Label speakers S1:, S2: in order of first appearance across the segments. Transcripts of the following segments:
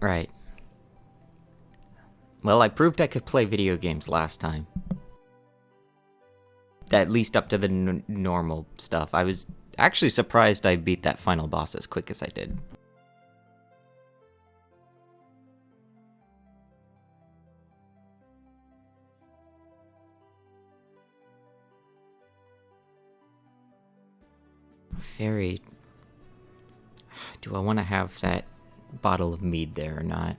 S1: Right. Well, I proved I could play video games last time. At least up to the normal stuff. I was actually surprised I beat that final boss as quick as I did. Very... Do I want to have that bottle of mead there or not?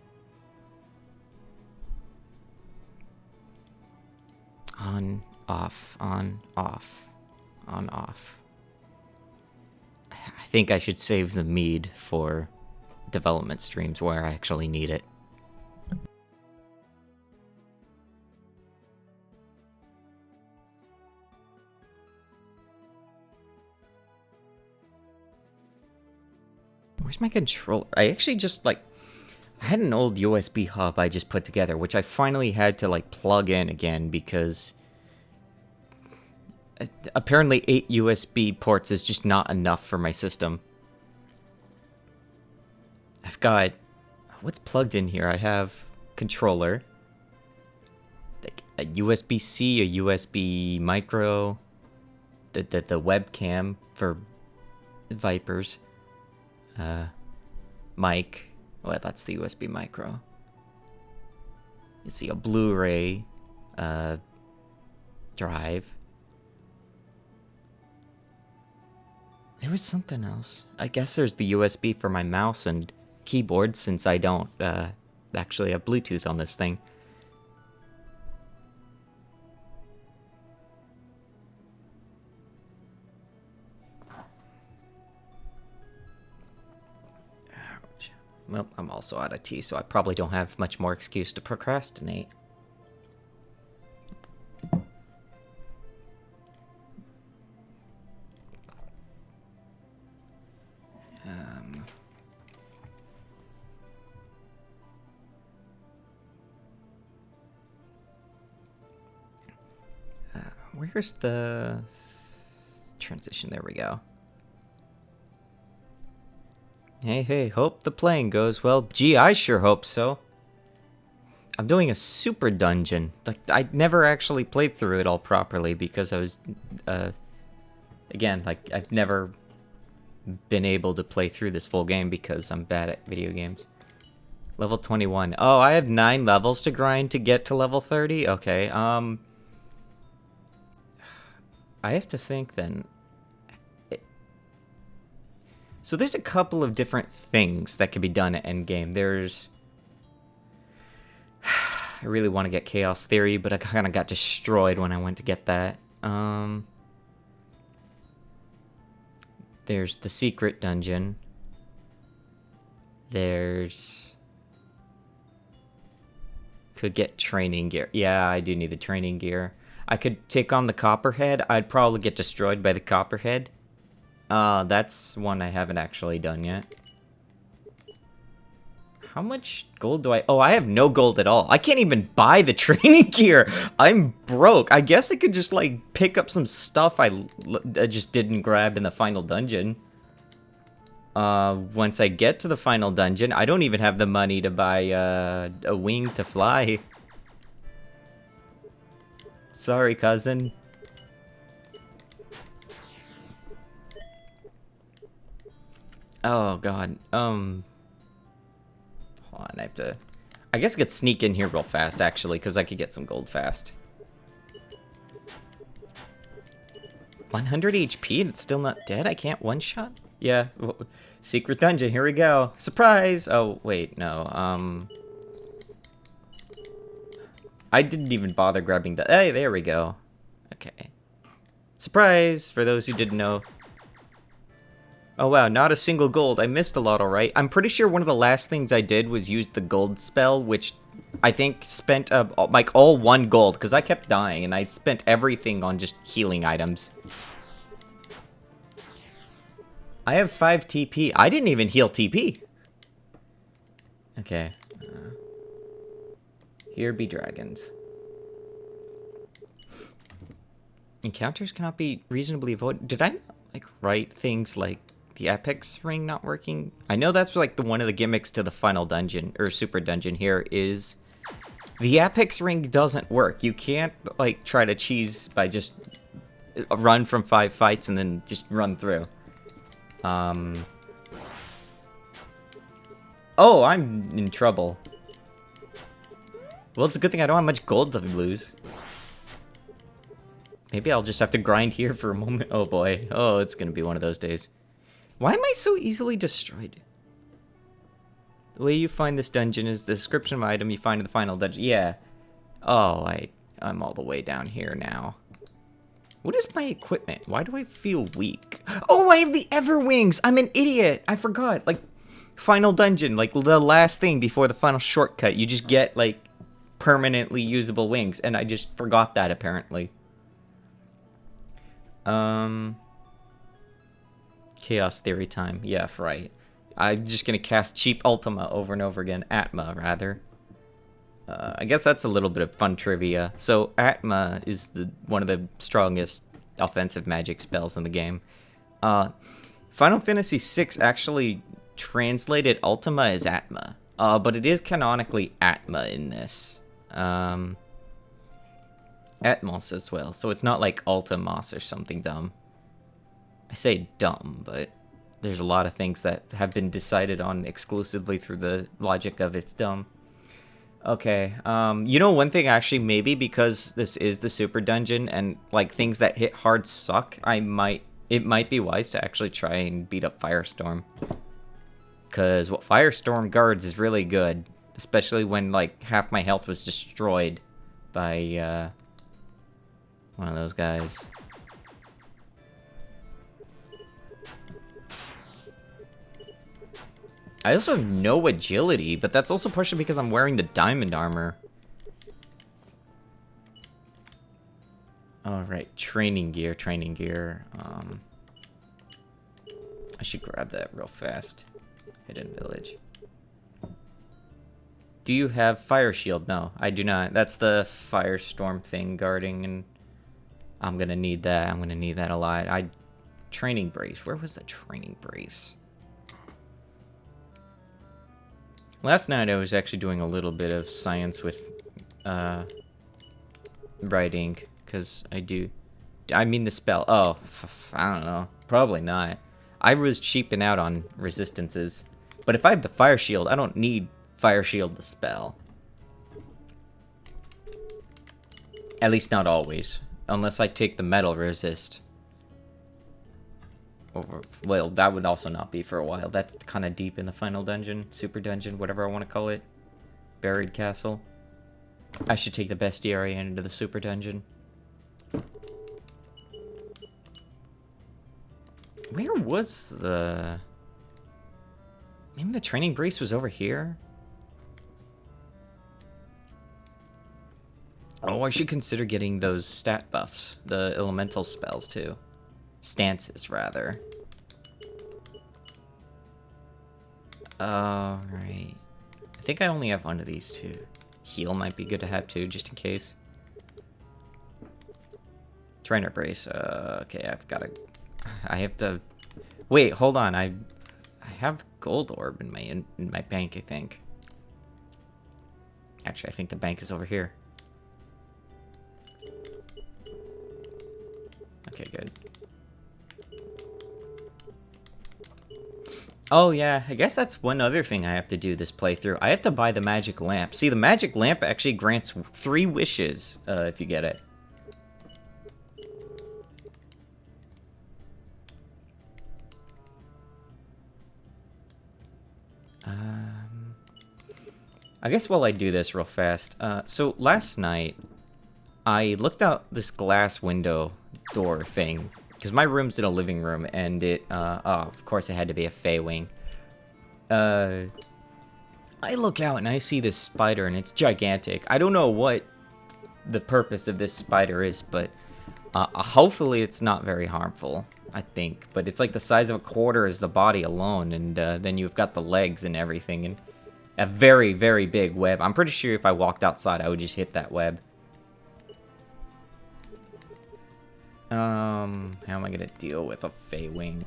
S1: On, off, on, off, on, off. I think I should save the mead for development streams where I actually need it. Where's my controller? I actually just, I had an old USB hub I just put together, which I finally had to, plug in again because apparently 8 USB ports is just not enough for my system. I've got... What's plugged in here? I have controller, a USB-C, a USB micro, the webcam for Vipers, mic. Well, that's the USB micro. You see a Blu-ray drive. There was something else. I guess there's the USB for my mouse and keyboard, since I don't actually have Bluetooth on this thing. Ouch. Well, I'm also out of tea, so I probably don't have much more excuse to procrastinate. Where's the transition? There we go. Hey, hope the playing goes well. Gee, I sure hope so. I'm doing a super dungeon. I never actually played through it all properly because I was, again, I've never been able to play through this full game because I'm bad at video games. Level 21. Oh, I have 9 levels to grind to get to level 30? Okay, I have to think then. So there's a couple of different things that can be done at endgame. There's... I really want to get Chaos Theory, but I kind of got destroyed when I went to get that. There's the secret dungeon. There's... Could get training gear. Yeah, I do need the training gear. I could take on the Copperhead. I'd probably get destroyed by the Copperhead. That's one I haven't actually done yet. How much gold do I... Oh, I have no gold at all. I can't even buy the training gear. I'm broke. I guess I could just, pick up some stuff I just didn't grab in the final dungeon. Once I get to the final dungeon, I don't even have the money to buy, a wing to fly. Sorry, cousin. Oh, God. Hold on, I have to... I guess I could sneak in here real fast, actually, because I could get some gold fast. 100 HP and it's still not dead? I can't one-shot? Yeah. Secret dungeon, here we go. Surprise! Oh, wait, no. I didn't even bother grabbing the... Hey, there we go. Okay. Surprise, for those who didn't know. Oh wow, not a single gold. I missed a lot, alright. I'm pretty sure one of the last things I did was use the gold spell, which I think spent, all 1 gold, because I kept dying, and I spent everything on just healing items. I have 5 TP. I didn't even heal TP. Okay. Here be dragons. Encounters cannot be reasonably avoided. Did I, write things like The Apex ring not working? I know that's like one of the gimmicks to the final dungeon, or super dungeon here, is the Apex ring doesn't work. You can't, like, try to cheese by just run from 5 fights and then just run through. Oh, I'm in trouble. Well, it's a good thing I don't have much gold to lose. Maybe I'll just have to grind here for a moment. Oh boy. Oh, it's gonna be one of those days. Why am I so easily destroyed? The way you find this dungeon is the description of item you find in the final dungeon. Yeah. Oh, I'm all the way down here now. What is my equipment? Why do I feel weak? Oh, I have the Everwings! I'm an idiot! I forgot. Like, final dungeon, like the last thing before the final shortcut, you just get, like, permanently usable wings, and I just forgot that, apparently. Chaos Theory time. Yeah, right. I'm just gonna cast cheap Ultima over and over again. Atma, rather. I guess that's a little bit of fun trivia. So, Atma is one of the strongest offensive magic spells in the game. Final Fantasy VI actually translated Ultima as Atma. But it is canonically Atma in this. Atmos as well, so it's not like Ultimos or something dumb. I say dumb, but there's a lot of things that have been decided on exclusively through the logic of it's dumb. Okay, you know, one thing actually, maybe because this is the super dungeon and like things that hit hard suck, it might be wise to actually try and beat up Firestorm. Cause what Firestorm guards is really good, especially when like half my health was destroyed by one of those guys. I also have no agility, but that's also partially because I'm wearing the diamond armor. Alright, training gear. I should grab that real fast. Hidden village. Do you have fire shield? No, I do not. That's the Firestorm thing guarding, and I'm gonna need that. I'm gonna need that a lot. Training brace. Where was the training brace? Last night I was actually doing a little bit of science with writing, because I mean the spell. Oh, I don't know. Probably not. I was cheaping out on resistances. But if I have the fire shield, I don't need fire shield the spell. At least not always. Unless I take the metal resist. Or, well, that would also not be for a while. That's kind of deep in the final dungeon. Super dungeon, whatever I want to call it. Buried castle. I should take the bestiary into the super dungeon. Where was the... Maybe the training brace was over here? Oh, I should consider getting those stat buffs. The elemental spells, too. Stances, rather. Alright. I think I only have one of these two. Heal might be good to have, too, just in case. Trainer brace. Okay, I have to... Wait, hold on. I have gold orb in my bank, I think. Actually, I think the bank is over here. Okay, good. Oh yeah, I guess that's one other thing I have to do this playthrough. I have to buy the magic lamp. See, the magic lamp actually grants 3 wishes if you get it. I guess while I do this real fast, so last night, I looked out this glass window door thing, because my room's in a living room, and of course it had to be a Fey wing. I look out and I see this spider, and it's gigantic. I don't know what the purpose of this spider is, but hopefully it's not very harmful, I think. But it's like the size of a quarter is the body alone, and then you've got the legs and everything, and a very, very big web. I'm pretty sure if I walked outside, I would just hit that web. How am I gonna deal with a Fey wing?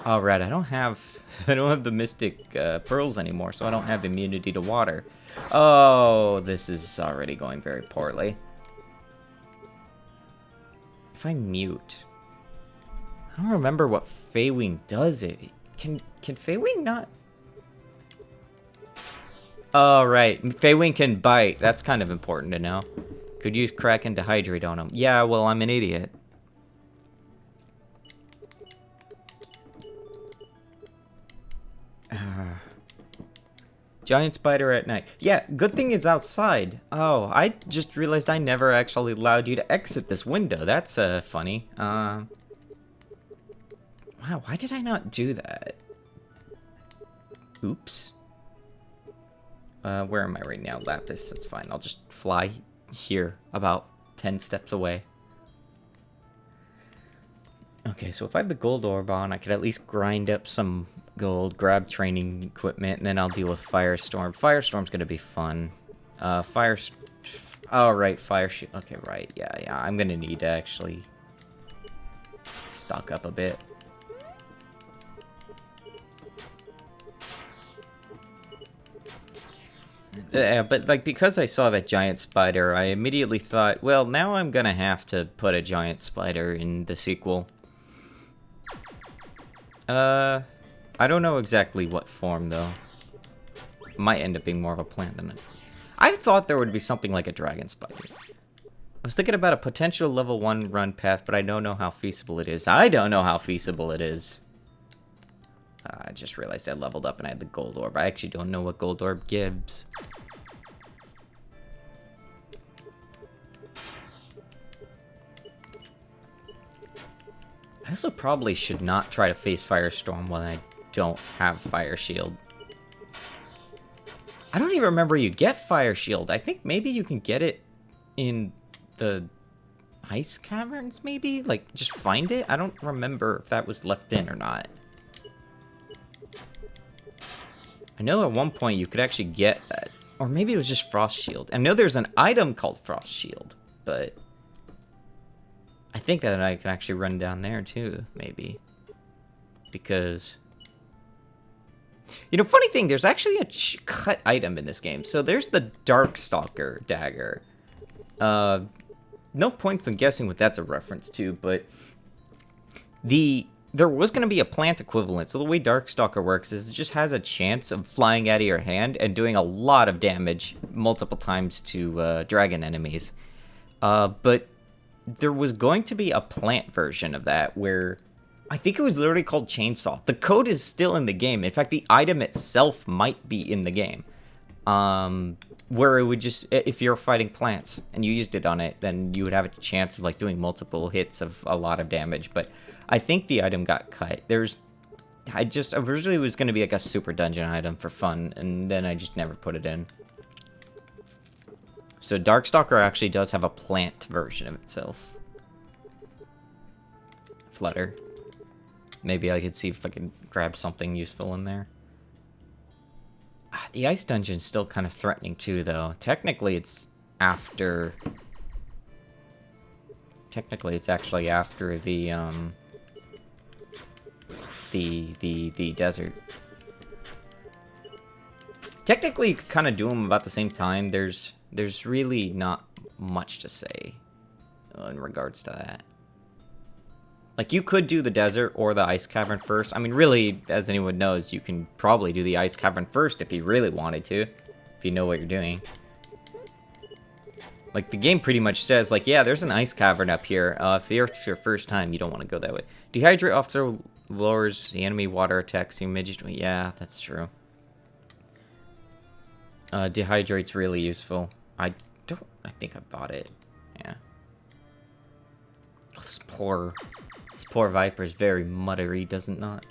S1: Oh, right, I don't have the mystic pearls anymore, so I don't have immunity to water. Oh, this is already going very poorly. If I mute, I don't remember what Feywing does. It can Feywing not? Oh, right, Feywing can bite. That's kind of important to know. Could use Kraken to hydrate on him. Yeah, well, I'm an idiot. Giant spider at night. Yeah, good thing it's outside. Oh, I just realized I never actually allowed you to exit this window. That's funny. Wow, why did I not do that? Oops. Where am I right now? Lapis, that's fine. I'll just fly here, about 10 steps away. Okay, so if I have the gold orb on, I could at least grind up some gold, grab training equipment, and then I'll deal with Firestorm. Firestorm's gonna be fun. Oh, right, Fire Shield. Okay, right, yeah, I'm gonna need to actually stock up a bit. Yeah, but like because I saw that giant spider, I immediately thought, well, now I'm gonna have to put a giant spider in the sequel. I don't know exactly what form though. Might end up being more of a plant than it. I thought there would be something like a dragon spider. I was thinking about a potential level 1 run path, but I don't know how feasible it is. I don't know how feasible it is. I just realized I leveled up and I had the gold orb. I actually don't know what gold orb gives. I also probably should not try to face Firestorm when I don't have Fire Shield. I don't even remember you get Fire Shield. I think maybe you can get it in the Ice Caverns, maybe? Like, just find it? I don't remember if that was left in or not. I know at one point you could actually get that. Or maybe it was just Frost Shield. I know there's an item called Frost Shield, but I think that I can actually run down there too, maybe. Because, you know, funny thing, there's actually a cut item in this game. So there's the Darkstalker dagger. No points in guessing what that's a reference to, but there was going to be a plant equivalent. So the way Darkstalker works is it just has a chance of flying out of your hand and doing a lot of damage multiple times to dragon enemies. But there was going to be a plant version of that where I think it was literally called Chainsaw. The code is still in the game. In fact, the item itself might be in the game. Where it would just, if you're fighting plants and you used it on it, then you would have a chance of like doing multiple hits of a lot of damage. But I think the item got cut. I originally was going to be like a super dungeon item for fun, and then I just never put it in. So Darkstalker actually does have a plant version of itself. Flutter. Maybe I could see if I can grab something useful in there. The ice dungeon's still kind of threatening too, though. Technically, it's after... Technically, it's actually after the desert. Technically, you could kind of do them about the same time. There's really not much to say in regards to that. Like, you could do the desert or the ice cavern first. I mean, really, as anyone knows, you can probably do the ice cavern first if you really wanted to. If you know what you're doing. Like, the game pretty much says, like, yeah, there's an ice cavern up here. If it's your first time, you don't want to go that way. Dehydrate officer lowers the enemy water attacks immediately. Yeah, that's true. Dehydrate's really useful. I think I bought it. Yeah. Oh, this poor Viper is very muddery, does it not?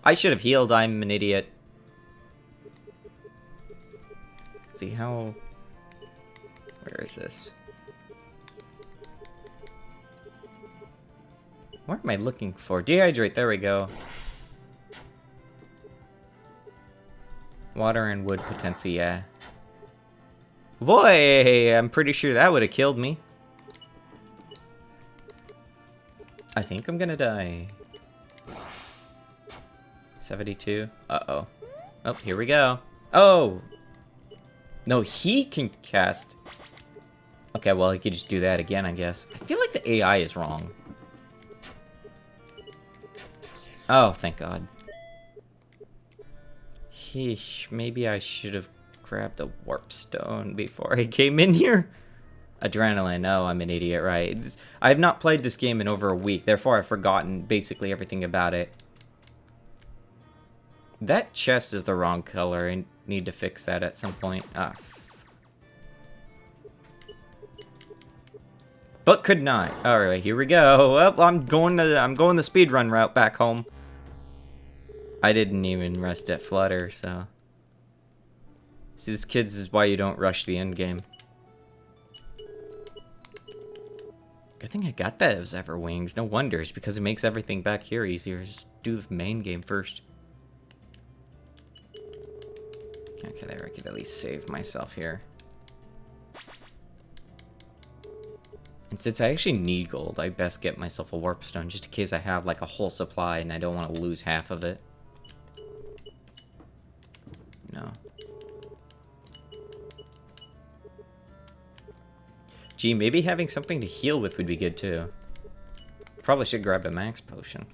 S1: I should have healed. I'm an idiot. Let's see how... Where is this? What am I looking for? Dehydrate, there we go. Water and wood potency, yeah. Boy, I'm pretty sure that would have killed me. I think I'm gonna die. 72. Uh-oh. Oh, here we go. Oh! No, he can cast... Okay, well, he could just do that again, I guess. I feel like the AI is wrong. Oh, thank God. Heesh, maybe I should have grabbed a warp stone before I came in here. Adrenaline, oh, I'm an idiot, right? I have not played this game in over a week, therefore I've forgotten basically everything about it. That chest is the wrong color. I need to fix that at some point. Ah. But could not. Alright, here we go. Well, I'm going the speedrun route back home. I didn't even rest at Flutter, so. See, this, kids, is why you don't rush the end game. Good thing I got those Everwings. No wonder, it's because it makes everything back here easier. Just do the main game first. Okay, there, I could at least save myself here. And since I actually need gold, I best get myself a warp stone just in case I have like a whole supply and I don't want to lose half of it. No. Gee, maybe having something to heal with would be good too. Probably should grab a max potion.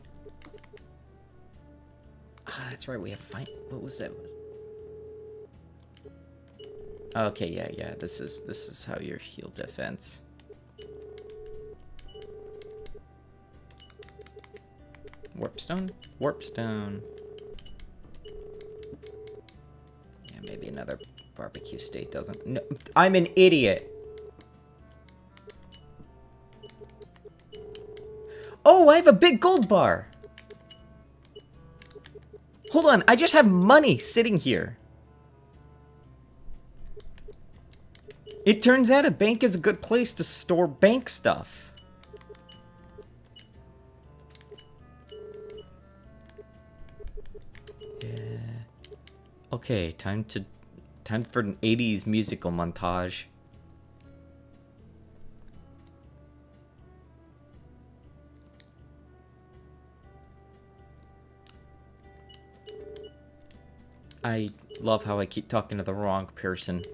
S1: Ah, that's right, we have fight. What was that? Okay, yeah, this is how you heal defense. Warpstone? Warpstone. Yeah, maybe another barbecue state doesn't. No, I'm an idiot. Oh, I have a big gold bar. Hold on, I just have money sitting here. It turns out a bank is a good place to store bank stuff. Yeah. Okay, time for an 80s musical montage. I love how I keep talking to the wrong person.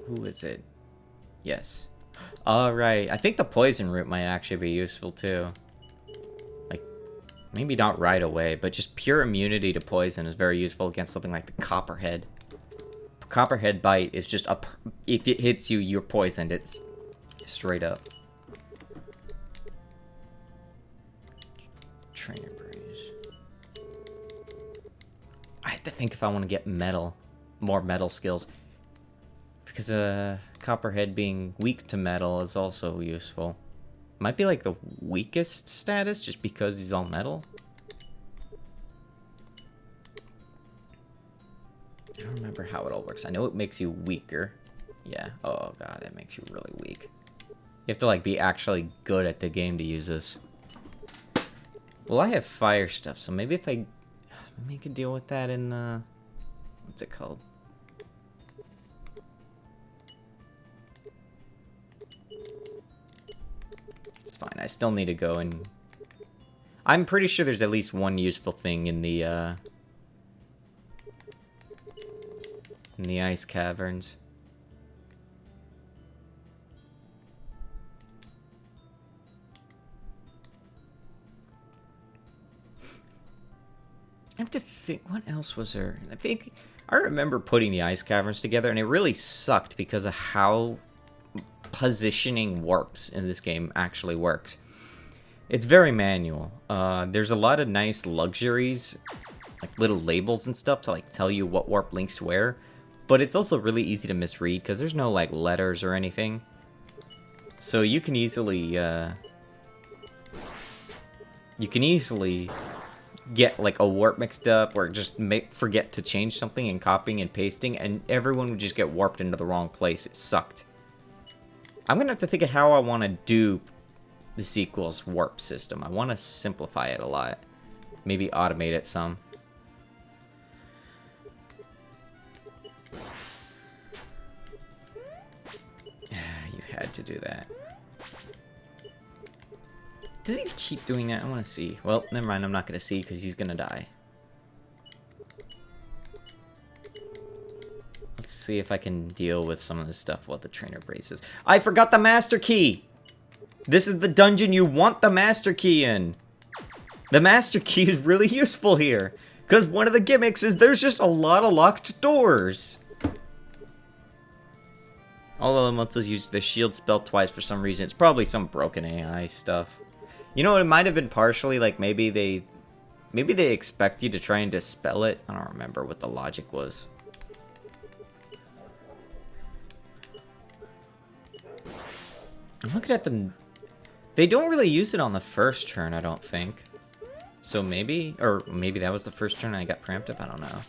S1: Who is it? Yes. Alright, I think the poison root might actually be useful too. Like, maybe not right away, but just pure immunity to poison is very useful against something like the Copperhead. Copperhead bite is just a... If it hits you, you're poisoned. It's straight up. Trainer breeze. I have to think if I want to get metal. More metal skills. Because Copperhead being weak to metal is also useful. Might be like the weakest status just because he's all metal. I don't remember how it all works. I know it makes you weaker. Yeah. Oh god, that makes you really weak. You have to like be actually good at the game to use this. Well, I have fire stuff, so maybe if I could deal with that in the... What's it called? Fine, I still need to go and... I'm pretty sure there's at least one useful thing in the ice caverns. I have to think, what else was there? I remember putting the ice caverns together, and it really sucked because of how positioning warps in this game actually works. It's very manual. There's a lot of nice luxuries, like little labels and stuff to like tell you what warp links where, but it's also really easy to misread because there's no like letters or anything. So you can easily get like a warp mixed up or just forget to change something and copying and pasting, and everyone would just get warped into the wrong place. It sucked. I'm gonna have to think of how I want to do the sequel's warp system. I want to simplify it a lot. Maybe automate it some. You had to do that. Does he keep doing that? I want to see. Well, never mind. I'm not going to see because he's going to die. Let's see if I can deal with some of this stuff while the trainer braces. I forgot the master key! This is the dungeon you want the master key in. The master key is really useful here. Because one of the gimmicks is there's just a lot of locked doors. All elementals use the shield spell twice for some reason. It's probably some broken AI stuff. You know, it might have been partially like maybe they expect you to try and dispel it. I don't remember what the logic was. I'm looking at the... They don't really use it on the first turn, I don't think. So maybe... Or maybe that was the first turn and I got preemptive? I don't know.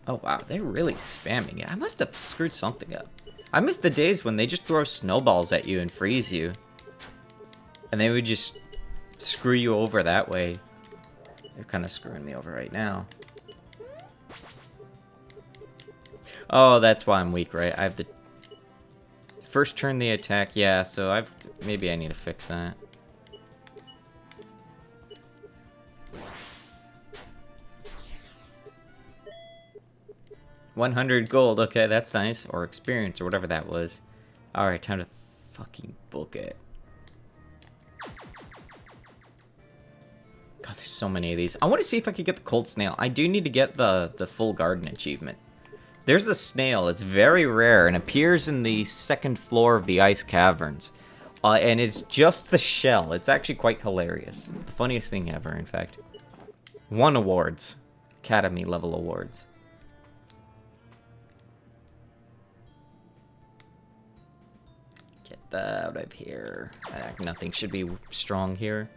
S1: Oh, wow. They're really spamming it. I must have screwed something up. I miss the days when they just throw snowballs at you and freeze you. And they would just screw you over that way. They're kind of screwing me over right now. Oh, that's why I'm weak, right? I have the first turn they attack. Yeah, so maybe I need to fix that. $100 gold. Okay, that's nice. Or experience or whatever that was. Alright, time to fucking book it. God, there's so many of these. I want to see if I could get the cold snail. I do need to get the full garden achievement. There's a snail. It's very rare and appears in the second floor of the ice caverns. And it's just the shell. It's actually quite hilarious. It's the funniest thing ever, in fact. Won awards. Academy level awards. Get that out of here. Nothing should be strong here.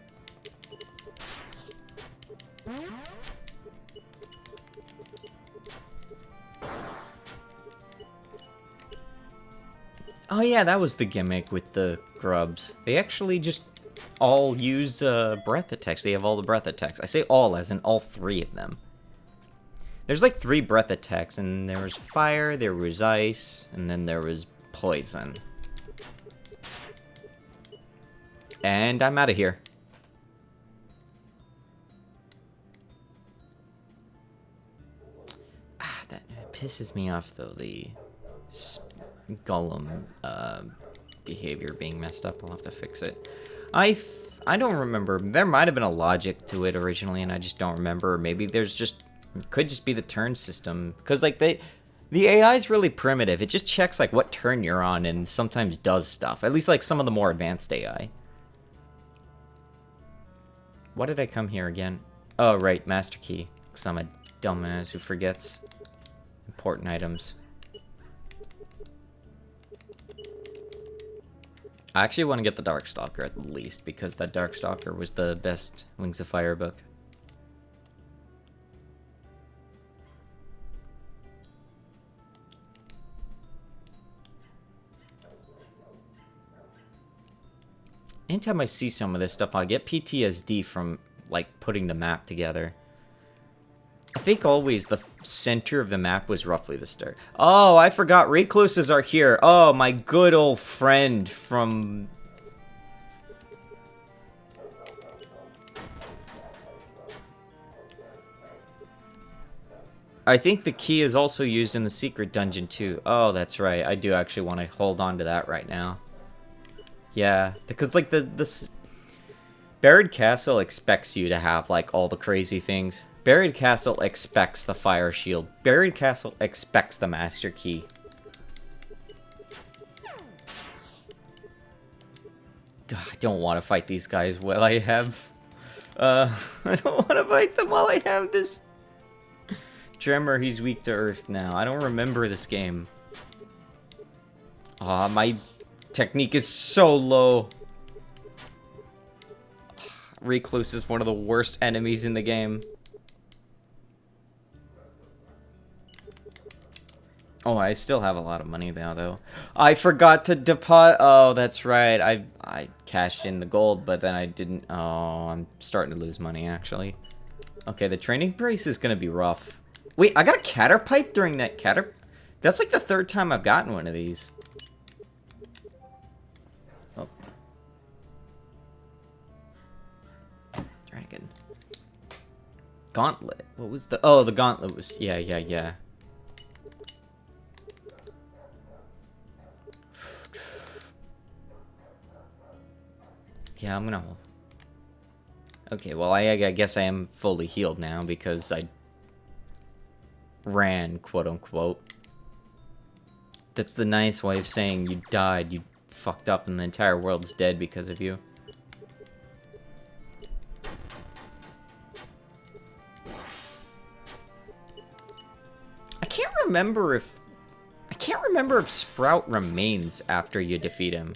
S1: Oh yeah, that was the gimmick with the grubs. They actually just all use breath attacks. They have all the breath attacks. I say all as in all 3 of them. There's like 3 breath attacks, and there was fire, there was ice, and then there was poison. And I'm out of here. Ah, that pisses me off though, the golem behavior being messed up. I'll have to fix it. I don't remember. There might have been a logic to it originally, and I just don't remember. Or maybe there's just... It could just be the turn system. Because, like, the AI is really primitive. It just checks, like, what turn you're on and sometimes does stuff. At least, like, some of the more advanced AI. Why did I come here again? Oh, right. Master Key. Because I'm a dumbass who forgets important items. I actually want to get the Darkstalker at least, because that Darkstalker was the best Wings of Fire book. Anytime I see some of this stuff, I get PTSD from, like, putting the map together. I think always the center of the map was roughly the start. Oh, I forgot recluses are here. Oh, my good old friend from... I think the key is also used in the secret dungeon too. Oh, that's right. I do actually want to hold on to that right now. Yeah, because like the Buried Castle expects you to have like all the crazy things. Buried Castle expects the Fire Shield. Buried Castle expects the Master Key. God, I don't want to fight these guys while I have... I don't want to fight them while I have this... Tremor, he's weak to earth now. I don't remember this game. Aw, my technique is so low. Recluse is one of the worst enemies in the game. Oh, I still have a lot of money now, though. I forgot to deposit. Oh, that's right. I cashed in the gold, but then I didn't. Oh, I'm starting to lose money, actually. Okay, the training brace is going to be rough. Wait, I got a Caterpie during that That's like the 3rd time I've gotten one of these. Gauntlet. What was the... Oh, the gauntlet was... Yeah. Yeah, I'm gonna... Okay, well, I guess I am fully healed now because I ran, quote-unquote. That's the nice way of saying you died, you fucked up, and the entire world's dead because of you. I can't remember if Sprout remains after you defeat him.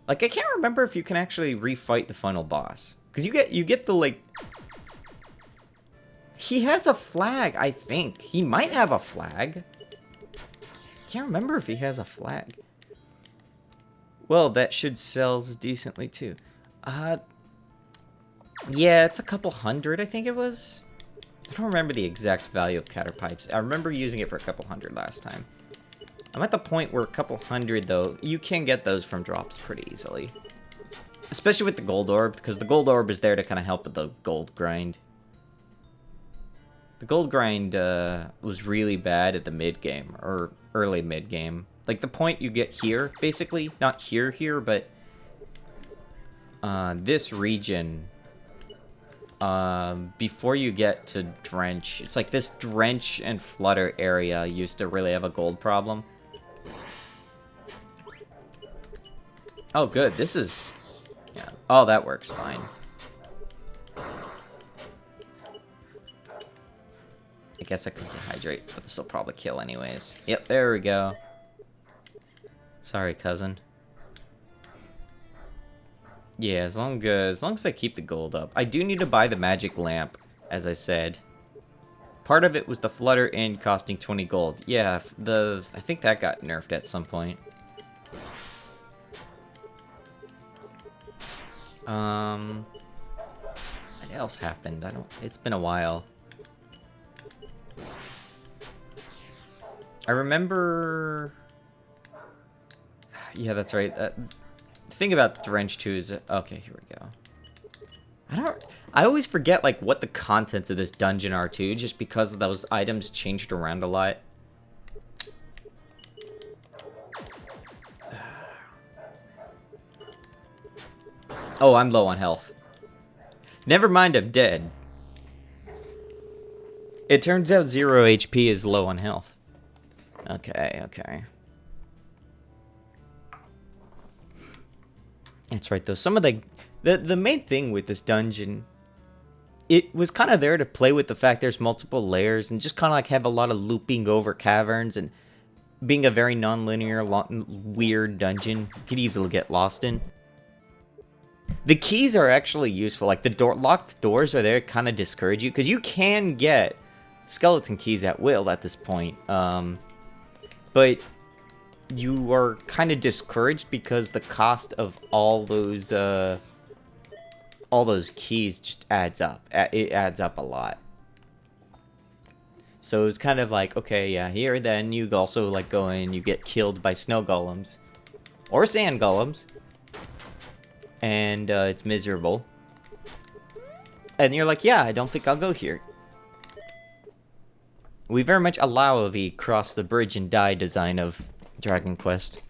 S1: Like, I can't remember if you can actually refight the final boss. Because you get the, like... He has a flag, I think. He might have a flag. Can't remember if he has a flag. Well, that should sell decently, too. Yeah, it's a couple hundred, I think it was. I don't remember the exact value of Caterpipes. I remember using it for a couple hundred last time. I'm at the point where a couple hundred, though, you can get those from drops pretty easily. Especially with the gold orb, because the gold orb is there to kind of help with the gold grind. The gold grind was really bad at the mid-game, or early mid-game. Like, the point you get here, basically. Not here, but... this region... before you get to Drench, it's like this Drench and Flutter area used to really have a gold problem. Oh, good. This is... Yeah. Oh, that works fine. I guess I could dehydrate, but this will probably kill anyways. Yep, there we go. Sorry, cousin. Yeah, as long as I keep the gold up. I do need to buy the magic lamp, as I said. Part of it was the Flutter Inn costing 20 gold. Yeah, I think that got nerfed at some point. What else happened? It's been a while. I remember... Yeah, that's right. The thing about Drench 2 is... Okay, here we go. I always forget, like, what the contents of this dungeon are, too, just because those items changed around a lot. Oh, I'm low on health. Never mind, I'm dead. It turns out 0 HP is low on health. Okay. That's right, though. Some of the main thing with this dungeon, it was kind of there to play with the fact there's multiple layers and just kind of like have a lot of looping over caverns and being a very non-linear, weird dungeon, you could easily get lost in. The keys are actually useful. Like, the locked doors are there to kind of discourage you, because you can get skeleton keys at will at this point. But you are kind of discouraged because the cost of all those keys just adds up. It adds up a lot. So it's kind of like, okay, yeah, here then you also like go in, you get killed by snow golems or sand golems, and it's miserable. And you're like, yeah, I don't think I'll go here. We very much allow the cross the bridge and die design of Dragon Quest.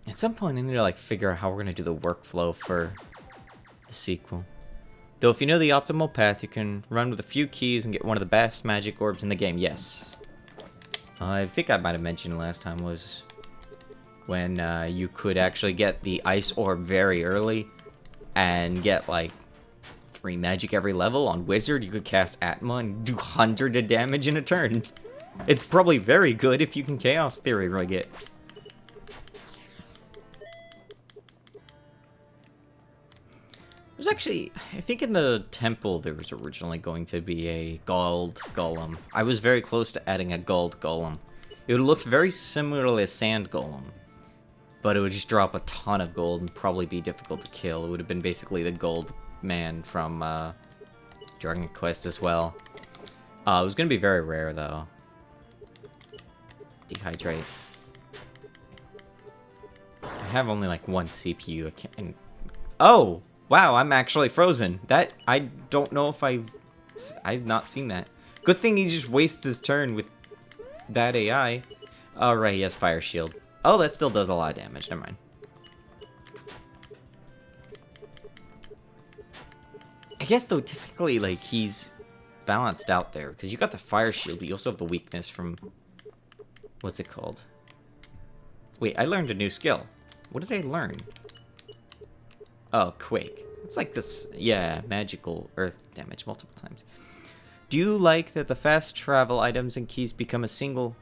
S1: At some point, I need to like figure out how we're gonna do the workflow for the sequel. Though, if you know the optimal path, you can run with a few keys and get one of the best magic orbs in the game. Yes. I think I might have mentioned last time was when you could actually get the ice orb very early and get like 3 magic every level. On Wizard, you could cast Atma and do hundreds of damage in a turn. It's probably very good if you can Chaos Theory rig it. There's actually, I think in the temple there was originally going to be a gold golem. I was very close to adding a gold golem. It would look very similar to a sand golem, but it would just drop a ton of gold and probably be difficult to kill. It would have been basically the gold man from Dragon Quest as well. It was going to be very rare, though. Dehydrate. I have only like one CPU. I can't... Oh! Wow, I'm actually frozen. That... I don't know if I've not seen that. Good thing he just wastes his turn with bad AI. Oh, right, he has Fire Shield. Oh, that still does a lot of damage. Never mind. I guess, though, technically, like, he's balanced out there. Because you got the Fire Shield, but you also have the weakness from... What's it called? Wait, I learned a new skill. What did I learn? Oh, Quake. It's like this... Yeah, magical earth damage multiple times. Do you like that the fast travel items and keys become a single...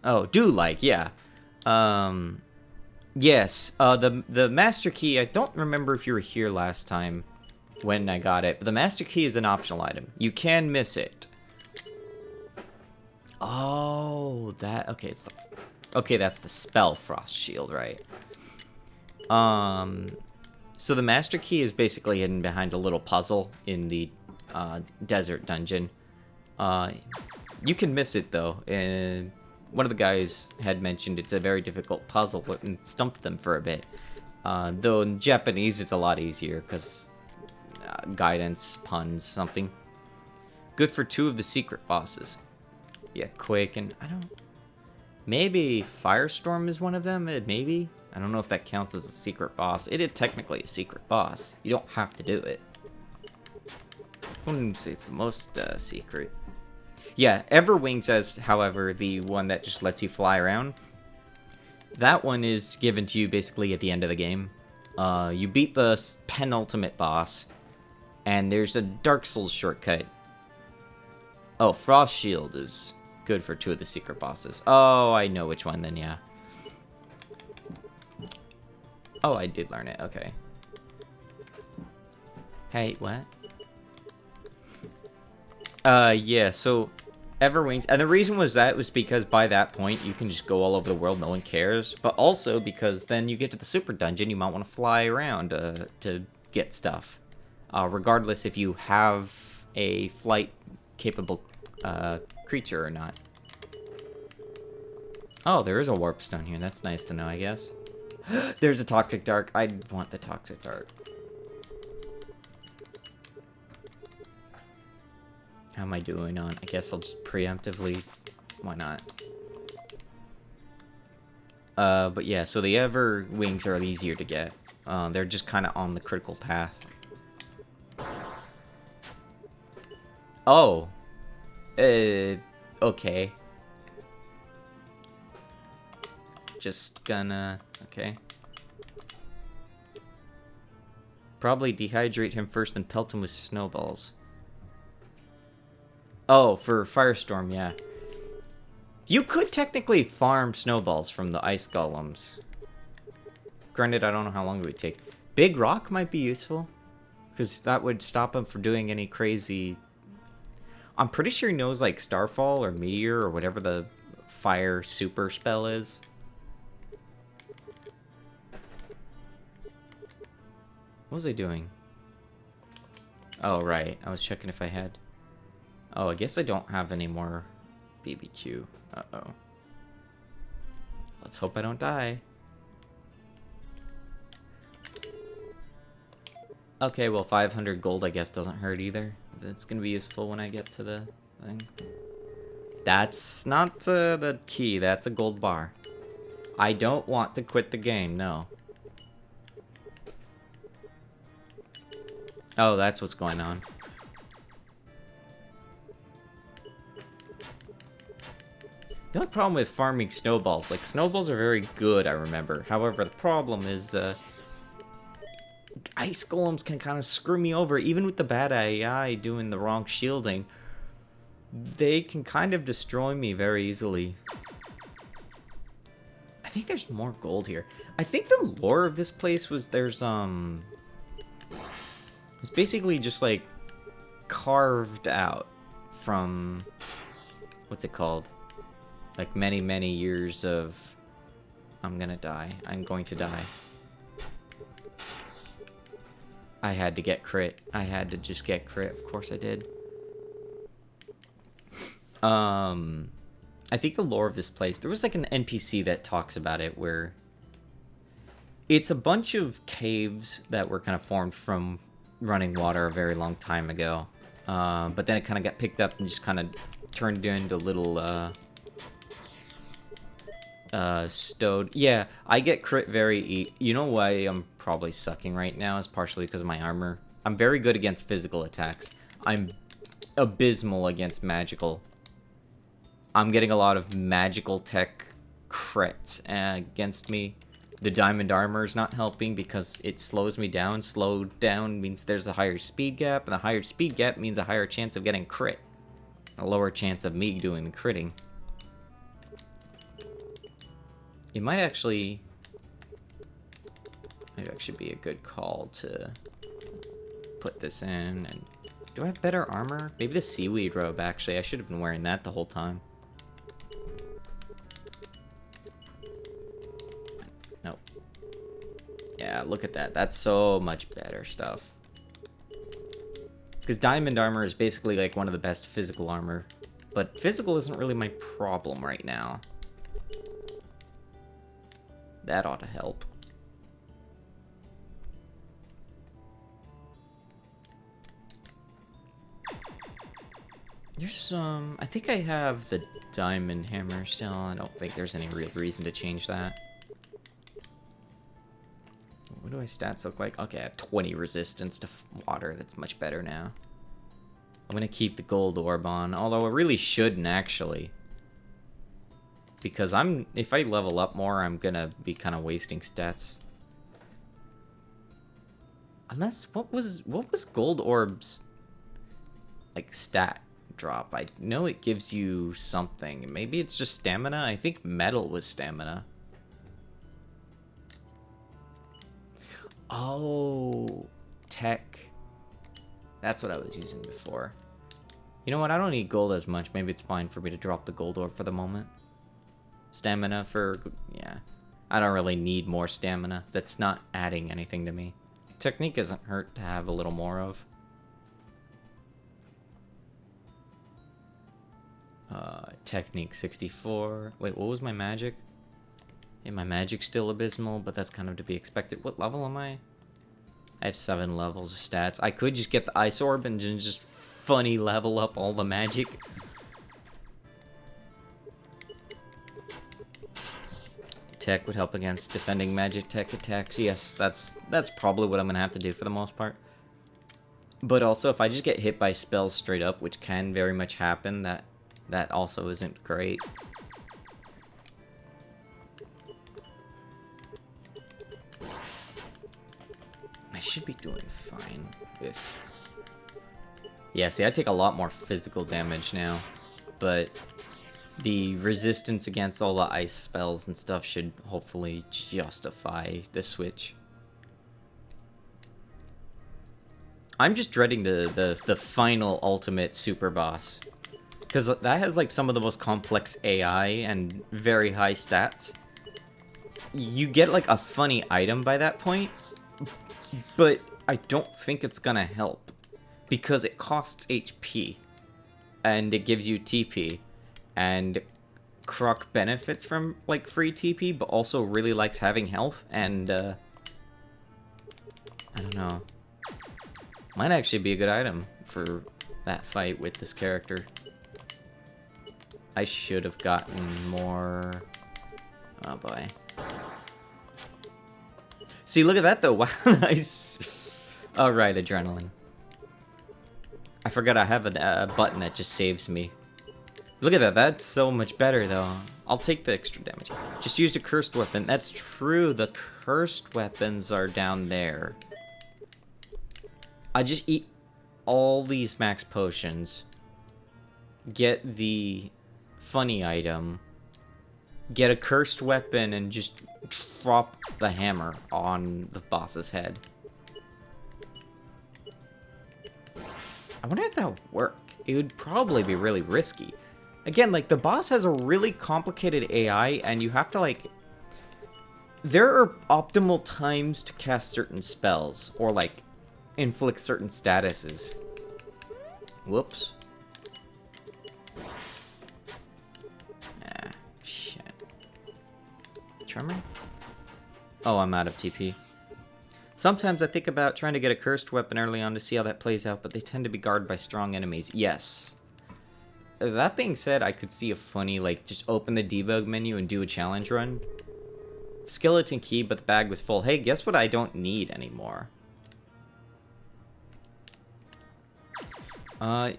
S1: Oh, do like, yeah. Yes. The Master Key, I don't remember if you were here last time when I got it, but the Master Key is an optional item. You can miss it. Oh, that... Okay, it's the... Okay, that's the spell Frost Shield, right? So the Master Key is basically hidden behind a little puzzle in the desert dungeon. You can miss it, though, and one of the guys had mentioned it's a very difficult puzzle and stumped them for a bit. Though in Japanese it's a lot easier, because guidance, puns, something. Good for 2 of the secret bosses. Yeah, Quake and... I don't... Maybe Firestorm is one of them? Maybe? I don't know if that counts as a secret boss. It is technically a secret boss. You don't have to do it. I wouldn't say it's the most secret. Yeah, Everwings as, however, the one that just lets you fly around. That one is given to you basically at the end of the game. You beat the penultimate boss, and there's a Dark Souls shortcut. Oh, Frost Shield is good for 2 of the secret bosses. Oh, I know which one then, yeah. Oh, I did learn it, okay. Hey, what? Yeah, so Everwings, and the reason was because by that point you can just go all over the world, no one cares, but also because then you get to the super dungeon, you might want to fly around to get stuff. Regardless if you have a flight capable creature or not. Oh, there is a warp stone here. That's nice to know, I guess. There's a toxic dark. I want the toxic dark. How am I doing on? I guess I'll just preemptively... Why not? But yeah, so the Everwings are easier to get. They're just kind of on the critical path. Oh. Okay. Just gonna... Okay. Probably dehydrate him first and pelt him with snowballs. Oh, for Firestorm, yeah. You could technically farm snowballs from the ice golems. Granted, I don't know how long it would take. Big rock might be useful, because that would stop him from doing any crazy... I'm pretty sure he knows, like, Starfall or Meteor or whatever the fire super spell is. What was I doing? Oh, right. I was checking if I had... Oh, I guess I don't have any more BBQ. Uh-oh. Let's hope I don't die. Okay, well, 500 gold, I guess, doesn't hurt either. That's gonna be useful when I get to the thing. That's not the key. That's a gold bar. I don't want to quit the game, no. Oh, that's what's going on. The only problem with farming snowballs, like, snowballs are very good, I remember. However, the problem is, ice golems can kind of screw me over. Even with the bad AI doing the wrong shielding, they can kind of destroy me very easily. I think there's more gold here. I think the lore of this place was it's basically just, like, carved out from... What's it called? Like, many, many years of... I'm gonna die. I'm going to die. I had to get crit. I had to just get crit. Of course I did. I think the lore of this place... There was, like, an NPC that talks about it where... It's a bunch of caves that were kind of formed from running water a very long time ago. But then it kind of got picked up and just kind of turned into little, stowed. Yeah, I get crit very you know why I'm probably sucking right now is partially because of my armor. I'm very good against physical attacks. I'm abysmal against magical. I'm getting a lot of magical tech crits against me. The diamond armor is not helping because it slows me down. Slowed down means there's a higher speed gap, and the higher speed gap means a higher chance of getting crit. A lower chance of me doing the critting. It might actually be a good call to put this in. And do I have better armor? Maybe the seaweed robe, actually. I should have been wearing that the whole time. Nope. Yeah, look at that. That's so much better stuff. Because diamond armor is basically like one of the best physical armor. But physical isn't really my problem right now. That ought to help. There's some... I think I have the diamond hammer still. I don't think there's any real reason to change that. What do my stats look like? Okay, I have 20 resistance to water. That's much better now. I'm gonna keep the gold orb on, although I really shouldn't actually. Because if I level up more, I'm gonna be kind of wasting stats. Unless, what was gold orb's, like, stat drop? I know it gives you something. Maybe it's just stamina? I think metal was stamina. Oh, tech. That's what I was using before. You know what? I don't need gold as much. Maybe it's fine for me to drop the gold orb for the moment. Stamina for... yeah. I don't really need more stamina. That's not adding anything to me. Technique doesn't hurt to have a little more of. Technique 64. Wait, what was my magic? Yeah, my magic's still abysmal, but that's kind of to be expected. What level am I? I have 7 levels of stats. I could just get the ice orb and just funny level up all the magic. Tech would help against defending magic tech attacks. Yes, that's probably what I'm gonna have to do for the most part. But also, if I just get hit by spells straight up, which can very much happen, that also isn't great. I should be doing fine with... yeah, see, I take a lot more physical damage now, but the resistance against all the ice spells and stuff should hopefully justify the switch. I'm just dreading the final ultimate super boss, because that has like some of the most complex AI and very high stats. You get like a funny item by that point, but I don't think it's gonna help, because it costs HP, and it gives you TP, and Croc benefits from like free TP, but also really likes having health, and I don't know. Might actually be a good item for that fight with this character. I should have gotten more... oh boy. See, look at that though. Wow, nice. Alright, adrenaline. I forgot I have a button that just saves me. Look at that. That's so much better though. I'll take the extra damage. Just used a cursed weapon. That's true. The cursed weapons are down there. I just eat all these max potions. Get the funny item. Get a cursed weapon and just drop the hammer on the boss's head. I wonder if that would work. It would probably be really risky. Again, like, the boss has a really complicated AI, and you have to, like... there are optimal times to cast certain spells, or, like, inflict certain statuses. Whoops. Ah, shit. Tremor? Oh, I'm out of TP. Sometimes I think about trying to get a cursed weapon early on to see how that plays out, but they tend to be guarded by strong enemies. Yes. That being said, I could see a funny, like, just open the debug menu and do a challenge run. Skeleton key, but the bag was full. Hey, guess what I don't need anymore?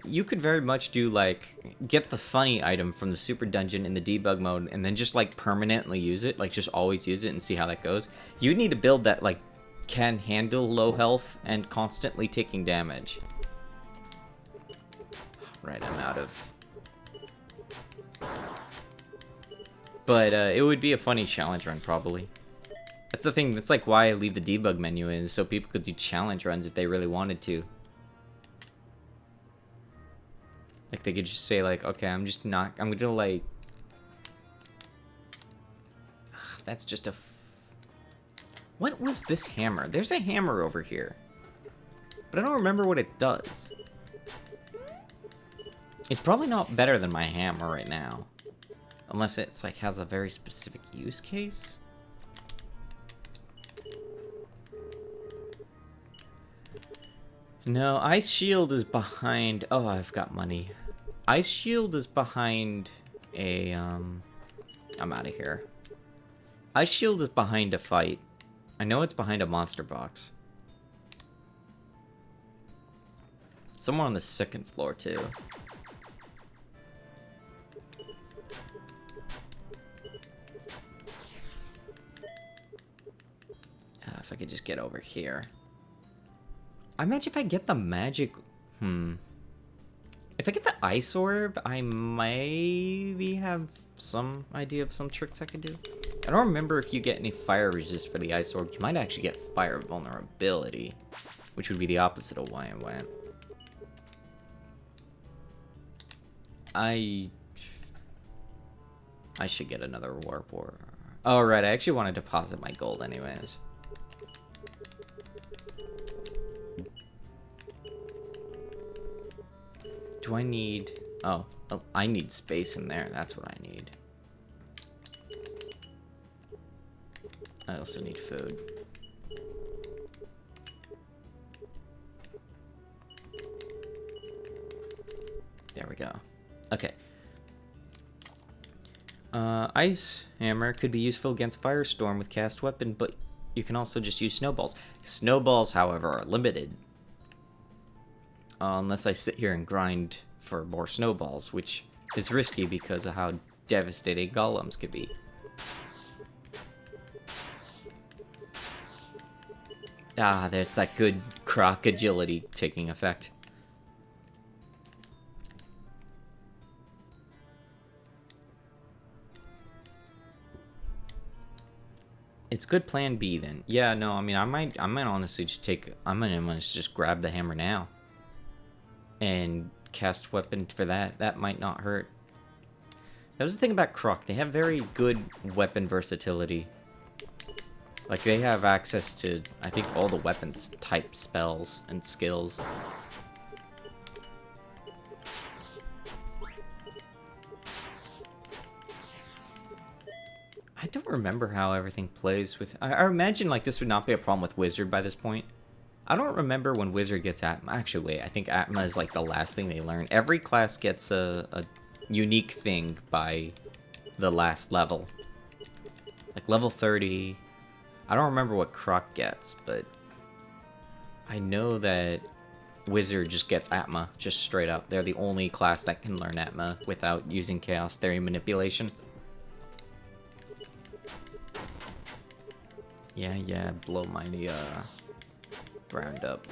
S1: You could very much do, like, get the funny item from the super dungeon in the debug mode, and then just, like, permanently use it. Like, just always use it and see how that goes. You need to build that, like, can handle low health and constantly taking damage. Right, I'm out of... But, it would be a funny challenge run, probably. That's the thing, that's, like, why I leave the debug menu in, so people could do challenge runs if they really wanted to. Like, they could just say, like, okay, I'm gonna, like... That's just a... What was this hammer? There's a hammer over here. But I don't remember what it does. It's probably not better than my hammer right now. Unless it's, like, has a very specific use case. No, Ice Shield is behind... Oh, I've got money. Ice Shield is behind a, I'm out of here. Ice Shield is behind a fight. I know it's behind a monster box. Somewhere on the second floor, too. If I could just get over here. I imagine if I get the magic... If I get the ice orb, I maybe have some idea of some tricks I could do. I don't remember if you get any fire resist for the ice orb. You might actually get fire vulnerability, which would be the opposite of why I went. I should get another warp orb. Oh, right, I actually want to deposit my gold anyways. Do I need... Oh, I need space in there. That's what I need. I also need food. There we go. Okay. Ice Hammer could be useful against Firestorm with cast weapon, but you can also just use snowballs. Snowballs, however, are limited. Unless I sit here and grind for more snowballs, which is risky because of how devastating golems could be. Ah, there's that good croc agility taking effect. It's good plan B then. Yeah, no, I mean I might honestly just I'm gonna just grab the hammer now. And cast weapon for that. That might not hurt. That was the thing about Croc. They have very good weapon versatility. Like, they have access to, I think, all the weapons type spells and skills. I don't remember how everything plays with... I imagine, like, this would not be a problem with Wizard by this point. I don't remember when Wizard gets Atma. Actually, wait, I think Atma is, like, the last thing they learn. Every class gets a unique thing by the last level. Like, level 30... I don't remember what Croc gets, but... I know that Wizard just gets Atma, just straight up. They're the only class that can learn Atma without using Chaos Theory manipulation. Yeah, blow my, ground up.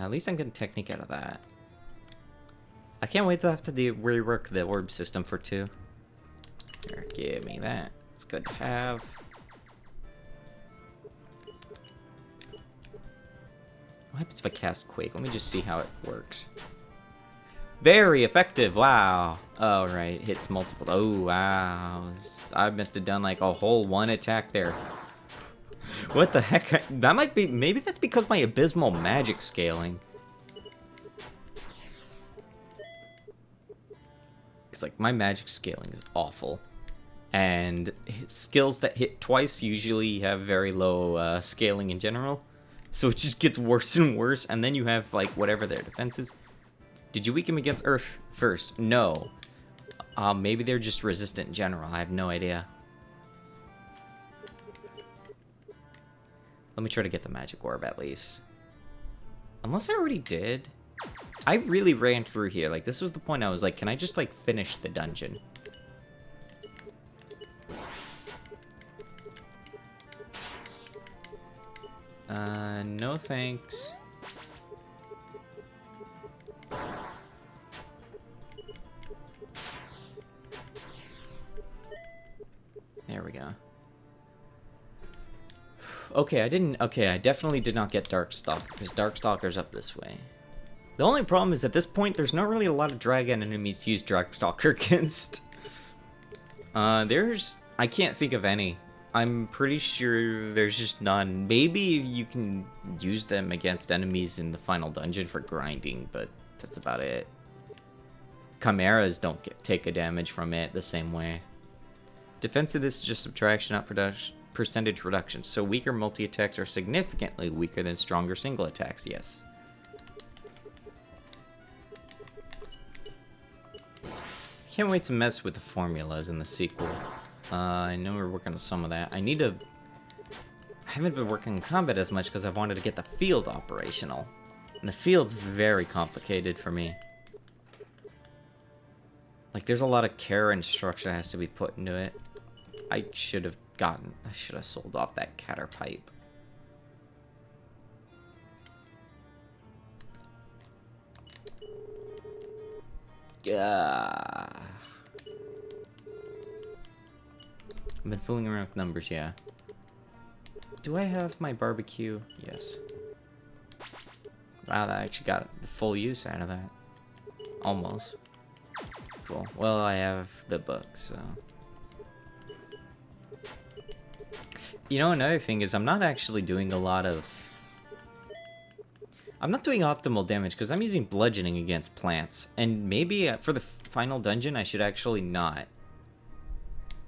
S1: At least I'm getting technique out of that. I can't wait to have to rework the orb system for 2. Here, give me that. It's good to have. What happens if I cast Quake? Let me just see how it works. Very effective, wow. Oh, right, hits multiple. Oh, wow. I must have done like a whole 1 attack there. What the heck? That might be, maybe that's because my abysmal magic scaling. because like my magic scaling is awful, and skills that hit twice usually have very low scaling in general, so it just gets worse and worse. And then you have like whatever their defense is. Did you weaken against Earth first? No. Maybe they're just resistant in general. I have no idea. Let me try to get the magic orb at least. Unless I already did. I really ran through here. Like, this was the point I was like, can I just, like, finish the dungeon? No thanks. There we go. Okay, I definitely did not get Darkstalker, because Darkstalker's up this way. The only problem is at this point, there's not really a lot of dragon enemies to use Darkstalker against. I can't think of any. I'm pretty sure there's just none. Maybe you can use them against enemies in the final dungeon for grinding, but that's about it. Chimeras don't take a damage from it the same way. Defense of this is just subtraction, not percentage reduction. So weaker multi-attacks are significantly weaker than stronger single attacks, yes. Can't wait to mess with the formulas in the sequel. I know we're working on some of that. I haven't been working in combat as much because I've wanted to get the field operational. And the field's very complicated for me. Like, there's a lot of care and structure that has to be put into it. I should have sold off that Caterpipe. I've been fooling around with numbers, yeah. Do I have my barbecue? Yes. Wow, that actually got the full use out of that. Almost. Cool. Well, I have the book, so... You know, another thing is I'm not actually doing a lot of... I'm not doing optimal damage because I'm using bludgeoning against plants. And maybe for the final dungeon, I should actually not.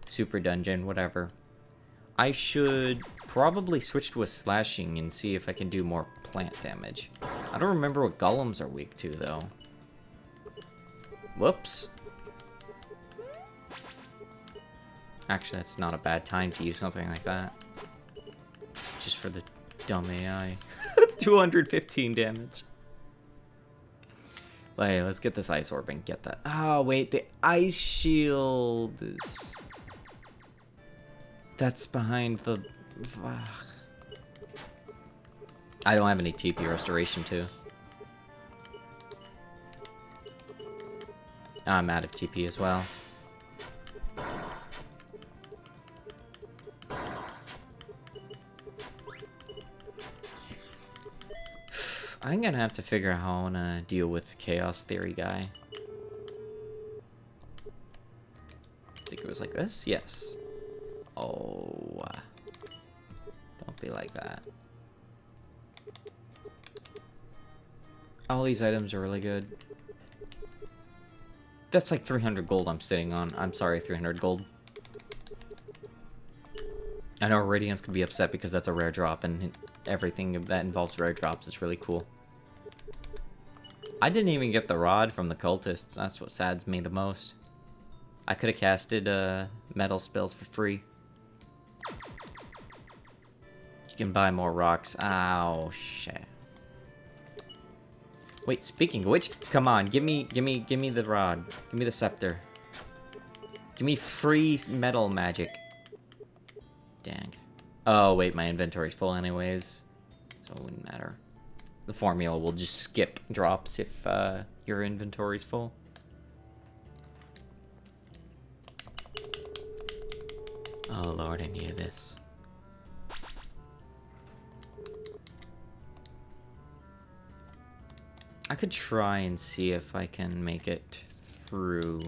S1: Super dungeon, whatever. I should probably switch to a slashing and see if I can do more plant damage. I don't remember what golems are weak to, though. Whoops. Actually, that's not a bad time to use something like that. Just for the dumb AI. 215 damage. Hey, let's get this ice orb and get that. Oh, wait, the ice shield is... That's behind the... Ugh. I don't have any TP restoration, too. I'm out of TP as well. I'm gonna have to figure out how I wanna deal with Chaos Theory guy. I think it was like this? Yes. Oh. Don't be like that. All these items are really good. That's like 300 gold I'm sitting on. I'm sorry, 300 gold. I know Radiance can be upset because that's a rare drop, and everything that involves rare drops is really cool. I didn't even get the rod from the cultists. That's what sads me the most. I could have casted metal spells for free. You can buy more rocks. Ow, shit. Wait, speaking of which, come on, give me the rod. Give me the scepter. Give me free metal magic. Dang. Oh, wait, my inventory's full anyways. So it wouldn't matter. The formula will just skip drops if your inventory's full. Oh, Lord, I needed this. I could try and see if I can make it through.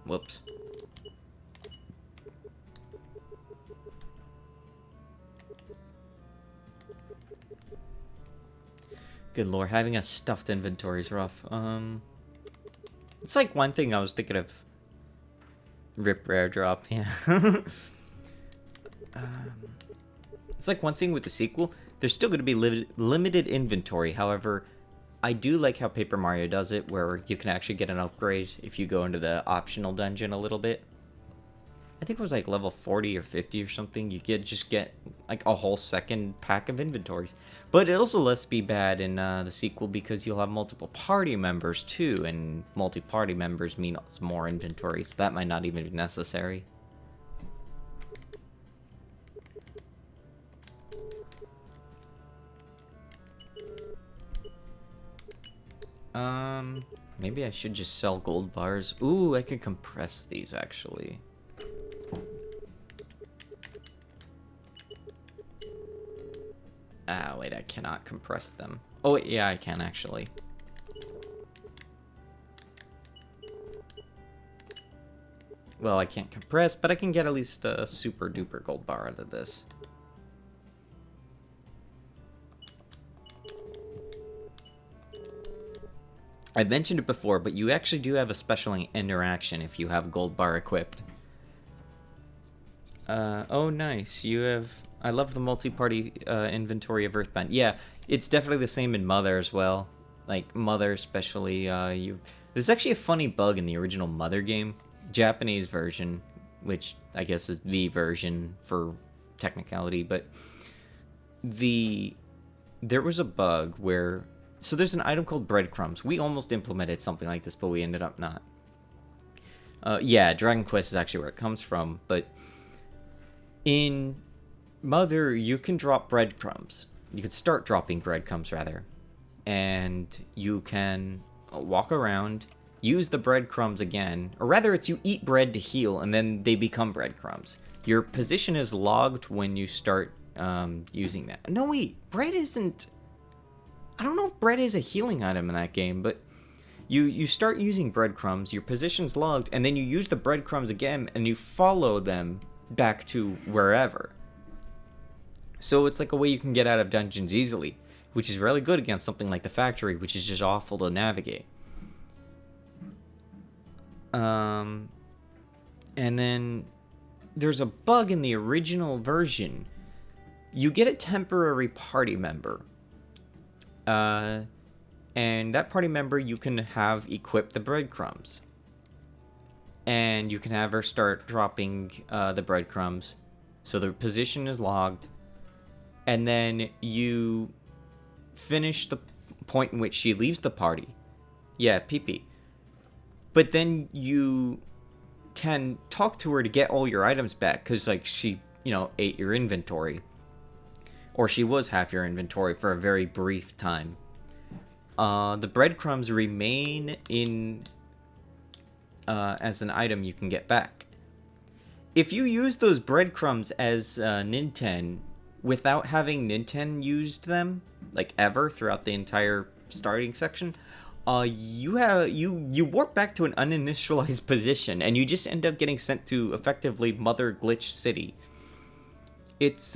S1: Whoops. Good lord, having a stuffed inventory is rough. It's like one thing I was thinking of. Rip rare drop, yeah. It's like one thing with the sequel. There's still going to be limited inventory. However, I do like how Paper Mario does it, where you can actually get an upgrade if you go into the optional dungeon a little bit. I think it was like level 40 or 50 or something. You just get like a whole second pack of inventories. But it also lets be bad in the sequel because you'll have multiple party members too, and multi-party members mean some more inventory, so that might not even be necessary. Maybe I should just sell gold bars. Ooh, I could compress these actually. Ah, wait, I cannot compress them. Oh, wait, yeah, I can actually. Well, I can't compress, but I can get at least a super duper gold bar out of this. I mentioned it before, but you actually do have a special interaction if you have gold bar equipped. Oh, nice. You have... I love the multi-party inventory of Earthbound. Yeah, it's definitely the same in Mother as well. Like, Mother especially, There's actually a funny bug in the original Mother game. Japanese version, which I guess is the version for technicality, but... There was a bug where... So there's an item called breadcrumbs. We almost implemented something like this, but we ended up not. Yeah, Dragon Quest is actually where it comes from, but... In Mother, you can drop breadcrumbs. You can start dropping breadcrumbs, rather. And you can walk around, use the breadcrumbs again. Or rather, it's you eat bread to heal, and then they become breadcrumbs. Your position is logged when you start using that. No, wait. Bread isn't... I don't know if bread is a healing item in that game, but... You start using breadcrumbs, your position's logged, and then you use the breadcrumbs again, and you follow them back to wherever. So it's like a way you can get out of dungeons easily, which is really good against something like the factory, which is just awful to navigate. And then there's a bug in the original version. You get a temporary party member. And that party member you can have equip the breadcrumbs. And you can have her start dropping the breadcrumbs. So the position is logged. And then you finish the point in which she leaves the party. Yeah, pee-pee. But then you can talk to her to get all your items back. Because, like, she, ate your inventory. Or she was half your inventory for a very brief time. The breadcrumbs remain in... as an item you can get back. If you use those breadcrumbs as Ninten without having Ninten used them, like ever throughout the entire starting section, you warp back to an uninitialized position and you just end up getting sent to effectively Mother Glitch City. It's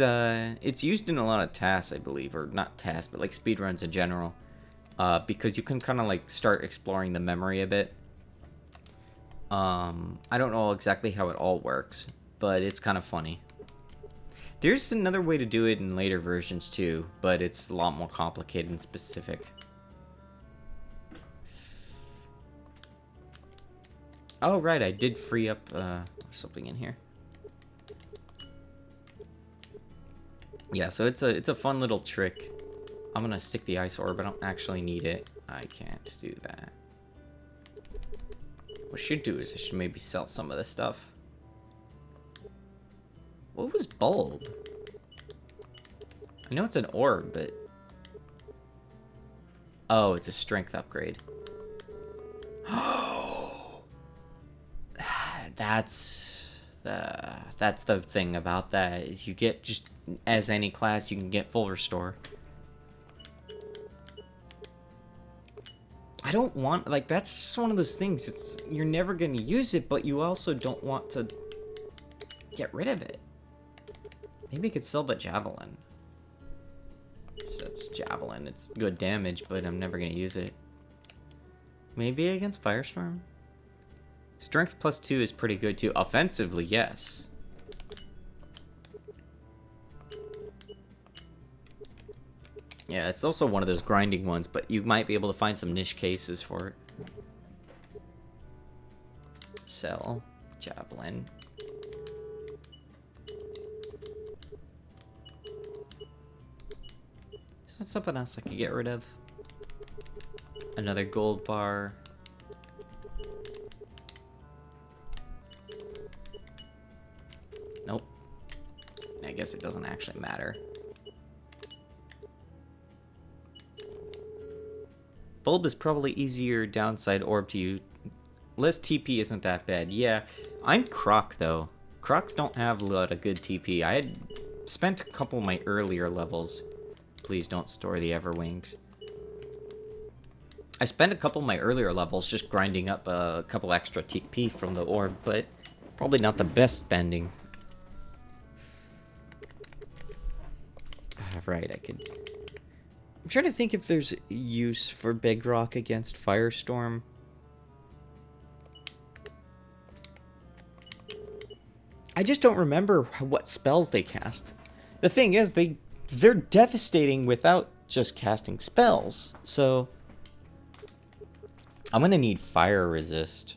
S1: used in a lot of tasks, I believe, or not tasks, but like speedruns in general, because you can kind of like start exploring the memory a bit. I don't know exactly how it all works, but it's kind of funny. There's another way to do it in later versions too, but it's a lot more complicated and specific. Oh, right, I did free up something in here. Yeah, so it's a fun little trick. I'm gonna stick the ice orb. I don't actually need it. I can't do that. What I should do is I should maybe sell some of this stuff. What was bulb? I know it's an orb, but... Oh, it's a strength upgrade. That's the thing about that, is you get just, as any class, you can get full restore. I don't want, like, that's just one of those things. It's, you're never going to use it, but you also don't want to get rid of it. Maybe I could sell the javelin. So it's javelin. It's good damage, but I'm never going to use it. Maybe against Firestorm? Strength +2 is pretty good too. Offensively, yes. Yeah, it's also one of those grinding ones, but you might be able to find some niche cases for it. Sell. Javelin. So something else I could get rid of. Another gold bar. Nope. I guess it doesn't actually matter. Bulb is probably easier downside orb to you. Less TP isn't that bad. Yeah, I'm Croc though. Crocs don't have a lot of good TP. I had spent a couple of my earlier levels. Please don't store the Everwings. I spent a couple of my earlier levels just grinding up a couple extra TP from the orb, but probably not the best spending. Right, I could... I'm trying to think if there's use for Big Rock against Firestorm. I just don't remember what spells they cast. The thing is, they're devastating without just casting spells. So I'm gonna need fire resist.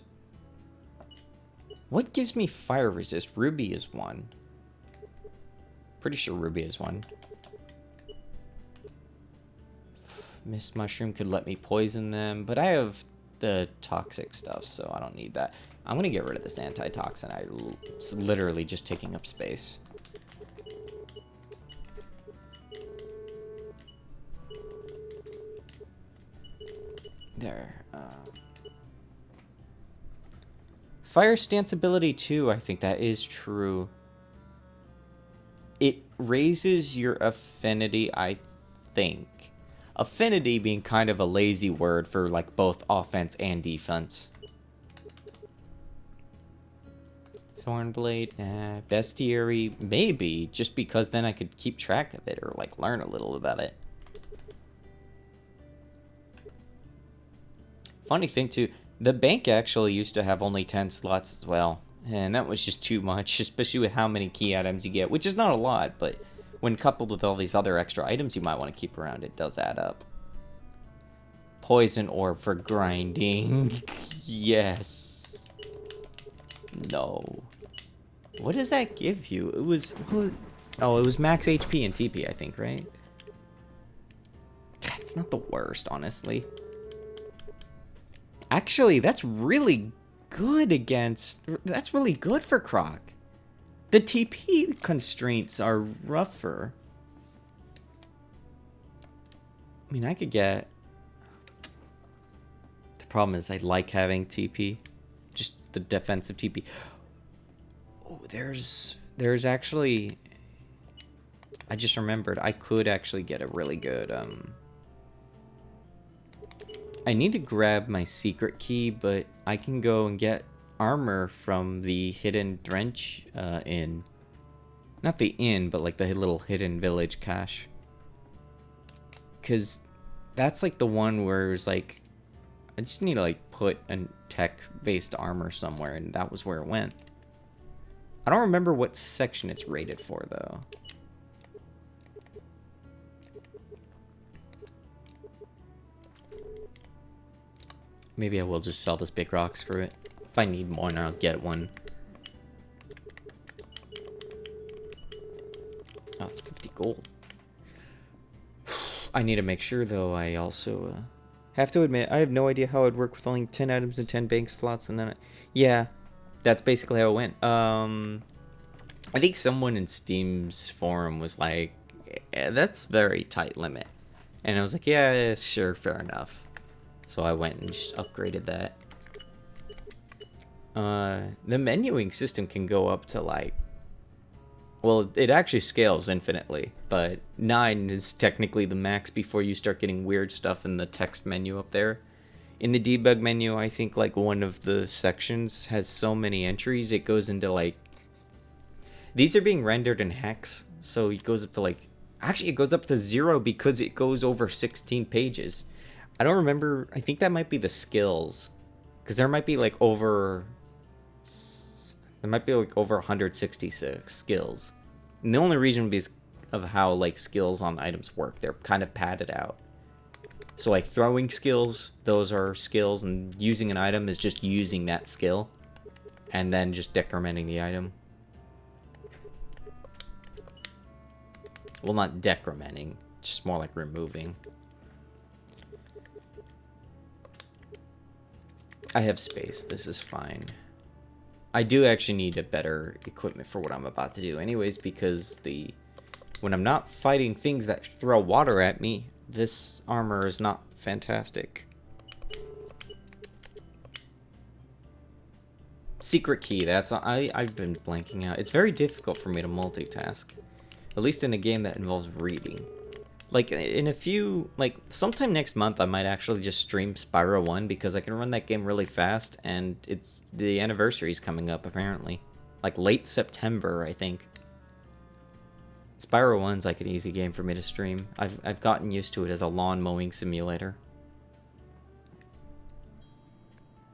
S1: What gives me fire resist? Ruby is one. Pretty sure Ruby is one. Mist Mushroom could let me poison them, but I have the toxic stuff, so I don't need that. I'm gonna get rid of this antitoxin. It's literally just taking up space. There. Fire stance ability 2, I think that is true. It raises your affinity, I think. Affinity being kind of a lazy word for like both offense and defense. Thornblade, nah. Bestiary, maybe, just because then I could keep track of it or like learn a little about it. Funny thing too, the bank actually used to have only 10 slots as well. And that was just too much, especially with how many key items you get, which is not a lot, but when coupled with all these other extra items you might want to keep around, it does add up. Poison orb for grinding. Yes. No. What does that give you? It was... Oh, it was max HP and TP, I think, right? It's not the worst, honestly. Actually, that's really good against... That's really good for Croc. The TP constraints are rougher. I mean, I could get... The problem is I like having TP. Just the defensive TP. Oh, there's actually... I just remembered I could actually get a really good... I need to grab my secret key, but I can go and get armor from the hidden Drench inn. Not the inn, but like the little hidden village cache. Because that's like the one where it was like, I just need to like put a tech-based armor somewhere, and that was where it went. I don't remember what section it's rated for, though. Maybe I will just sell this big rock, screw it. If I need one, I'll get one. Oh, it's 50 gold. I need to make sure, though, I also have to admit, I have no idea how it'd work with only 10 items and 10 bank slots, and then... Yeah, that's basically how it went. I think someone in Steam's forum was like, that's very tight limit. And I was like, yeah, sure, fair enough. So I went and just upgraded that. The menuing system can go up to like... Well, it actually scales infinitely, but 9 is technically the max before you start getting weird stuff in the text menu up there. In the debug menu, I think like one of the sections has so many entries, it goes into like... These are being rendered in hex, so it goes up to like... Actually, it goes up to 0 because it goes over 16 pages. I don't remember, I think that might be the skills. Because there might be like over There might be like over 166 skills. And the only reason is of how like skills on items work. They're kind of padded out. So like throwing skills, those are skills, and using an item is just using that skill. And then just decrementing the item. Well, not decrementing, just more like removing. I have space, this is fine. I do actually need a better equipment for what I'm about to do anyways, because when I'm not fighting things that throw water at me, this armor is not fantastic. Secret key, that's I've been blanking out. It's very difficult for me to multitask. At least in a game that involves reading. Like, in a few, like, sometime next month I might actually just stream Spyro 1 because I can run that game really fast, and the anniversary's coming up, apparently. Like, late September, I think. Spyro 1's like an easy game for me to stream. I've gotten used to it as a lawn mowing simulator.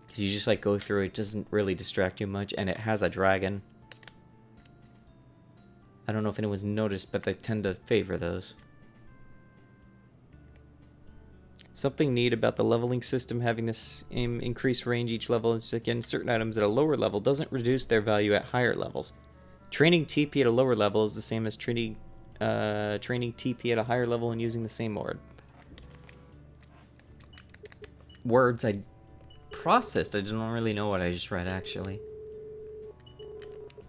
S1: Because you just, like, go through it, doesn't really distract you much, and it has a dragon. I don't know if anyone's noticed, but they tend to favor those. Something neat about the leveling system having this increased range each level is, again, certain items at a lower level doesn't reduce their value at higher levels. Training TP at a lower level is the same as training TP at a higher level and using the same orb. Words I processed. I don't really know what I just read, actually.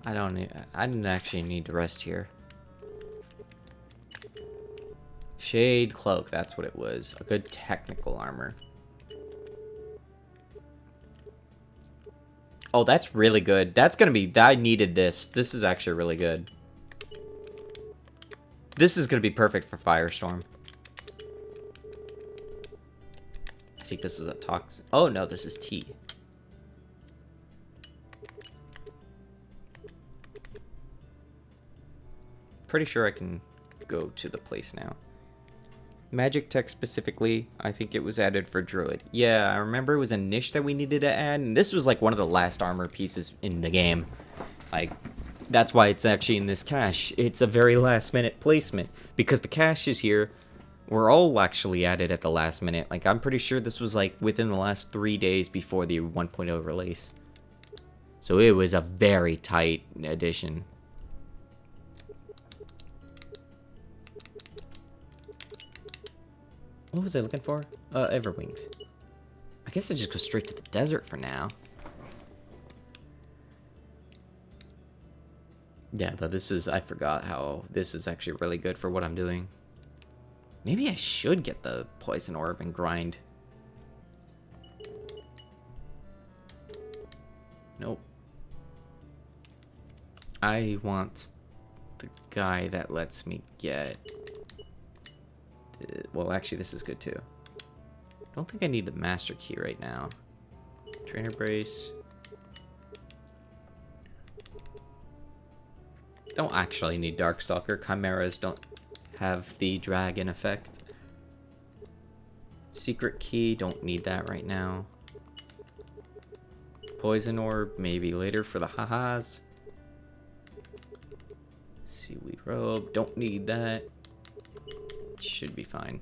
S1: I didn't actually need to rest here. Shade cloak, that's what it was. A good technical armor. Oh, that's really good. That's gonna be, I needed this. This is actually really good. This is gonna be perfect for Firestorm. I think this is a toxic. Oh no, this is tea. Pretty sure I can go to the place now. Magic text specifically, I think it was added for Druid. Yeah, I remember it was a niche that we needed to add, and this was like one of the last armor pieces in the game. Like, that's why it's actually in this cache. It's a very last minute placement, because the caches here were all actually added at the last minute. Like, I'm pretty sure this was like within the last 3 days before the 1.0 release. So it was a very tight addition. What was I looking for? Everwings. I guess I just go straight to the desert for now. Yeah, but this is, I forgot how this is actually really good for what I'm doing. Maybe I should get the poison orb and grind. Nope. I want the guy that lets me get... Well, actually, this is good too. I don't think I need the master key right now. Trainer brace. Don't actually need Darkstalker. Chimeras don't have the dragon effect. Secret key, don't need that right now. Poison orb, maybe later for the ha-has. Seaweed robe, don't need that. Should be fine.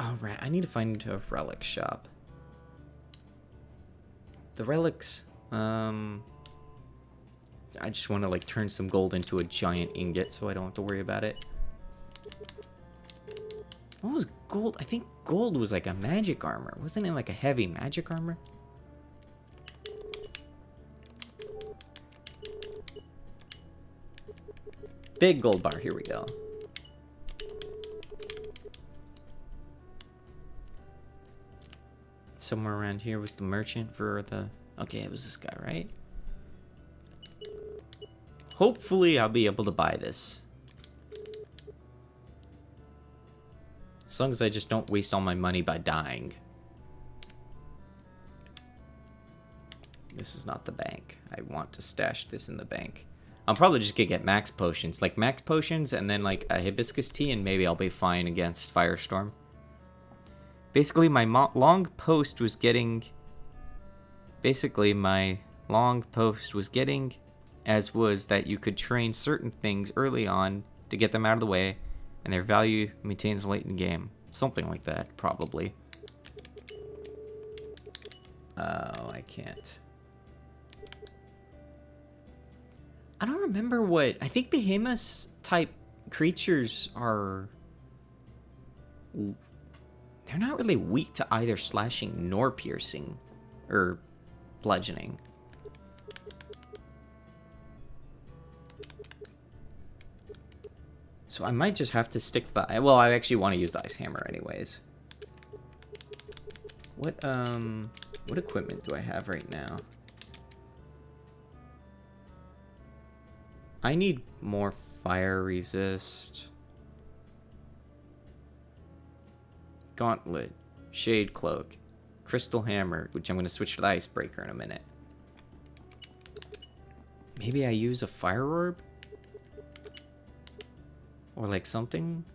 S1: Alright, I need to find a relic shop. The relics, I just want to like turn some gold into a giant ingot so I don't have to worry about it. What was gold? I think gold was like a magic armor. Wasn't it like a heavy magic armor? Big gold bar, here we go. Somewhere around here was the merchant for the... Okay, it was this guy, right? Hopefully I'll be able to buy this. As long as I just don't waste all my money by dying. This is not the bank. I want to stash this in the bank. I'm probably just gonna get max potions. Like, max potions and then, like, a hibiscus tea, and maybe I'll be fine against Firestorm. Basically, my long post was getting... as was that you could train certain things early on to get them out of the way, and their value maintains late in game. Something like that, probably. Oh, I can't. I don't remember what... I think behemoth-type creatures are... They're not really weak to either slashing nor piercing. Or bludgeoning. So I might just have to stick to the... Well, I actually want to use the ice hammer anyways. What equipment do I have right now? I need more fire resist. Gauntlet. Shade cloak. Crystal hammer, which I'm going to switch to the icebreaker in a minute. Maybe I use a fire orb? Or like something?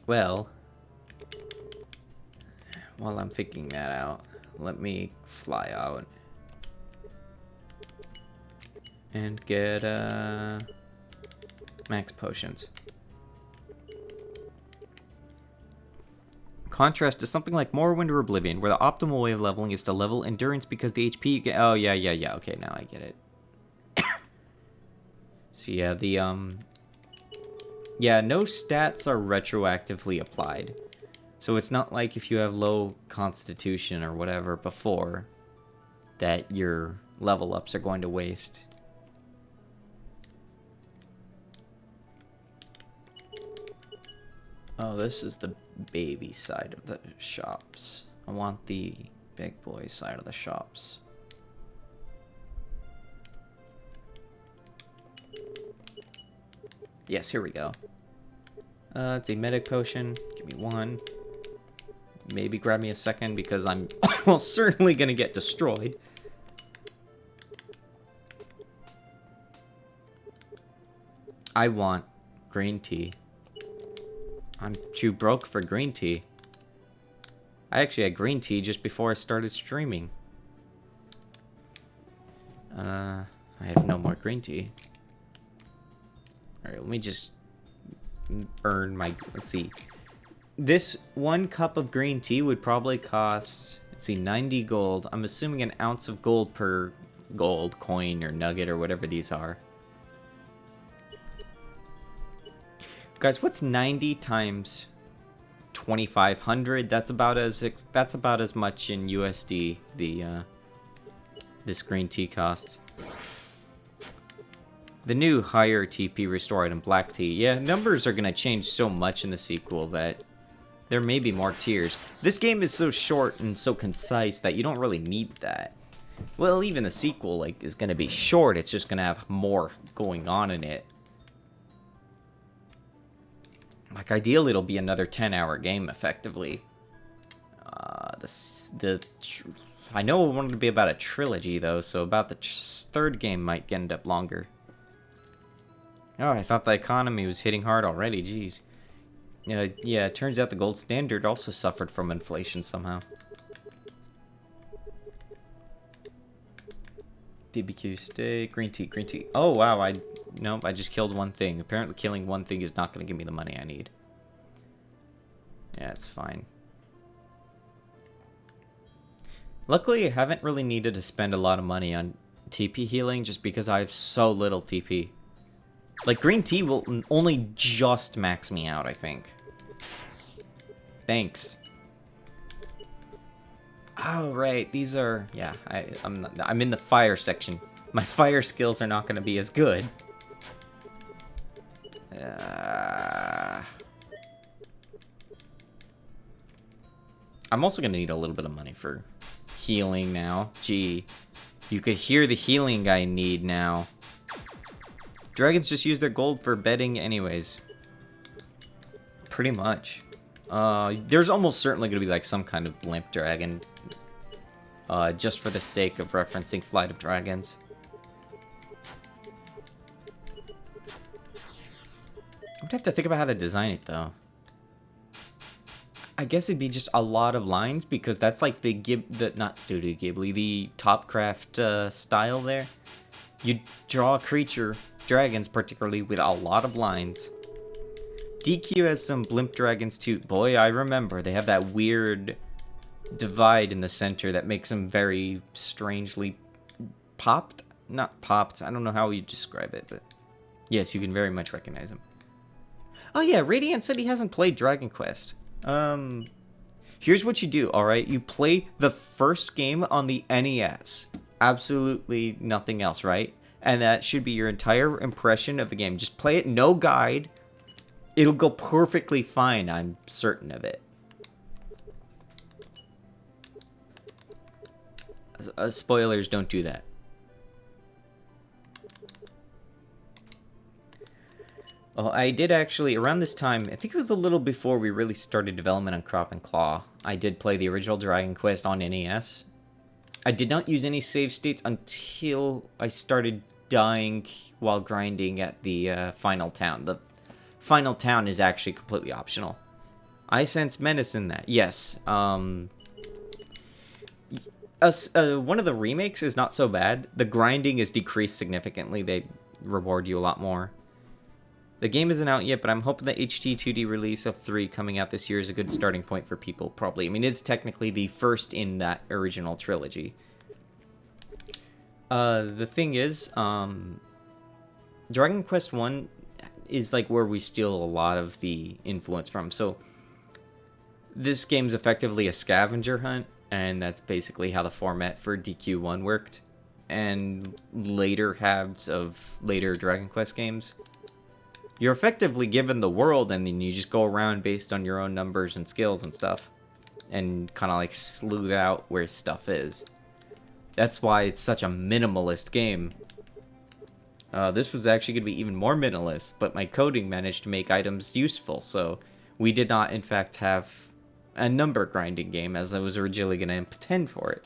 S1: Well, while I'm thinking that out, let me fly out and get max potions. Contrast to something like Morrowind or Oblivion, where the optimal way of leveling is to level endurance because the HP you get... Oh, yeah. Okay, now I get it. So, yeah, yeah, no stats are retroactively applied. So it's not like if you have low constitution or whatever before, that your level ups are going to waste. Oh, this is the baby side of the shops. I want the big boy side of the shops. Yes, here we go. It's a medic potion. Give me one. Maybe grab me a second because I'm almost certainly gonna get destroyed. I want green tea. I'm too broke for green tea. I actually had green tea just before I started streaming. I have no more green tea. Alright, let me just earn my... Let's see. This 1 cup of green tea would probably cost, let's see, 90 gold. I'm assuming an ounce of gold per gold coin or nugget or whatever these are. Guys, what's 90 times 2,500? That's about as much in USD this green tea costs. The new higher TP restore item, black tea. Yeah, numbers are gonna change so much in the sequel that there may be more tiers. This game is so short and so concise that you don't really need that. Well, even the sequel is gonna be short. It's just gonna have more going on in it. Like, ideally, it'll be another 10-hour game, effectively. I know it wanted to be about a trilogy, though, so about the third game might end up longer. Oh, I thought the economy was hitting hard already, jeez. Yeah, it turns out the gold standard also suffered from inflation somehow. BBQ steak, green tea. Oh, wow, nope, I just killed one thing. Apparently killing one thing is not going to give me the money I need. Yeah, it's fine. Luckily, I haven't really needed to spend a lot of money on TP healing just because I have so little TP. Like, green tea will only just max me out, I think. Thanks. Oh, right, these are... Yeah, I'm in the fire section. My fire skills are not going to be as good. I'm also going to need a little bit of money for healing now. Gee, you could hear the healing I need now. Dragons just use their gold for bedding anyways. Pretty much. There's almost certainly going to be like some kind of blimp dragon. Just for the sake of referencing Flight of Dragons. I would have to think about how to design it though. I guess it'd be just a lot of lines because that's like the not Studio Ghibli, the Topcraft style there. You draw a creature, dragons particularly, with a lot of lines. DQ has some blimp dragons too. Boy, I remember. They have that weird divide in the center that makes them very strangely popped. Not popped. I don't know how you describe it, but yes, you can very much recognize them. Oh yeah, Radiant said he hasn't played Dragon Quest. Here's what you do, alright? You play the first game on the NES. Absolutely nothing else, right? And that should be your entire impression of the game. Just play it, no guide. It'll go perfectly fine, I'm certain of it. Spoilers, don't do that. Oh, I did actually, around this time, I think it was a little before we really started development on Crop and Claw, I did play the original Dragon Quest on NES. I did not use any save states until I started dying while grinding at the final town. The final town is actually completely optional. I sense menace in that. Yes. One of the remakes is not so bad. The grinding is decreased significantly. They reward you a lot more. The game isn't out yet, but I'm hoping the HT 2D release of 3 coming out this year is a good starting point for people, probably. I mean, it's technically the first in that original trilogy. The thing is, Dragon Quest 1 is like where we steal a lot of the influence from. So, this game's effectively a scavenger hunt, and that's basically how the format for DQ1 worked. And later halves of later Dragon Quest games. You're effectively given the world, and then you just go around based on your own numbers and skills and stuff. And kind of like sleuth out where stuff is. That's why it's such a minimalist game. This was actually going to be even more minimalist, but my coding managed to make items useful, so we did not, in fact, have a number grinding game as I was originally going to intend for it.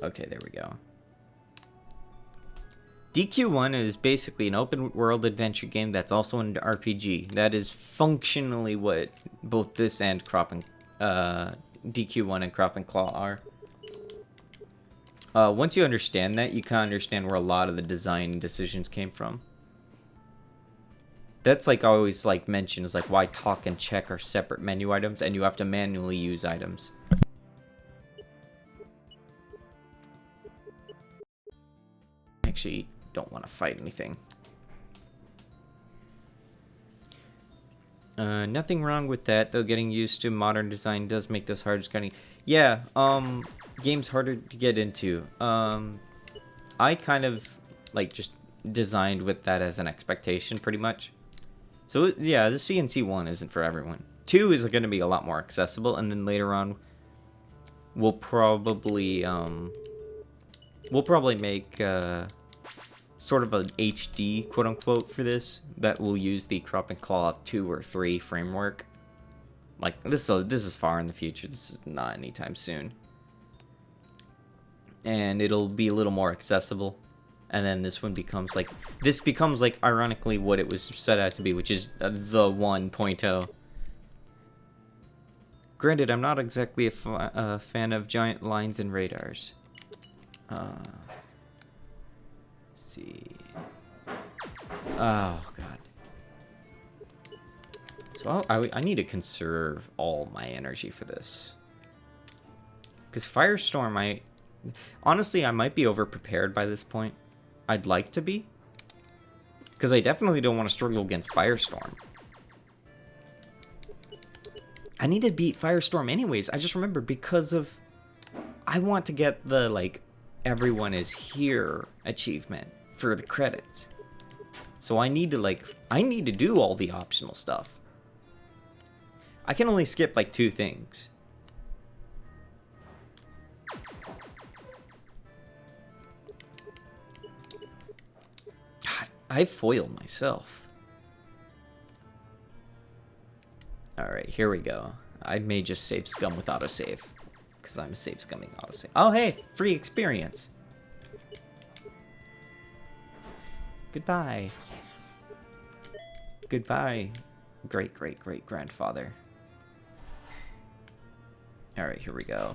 S1: Okay, there we go. DQ1 is basically an open world adventure game that's also an RPG. That is functionally what both this and DQ1 and Crop and Claw are. Once you understand that, you kind of understand where a lot of the design decisions came from. That's like I always like mention is like why talk and check are separate menu items and you have to manually use items. Actually, don't want to fight anything. Nothing wrong with that, though getting used to modern design does make this hard scanning. Yeah, game's harder to get into. I kind of, like, just designed with that as an expectation, pretty much. So, yeah, the CNC 1 isn't for everyone. 2 is going to be a lot more accessible, and then later on, we'll probably make, sort of an HD, quote-unquote, for this, that will use the Crop and Claw 2 or 3 framework. Like, this is far in the future. This is not anytime soon. And it'll be a little more accessible. And then this one becomes, like... This becomes, like, ironically what it was set out to be, which is the 1.0. Granted, I'm not exactly a fan of giant lines and radars. Let's see. Oh, God. So I need to conserve all my energy for this. Because Firestorm, honestly, I might be over-prepared by this point. I'd like to be. Because I definitely don't want to struggle against Firestorm. I need to beat Firestorm anyways. I just remember because of... I want to get the, like, everyone is here achievement for the credits. So I need to, like... I need to do all the optional stuff. I can only skip, like, 2 things. I foiled myself. Alright, here we go. I may just save scum with autosave. Because I'm a save scumming autosave. Oh, hey! Free experience! Goodbye. Goodbye, great-great-great-grandfather. Alright, here we go.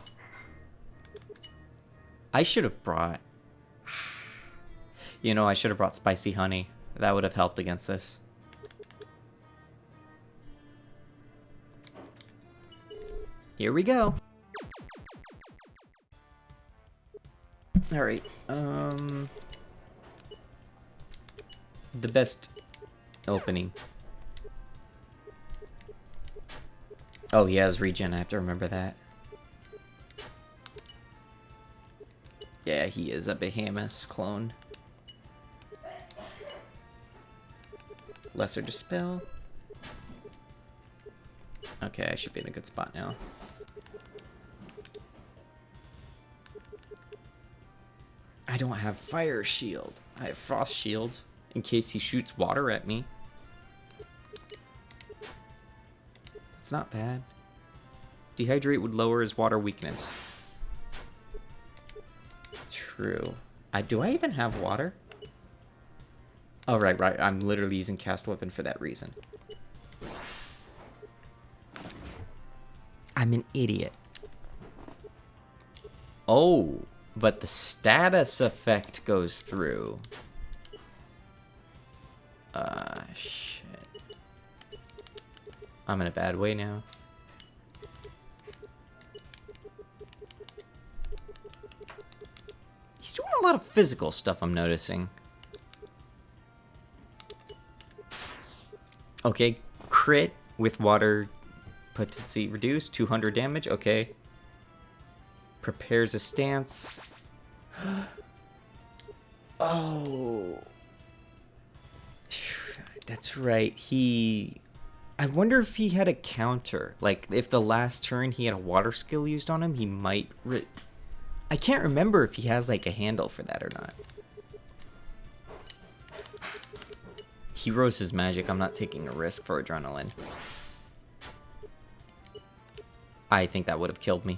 S1: I should have brought... You know, I should have brought spicy honey. That would have helped against this. Here we go. Alright, the best opening. Oh, he has regen, I have to remember that. Yeah, he is a Behemoth clone. Lesser Dispel. Okay, I should be in a good spot now. I don't have Fire Shield. I have Frost Shield in case he shoots water at me. It's not bad. Dehydrate would lower his water weakness. True. Do I even have water? Oh, right. I'm literally using Cast Weapon for that reason. I'm an idiot. Oh, but the status effect goes through. Shit. I'm in a bad way now. He's doing a lot of physical stuff, I'm noticing. Okay, crit with water potency reduced, 200 damage, okay. Prepares a stance. Oh. That's right, I wonder if he had a counter. Like, if the last turn he had a water skill used on him, he might... I can't remember if he has, like, a handle for that or not. Heroes is magic. I'm not taking a risk for adrenaline. I think that would have killed me.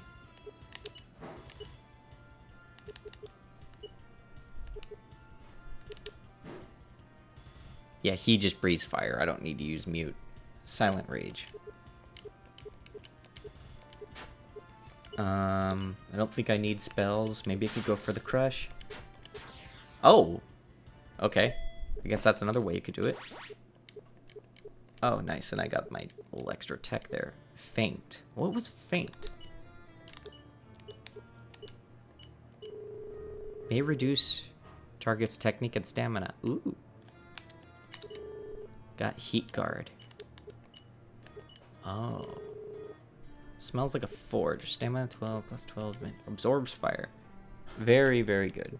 S1: Yeah, he just breathes fire. I don't need to use mute. Silent Rage. I don't think I need spells. Maybe I could go for the Crush. Oh! Okay. I guess that's another way you could do it. Oh, nice. And I got my little extra tech there. Feint. What was Feint? May reduce target's technique and stamina. Ooh. Got Heat Guard. Oh. Smells like a forge. Stamina 12 plus 12. Absorbs fire. Very, very good.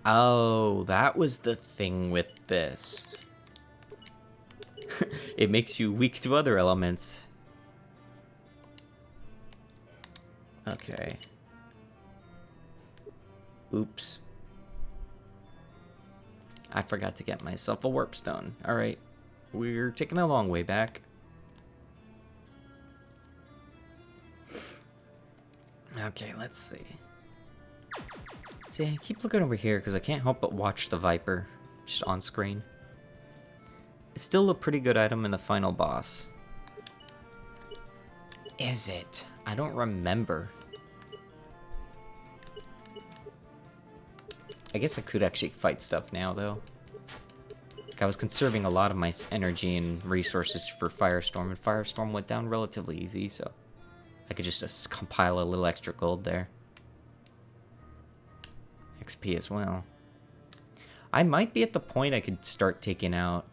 S1: Oh, that was the thing with this. It makes you weak to other elements. Okay. Oops. I forgot to get myself a warp stone. Alright. We're taking a long way back. Okay, let's see. See, I keep looking over here because I can't help but watch the Viper just on screen. It's still a pretty good item in the final boss. Is it? I don't remember. I guess I could actually fight stuff now, though. Like, I was conserving a lot of my energy and resources for Firestorm, and Firestorm went down relatively easy, so I could just compile a little extra gold there. XP as well. I might be at the point I could start taking out...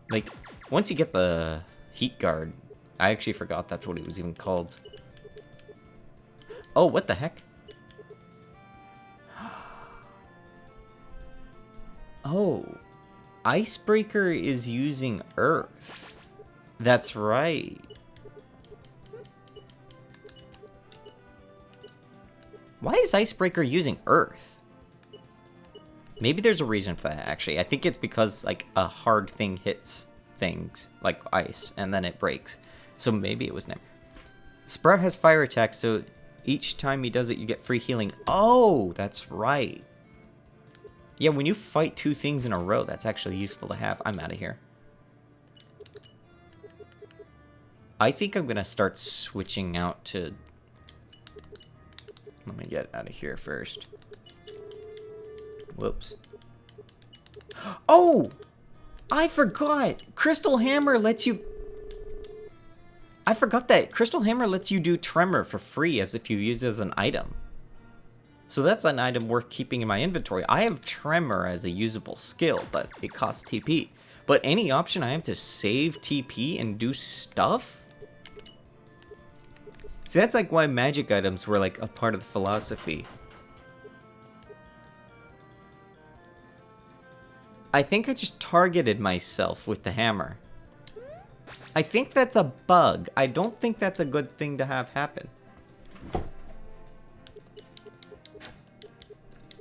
S1: Like, once you get the Heat Guard, I actually forgot that's what it was even called. Oh, what the heck? Oh, Icebreaker is using Earth. That's right. Why is Icebreaker using Earth? Maybe there's a reason for that, actually. I think it's because, like, a hard thing hits things, like ice, and then it breaks. So maybe it was never. Sprout has fire attack, so each time he does it, you get free healing. Oh, that's right. Yeah, when you fight 2 things in a row, that's actually useful to have. I'm out of here. I think I'm going to start switching out to... Let me get out of here first. Whoops. Oh! I forgot! Crystal Hammer lets you... I forgot that Crystal Hammer lets you do Tremor for free as if you use it as an item. So that's an item worth keeping in my inventory. I have Tremor as a usable skill, but it costs TP. But any option I have to save TP and do stuff? See, that's like why magic items were like a part of the philosophy. I think I just targeted myself with the hammer. I think that's a bug. I don't think that's a good thing to have happen.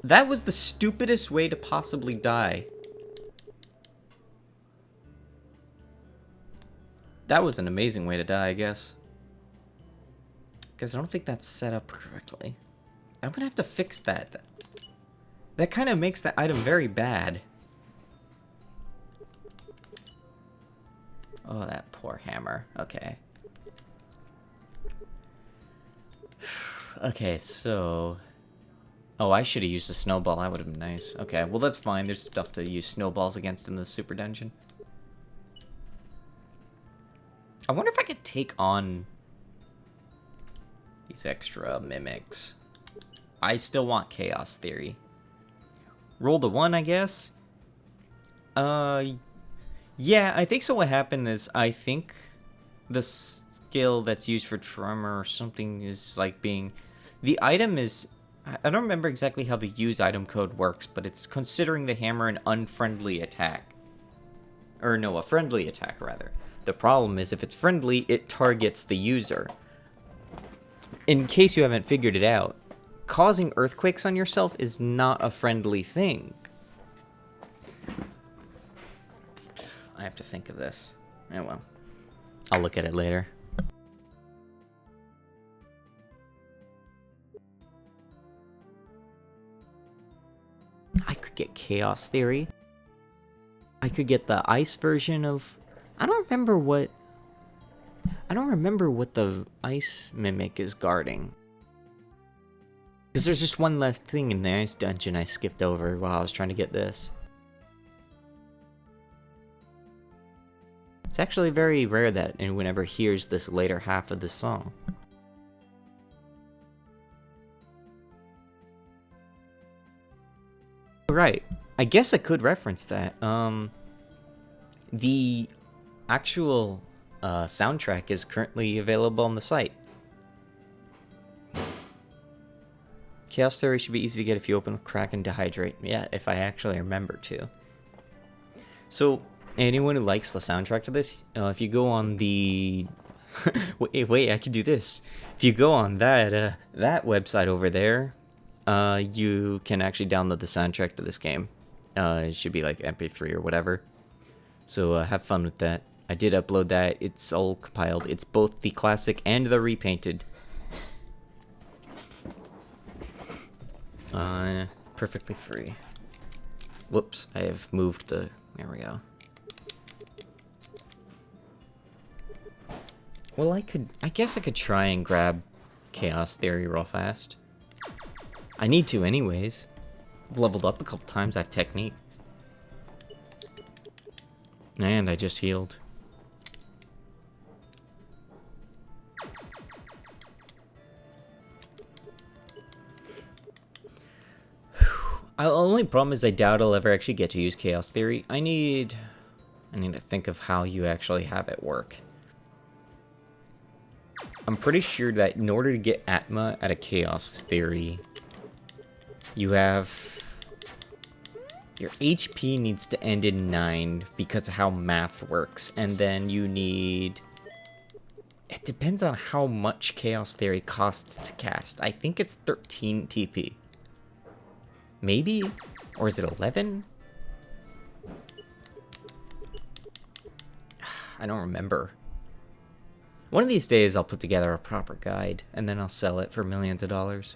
S1: That was the stupidest way to possibly die. That was an amazing way to die, I guess. Because I don't think that's set up correctly. I'm gonna have to fix that. That kind of makes that item very bad. Oh, that poor hammer. Okay. Okay, so... Oh, I should have used a snowball. That would have been nice. Okay, well that's fine. There's stuff to use snowballs against in the super dungeon. I wonder if I could take on these extra mimics. I still want Chaos Theory. Roll the 1, I guess? Yeah, I think so. What happened is, I think the skill that's used for Tremor or something is like being... The item is... I don't remember exactly how the use item code works, but it's considering the hammer an unfriendly attack. Or no, a friendly attack, rather. The problem is, if it's friendly, it targets the user. In case you haven't figured it out, causing earthquakes on yourself is not a friendly thing. I have to think of this. Oh well. I'll look at it later. I could get Chaos Theory. I could get the ice version of... I don't remember what the ice mimic is guarding. Because there's just one last thing in the ice dungeon I skipped over while I was trying to get this. It's actually very rare that anyone ever hears this later half of the song. Right. I guess I could reference that. The actual soundtrack is currently available on the site. Chaos Theory should be easy to get if you open the crack and dehydrate. Yeah, if I actually remember to. So... Anyone who likes the soundtrack to this, if you go on the... wait, I can do this. If you go on that website over there, you can actually download the soundtrack to this game. It should be like MP3 or whatever. So have fun with that. I did upload that. It's all compiled. It's both the classic and the repainted. Perfectly free. Whoops, I have moved the... There we go. Well, I guess I could try and grab Chaos Theory real fast. I need to anyways. I've leveled up a couple times, I have Technique. And I just healed. The only problem is I doubt I'll ever actually get to use Chaos Theory. I need to think of how you actually have it work. I'm pretty sure that in order to get Atma at a Chaos Theory, you have... Your HP needs to end in 9 because of how math works. And then you need... It depends on how much Chaos Theory costs to cast. I think it's 13 TP. Maybe? Or is it 11? I don't remember. One of these days I'll put together a proper guide, and then I'll sell it for millions of dollars.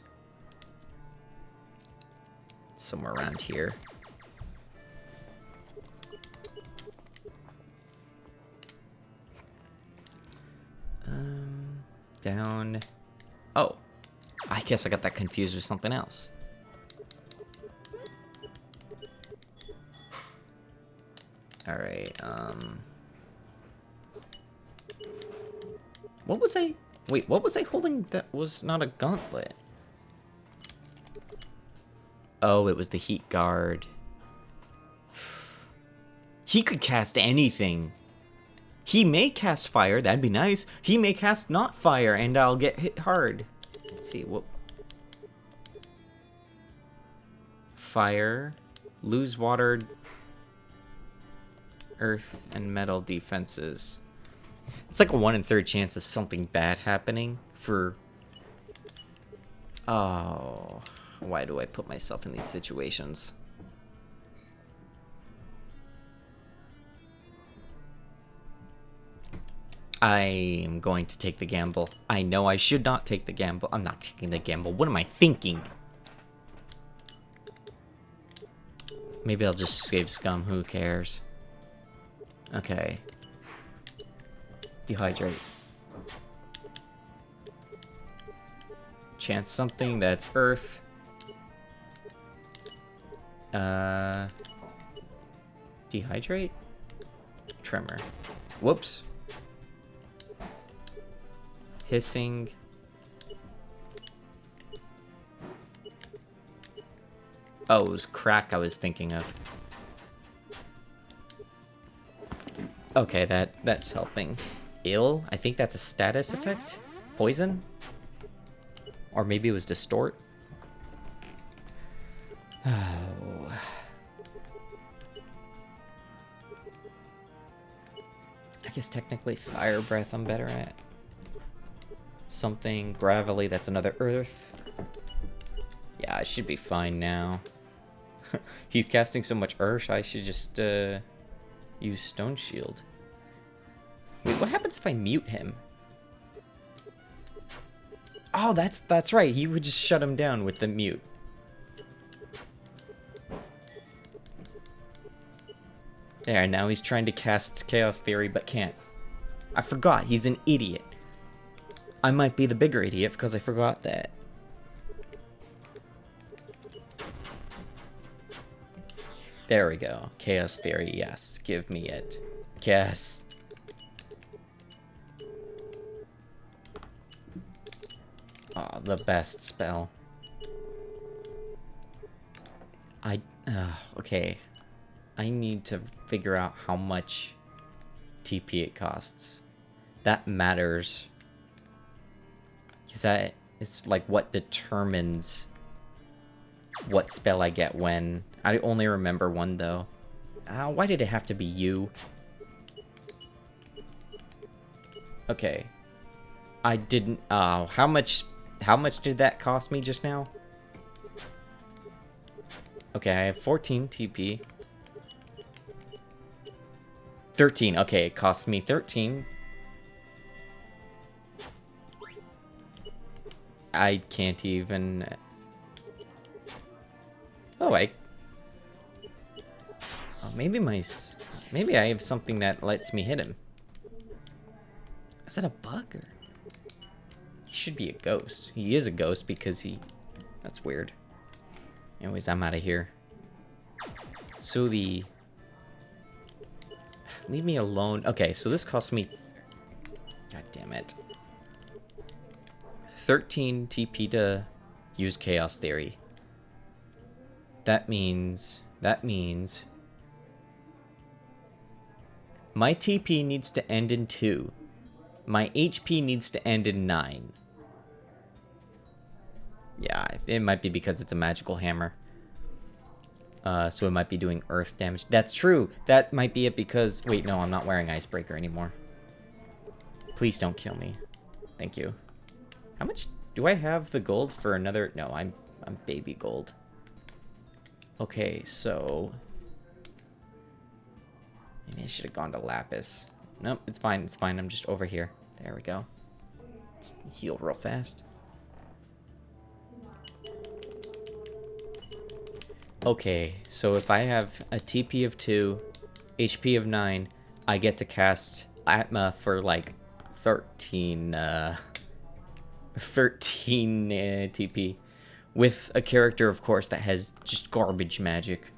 S1: Somewhere around here. Down. Oh, I guess I got that confused with something else. All right. What was I? Wait, what was I holding? That was not a gauntlet. Oh, it was the heat guard. He could cast anything. He may cast fire, that'd be nice. He may cast not fire, and I'll get hit hard. Let's see, what... Fire, lose water, earth, and metal defenses. It's like a 1 in 3 chance of something bad happening for... Oh... Why do I put myself in these situations? I am going to take the gamble. I know I should not take the gamble. I'm not taking the gamble. What am I thinking? Maybe I'll just save scum. Who cares? Okay. Dehydrate. Chance something. That's earth. Dehydrate? Tremor. Whoops. Hissing. Oh, it was crack I was thinking of. Okay, that's helping. Ill? I think that's a status effect? Poison? Or maybe it was distort? Oh. I guess technically fire breath I'm better at. Something gravelly, that's another earth. Yeah, I should be fine now. He's casting so much earth, I should just use Stone Shield. Wait, what happens if I mute him? Oh, that's right. He would just shut him down with the mute. There, now he's trying to cast Chaos Theory, but can't. I forgot, he's an idiot. I might be the bigger idiot because I forgot that. There we go. Chaos Theory, yes. Give me it. Yes. Oh, the best spell. Okay. I need to figure out how much TP it costs. That matters. Because that is like what determines what spell I get when. I only remember one though. Why did it have to be you? Okay. I didn't, how much did that cost me just now? Okay, I have 14 TP. 13, okay, it cost me 13. I can't even... Oh, maybe I have something that lets me hit him. Is that a bug or... He should be a ghost. He is a ghost because he... That's weird. Anyways, I'm out of here. So the... Leave me alone. Okay, so this cost me... God damn it. 13 TP to use Chaos Theory. That means... My TP needs to end in 2. My HP needs to end in 9. Yeah, it might be because it's a magical hammer. So it might be doing earth damage. That's true. That might be it because... Wait, no, I'm not wearing Icebreaker anymore. Please don't kill me. Thank you. How much... Do I have the gold for another... No, I'm baby gold. Okay, so... maybe I should have gone to Lapis. Nope, it's fine, it's fine. I'm just over here. There we go. Just heal real fast. Okay, so if I have a TP of 2, HP of 9, I get to cast Atma for like 13 TP. With a character, of course, that has just garbage magic.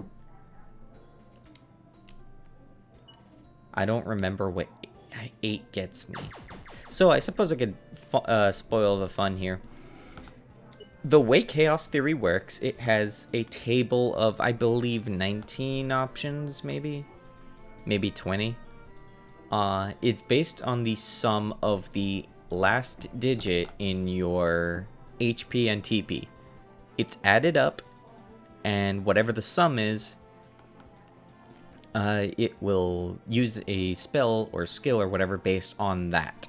S1: I don't remember what 8 gets me. So I suppose I could spoil the fun here. The way Chaos Theory works, it has a table of, I believe, 19 options, maybe? Maybe 20. It's based on the sum of the last digit in your HP and TP. It's added up, and whatever the sum is, it will use a spell or skill or whatever based on that.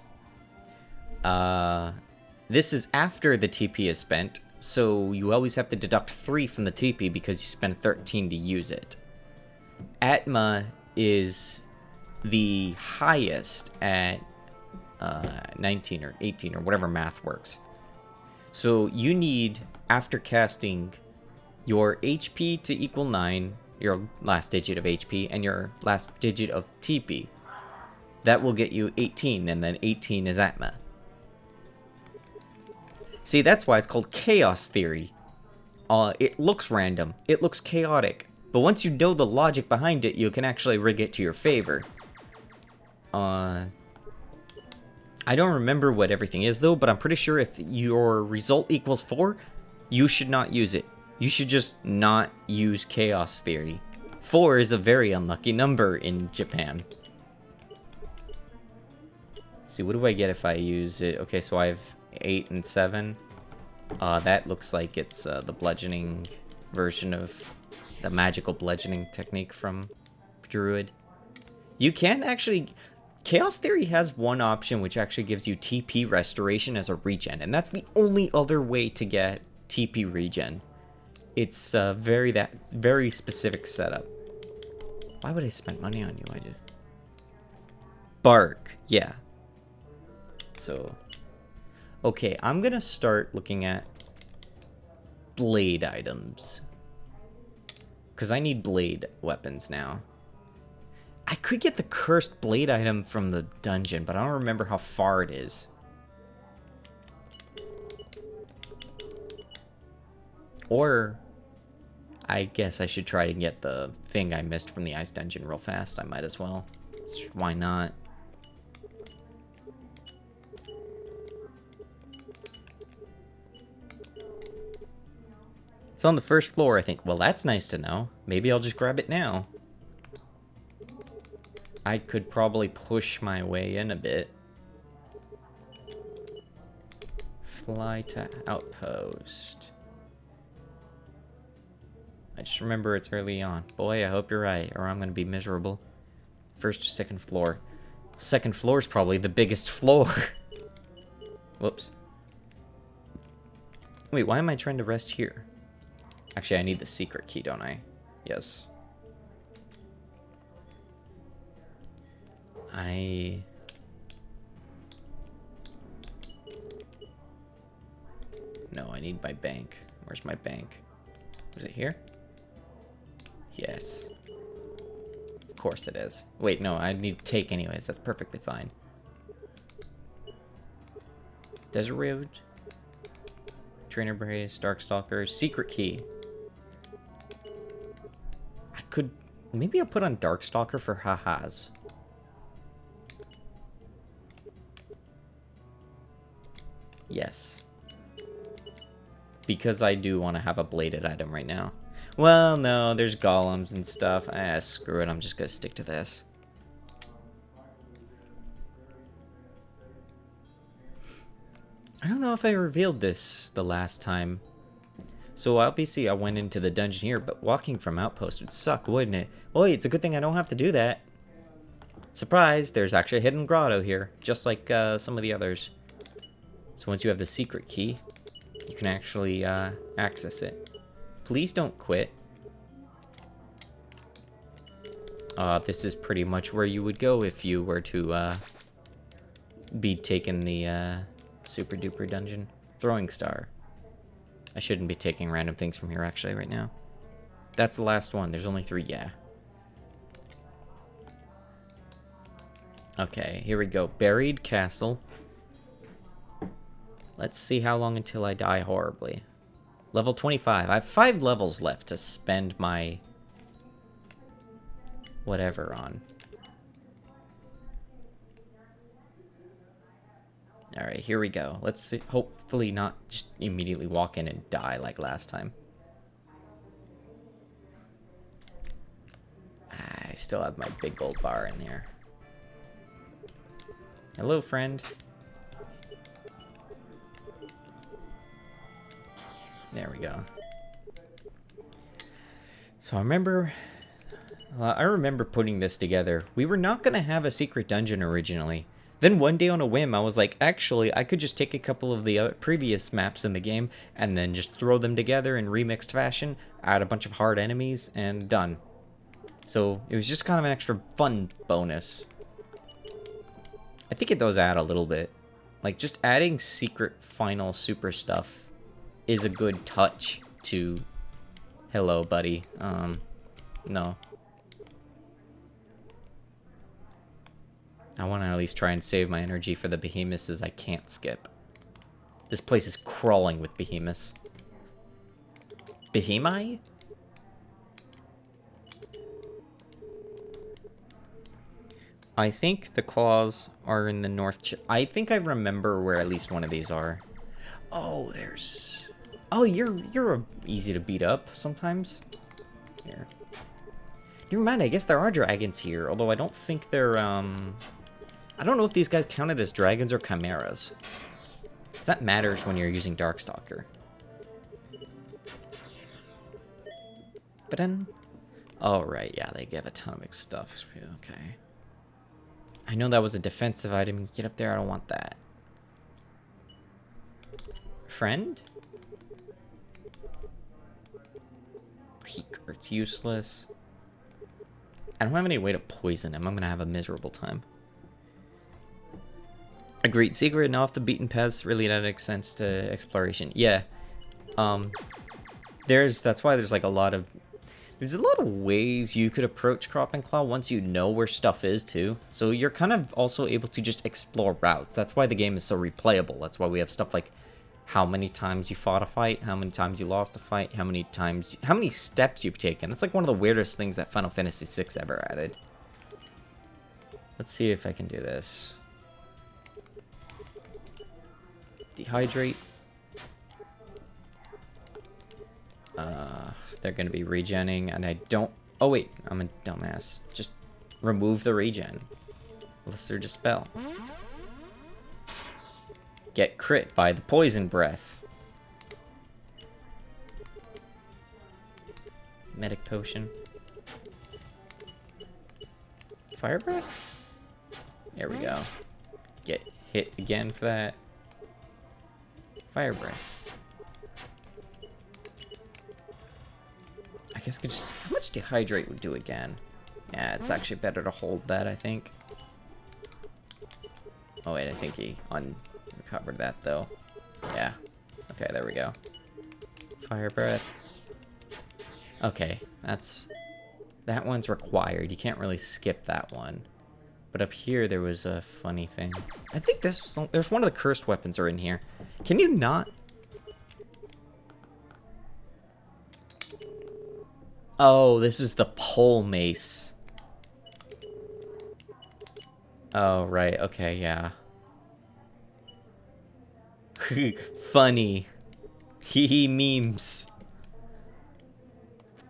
S1: This is after the TP is spent, so you always have to deduct 3 from the TP because you spent 13 to use it. Atma is the highest at 19 or 18 or whatever math works. So you need, after casting, your HP to equal 9, your last digit of HP, and your last digit of TP. That will get you 18, and then 18 is Atma. See, that's why it's called Chaos Theory. It looks random, it looks chaotic, but once you know the logic behind it, you can actually rig it to your favor. I don't remember what everything is, though, but I'm pretty sure if your result equals 4, you should not use it. You should just not use Chaos Theory. 4 is a very unlucky number in Japan. Let's see, what do I get if I use it? Okay, so I have 8 and 7. That looks like it's the bludgeoning version of the magical bludgeoning technique from Druid. You can actually... Chaos Theory has one option which actually gives you TP restoration as a regen, and that's the only other way to get TP regen. It's very specific setup. Why would I spend money on you? I did. Bark, yeah. So, okay, I'm gonna start looking at blade items, because I need blade weapons now. I could get the cursed blade item from the dungeon, but I don't remember how far it is. Or, I guess I should try to get the thing I missed from the ice dungeon real fast. I might as well. Why not? It's on the first floor, I think. Well, that's nice to know. Maybe I'll just grab it now. I could probably push my way in a bit. Fly to outpost. I just remember it's early on. Boy, I hope you're right, or I'm gonna be miserable. First or second floor. Second floor is probably the biggest floor. Whoops. Wait, why am I trying to rest here? Actually, I need the secret key, don't I? Yes. No, I need my bank. Where's my bank? Is it here? Yes. Of course it is. Wait, no, I need to take anyways. That's perfectly fine. Desert Road. Trainer Brace, Darkstalker, secret key. I could... Maybe I'll put on Darkstalker for ha-has. Yes. Because I do want to have a bladed item right now. Well, no, there's golems and stuff. Ah, screw it, I'm just gonna stick to this. I don't know if I revealed this the last time. So obviously I went into the dungeon here, but walking from outpost would suck, wouldn't it? Oi, it's a good thing I don't have to do that. Surprise, there's actually a hidden grotto here, just like some of the others. So once you have the secret key, you can actually access it. Please don't quit. This is pretty much where you would go if you were to be taking the super duper dungeon. Throwing star. I shouldn't be taking random things from here actually right now. That's the last one. There's only 3, yeah. Okay, here we go. Buried castle. Let's see how long until I die horribly. Level 25. I have 5 levels left to spend my whatever on. Alright, here we go. Let's see. Hopefully not just immediately walk in and die like last time. I still have my big gold bar in there. Hello, friend. There we go. So I remember putting this together. We were not going to have a secret dungeon originally. Then one day on a whim, I was like, actually, I could just take a couple of the other previous maps in the game and then just throw them together in remixed fashion, add a bunch of hard enemies, and done. So it was just kind of an extra fun bonus. I think it does add a little bit. Like, just adding secret final super stuff is a good touch to... Hello, buddy. No. I want to at least try and save my energy for the behemoths I can't skip. This place is crawling with behemoths. Behemoth? I think the claws are in the north... I think I remember where at least one of these are. Oh, there's... Oh, you're easy to beat up sometimes. Here. Never mind, I guess there are dragons here. Although I don't think they're, I don't know if these guys counted as dragons or chimeras. Because that matters when you're using Darkstalker. But then... Oh, right, yeah, they give a ton of stuff. Okay. I know that was a defensive item. Get up there, I don't want that. Friend? It's useless. I don't have any way to poison him. I'm gonna have a miserable time. A great secret, and off the beaten paths really that makes sense to exploration. Yeah. That's why there's like a lot of ways you could approach Crop and Claw once you know where stuff is too. So you're kind of also able to just explore routes. That's why the game is so replayable. That's why we have stuff like how many times you fought a fight, how many times you lost a fight, how many steps you've taken. That's like one of the weirdest things that Final Fantasy VI ever added. Let's see if I can do this. Dehydrate. They're gonna be regenning, and I don't... Oh wait, I'm a dumbass. Just remove the regen. Lesser Dispel. Get crit by the poison breath. Medic potion. Fire breath? There we go. Get hit again for that. Fire breath. I guess I could just... How much dehydrate would do again? Yeah, it's actually better to hold that, I think. Oh wait, I think he recovered that though. Yeah. Okay, there we go. Fire breath. Okay, that one's required. You can't really skip that one. But up here there was a funny thing. I think there's one of the cursed weapons are in here. Can you not? Oh, this is the pole mace. Oh, right. Okay, yeah. Funny. Hee memes.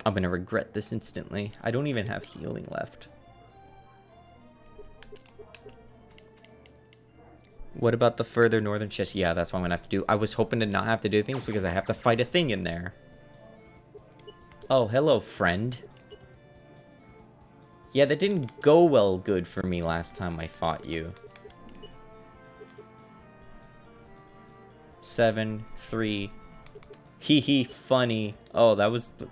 S1: I'm gonna regret this instantly. I don't even have healing left. What about the further northern chest? Yeah, that's what I'm gonna have to do. I was hoping to not have to do things because I have to fight a thing in there. Oh, hello, friend. Yeah, that didn't go well good for me last time I fought you. 7, 3. Hee funny. Oh, that was the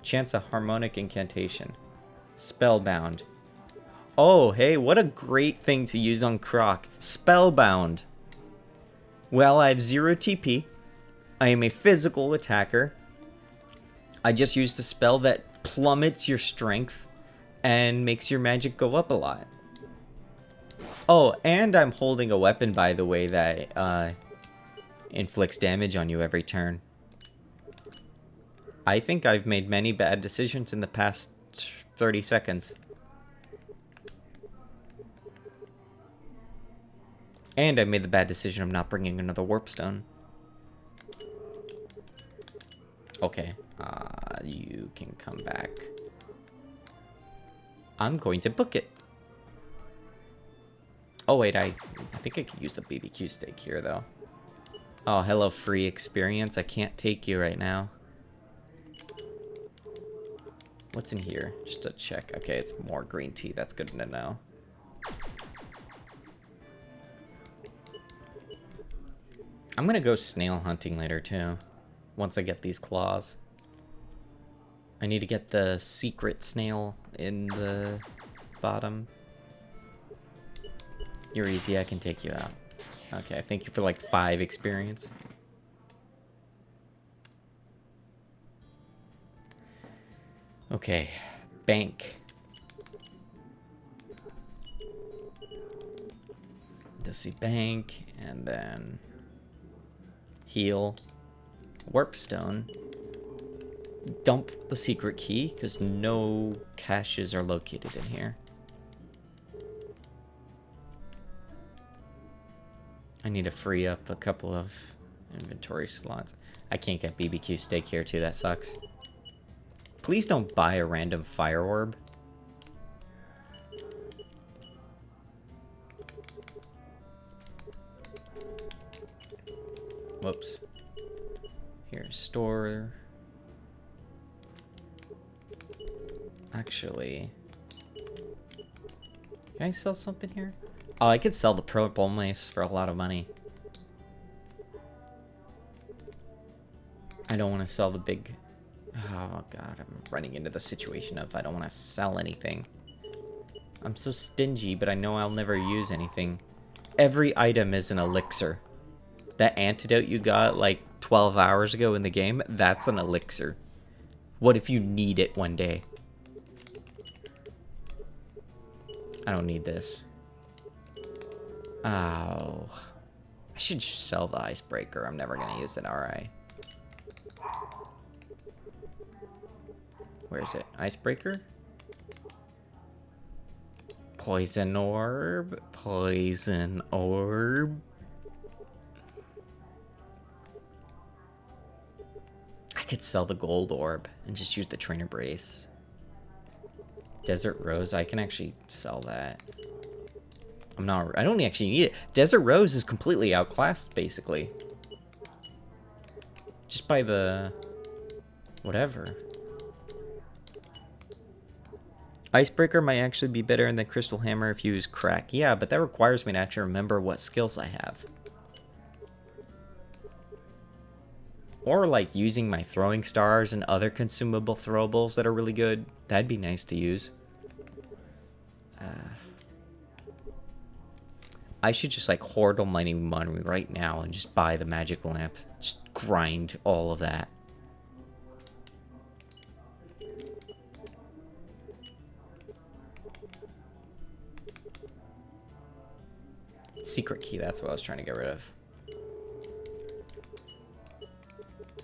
S1: chance of harmonic incantation. Spellbound. Oh, hey, what a great thing to use on Croc. Spellbound. Well, I have 0 TP. I am a physical attacker. I just used a spell that plummets your strength and makes your magic go up a lot. Oh, and I'm holding a weapon, by the way, that inflicts damage on you every turn. I think I've made many bad decisions in the past 30 seconds. And I made the bad decision of not bringing another warp stone. Okay, you can come back. I'm going to book it. Oh wait, I think I could use the BBQ steak here though. Oh, hello free experience. I can't take you right now. What's in here? Just to check. Okay, it's more green tea. That's good to know. I'm gonna go snail hunting later too. Once I get these claws. I need to get the secret snail in the bottom. You're easy, I can take you out. Okay, thank you for like 5 experience. Okay, bank. Dusty bank, and then heal. Warp stone. Dump the secret key, because no caches are located in here. I need to free up a couple of inventory slots. I can't get BBQ steak here too, that sucks. Please don't buy a random fire orb. Whoops. Here, store. Actually, can I sell something here? Oh, I could sell the purple mace for a lot of money. I don't want to sell the big... Oh god, I'm running into the situation of I don't want to sell anything. I'm so stingy, but I know I'll never use anything. Every item is an elixir. That antidote you got like 12 hours ago in the game, that's an elixir. What if you need it one day? I don't need this. Oh. I should just sell the icebreaker. I'm never gonna use it, alright. Where is it? Icebreaker? Poison orb. Poison orb. I could sell the gold orb and just use the trainer brace. Desert Rose, I can actually sell that. I don't actually need it. Desert Rose is completely outclassed, basically. Just by the... whatever. Icebreaker might actually be better than Crystal Hammer if you use Crack. Yeah, but that requires me to actually remember what skills I have. Or like using my throwing stars and other consumable throwables that are really good. That'd be nice to use. I should just like hoard all my money right now and just buy the magic lamp. Just grind all of that. Secret key, that's what I was trying to get rid of.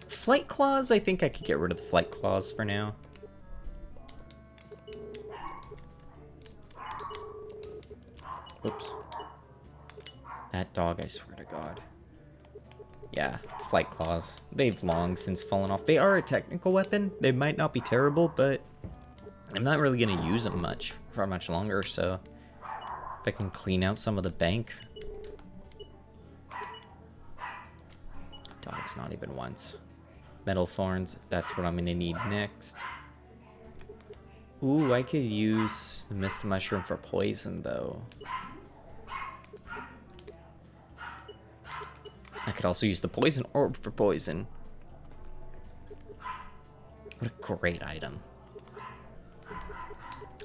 S1: Flight claws, I think I could get rid of the flight claws for now. Oops. That dog, I swear to God. Yeah, flight claws. They've long since fallen off. They are a technical weapon. They might not be terrible, but I'm not really going to use them much for much longer, so if I can clean out some of the bank. Dog's not even once. Metal thorns, that's what I'm going to need next. Ooh, I could use the mist mushroom for poison, though. I could also use the poison orb for poison. What a great item.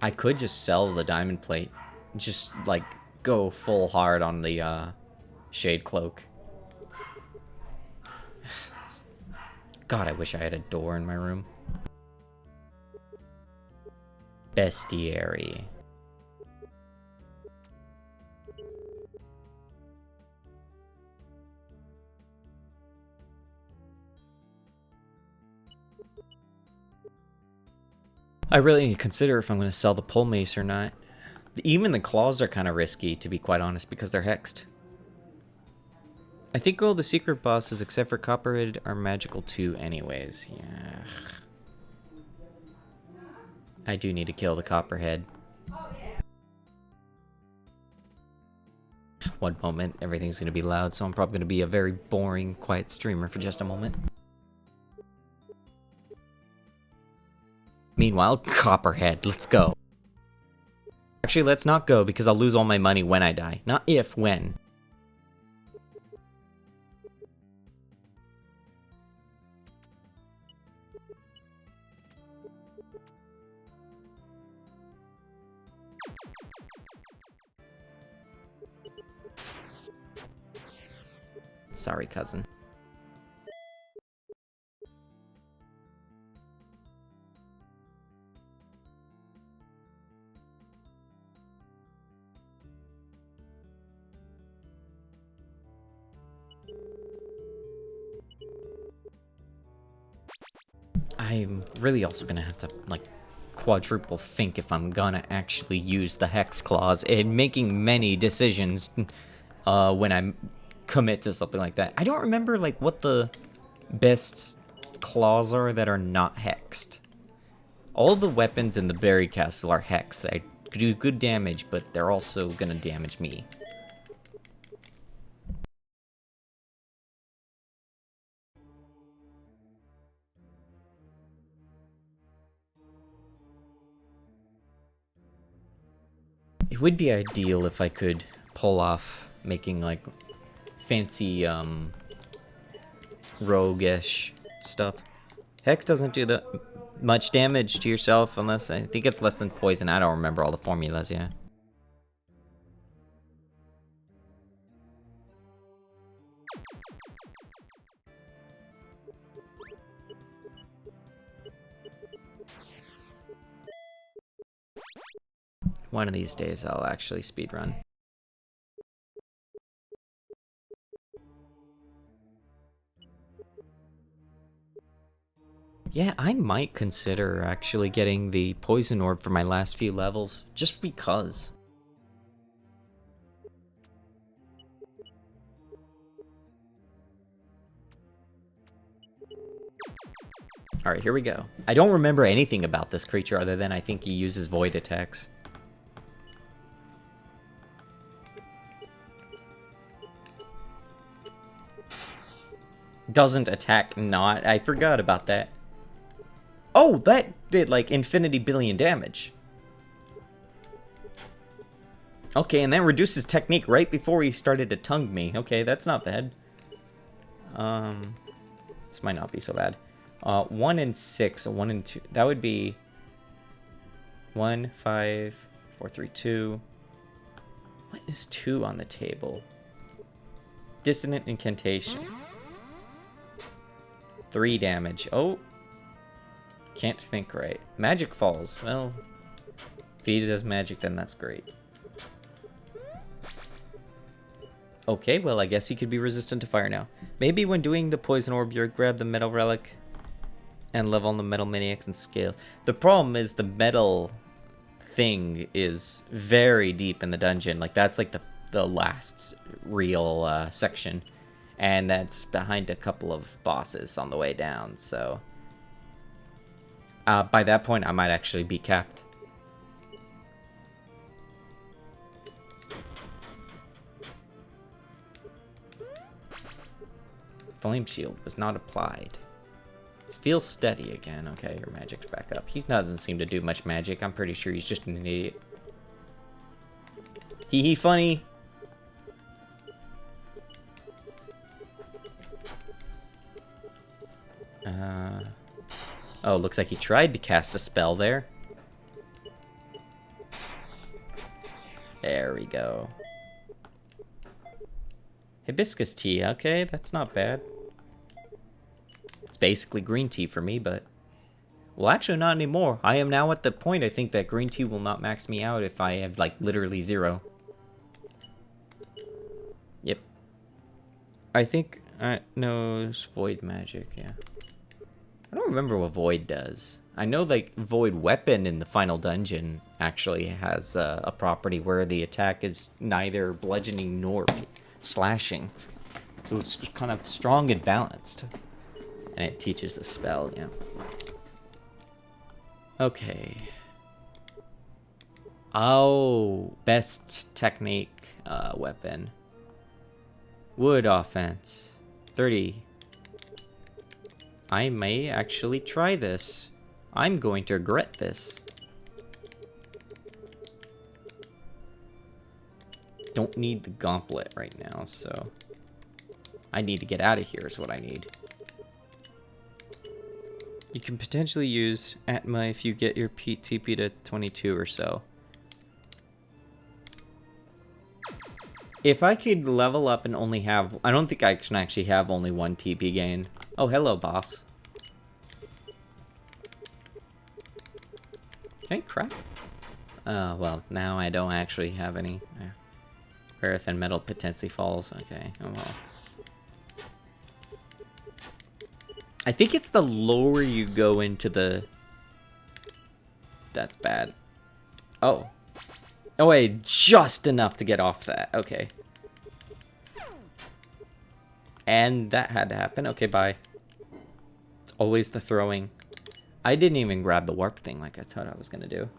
S1: I could just sell the diamond plate. Just, like, go full hard on the, shade cloak. God, I wish I had a door in my room. Bestiary. I really need to consider if I'm going to sell the pole mace or not. Even the claws are kind of risky, to be quite honest, because they're hexed. I think all the secret bosses, except for Copperhead, are magical too anyways. Yeah. I do need to kill the Copperhead. One moment, everything's going to be loud, so I'm probably going to be a very boring, quiet streamer for just a moment. Meanwhile, Copperhead, let's go. Actually, let's not go, because I'll lose all my money when I die. Not if, when. Sorry, cousin. I'm really also gonna have to, like, quadruple think if I'm gonna actually use the Hex Clause in making many decisions when I commit to something like that. I don't remember, like, what the best claws are that are not hexed. All the weapons in the Berry Castle are hexed. They do good damage, but they're also gonna damage me. It would be ideal if I could pull off making, like, fancy, roguish stuff. Hex doesn't do much damage to yourself unless, I think it's less than poison. I don't remember all the formulas, yeah. One of these days I'll actually speedrun. Yeah, I might consider actually getting the poison orb for my last few levels, just because. Alright, here we go. I don't remember anything about this creature other than I think he uses void attacks. Doesn't attack not. I forgot about that. Oh, that did like infinity billion damage. Okay, and that reduces technique right before he started to tongue me. Okay, that's not bad. This might not be so bad. 1 and 6, so 1 and 2. That would be 1, 5, 4, 3, 2. What is 2 on the table? Dissonant incantation. 3 damage. Oh. Can't think right. Magic falls. Well, if he does magic, then that's great. Okay, well, I guess he could be resistant to fire now. Maybe when doing the poison orb, you grab the metal relic and level on the metal maniacs and scale. The problem is the metal thing is very deep in the dungeon. Like, that's like the last real section. And that's behind a couple of bosses on the way down, so... by that point, I might actually be capped. Flame shield was not applied. This feels steady again. Okay, your magic's back up. He doesn't seem to do much magic. I'm pretty sure he's just an idiot. Hee hee funny. Oh, looks like he tried to cast a spell there. There we go. Hibiscus tea, okay, that's not bad. It's basically green tea for me, but... Well, actually, not anymore. I am now at the point, I think, that green tea will not max me out if I have, like, literally 0. Yep. I think... no, it's void magic, yeah. I don't remember what void does. I know, like, void weapon in the final dungeon actually has a property where the attack is neither bludgeoning nor slashing. So it's kind of strong and balanced. And it teaches the spell, yeah. Okay. Oh, best technique weapon. Wood offense. 30. I may actually try this. I'm going to regret this. Don't need the gauntlet right now, so... I need to get out of here is what I need. You can potentially use Atma if you get your TP to 22 or so. If I could level up and only have... I don't think I can actually have only 1 TP gain. Oh, hello, boss. Hey, crap. Well, now I don't actually have any. Earth and metal potentially falls. Okay, oh well. I think it's the lower you go into the... That's bad. Oh. Oh, wait, just enough to get off that. Okay. And that had to happen. Okay, bye. It's always the throwing. I didn't even grab the warp thing like I thought I was going to do.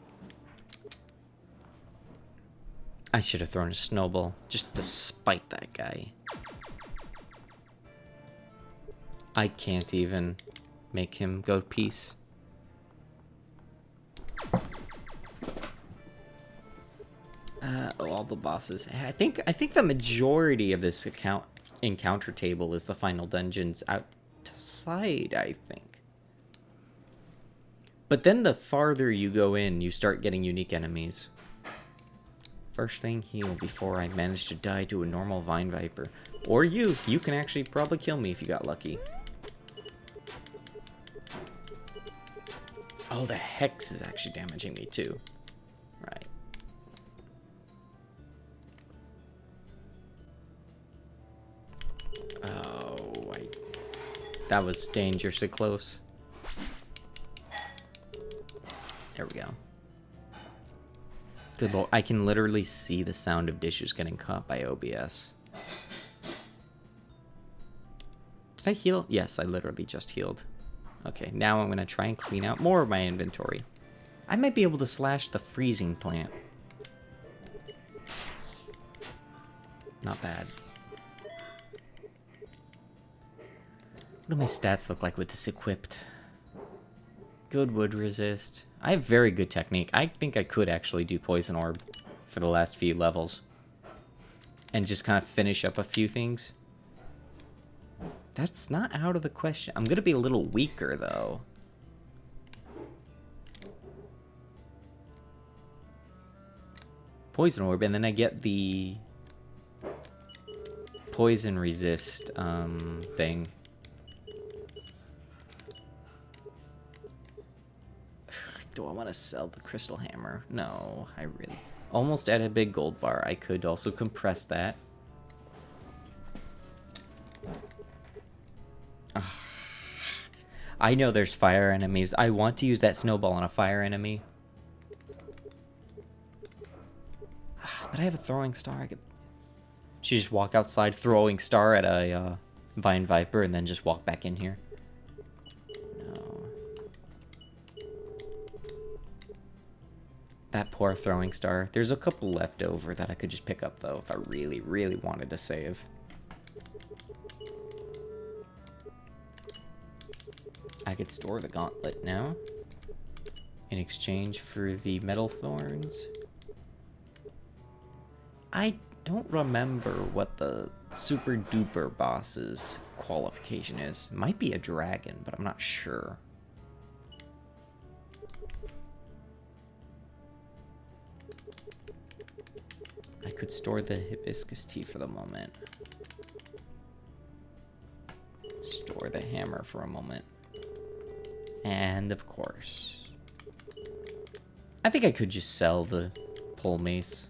S1: I should have thrown a snowball just to spite that guy. I can't even make him go peace. All the bosses. I think the majority of this encounter table is the final dungeons outside, I think. But then the farther you go in, you start getting unique enemies. First thing, heal before I manage to die to a normal Vine Viper. Or you. You can actually probably kill me if you got lucky. Oh, the Hex is actually damaging me too. Right. Oh, that was dangerously close. There we go. Good lord, I can literally see the sound of dishes getting caught by OBS. Did I heal? Yes, I literally just healed. Okay, now I'm going to try and clean out more of my inventory. I might be able to slash the freezing plant. Not bad. What do my stats look like with this equipped? Good wood resist. I have very good technique. I think I could actually do Poison Orb for the last few levels. And just kind of finish up a few things. That's not out of the question. I'm going to be a little weaker, though. Poison Orb, and then I get the poison resist thing. Do I want to sell the Crystal Hammer? No, I really... Almost at a big gold bar. I could also compress that. I know there's fire enemies. I want to use that snowball on a fire enemy. But I have a throwing star. I could just walk outside throwing star at a Vine Viper and then just walk back in here. No. That poor throwing star. There's a couple left over that I could just pick up, though, if I really, really wanted to save. I could store the gauntlet now in exchange for the metal thorns. I don't remember what the super duper boss's qualification is. It might be a dragon, but I'm not sure. could store the hibiscus tea for the moment. Store the hammer for a moment. And of course, I think I could just sell the pole mace.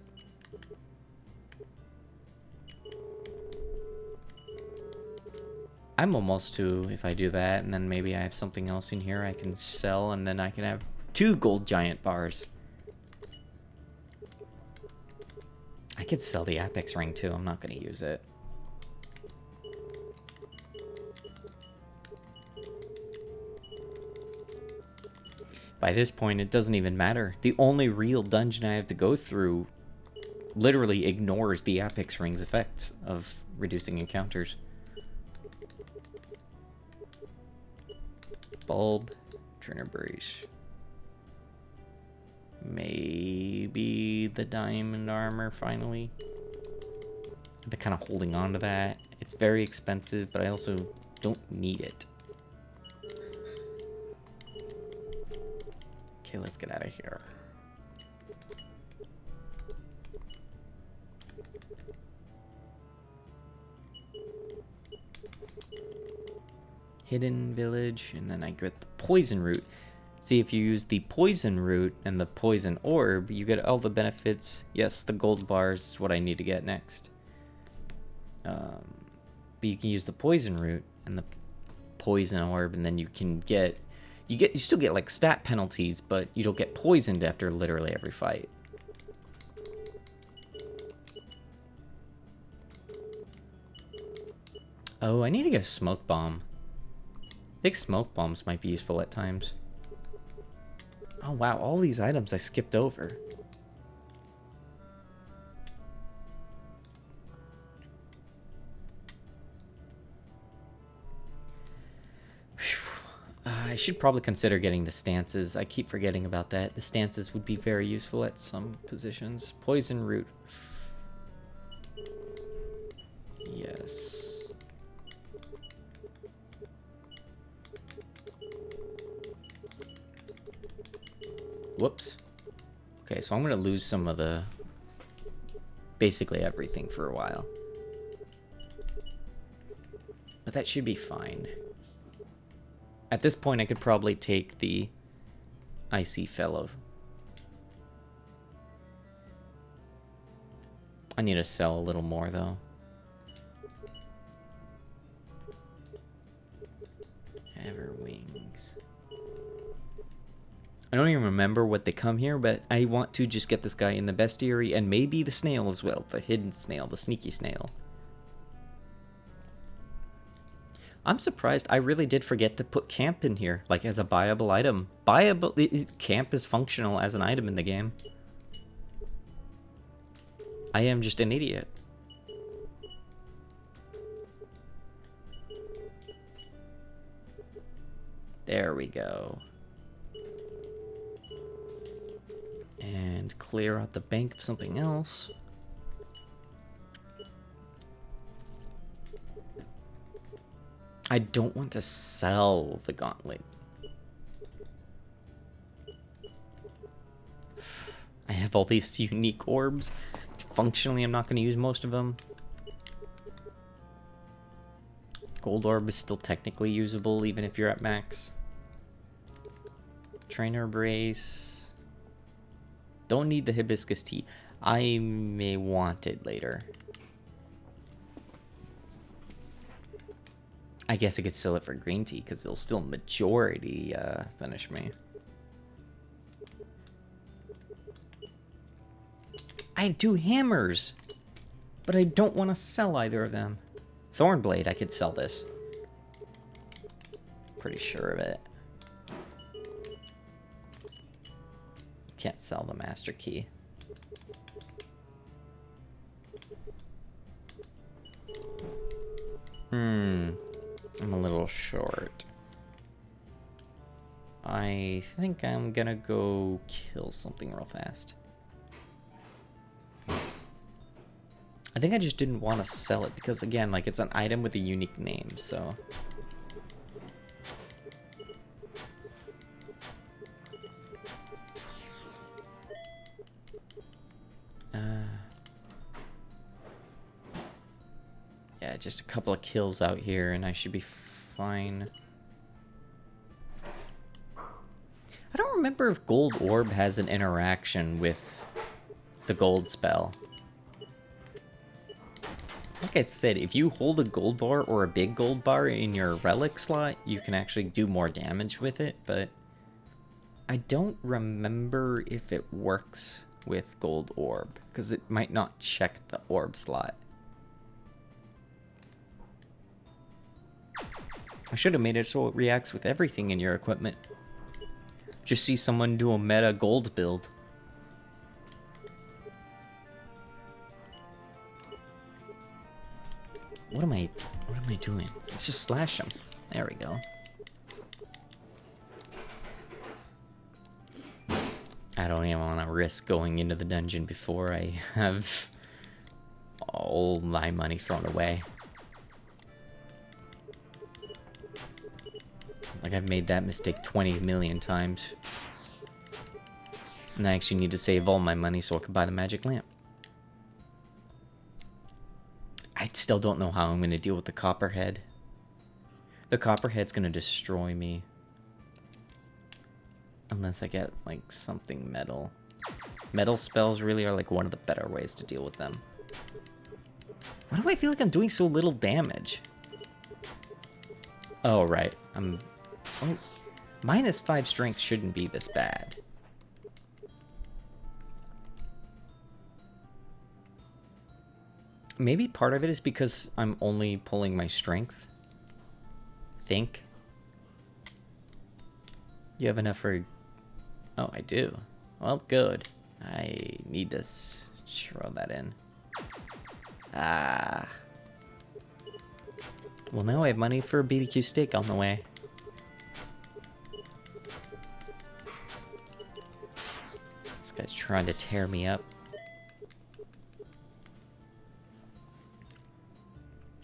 S1: I'm almost to, if I do that, and then maybe I have something else in here I can sell, and then I can have 2 gold giant bars. I could sell the apex ring too, I'm not going to use it. By this point, it doesn't even matter. The only real dungeon I have to go through literally ignores the apex ring's effects of reducing encounters. Bulb, Turner Brace. Maybe the diamond armor finally. I've been kind of holding on to that. It's very expensive, but I also don't need it. Okay, let's get out of here. Hidden village, and then I get the poison root. See, if you use the poison root and the poison orb, you get all the benefits. Yes, the gold bars is what I need to get next. But you can use the poison root and the poison orb, and then you can get you still get like stat penalties, but you don't get poisoned after literally every fight. Oh, I need to get a smoke bomb. I think smoke bombs might be useful at times. Oh wow, all these items I skipped over. I should probably consider getting the stances. I keep forgetting about that. The stances would be very useful at some positions. Poison root. Yes. Whoops. Okay, so I'm going to lose some of the... basically everything for a while. But that should be fine. At this point, I could probably take the Icy Fellow. I need to sell a little more, though. Everwings. I don't even remember what they come here, but I want to just get this guy in the bestiary and maybe the snail as well. The hidden snail, the sneaky snail. I'm surprised. I really did forget to put camp in here, like as a buyable item. Camp is functional as an item in the game. I am just an idiot. There we go. And clear out the bank of something else. I don't want to sell the gauntlet. I have all these unique orbs. Functionally, I'm not going to use most of them. Gold orb is still technically usable, even if you're at max. Trainer brace. Don't need the hibiscus tea. I may want it later. I guess I could sell it for green tea, because it'll still majority finish me. I have 2 hammers, but I don't want to sell either of them. Thornblade, I could sell this. Pretty sure of it. You can't sell the master key. I'm a little short. I think I'm gonna go kill something real fast. I think I just didn't want to sell it because, again, like, it's an item with a unique name, so... just a couple of kills out here and I should be fine. I don't remember if Gold Orb has an interaction with the gold spell. Like I said, if you hold a gold bar or a big gold bar in your relic slot, you can actually do more damage with it, but I don't remember if it works with Gold Orb, because it might not check the orb slot. I should have made it so it reacts with everything in your equipment. Just see someone do a meta gold build. What am I doing? Let's just slash him. There we go. I don't even want to risk going into the dungeon before I have all my money thrown away. Like, I've made that mistake 20 million times. And I actually need to save all my money so I can buy the magic lamp. I still don't know how I'm going to deal with the Copperhead. The Copperhead's going to destroy me. Unless I get, like, something metal. Metal spells really are, like, one of the better ways to deal with them. Why do I feel like I'm doing so little damage? Oh, right. Oh, -5 strength shouldn't be this bad. Maybe part of it is because I'm only pulling my strength. Think. You have enough for... Oh, I do. Well, good. I need to throw that in. Ah. Well, now I have money for a BBQ steak on the way. This guy's trying to tear me up.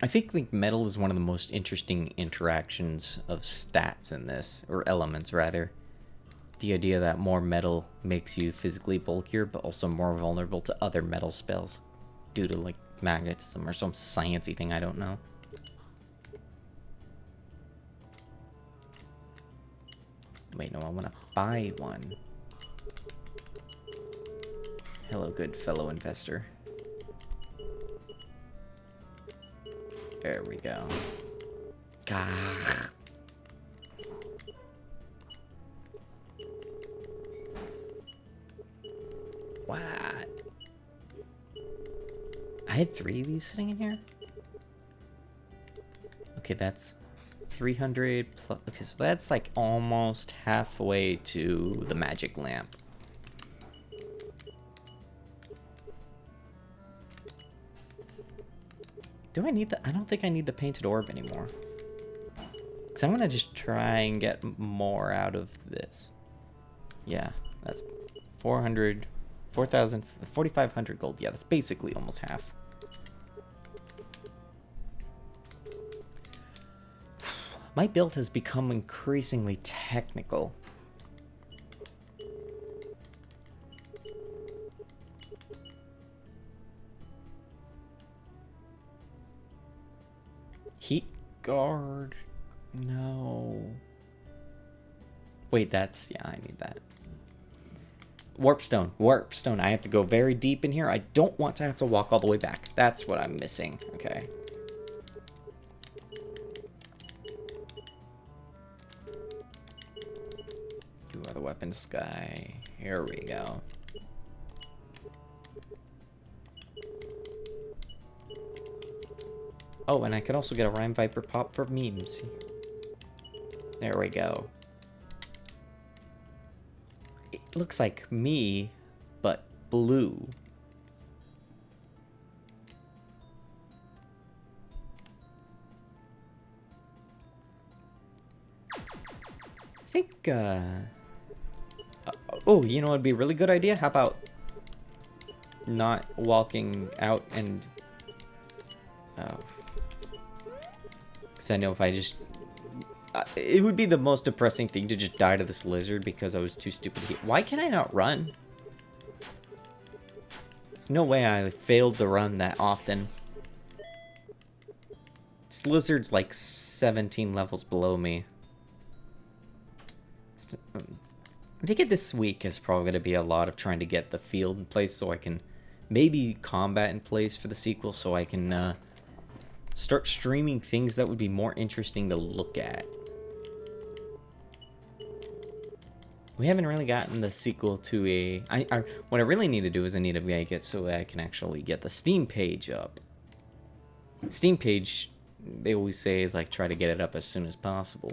S1: I think metal is one of the most interesting interactions of stats in this, or elements rather. The idea that more metal makes you physically bulkier, but also more vulnerable to other metal spells due to like magnetism or some sciencey thing I don't know. Wait, no, I want to buy one. Hello, good fellow investor. There we go. Gah. What? I had 3 of these sitting in here? Okay, that's 300 plus. Okay, so that's like almost halfway to the magic lamp. Do I need the... I don't think I need the painted orb anymore. Because I'm going to just try and get more out of this. Yeah, that's 400... 4,000... 4,500 gold. Yeah, that's basically almost half. My build has become increasingly technical. Heat guard. No. Wait, that's... Yeah, I need that. Warpstone. Warpstone. I have to go very deep in here. I don't want to have to walk all the way back. That's what I'm missing. Okay. You are the weapon sky. Here we go. Oh, and I could also get a Rhyme Viper pop for memes. There we go. It looks like me, but blue. I think, oh, you know what would be a really good idea? How about not walking out and... Oh. Because I know if I just... it would be the most depressing thing to just die to this lizard because I was too stupid to hit. Why can I not run? There's no way I failed to run that often. This lizard's like 17 levels below me. I think this week is probably going to be a lot of trying to get the field in place so I can maybe combat in place for the sequel so I can start streaming things that would be more interesting to look at. We haven't really gotten the sequel to a... what I really need to do is I need to make it so that I can actually get the Steam page up. Steam page, they always say, is like try to get it up as soon as possible.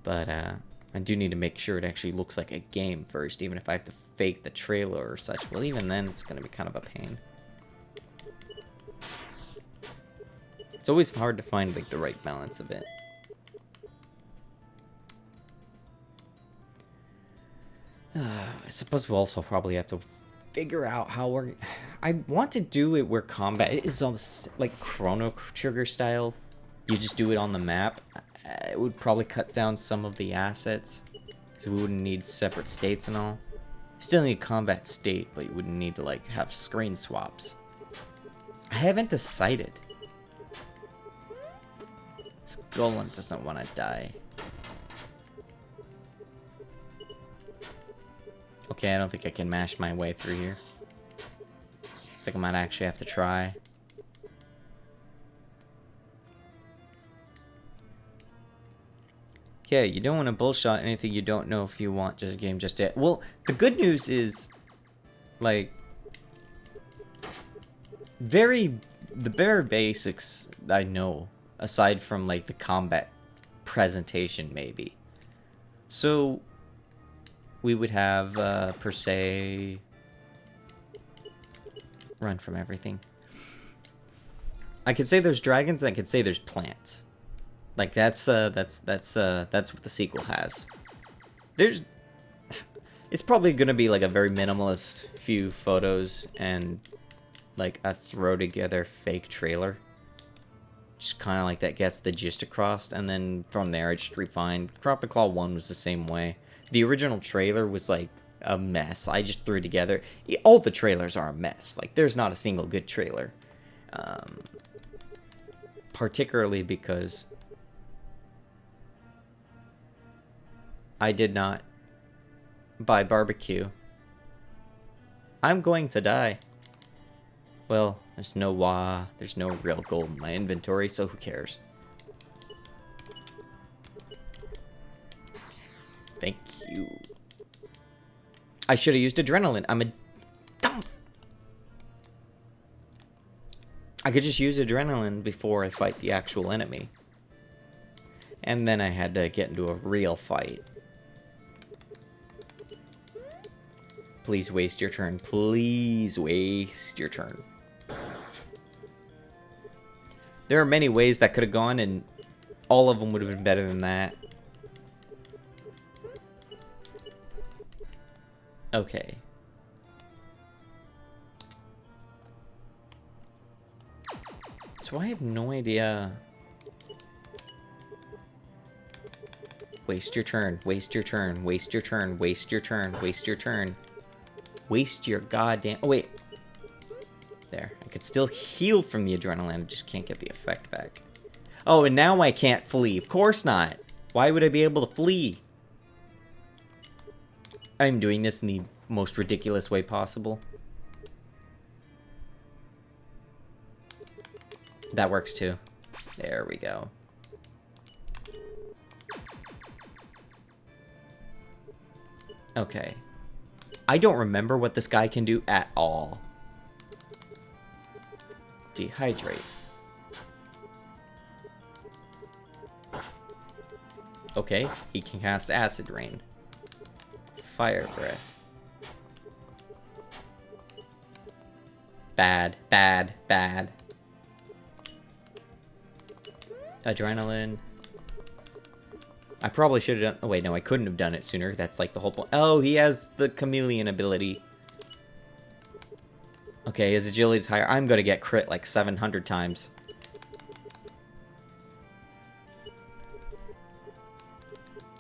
S1: But I do need to make sure it actually looks like a game first, even if I have to fake the trailer or such. Well, even then, it's going to be kind of a pain. It's always hard to find like the right balance of it. I suppose we'll also probably have to figure out how we're... I want to do it where combat is on this, like, Chrono Trigger style. You just do it on the map. It would probably cut down some of the assets, so we wouldn't need separate states and all. You still need combat state, but you wouldn't need to, like, have screen swaps. I haven't decided. This golem doesn't want to die. Okay, I don't think I can mash my way through here. I think I might actually have to try. Yeah, you don't want to bullshot anything you don't know if you want just a game just yet. Well, the good news is, like, the bare basics I know, aside from, like, the combat presentation, maybe. So... we would have, per se, run from everything. I could say there's dragons, and I could say there's plants. Like, that's what the sequel has. It's probably gonna be, like, a very minimalist few photos and, like, a throw-together fake trailer. Just kind of like that gets the gist across, and then from there I just refined. Crop and Claw 1 was the same way. The original trailer was, like, a mess. I just threw it together. All the trailers are a mess. Like, there's not a single good trailer. Particularly because I did not buy barbecue. I'm going to die. Well, there's no real gold in my inventory, so who cares? Thank you. I should have used adrenaline. I'm a dumb. I could just use adrenaline before I fight the actual enemy. And then I had to get into a real fight. Please waste your turn. Please waste your turn. There are many ways that could have gone, and all of them would have been better than that. Okay. So I have no idea. Waste your turn. Waste your turn. Waste your turn. Waste your turn. Waste your turn. Waste your goddamn... Oh, wait. There. I could still heal from the adrenaline. I just can't get the effect back. Oh, and now I can't flee. Of course not. Why would I be able to flee? I'm doing this in the most ridiculous way possible. That works too. There we go. Okay. I don't remember what this guy can do at all. Dehydrate. Okay, he can cast Acid Rain. Fire Breath. Bad, bad, bad. Adrenaline. I probably should have done... Oh, wait, no, I couldn't have done it sooner. That's like the whole point. Oh, he has the chameleon ability. Okay, his agility is higher. I'm going to get crit like 700 times.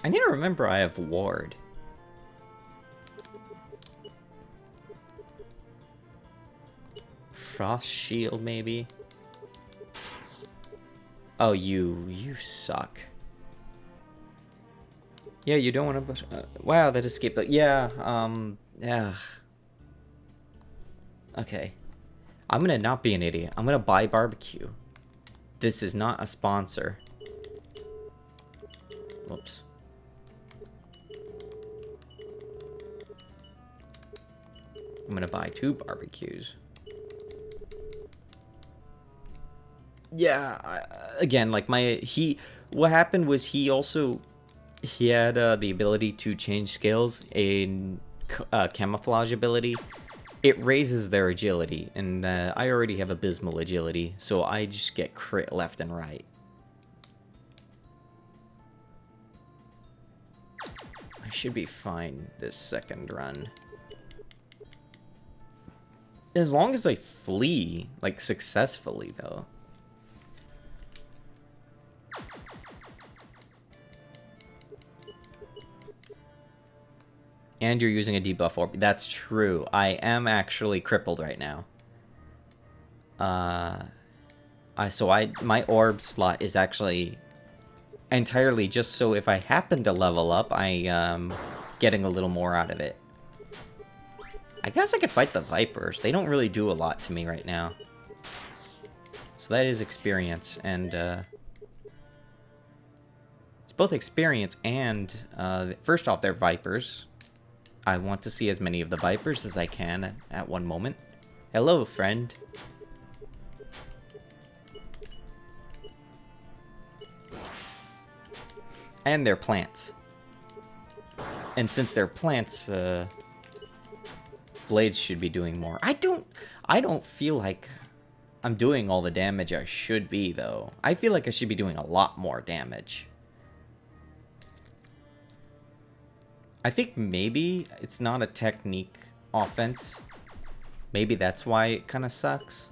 S1: I need to remember I have ward. Frost shield, maybe? Oh, you suck. Yeah, you don't want to... wow, that escaped. Yeah, yeah. Okay. I'm gonna not be an idiot. I'm gonna buy barbecue. This is not a sponsor. Whoops. I'm gonna buy 2 barbecues. Yeah, again, like what happened was he had the ability to change skills in camouflage ability. It raises their agility, and I already have abysmal agility, so I just get crit left and right. I should be fine this second run. As long as I flee, like, successfully, though. And you're using a debuff orb. That's true. I am actually crippled right now. My orb slot is actually entirely just so if I happen to level up, I getting a little more out of it. I guess I could fight the Vipers. They don't really do a lot to me right now. So that is experience, and it's both experience and first off, they're Vipers. I want to see as many of the Vipers as I can at one moment. Hello, friend. And they're plants. And since they're plants, blades should be doing more. I don't feel like I'm doing all the damage I should be, though. I feel like I should be doing a lot more damage. I think maybe it's not a technique offense. Maybe that's why it kind of sucks.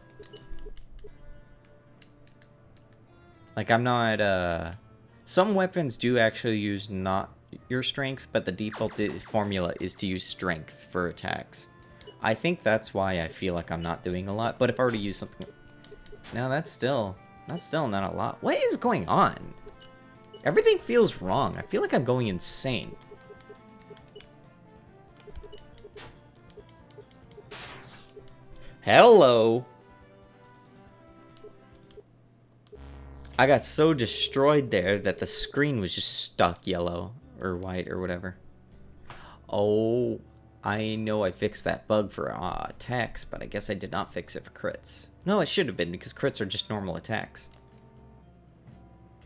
S1: Like, I'm not, some weapons do actually use not your strength, but the default formula is to use strength for attacks. I think that's why I feel like I'm not doing a lot, but if I were to use something... No, that's still not a lot. What is going on? Everything feels wrong. I feel like I'm going insane. Hello! I got so destroyed there that the screen was just stuck yellow or white or whatever. Oh, I know I fixed that bug for attacks, but I guess I did not fix it for crits. No, it should have been because crits are just normal attacks.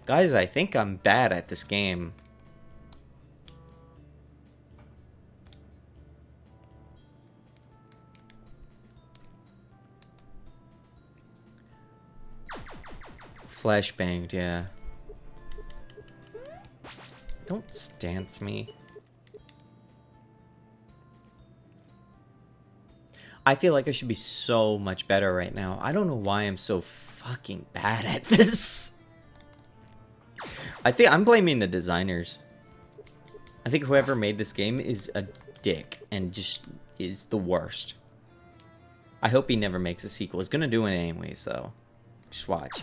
S1: Guys, I think I'm bad at this game. Flashbanged, yeah. Don't stance me. I feel like I should be so much better right now. I don't know why I'm so fucking bad at this. I think I'm blaming the designers. I think whoever made this game is a dick and just is the worst. I hope he never makes a sequel. He's gonna do it anyways, though. Just watch.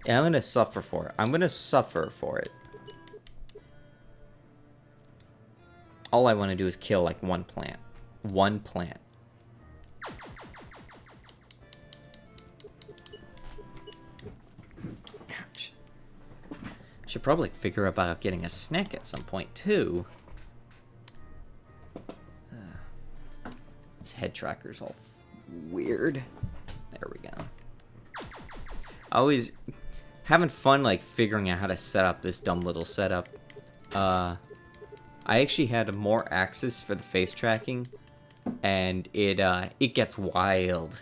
S1: Yeah, I'm gonna suffer for it. I'm gonna suffer for it. All I want to do is kill, like, one plant. One plant. Ouch. Should probably figure about getting a snack at some point, too. This head tracker's all weird. There we go. Always having fun, like, figuring out how to set up this dumb little setup. I actually had more access for the face tracking, and it gets wild.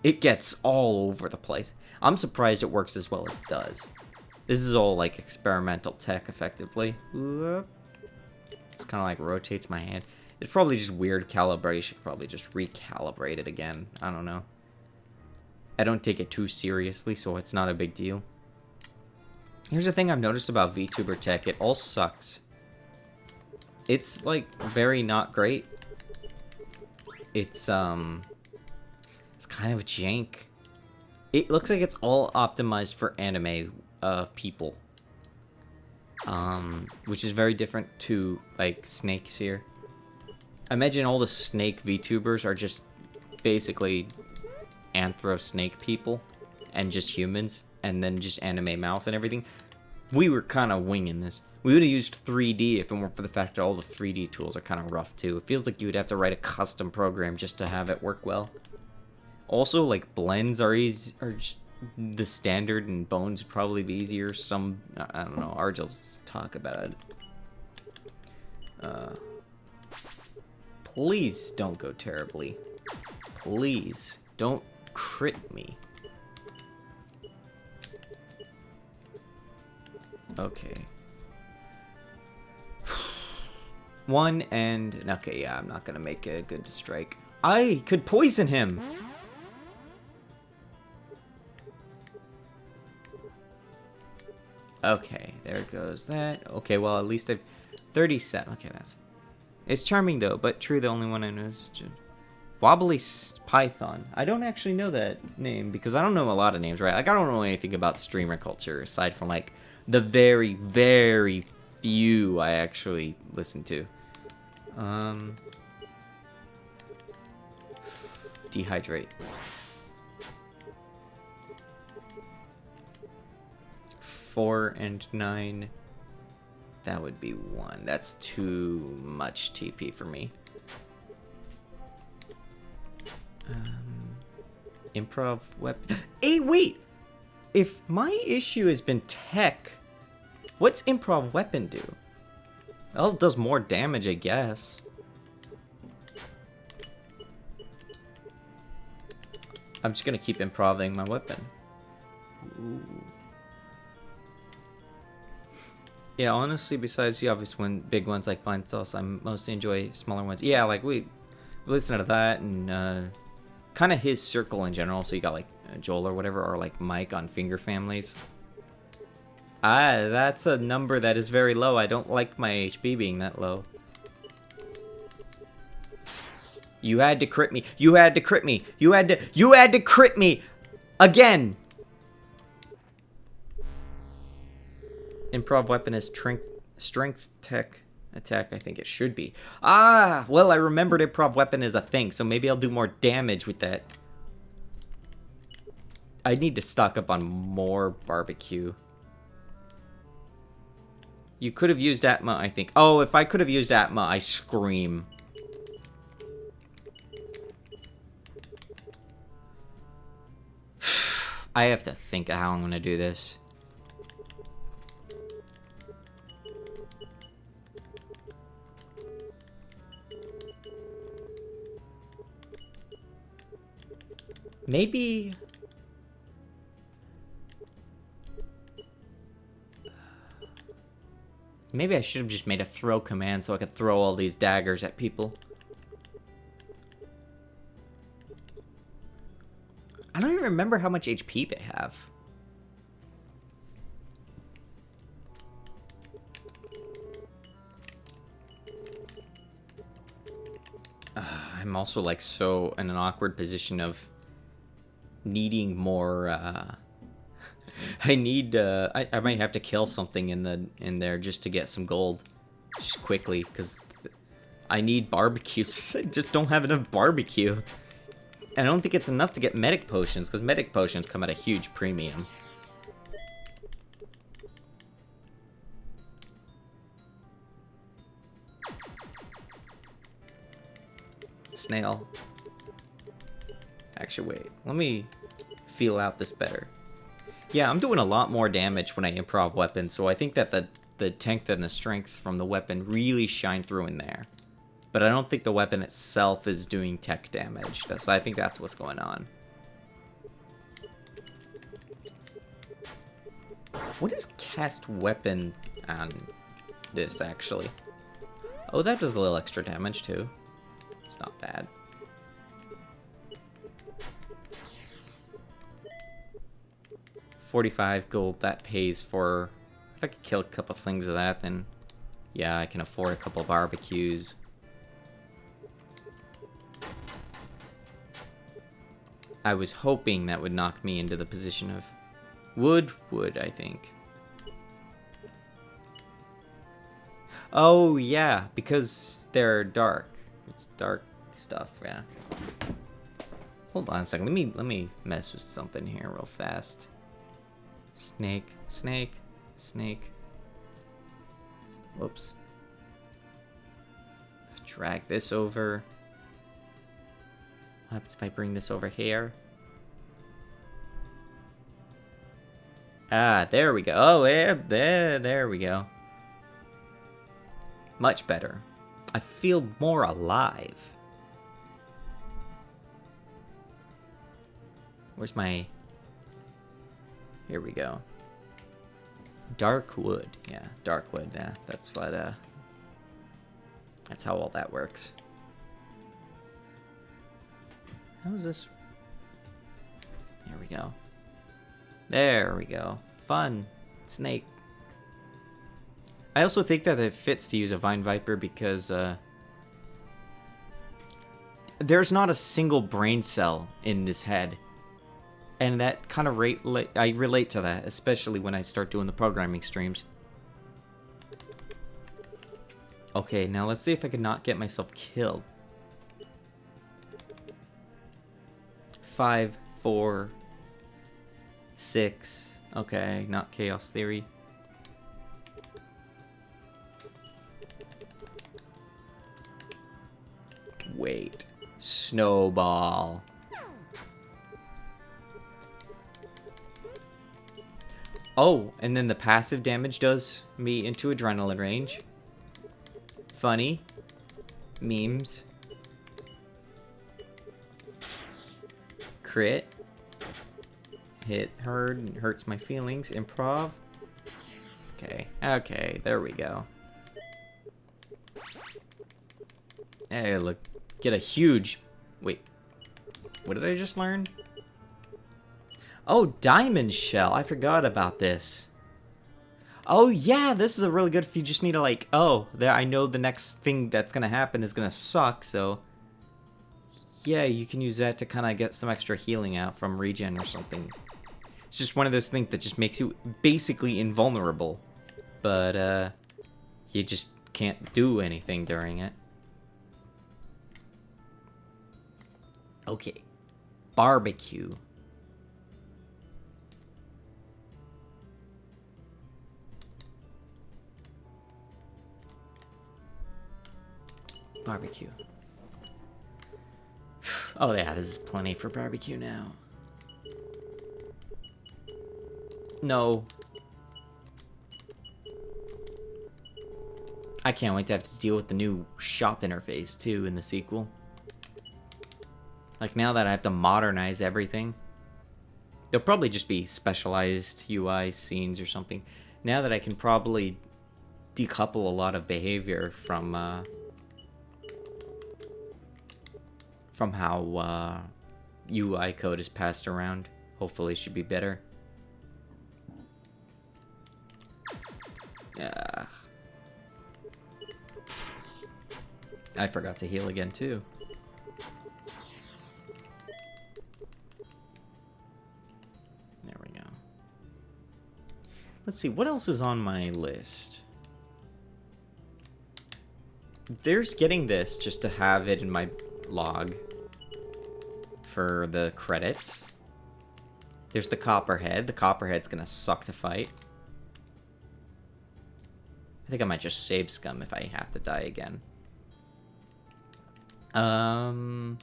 S1: It gets all over the place. I'm surprised it works as well as it does. This is all, like, experimental tech, effectively. It's kind of like rotates my hand. It's probably just weird calibration. Probably just recalibrate it again. I don't know. I don't take it too seriously, so it's not a big deal. Here's the thing I've noticed about VTuber tech. It all sucks. It's, like, very not great. It's kind of jank. It looks like it's all optimized for anime people. Which is very different to, like, snakes here. Imagine all the snake VTubers are just basically anthro snake people and just humans, and then just anime mouth and everything. We were kind of winging this. We would have used 3D if it weren't for the fact that all the 3D tools are kind of rough too. It feels like you would have to write a custom program just to have it work well. Also, like, blends are easy, are just the standard, and bones would probably be easier. Some, I don't know, Arj will talk about it. Please don't go terribly. Please don't crit me. Okay. One and... Okay, yeah, I'm not gonna make a good strike. I could poison him! Okay, there goes that. Okay, well, at least I've... 37. Okay, that's... It's charming, though, but true, the only one I know is... Wobbly Python. I don't actually know that name, because I don't know a lot of names, right? Like, I don't know anything about streamer culture, aside from, like, the very, very few I actually listen to. Dehydrate. 4 and 9. That would be 1. That's too much TP for me. Improv weapon. Hey, wait! If my issue has been tech, what's improv weapon do? Well, it does more damage, I guess. I'm just gonna keep improving my weapon. Ooh. Yeah, honestly, besides the obvious big ones like Vine Sauce, I mostly enjoy smaller ones. Yeah, like we listen to that and kind of his circle in general. So you got like Joel or whatever, or like Mike on Finger Families. That's a number that is very low. I don't like my HP being that low. You had to crit me. You had to crit me. You had to crit me again. Improv weapon is strength tech attack. I think it should be. Ah, well, I remembered improv weapon is a thing, so maybe I'll do more damage with that. I need to stock up on more barbecue. You could have used Atma, I think. Oh, if I could have used Atma, I scream. I have to think of how I'm gonna do this. Maybe... Maybe I should have just made a throw command so I could throw all these daggers at people. I don't even remember how much HP they have. I'm also like so in an awkward position of needing more I need I might have to kill something in there just to get some gold just quickly, because I need barbecue. I just don't have enough barbecue, and I don't think it's enough to get medic potions, because medic potions come at a huge premium. Snail. Actually, wait. Let me feel out this better. Yeah, I'm doing a lot more damage when I improv weapons, so I think that the tank and the strength from the weapon really shine through in there. But I don't think the weapon itself is doing tech damage, so I think that's what's going on. What is cast weapon on this, actually? Oh, that does a little extra damage, too. It's not bad. $45 gold, that pays for... If I could kill a couple things of that, then... Yeah, I can afford a couple barbecues. I was hoping that would knock me into the position of Wood, I think. Oh, yeah, because they're dark. It's dark stuff, yeah. Hold on a second. Let me mess with something here real fast. Snake. Whoops. Drag this over. What happens if I bring this over here? Ah, there we go. Oh, yeah, there we go. Much better. I feel more alive. Where's my... Here we go. Dark wood. Yeah, dark wood. Yeah, that's what, that's how all that works. How is this? There we go. There we go. Fun. Snake. I also think that it fits to use a Vine Viper because, there's not a single brain cell in this head. And that kind of I relate to that, especially when I start doing the programming streams. Okay, now let's see if I can not get myself killed. 5, 4, 6. Okay, not Chaos Theory. Wait. Snowball. Oh, and then the passive damage does me into adrenaline range. Funny. Memes. Crit. Hit hurts my feelings. Improv. Okay, there we go. Hey, look. Get a huge... Wait. What did I just learn? Oh, Diamond Shell. I forgot about this. Oh, yeah, this is a really good if you just need to, like... Oh, I know the next thing that's gonna happen is gonna suck, so... Yeah, you can use that to kind of get some extra healing out from regen or something. It's just one of those things that just makes you basically invulnerable. But, you just can't do anything during it. Okay. Barbecue. Barbecue. Oh yeah, this is plenty for barbecue now. No. I can't wait to have to deal with the new shop interface too in the sequel. Like now that I have to modernize everything. There'll probably just be specialized UI scenes or something. Now that I can probably decouple a lot of behavior from how UI code is passed around. Hopefully it should be better. Yeah. I forgot to heal again too. There we go. Let's see, what else is on my list? There's getting this just to have it in my log for the credits. There's the Copperhead. The Copperhead's gonna suck to fight. I think I might just save scum if I have to die again. And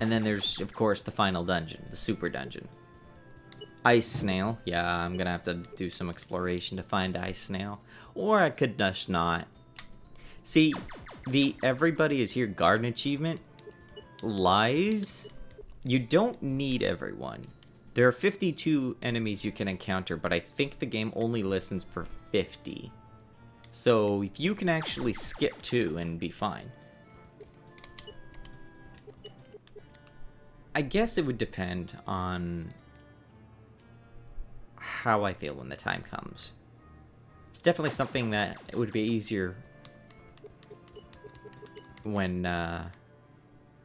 S1: then there's, of course, the final dungeon, the super dungeon. Ice Snail. Yeah, I'm gonna have to do some exploration to find Ice Snail. Or I could just not. See, the Everybody is Here garden achievement lies. You don't need everyone. There are 52 enemies you can encounter, but I think the game only listens for 50. So if you can actually skip 2 and be fine. I guess it would depend on how I feel when the time comes. It's definitely something that it would be easier when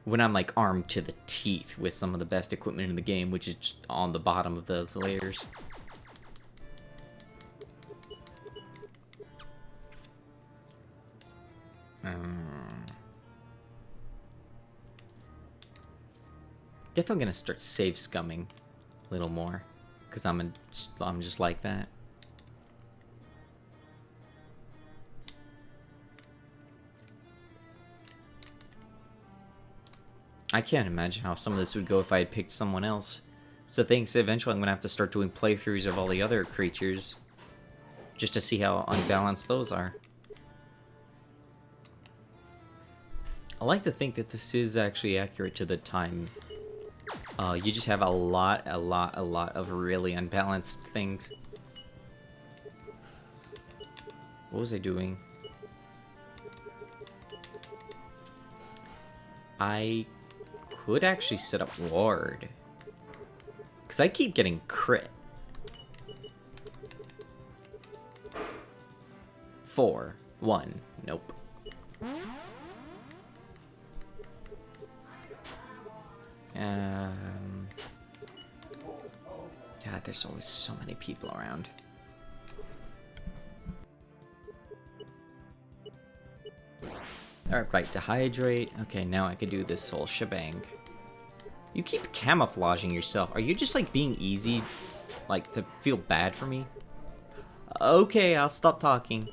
S1: when I'm like armed to the teeth with some of the best equipment in the game, which is just on the bottom of those layers. Definitely gonna start save scumming a little more, cause I'm just like that. I can't imagine how some of this would go if I had picked someone else. So thanks. Eventually, I'm gonna have to start doing playthroughs of all the other creatures, just to see how unbalanced those are. I like to think that this is actually accurate to the time. You just have a lot of really unbalanced things. What was I doing? I could actually set up ward, because I keep getting crit. 4, 1, nope. God, there's always so many people around. Alright, dehydrate. Okay, now I can do this whole shebang. You keep camouflaging yourself. Are you just like being easy? Like to feel bad for me? Okay, I'll stop talking.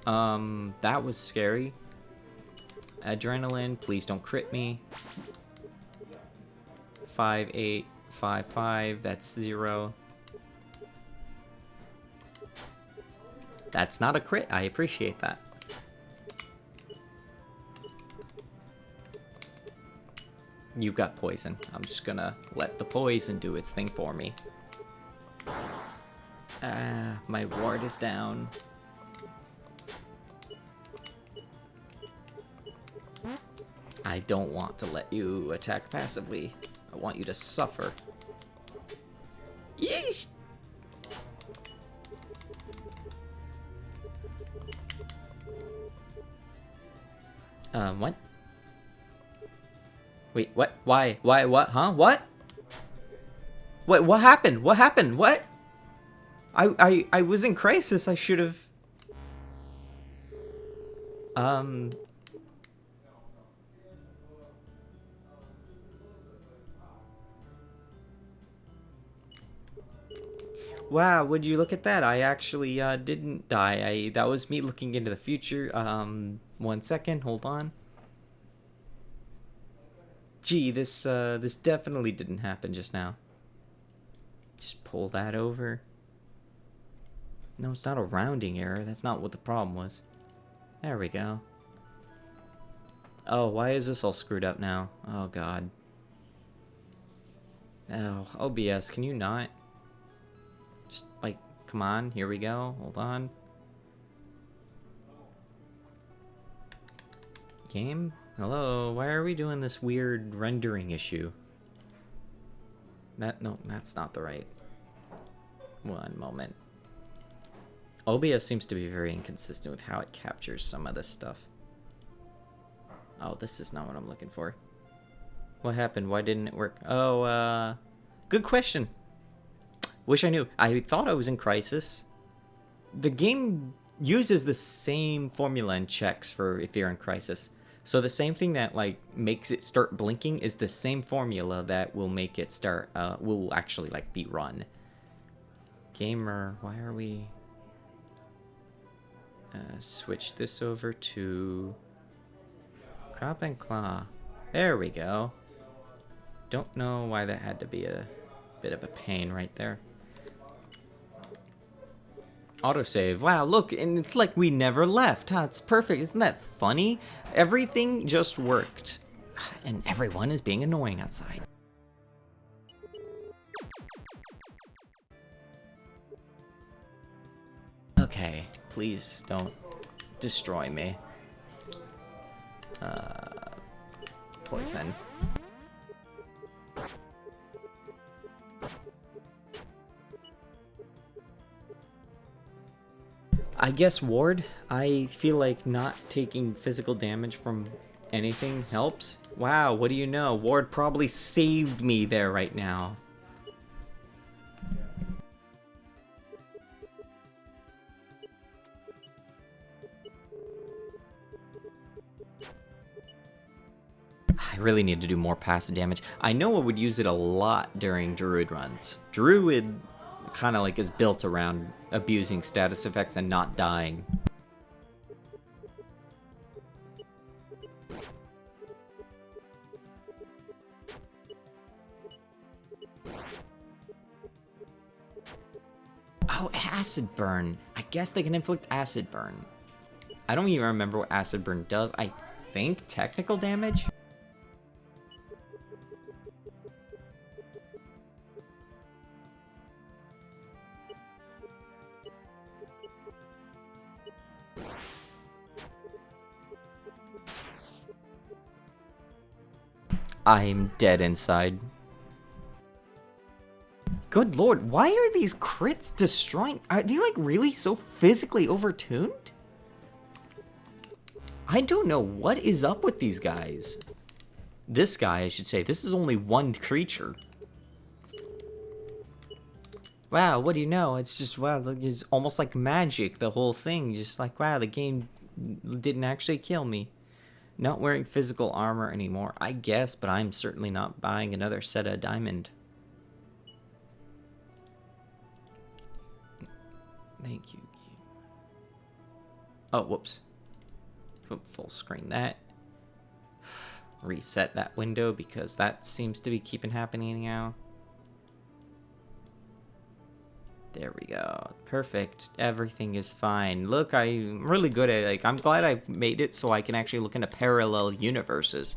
S1: That was scary. Adrenaline, please don't crit me. 5, 8, 5, 5, that's 0. That's not a crit, I appreciate that. You got poison. I'm just gonna let the poison do its thing for me. My ward is down. I don't want to let you attack passively. I want you to suffer. Yeesh! What? Wait, what? Why? Why? What? Huh? What? Wait, what happened? What happened? What? I was in crisis. I should have... Wow, would you look at that? I actually didn't die. That was me looking into the future. 1 second, hold on. Gee, this definitely didn't happen just now. Just pull that over. No, it's not a rounding error. That's not what the problem was. There we go. Oh, why is this all screwed up now? Oh, God. Oh, OBS, can you not? Just, like, come on. Here we go. Hold on. Game? Hello? Why are we doing this weird rendering issue? No, that's not the right... One moment. OBS seems to be very inconsistent with how it captures some of this stuff. Oh, this is not what I'm looking for. What happened? Why didn't it work? Oh, good question. Wish I knew. I thought I was in crisis. The game uses the same formula and checks for if you're in crisis. So the same thing that like makes it start blinking is the same formula that will make it start will actually like be run. Gamer, why are we switch this over to Crop and Claw. There we go. Don't know why that had to be a bit of a pain right there. Autosave. Wow, look, and it's like we never left. Huh? It's perfect. Isn't that funny? Everything just worked. And everyone is being annoying outside. Okay, please don't destroy me. Poison. I guess ward. I feel like not taking physical damage from Anything helps? Wow, what do you know? Ward probably saved me there right now. I really need to do more passive damage. I know I would use it a lot during Druid runs. Druid kind of like is built around abusing status effects and not dying. Oh, acid burn. I guess they can inflict acid burn. I don't even remember what acid burn does. I think technical damage? I'm dead inside. Good lord, why are these crits destroying? Are they like really so physically overtuned? I don't know what is up with these guys. This guy, I should say. This is only one creature. Wow, what do you know? It's just, wow, it's almost like magic, the whole thing. Just like, wow, the game didn't actually kill me. Not wearing physical armor anymore, I guess, but I'm certainly not buying another set of diamond. Thank you. Oh, whoops. Full screen that. Reset that window because that seems to be keeping happening now. There we go. Perfect. Everything is fine. Look, I'm really good at it. Like, I'm glad I made it so I can actually look into parallel universes.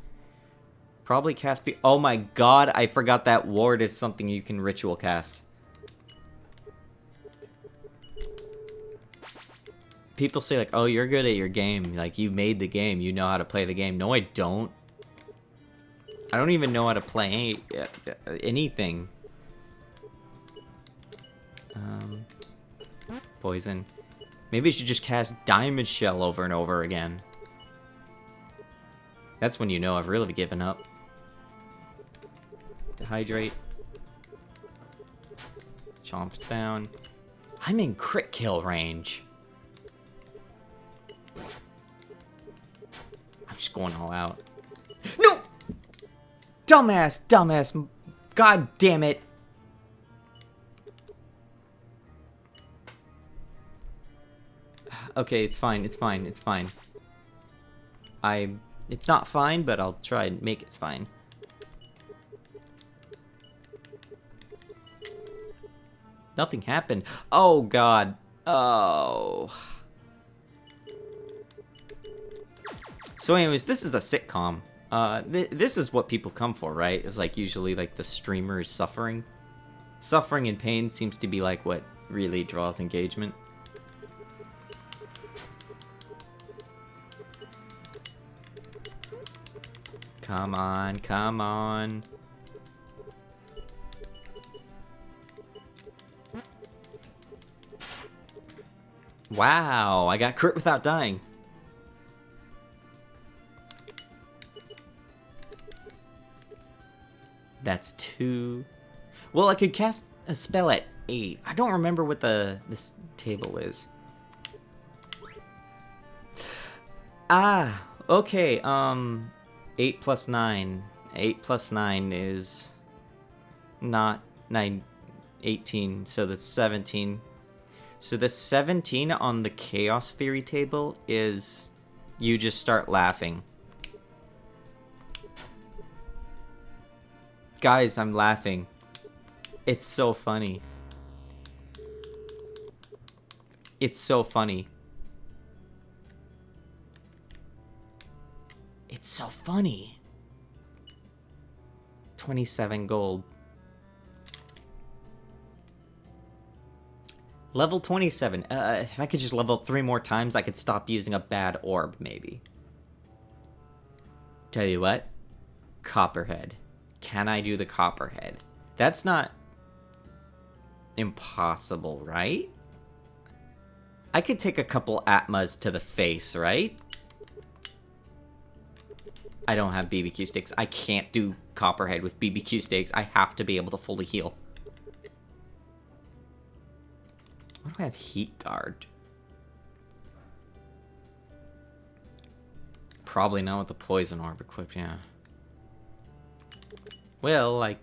S1: Probably cast... Oh my god, I forgot that ward is something you can ritual cast. People say, like, oh, you're good at your game. Like, you made the game. You know how to play the game. No, I don't. I don't even know how to play anything. Poison. Maybe I should just cast Diamond Shell over and over again. That's when you know I've really given up. Dehydrate. Chomped down. I'm in crit kill range. I'm just going all out. No! Dumbass. God damn it. Okay, it's fine. It's not fine, but I'll try and make it fine. Nothing happened. Oh, God. Oh. So anyways, this is a sitcom. This is what people come for, right? It's like usually like the streamer is suffering. Suffering and pain seems to be like what really draws engagement. Come on. Wow, I got crit without dying. That's 2. Well, I could cast a spell at 8. I don't remember what this table is. Ah, okay, 8 plus 9. 8 plus 9 is not 18, so that's 17. So the 17 on the Chaos Theory table is you just start laughing. Guys, I'm laughing. It's so funny. It's so funny. It's so funny. 27 gold. Level 27. If I could just level up 3 more times, I could stop using a bad orb, maybe. Tell you what. Copperhead. Can I do the Copperhead? That's not impossible, right? I could take a couple Atmas to the face, right? I don't have BBQ sticks. I can't do Copperhead with BBQ sticks. I have to be able to fully heal. Why do I have Heat Guard? Probably not with the Poison Orb equipped, yeah. Well, like...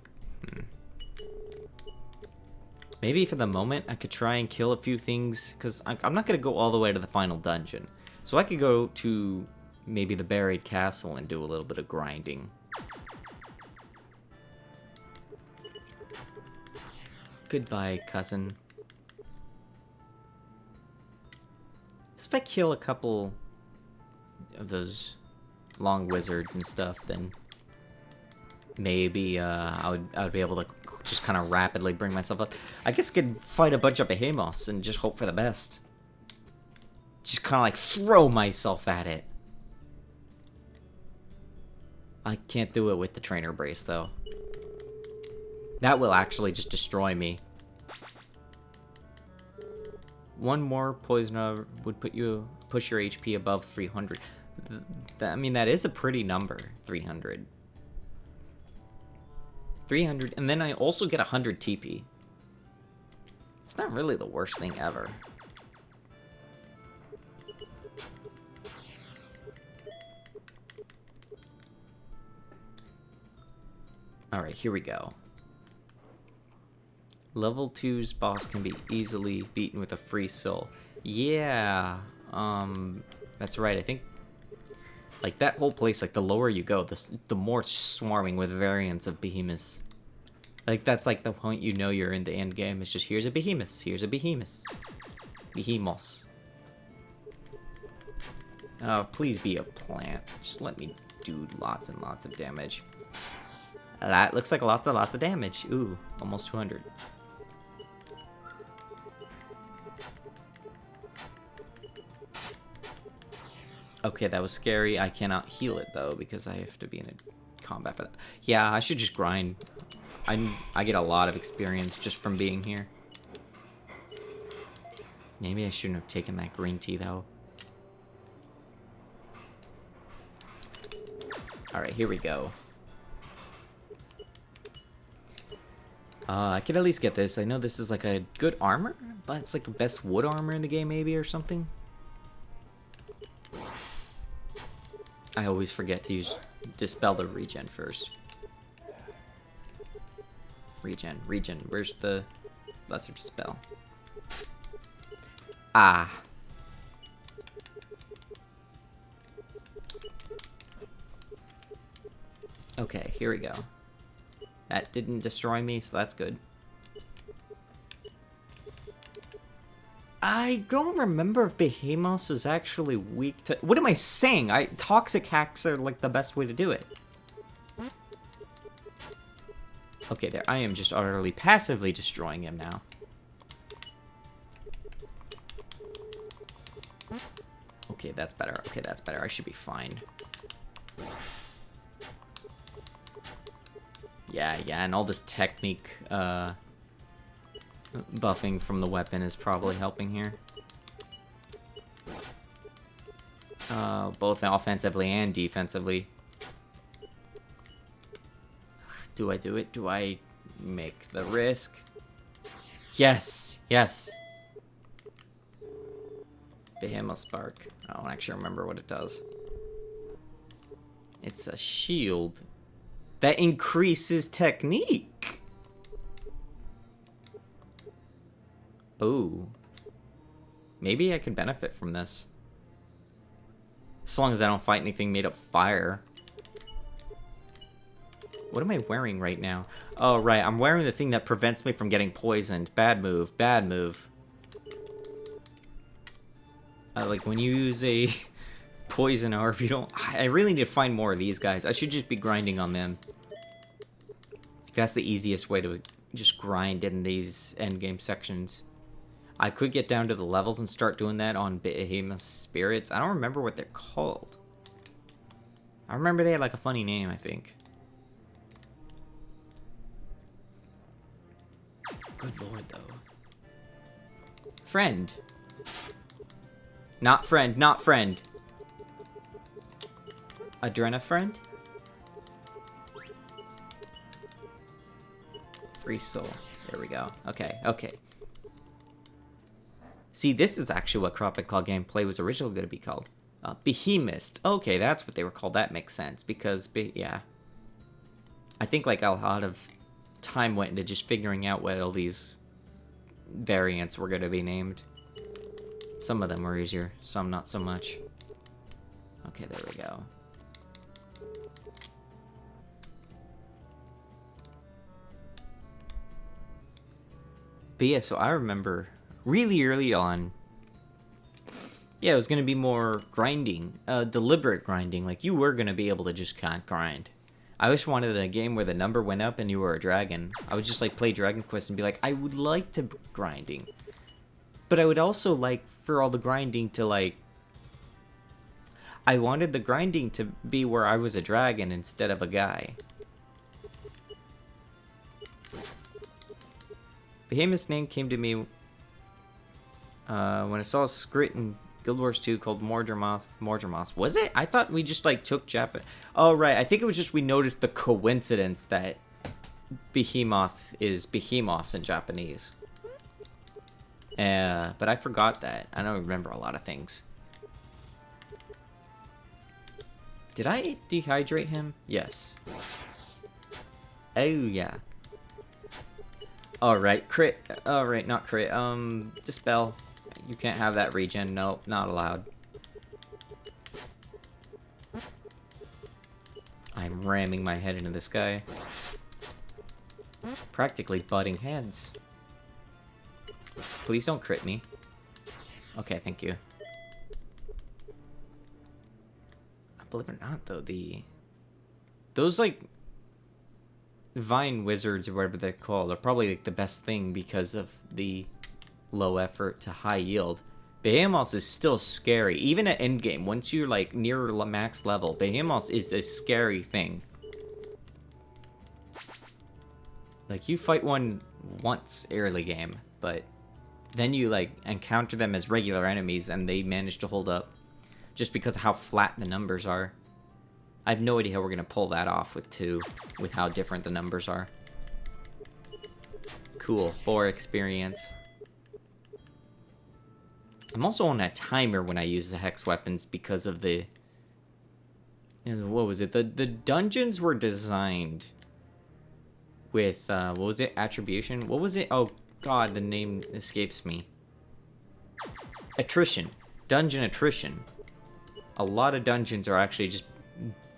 S1: Maybe for the moment, I could try and kill a few things, because I'm not going to go all the way to the final dungeon. So I could go to maybe the Buried Castle and do a little bit of grinding. Goodbye, cousin. If I kill a couple of those long wizards and stuff, then maybe I would be able to just kind of rapidly bring myself up. I guess I could fight a bunch of behemoths and just hope for the best. Just kind of like throw myself at it. I can't do it with the trainer brace though. That will actually just destroy me. One more poison would push your HP above 300. I mean, that is a pretty number, 300. 300, and then I also get 100 TP. It's not really the worst thing ever. Alright, here we go. Level 2's boss can be easily beaten with a free soul. Yeah, that's right. I think, like, that whole place, like, the lower you go, the more swarming with variants of behemoths. Like, that's, like, the point you know you're in the end game. It's just, here's a behemoth, here's a behemoth. Behemoths. Oh, please be a plant. Just let me do lots and lots of damage. That looks like lots and lots of damage. Ooh, almost 200. Okay, that was scary. I cannot heal it, though, because I have to be in a combat for that. Yeah, I should just grind. I get a lot of experience just from being here. Maybe I shouldn't have taken that green tea, though. Alright, here we go. I can at least get this. I know this is like a good armor, but it's like the best wood armor in the game, maybe, or something. I always forget to dispel the regen first. Regen. Where's the lesser dispel? Ah. Okay, here we go. That didn't destroy me, so that's good. I don't remember if Behemoths is actually weak to... What am I saying? Toxic hacks are, like, the best way to do it. Okay, there. I am just utterly passively destroying him now. Okay, that's better. Okay, that's better. I should be fine. Yeah, and all this technique, buffing from the weapon is probably helping here. Both offensively and defensively. Do I do it? Do I make the risk? Yes! Yes! Behemoth Spark. I don't actually remember what it does. It's a shield that increases technique! Ooh. Maybe I can benefit from this. As long as I don't fight anything made of fire. What am I wearing right now? Oh, right. I'm wearing the thing that prevents me from getting poisoned. Bad move. Bad move. Like, when you use a poison orb, you don't... I really need to find more of these guys. I should just be grinding on them. That's the easiest way to just grind in these endgame sections. I could get down to the levels and start doing that on Behemoth Spirits. I don't remember what they're called. I remember they had like a funny name, I think. Good lord, though. Friend. Not friend, not friend. Adrena friend? Free soul. There we go. Okay, okay. See, this is actually what Crop and Claw gameplay was originally going to be called. Behemoth. Okay, that's what they were called. That makes sense, because, yeah. I think, like, a lot of time went into just figuring out what all these variants were going to be named. Some of them were easier, some not so much. Okay, there we go. But yeah, so I remember really early on, yeah, it was going to be more grinding, deliberate grinding. Like, you were going to be able to just kind of grind. I always wanted a game where the number went up and you were a dragon. I would just, like, play Dragon Quest and be like, I would like to grinding. But I would also like for all the grinding to, like... I wanted the grinding to be where I was a dragon instead of a guy. Behemoth's name came to me when I saw a script in Guild Wars 2 called Mordremoth. Was it? I thought we just, like, took Japanese. Oh, right. I think it was just we noticed the coincidence that Behemoth is Behemoth in Japanese. But I forgot that. I don't remember a lot of things. Did I dehydrate him? Yes. Oh, yeah. Alright, crit. Alright, not crit. Dispel. You can't have that regen. Nope, not allowed. I'm ramming my head into this guy. Practically butting heads. Please don't crit me. Okay, thank you. Believe it or not, though, those, like, Vine Wizards, or whatever they're called, are probably, like, the best thing because of the low effort to high yield. Behemoth is still scary. Even at endgame, once you're, like, near max level, Behemoth is a scary thing. Like, you fight one once early game, but then you, like, encounter them as regular enemies, and they manage to hold up. Just because of how flat the numbers are. I have no idea how we're going to pull that off with 2, with how different the numbers are. Cool, 4 experience. I'm also on that timer when I use the hex weapons because of the... What was it? The dungeons were designed with, what was it? Attribution? What was it? Oh, God, the name escapes me. Attrition. Dungeon attrition. A lot of dungeons are actually just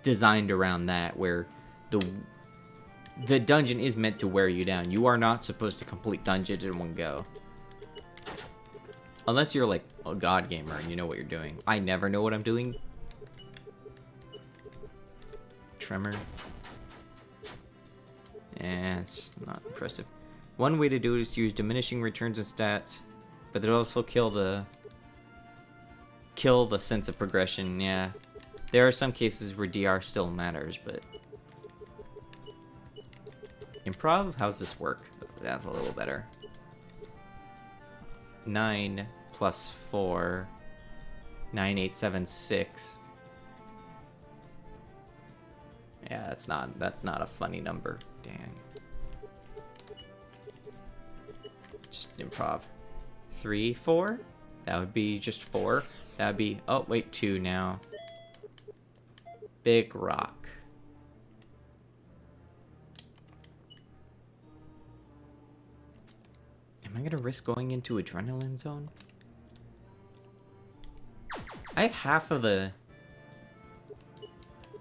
S1: designed around that, where the dungeon is meant to wear you down. You are not supposed to complete dungeons in one go. Unless you're like a god gamer and you know what you're doing. I never know what I'm doing. Tremor. Yeah, it's not impressive. One way to do it is to use diminishing returns and stats, but it'll also kill the sense of progression. Yeah, there are some cases where DR still matters, but improv, how's this work? That's a little better. 9 plus 4, 9, 8, 7, 6. Yeah, that's not a funny number. Dang. Just improv. 3, 4. That would be just 4. That'd be, oh wait, 2 now. Big rock. Am I gonna risk going into adrenaline zone? I have half of the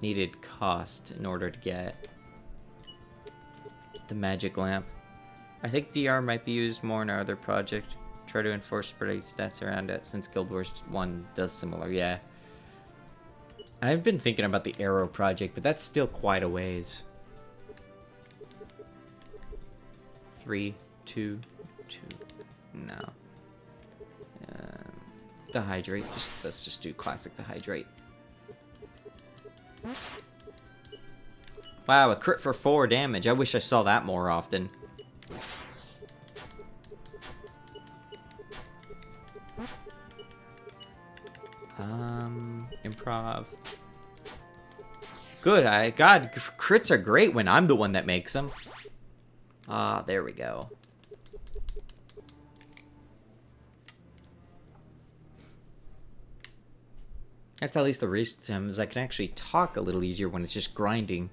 S1: needed cost in order to get the magic lamp. I think DR might be used more in our other project. Try to enforce spread stats around it since Guild Wars 1 does similar, yeah. I've been thinking about the Arrow project, but that's still quite a ways. 3, 2, 2. No. Dehydrate. Let's just do classic dehydrate. Wow, a crit for 4 damage. I wish I saw that more often. Improv. Good, God, crits are great when I'm the one that makes them. Ah, there we go. That's at least the reason is I can actually talk a little easier when it's just grinding.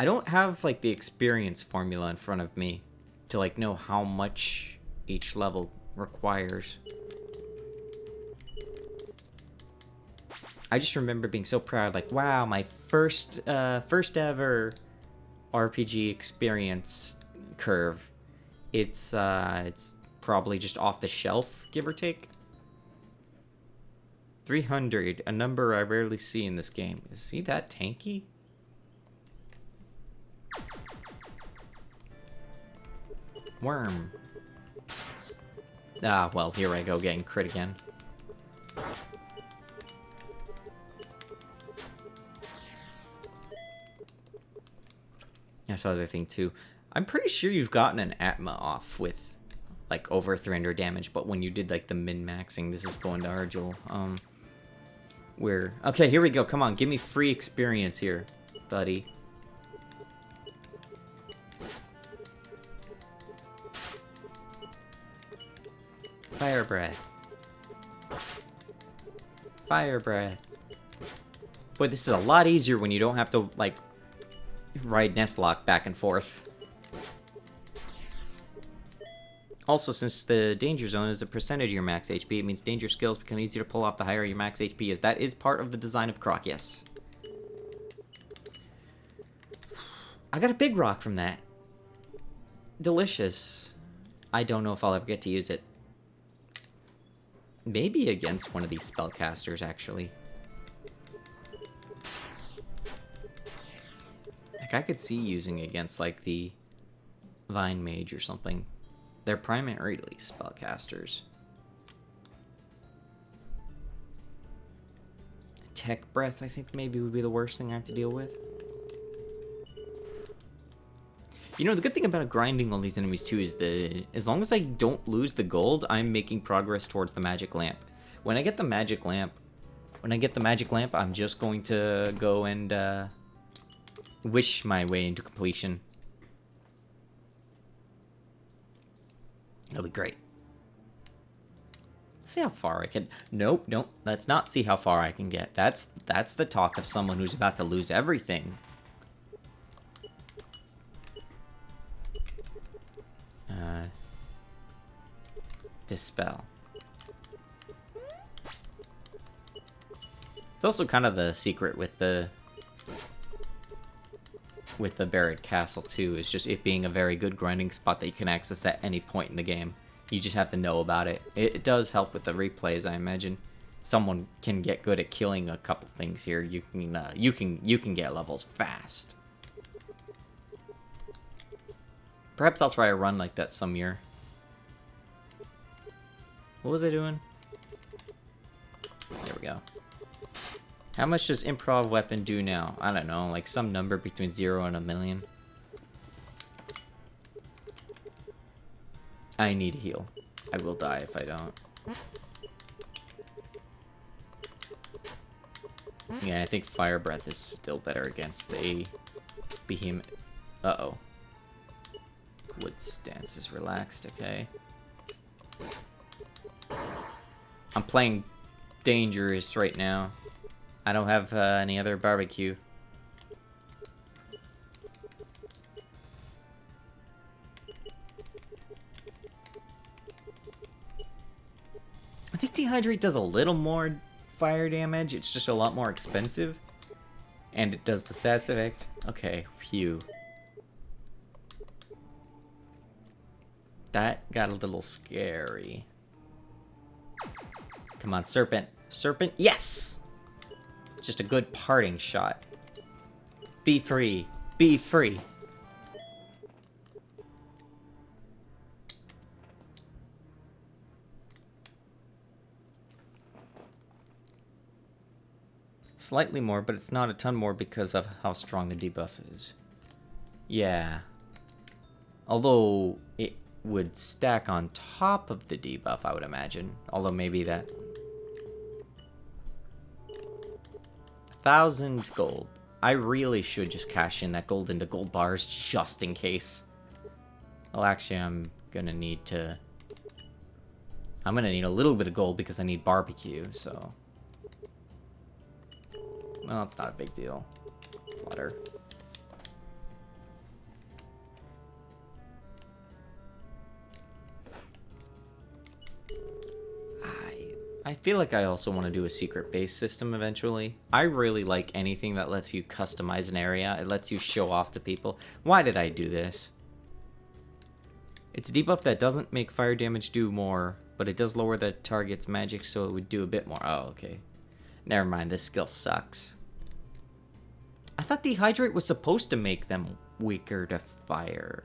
S1: I don't have, like, the experience formula in front of me to, like, know how much each level requires. I just remember being so proud, like, wow, my first ever RPG experience curve. It's probably just off the shelf, give or take. 300, a number I rarely see in this game. Is he that tanky? Worm. Ah, well, here I go, getting crit again. That's the other thing, too. I'm pretty sure you've gotten an Atma off with, like, over 300 damage, but when you did, like, the min-maxing, this is going to Argel. Okay, here we go. Come on, give me free experience here, buddy. Fire breath. Fire breath. Boy, this is a lot easier when you don't have to, like, ride Nestlock back and forth. Also, since the danger zone is a percentage of your max HP, it means danger skills become easier to pull off the higher your max HP is. That is part of the design of Croc, yes. I got a big rock from that. Delicious. I don't know if I'll ever get to use it. Maybe against one of these spellcasters, actually. Like, I could see using against, like, the Vine Mage or something. They're primarily spellcasters. Tech Breath, I think, maybe would be the worst thing I have to deal with. You know, the good thing about grinding all these enemies, too, is as long as I don't lose the gold, I'm making progress towards the magic lamp. When I get the magic lamp, I'm just going to go and, wish my way into completion. It'll be great. See how far I can... Nope, let's not see how far I can get. That's the talk of someone who's about to lose everything. Dispel. It's also kind of the secret with the Buried Castle, too, is just it being a very good grinding spot that you can access at any point in the game. You just have to know about it. It does help with the replays, I imagine. Someone can get good at killing a couple things here. You can get levels fast. Perhaps I'll try a run like that some year. What was I doing? There we go. How much does improv weapon do now? I don't know, like some number between 0 and 1,000,000. I need a heal. I will die if I don't. Yeah, I think Fire Breath is still better against a behemoth. Uh-oh. Wood stance is relaxed, okay. I'm playing dangerous right now. I don't have any other barbecue. I think Dehydrate does a little more fire damage. It's just a lot more expensive. And it does the stats effect. Okay, phew. That got a little scary. Come on, Serpent. Serpent, yes! Just a good parting shot. Be free. Be free. Slightly more, but it's not a ton more because of how strong the debuff is. Yeah. Although it would stack on top of the debuff, I would imagine. Although maybe that... 1,000 gold. I really should just cash in that gold into gold bars just in case. Well, actually, I'm gonna need a little bit of gold because I need barbecue, so... Well, it's not a big deal. Flutter. I feel like I also want to do a secret base system eventually. I really like anything that lets you customize an area. It lets you show off to people. Why did I do this? It's a debuff that doesn't make fire damage do more, but it does lower the target's magic, so it would do a bit more. Oh, okay. Never mind, this skill sucks. I thought Dehydrate was supposed to make them weaker to fire.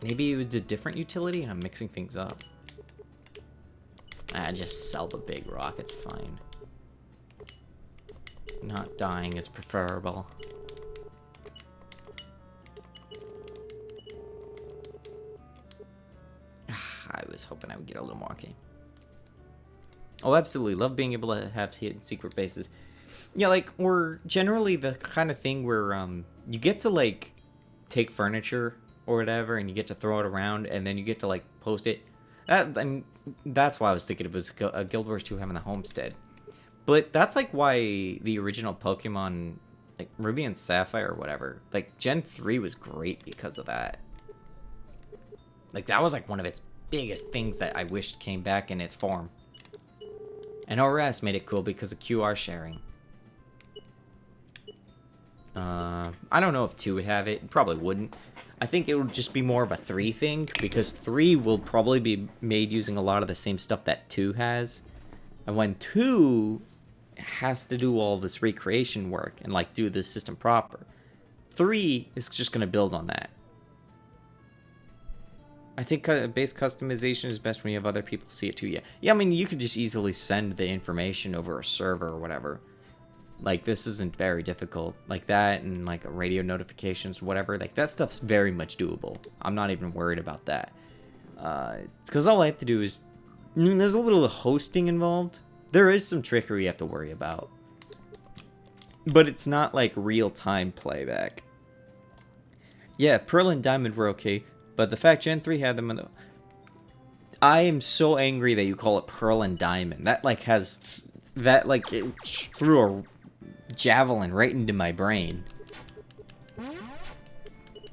S1: Maybe it was a different utility and I'm mixing things up. Just sell the big rock, it's fine. Not dying is preferable. I was hoping I would get a little more, okay. Oh, absolutely. Love being able to have hidden secret bases. Yeah, like, we're generally the kind of thing where you get to, like, take furniture or whatever, and you get to throw it around, and then you get to, like, post it. I mean, that's why I was thinking it was Guild Wars 2 having the homestead. But that's, like, why the original Pokemon, like, Ruby and Sapphire or whatever, like, Gen 3 was great because of that. Like, that was, like, one of its biggest things that I wished came back in its form. And ORS made it cool because of QR sharing. I don't know if 2 would have it. It probably wouldn't. I think it would just be more of a 3 thing, because 3 will probably be made using a lot of the same stuff that 2 has. And when 2 has to do all this recreation work and, like, do the system proper, 3 is just going to build on that. I think base customization is best when you have other people see it too, yeah. Yeah, I mean, you could just easily send the information over a server or whatever. Like, this isn't very difficult. Like that and, like, radio notifications, whatever. Like, that stuff's very much doable. I'm not even worried about that. It's because all I have to do is... there's a little hosting involved. There is some trickery you have to worry about. But it's not, like, real-time playback. Yeah, Pearl and Diamond were okay. But the fact Gen 3 had them... I am so angry that you call it Pearl and Diamond. That, like, has... That, like, it threw a javelin right into my brain.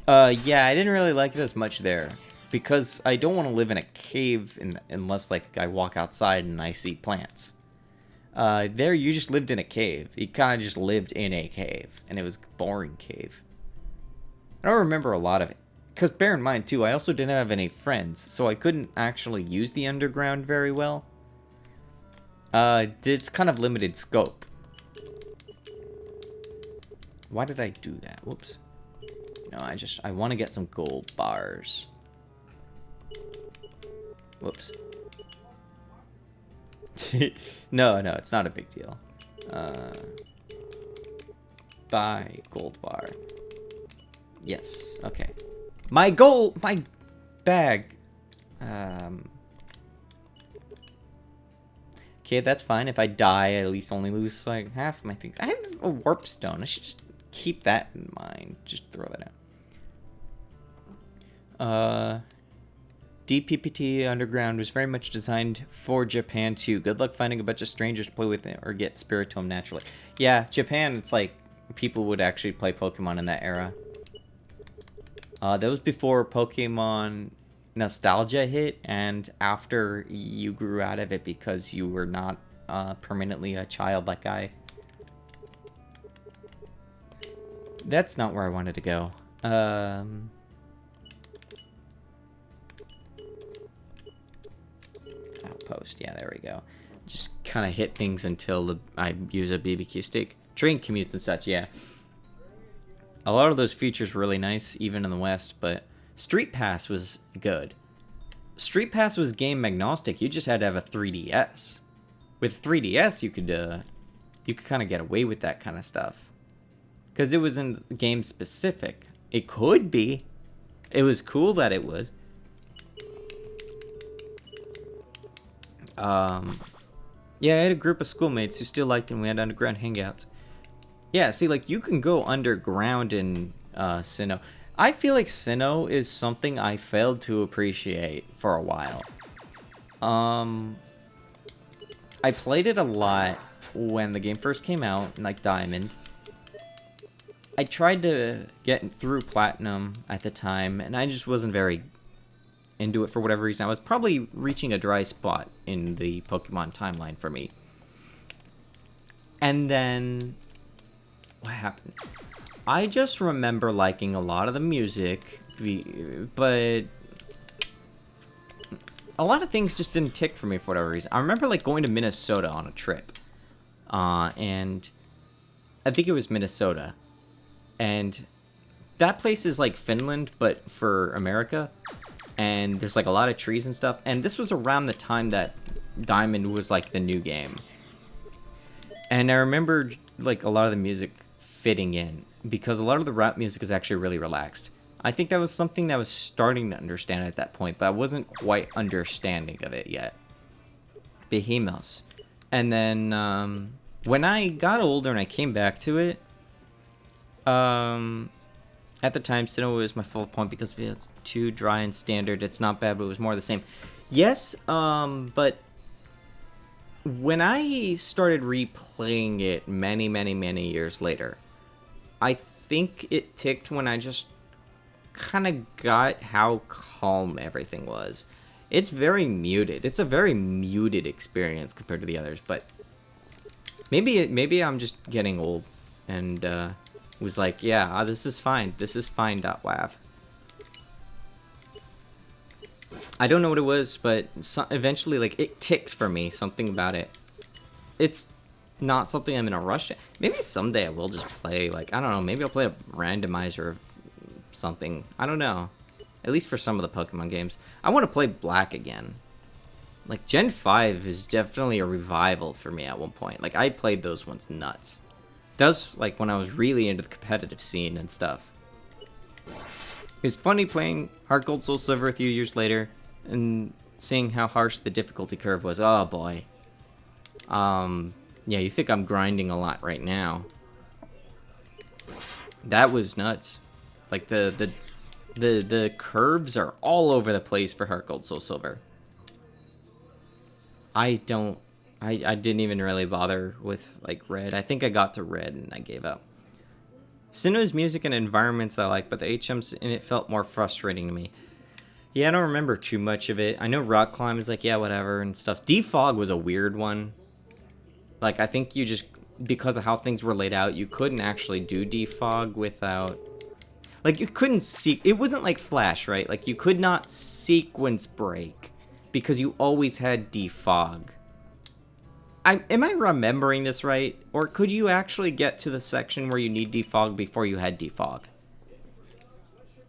S1: Yeah, I didn't really like it as much there. Because I don't want to live in a cave unless, like, I walk outside and I see plants. There, you just lived in a cave. You kind of just lived in a cave. And it was a boring cave. I don't remember a lot of it. Because bear in mind, too, I also didn't have any friends. So I couldn't actually use the underground very well. It's kind of limited scope. Why did I do that? Whoops. No, I want to get some gold bars. Whoops. No, it's not a big deal. Buy gold bar. Yes, okay. My bag. Okay, that's fine. If I die, I at least only lose, like, half my things. I have a warp stone. I should just keep that in mind. Just throw that out. DPPT Underground was very much designed for Japan, too. Good luck finding a bunch of strangers to play with or get Spiritomb naturally. Yeah, Japan, it's like people would actually play Pokemon in that era. That was before Pokemon nostalgia hit, and after you grew out of it because you were not permanently a child like I. That's not where I wanted to go. Outpost, yeah, there we go. Just kind of hit things until I use a BBQ stick. Train commutes and such, yeah. A lot of those features were really nice, even in the West, but Street Pass was good. Street Pass was game agnostic. You just had to have a 3DS. With 3DS, you could kind of get away with that kind of stuff, because it wasn't game specific. It could be. It was cool that it was. Yeah, I had a group of schoolmates who still liked it, and we had underground hangouts. Yeah, see, like, you can go underground in Sinnoh. I feel like Sinnoh is something I failed to appreciate for a while. I played it a lot when the game first came out, like Diamond. I tried to get through Platinum at the time, and I just wasn't very into it for whatever reason. I was probably reaching a dry spot in the Pokemon timeline for me. And then, what happened? I just remember liking a lot of the music, but a lot of things just didn't tick for me for whatever reason. I remember like going to Minnesota on a trip, and I think it was Minnesota, and that place is like Finland but for America, and there's like a lot of trees and stuff. And this was around the time that Diamond was like the new game, and I remember like a lot of the music fitting in because a lot of the rap music is actually really relaxed. I think that was something that I was starting to understand at that point, but I wasn't quite understanding of it yet. Behemoths. And then when I got older and I came back to it, at the time, Sinnoh was my favorite point because it was too dry and standard. It's not bad, but it was more the same. Yes, but when I started replaying it many, many, many years later, I think it ticked when I just kind of got how calm everything was. It's very muted. It's a very muted experience compared to the others, but maybe I'm just getting old and was like, yeah, this is fine. This is fine. .wav. I don't know what it was, but eventually, like, it ticked for me. Something about it. It's not something I'm in a rush to. Maybe someday I will just play, like, I don't know, maybe I'll play a randomizer of something. I don't know. At least for some of the Pokemon games. I want to play Black again. Like, Gen 5 is definitely a revival for me at one point. Like, I played those ones nuts. That was, like, when I was really into the competitive scene and stuff. It was funny playing Heart Gold Soul Silver a few years later and seeing how harsh the difficulty curve was. Oh, boy. Yeah, you think I'm grinding a lot right now. That was nuts. Like, the curves are all over the place for Heart Gold Soul Silver. I didn't even really bother with, like, Red. I think I got to Red and I gave up. Sinnoh's music and environments I like, but the HMs in it felt more frustrating to me. Yeah, I don't remember too much of it. I know Rock Climb is like, yeah, whatever and stuff. Defog was a weird one. Like, I think you just, because of how things were laid out, you couldn't actually do defog without... Like, you couldn't it wasn't like Flash, right? Like, you could not sequence break because you always had defog. Am I remembering this right? Or could you actually get to the section where you need defog before you had defog?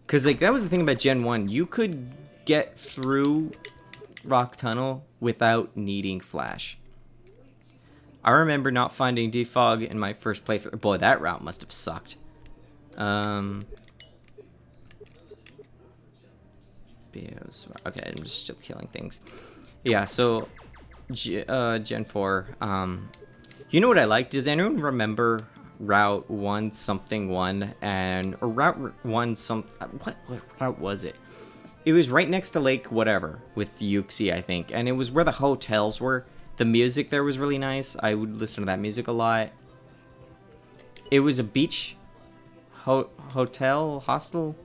S1: Because, like, that was the thing about Gen 1. You could get through Rock Tunnel without needing Flash. I remember not finding defog in my first playthrough. Boy, that route must have sucked. Okay, I'm just still killing things. Yeah, so Gen 4. You know what I like? Does anyone remember Route 1 something 1 and or Route 1 some what route was it? It was right next to Lake whatever with Yuxi, I think, and it was where the hotels were. The music there was really nice. I would listen to that music a lot. It was a beach hotel hostel.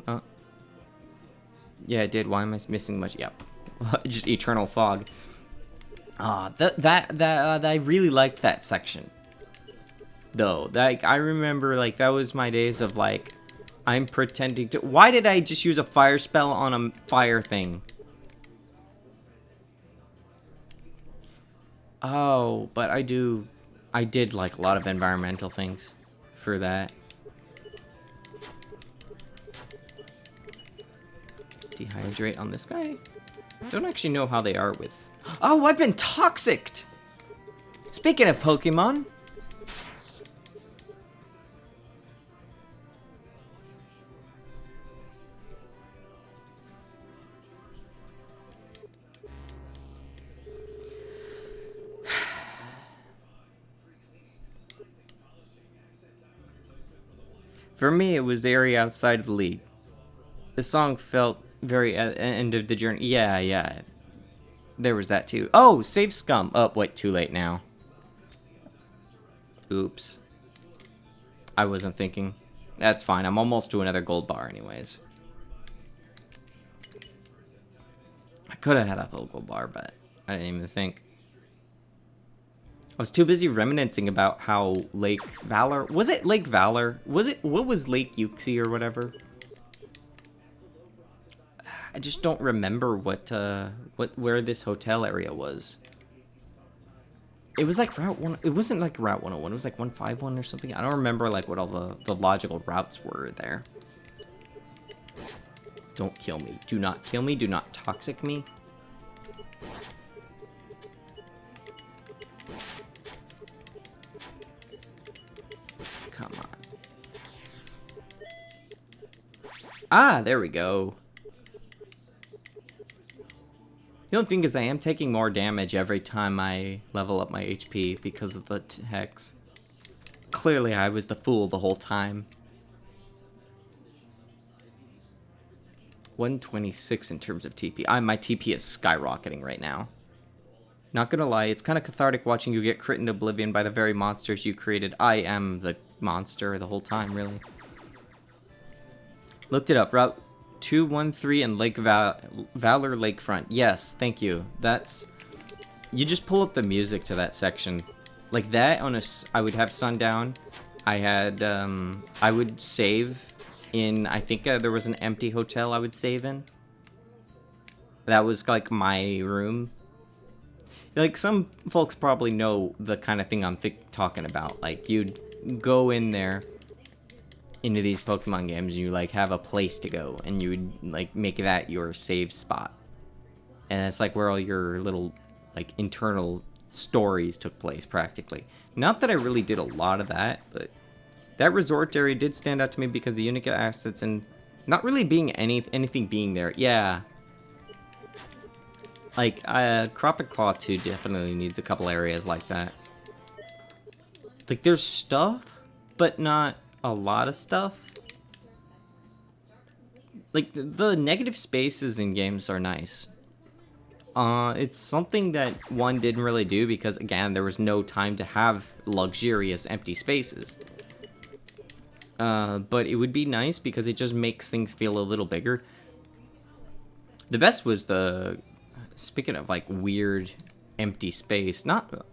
S1: Yeah, it did. Why am I missing much? Yep, just Eternal Fog. I really liked that section. Though, like, I remember, like, that was my days of, like, I'm pretending to... Why did I just use a fire spell on a fire thing? Oh, but I did like a lot of environmental things for that. Dehydrate on this guy. Don't actually know how they are with... Oh, I've been toxiced! Speaking of Pokemon... For me, it was the area outside of the league. The song felt very at the end of the journey. Yeah. There was that too. Oh, save scum. Oh, wait, too late now. Oops. I wasn't thinking. That's fine. I'm almost to another gold bar anyways. I could have had a whole gold bar, but I didn't even think. I was too busy reminiscing about how Lake Valor... Was it Lake Valor? What was Lake Yuxi or whatever? I just don't remember where this hotel area was. It was like Route 1... It wasn't like Route 101. It was like 151 or something. I don't remember like what all the logical routes were there. Don't kill me. Do not kill me. Do not toxic me. Come on. Ah, there we go. The only thing is I am taking more damage every time I level up my HP because of the hex. Clearly I was the fool the whole time. 126 in terms of TP. My TP is skyrocketing right now. Not gonna lie, it's kind of cathartic watching you get crit into oblivion by the very monsters you created. I am the monster the whole time, really. Looked it up. Route 213 and Lake Valor Lakefront. Yes, thank you. That's... You just pull up the music to that section. Like that on I would have Sundown. I would save in... I think there was an empty hotel I would save in. That was like my room. Like, some folks probably know the kind of thing I'm talking about. Like, you'd go in there into these Pokemon games, and you, like, have a place to go, and you would, like, make that your save spot. And that's, like, where all your little, like, internal stories took place, practically. Not that I really did a lot of that, but that resort area did stand out to me because the unique assets and not really being anything being there. Yeah. Like, Crop and Claw 2 definitely needs a couple areas like that. Like, there's stuff, but not a lot of stuff. Like, the negative spaces in games are nice. It's something that one didn't really do because, again, there was no time to have luxurious empty spaces. But it would be nice because it just makes things feel a little bigger. The best was the... Speaking of, like, weird empty space, not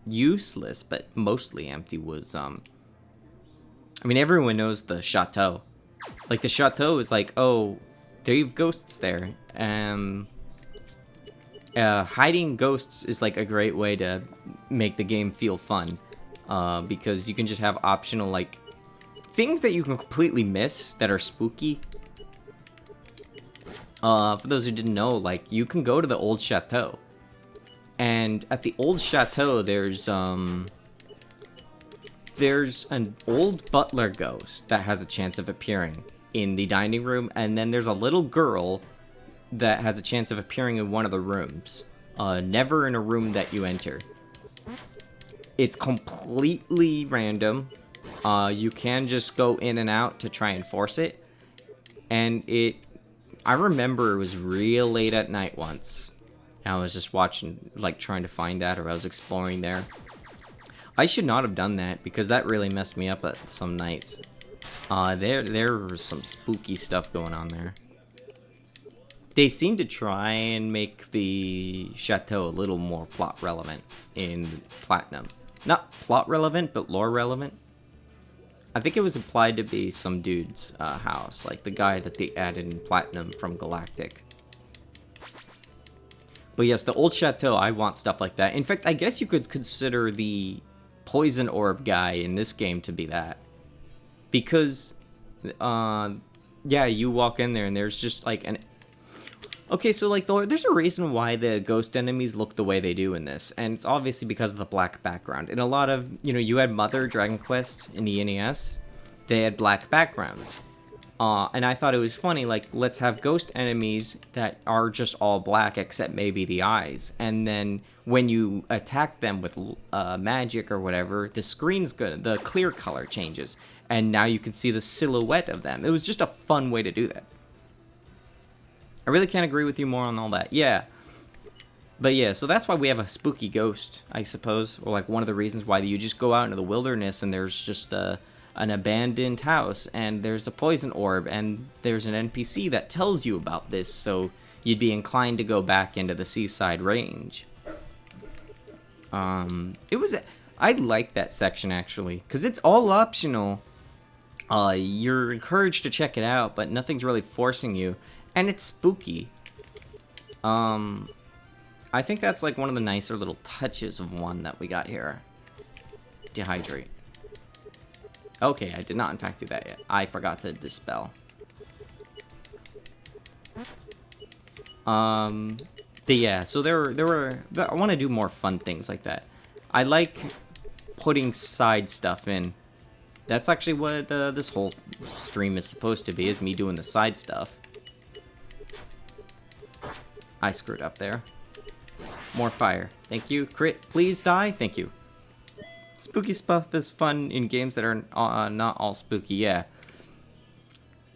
S1: useless, but mostly empty, was, I mean, everyone knows the chateau. Like, the chateau is like, oh, there you have ghosts there. Hiding ghosts is, like, a great way to make the game feel fun. Because you can just have optional, like, things that you can completely miss that are spooky. For those who didn't know, like, you can go to the old chateau. And at the old chateau, there's an old butler ghost that has a chance of appearing in the dining room. And then there's a little girl that has a chance of appearing in one of the rooms. Never in a room that you enter. It's completely random. You can just go in and out to try and force it. And I remember it was real late at night once. And I was just watching, like, trying to find that, or I was exploring there. I should not have done that, because that really messed me up at some nights. There was some spooky stuff going on there. They seem to try and make the chateau a little more plot relevant in Platinum. Not plot relevant, but lore relevant. I think it was implied to be some dude's house, like the guy that they added in Platinum from Galactic. But yes, the old chateau, I want stuff like that. In fact, I guess you could consider the poison orb guy in this game to be that. Because, yeah, you walk in there and there's just like an... Okay, so like there's a reason why the ghost enemies look the way they do in this, and it's obviously because of the black background. In a lot of, you had Mother Dragon Quest in the NES, they had black backgrounds. And I thought it was funny, like, let's have ghost enemies that are just all black except maybe the eyes. And then when you attack them with magic or whatever, the clear color changes. and now you can see the silhouette of them. It was just a fun way to do that. I really can't agree with you more on all that. Yeah. But yeah, so that's why we have a spooky ghost, I suppose. Or like one of the reasons why you just go out into the wilderness and there's just an abandoned house and there's a poison orb and there's an NPC that tells you about this, so you'd be inclined to go back into the seaside range. I like that section actually, because it's all optional. You're encouraged to check it out, but nothing's really forcing you, and it's spooky. I think that's like one of the nicer little touches of one that we got here. Dehydrate. Okay, I did not in fact do that yet. I forgot to dispel. But yeah, so there were I want to do more fun things like that. I like putting side stuff in. That's actually what this whole stream is supposed to be, is me doing the side stuff. I screwed up there. More fire. Thank you. Crit, please die. Thank you. Spooky stuff is fun in games that are not all spooky, yeah.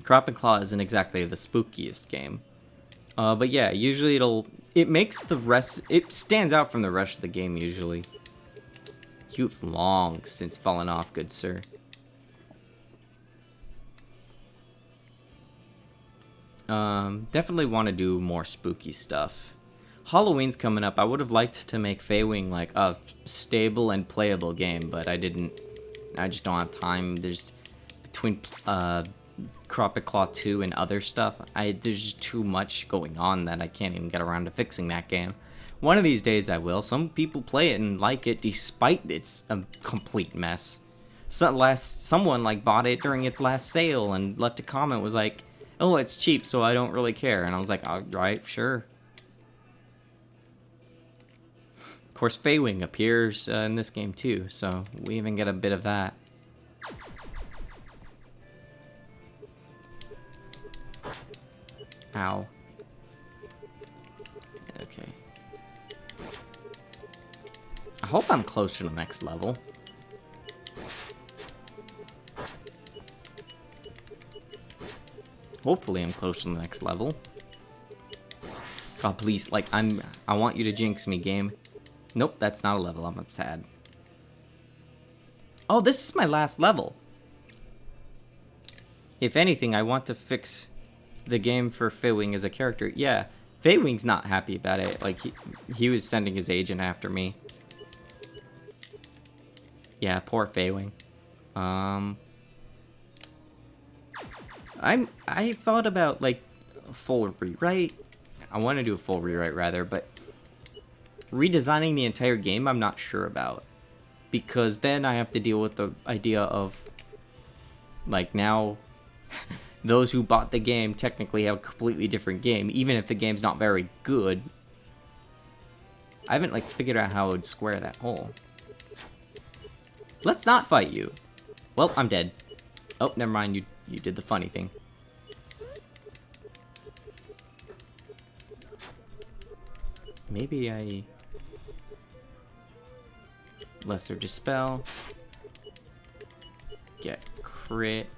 S1: Crop and Claw isn't exactly the spookiest game. But yeah, usually it makes the rest, it stands out from the rest of the game usually. You've long since fallen off, good sir. Definitely want to do more spooky stuff. Halloween's coming up. I would have liked to make Feiwing like a stable and playable game, but I didn't. I just don't have time. There's between Crop and Claw 2 and other stuff. There's just too much going on that I can't even get around to fixing that game. One of these days I will. Some people play it and like it despite it's a complete mess. Someone like bought it during its last sale and left a comment, was like, "Oh, it's cheap, so I don't really care." And I was like, "Alright, sure." Of course, Feiwing appears in this game too, so we even get a bit of that. Ow. Okay. I hope I'm close to the next level. Hopefully I'm close to the next level. God, please, like, I want you to jinx me, game. Nope, that's not a level. I'm sad. Oh, this is my last level. If anything, I want to fix the game for Feiwing as a character. Yeah, Feiwing's not happy about it. Like, he was sending his agent after me. Yeah, poor Feiwing. I thought about, like, a full rewrite. I want to do a full rewrite, rather, but redesigning the entire game, I'm not sure about. Because then I have to deal with the idea of, like, now those who bought the game technically have a completely different game, even if the game's not very good. I haven't, like, figured out how I would square that hole. Let's not fight you. Well, I'm dead. Oh, never mind, you did the funny thing. Maybe I... Lesser Dispel. Get crit.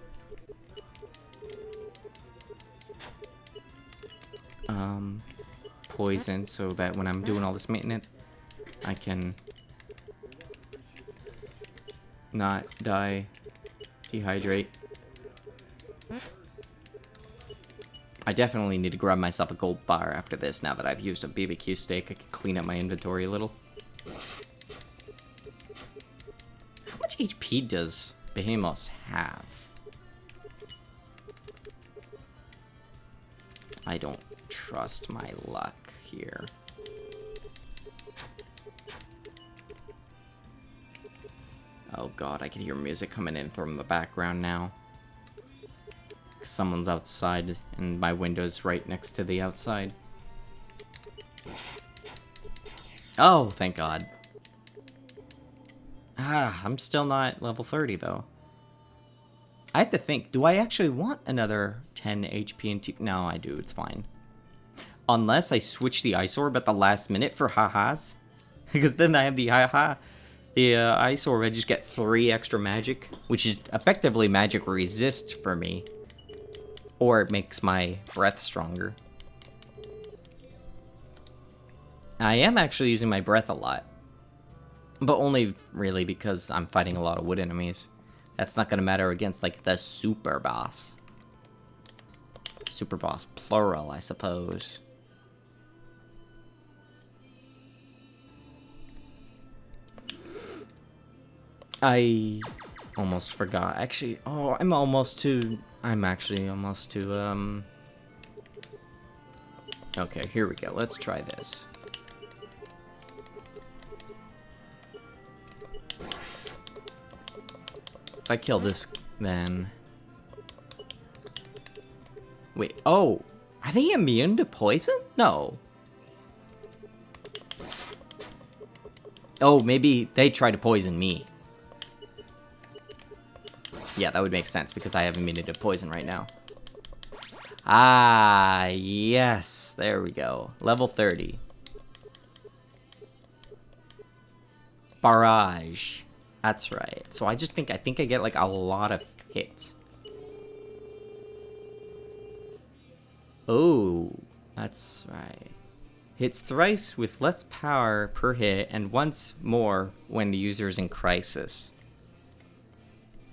S1: Poison, so that when I'm doing all this maintenance, I can not die. Dehydrate. I definitely need to grab myself a gold bar after this, now that I've used a BBQ steak. I can clean up my inventory a little. How much HP does Behemoths have? I don't trust my luck here. Oh god, I can hear music coming in from the background now. Someone's outside, and my window's right next to the outside. Oh, thank god. I'm still not level 30, though. I have to think, do I actually want another 10 HP and 2? No, I do, it's fine. Unless I switch the Ice Orb at the last minute for ha-has. Because then I have the ha-ha The ice orb, I just get 3 extra magic, which is effectively magic resist for me. Or it makes my breath stronger. I am actually using my breath a lot. But only really because I'm fighting a lot of wood enemies. That's not going to matter against, like, the super boss. Super boss plural, I suppose. I almost forgot. Actually, oh, I'm actually almost to, Okay, here we go. Let's try this. If I kill this, then... Wait, oh! Are they immune to poison? No. Oh, maybe they try to poison me. Yeah, that would make sense, because I have immunity to poison right now. Ah, yes. There we go. Level 30. Barrage. That's right. So I think I get, like, a lot of hits. Oh, that's right. Hits thrice with less power per hit, and once more when the user is in crisis.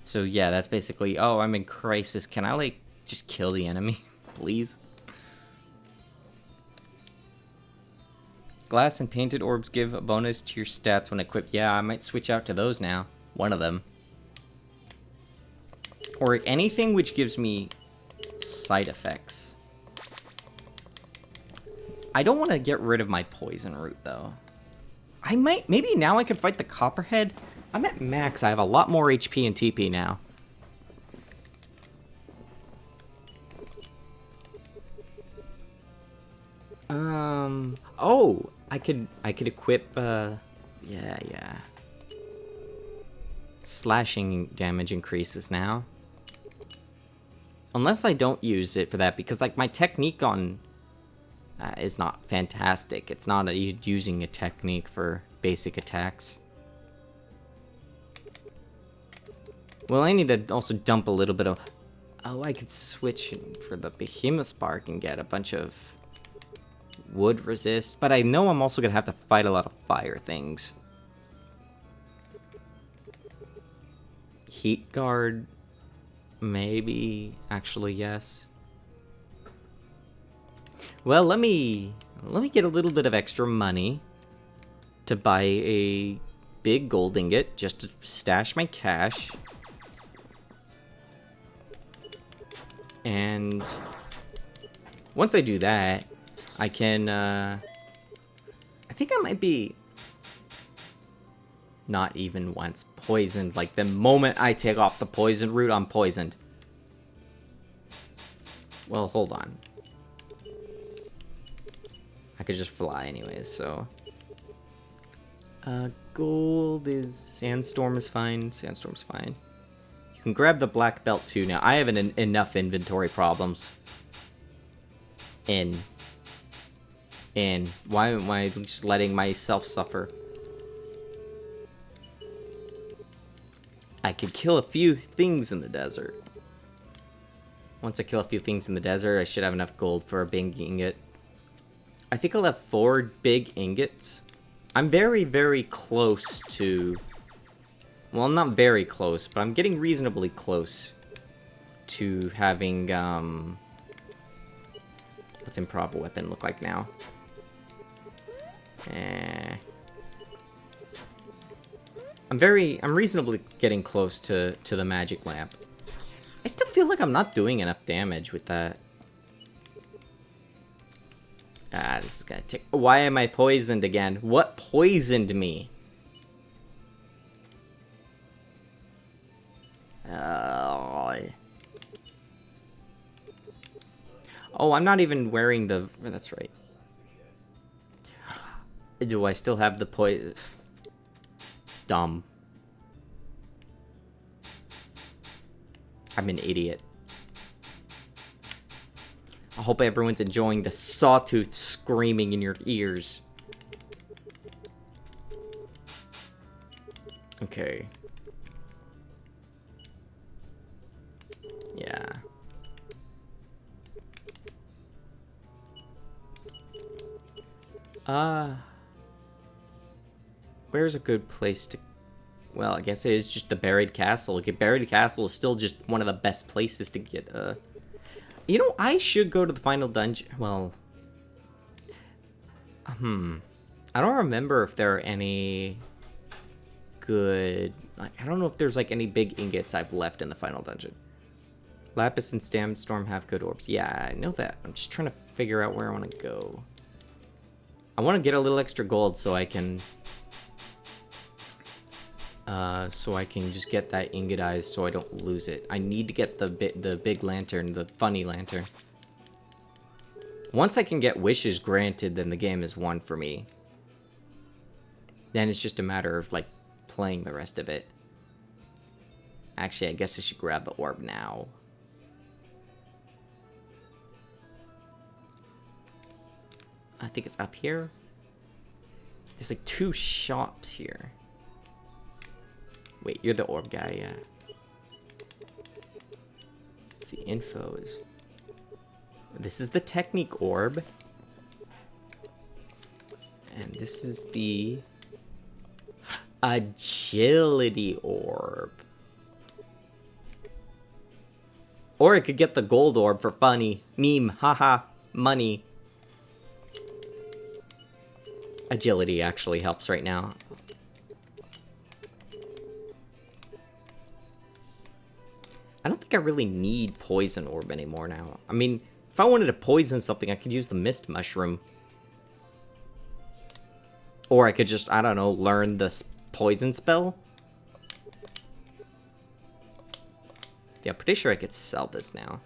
S1: So yeah, that's basically, oh, I'm in crisis. Can I, like, just kill the enemy, please? Glass and painted orbs give a bonus to your stats when equipped. Yeah, I might switch out to those now. One of them. Or anything which gives me side effects. I don't want to get rid of my poison root, though. Maybe now I could fight the Copperhead. I'm at max. I have a lot more HP and TP now. Oh, I could equip, yeah. Slashing damage increases now. Unless I don't use it for that, because, like, my technique on is not fantastic. It's not using a technique for basic attacks. Well, I need to also dump a little bit of... Oh, I could switch for the Behemoth Spark and get a bunch of wood resist. But I know I'm also going to have to fight a lot of fire things. Heat Guard... Maybe... Actually, yes. Well, let me get a little bit of extra money to buy a big gold ingot just to stash my cash. And once I do that, I can, I think I might be not even once poisoned. Like, the moment I take off the poison root, I'm poisoned. Well, hold on. I could just fly anyways, so... gold is... Sandstorm is fine. Sandstorm's fine. You can grab the black belt too now. I have enough inventory problems. Why am I just letting myself suffer? I could kill a few things in the desert. Once I kill a few things in the desert, I should have enough gold for a big ingot. I think I'll have 4 big ingots. I'm very, very close to... Well, not very close, but I'm getting reasonably close to having, what's improper weapon look like now? I'm reasonably getting close to the magic lamp. I still feel like I'm not doing enough damage with that. Ah, this is gonna take... Why am I poisoned again? What poisoned me? Oh, I'm not even wearing the... That's right. Do I still have the poison? Dumb. I'm an idiot. I hope everyone's enjoying the sawtooth screaming in your ears. Okay. Yeah. Where's a good place to... Well, I guess it is just the Buried Castle. Okay, Buried Castle is still just one of the best places to get, You know, I should go to the final dungeon. Well... I don't remember if there are any good... Like, I don't know if there's, like, any big ingots I've left in the final dungeon. Lapis and Sandstorm have good orbs. Yeah, I know that. I'm just trying to figure out where I want to go. I want to get a little extra gold so I can... just get that ingotized so I don't lose it. I need to get the big lantern, the funny lantern. Once I can get wishes granted, then the game is won for me. Then it's just a matter of, like, playing the rest of it. Actually, I guess I should grab the orb now. I think it's up here. There's, like, 2 shops here. Wait, you're the orb guy, yeah. Let's see, info is... This is the technique orb. And this is the... agility orb. Or I could get the gold orb for funny. Meme, haha, money. Agility actually helps right now. I don't think I really need poison orb anymore now. I mean, if I wanted to poison something, I could use the mist mushroom. Or I could just, I don't know, learn the poison spell. Yeah, pretty sure I could sell this now.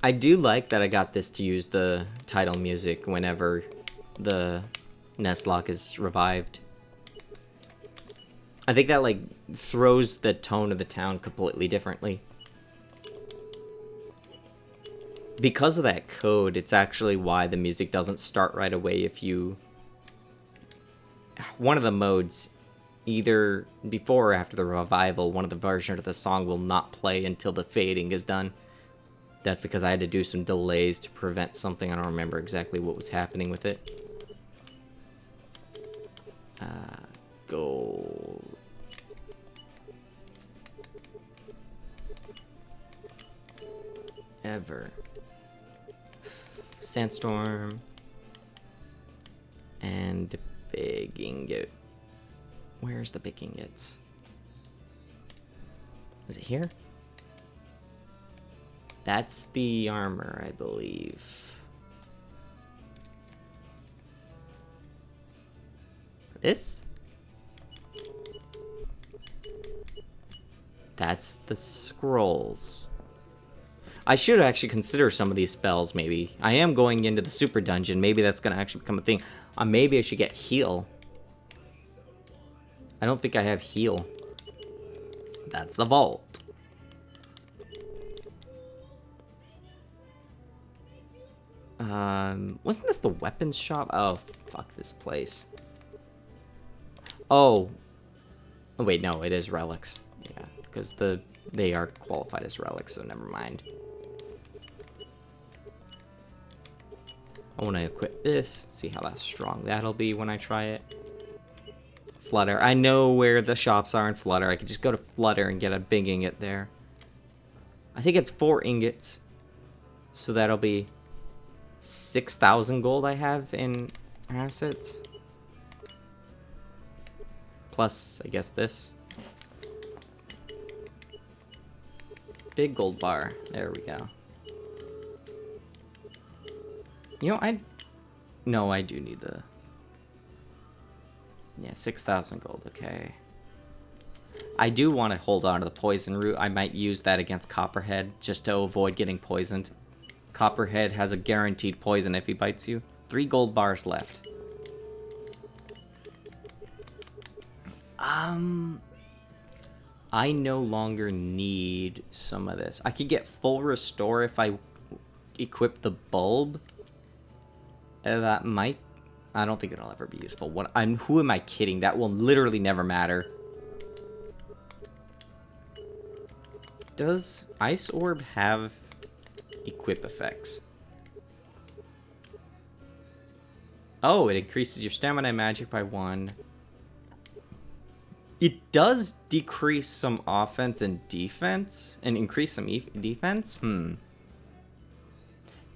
S1: I do like that I got this to use the title music whenever the Nestlock is revived. I think that, like, throws the tone of the town completely differently. Because of that code, it's actually why the music doesn't start right away if you... One of the modes, either before or after the revival, one of the versions of the song will not play until the fading is done. That's because I had to do some delays to prevent something. I don't remember exactly what was happening with it. Gold. Ever. Sandstorm. And big ingot. Where's the big ingots? Is it here? That's the armor, I believe. This? That's the scrolls. I should actually consider some of these spells, maybe. I am going into the super dungeon. Maybe that's going to actually become a thing. Maybe I should get heal. I don't think I have heal. That's the vault. Wasn't this the weapons shop? Oh, fuck this place. Oh. Oh, wait, no, it is relics. Yeah, because they are qualified as relics, so never mind. I want to equip this, see how that's strong that'll be when I try it. Flutter. I know where the shops are in Flutter. I could just go to Flutter and get a big ingot there. I think it's 4 ingots. So that'll be 6,000 gold I have in assets. Plus, I guess this. Big gold bar. There we go. You know, No, I do need the... Yeah, 6,000 gold, okay. I do want to hold on to the poison root. I might use that against Copperhead, just to avoid getting poisoned. Copperhead has a guaranteed poison if he bites you. 3 gold bars left. I no longer need some of this. I could get full restore if I equip the bulb. That might... I don't think it'll ever be useful. Who am I kidding? That will literally never matter. Does Ice Orb have equip effects? Oh, it increases your stamina and magic by 1. It does decrease some offense and defense, and increase some defense?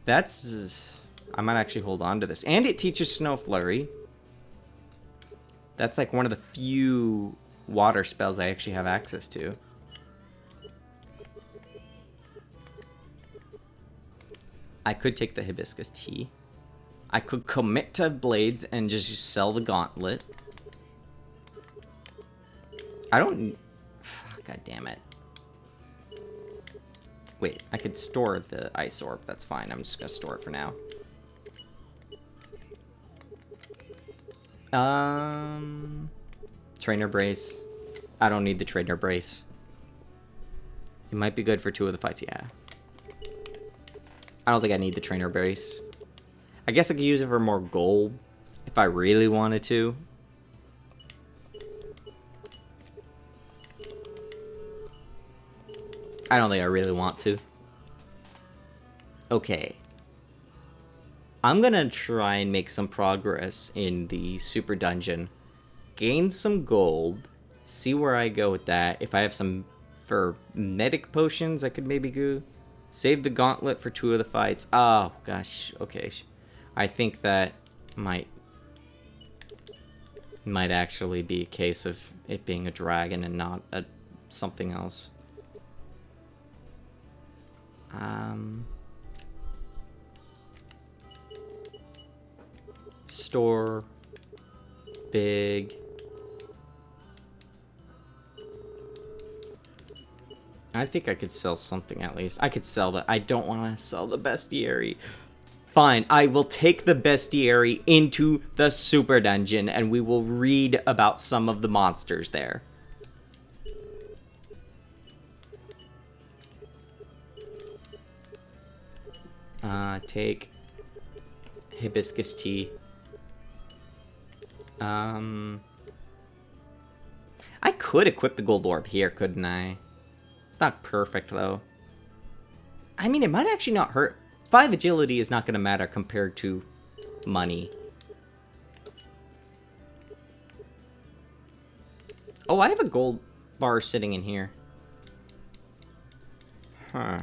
S1: That's... I might actually hold on to this. And it teaches Snow Flurry. That's like one of the few water spells I actually have access to. I could take the Hibiscus Tea. I could commit to Blades and just sell the Gauntlet. I don't... God damn it. Wait, I could store the Ice Orb. That's fine. I'm just going to store it for now. Trainer Brace. I don't need the Trainer Brace. It might be good for 2 of the fights, yeah. I don't think I need the Trainer Brace. I guess I could use it for more gold if I really wanted to. I don't think I really want to. Okay. I'm gonna try and make some progress in the super dungeon. Gain some gold. See where I go with that. If I have some for medic potions, I could maybe go. Save the gauntlet for 2 of the fights. Oh, gosh. Okay. I think that might actually be a case of it being a dragon and not something else. Store. Big. I think I could sell something at least. I could sell that. I don't want to sell the bestiary. Fine, I will take the bestiary into the super dungeon and we will read about some of the monsters there. Take Hibiscus Tea. I could equip the gold orb here, couldn't I? It's not perfect, though. I mean, it might actually not hurt. 5 agility is not going to matter compared to money. Oh, I have a gold bar sitting in here. Huh.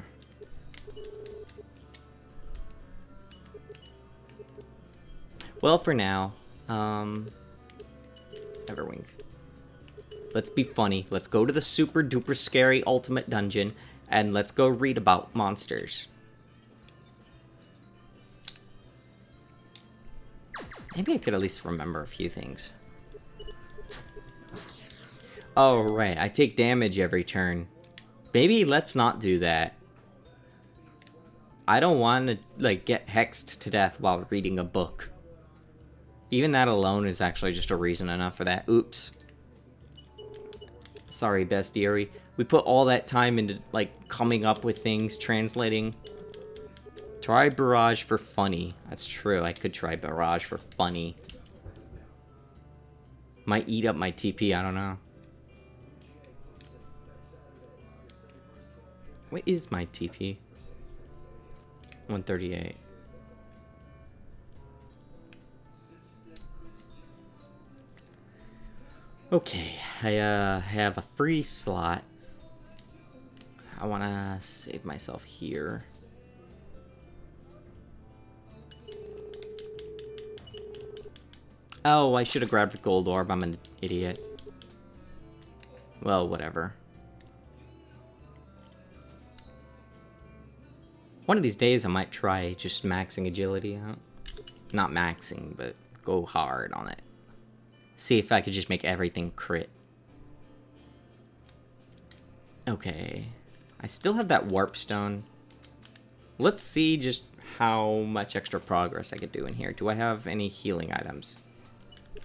S1: Well, for now, Everwings. Let's be funny. Let's go to the super duper scary ultimate dungeon and let's go read about monsters. Maybe I could at least remember a few things. Oh, right. I take damage every turn. Maybe let's not do that. I don't want to, like, get hexed to death while reading a book. Even that alone is actually just a reason enough for that. Oops. Sorry, bestiary. We put all that time into, like, coming up with things, translating. Try Barrage for funny. That's true. I could try Barrage for funny. Might eat up my TP. I don't know. What is my TP? 138. Okay, I have a free slot. I want to save myself here. Oh, I should have grabbed the gold orb. I'm an idiot. Well, whatever. One of these days, I might try just maxing agility out. Not maxing, but go hard on it. See if I could just make everything crit. Okay. I still have that warp stone. Let's see just how much extra progress I could do in here. Do I have any healing items?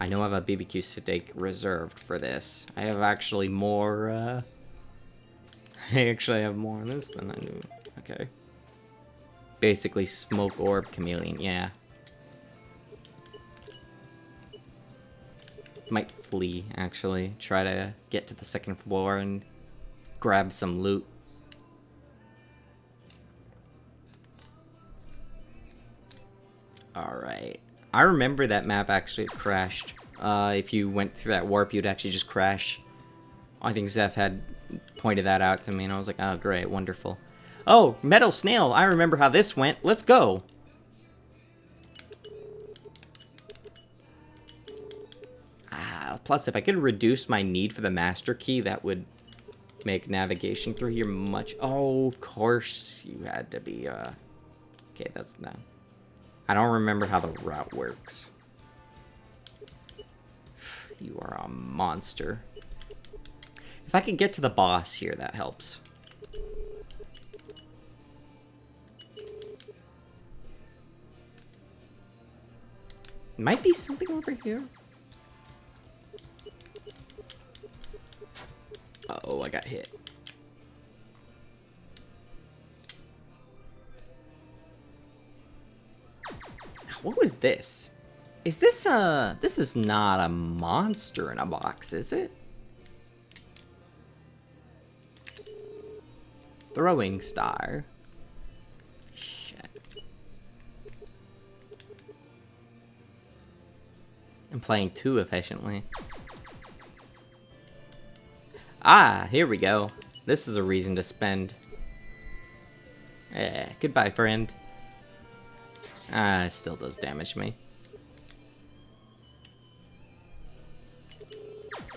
S1: I know I have a BBQ steak reserved for this. I have actually more, I actually have more of this than I knew. Okay. basically smoke orb chameleon, yeah. Might flee, actually. Try to get to the second floor and grab some loot. Alright. I remember that map actually crashed. If you went through that warp, you'd actually just crash. I think Zeph had pointed that out to me, and I was like, oh, great, wonderful. Oh, Metal Snail! I remember how this went. Let's go! Plus, if I could reduce my need for the Master Key, that would make navigation through here much... Oh, of course, you had to be, Okay, that's... No. I don't remember how the route works. You are a monster. If I could get to the boss here, that helps. Might be something over here. Uh-oh, I got hit. What was this? Is this this is not a monster in a box, is it? Throwing star. Shit. I'm playing too efficiently. Ah, here we go. This is a reason to spend. Goodbye, friend. Ah, it still does damage me.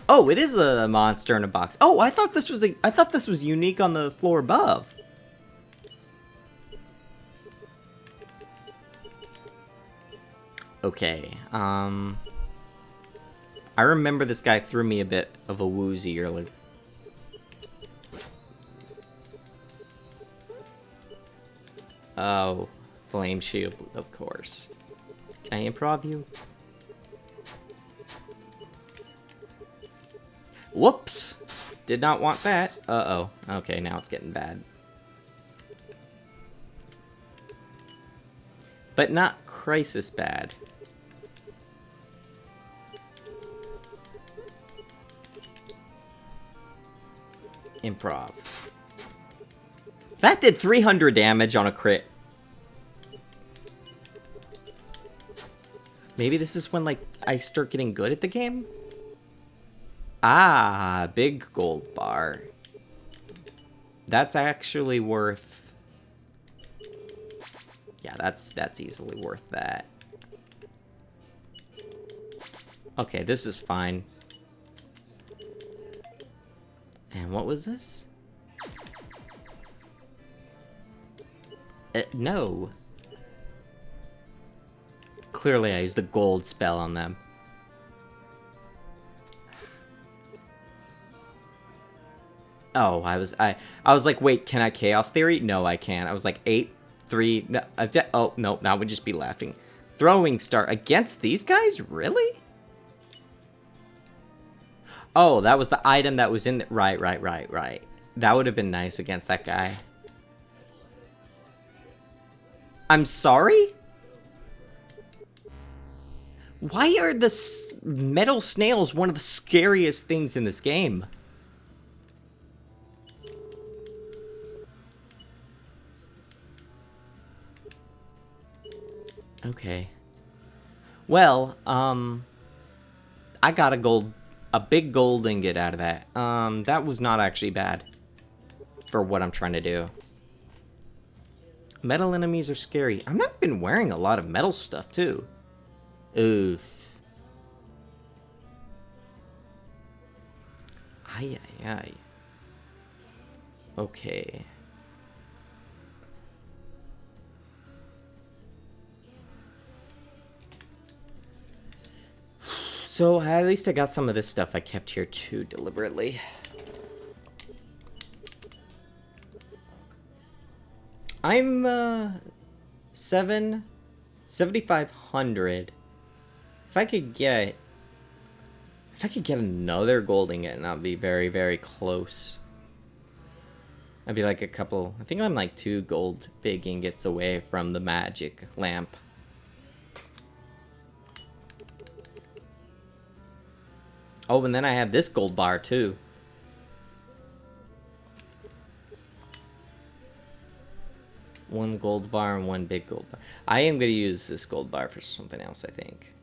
S1: Oh, it is a monster in a box. Oh, I thought this was unique on the floor above. Okay. I remember this guy threw me a bit of a woozy earlier. Oh, flame shield, of course. Can I improv you? Whoops! Did not want that. Uh-oh. Okay, now it's getting bad. But not crisis bad. Improv. That did 300 damage on a crit. Maybe this is when, like, I start getting good at the game? Ah, big gold bar. That's actually worth... Yeah, that's easily worth that. Okay, this is fine. And what was this? No. Clearly I used the gold spell on them. Oh, I was like, wait, can I Chaos Theory? No, I can't. I was like, 8, 3, no, oh, no, that would just be laughing. Throwing Star against these guys? Really? Oh, that was the item that was in the... Right. That would have been nice against that guy. I'm sorry? Why are the metal snails one of the scariest things in this game? Okay. Well, I got a big gold ingot out of that. That was not actually bad for what I'm trying to do. Metal enemies are scary. I'm not even wearing a lot of metal stuff, too. Oof. Ay. Okay. So, at least I got some of this stuff I kept here, too, deliberately. I'm, 7,500. If I could get another gold ingot, and I'll be very, very close. I'd be like a couple... I think I'm like 2 gold big ingots away from the magic lamp. Oh, and then I have this gold bar, too. One gold bar and 1 big gold bar. I am going to use this gold bar for something else, I think.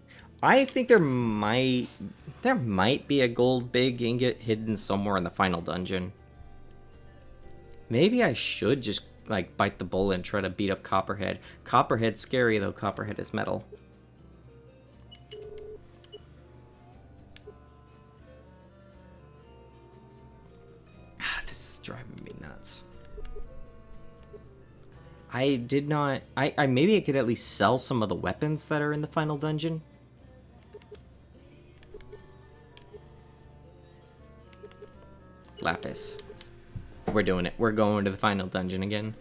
S1: I think there might be a gold big ingot hidden somewhere in the final dungeon. Maybe I should just, like, bite the bullet and try to beat up Copperhead. Copperhead's scary, though. Copperhead is metal. This is driving me nuts. I did not... I maybe I could at least sell some of the weapons that are in the final dungeon. Lapis. We're doing it. We're going to the final dungeon again.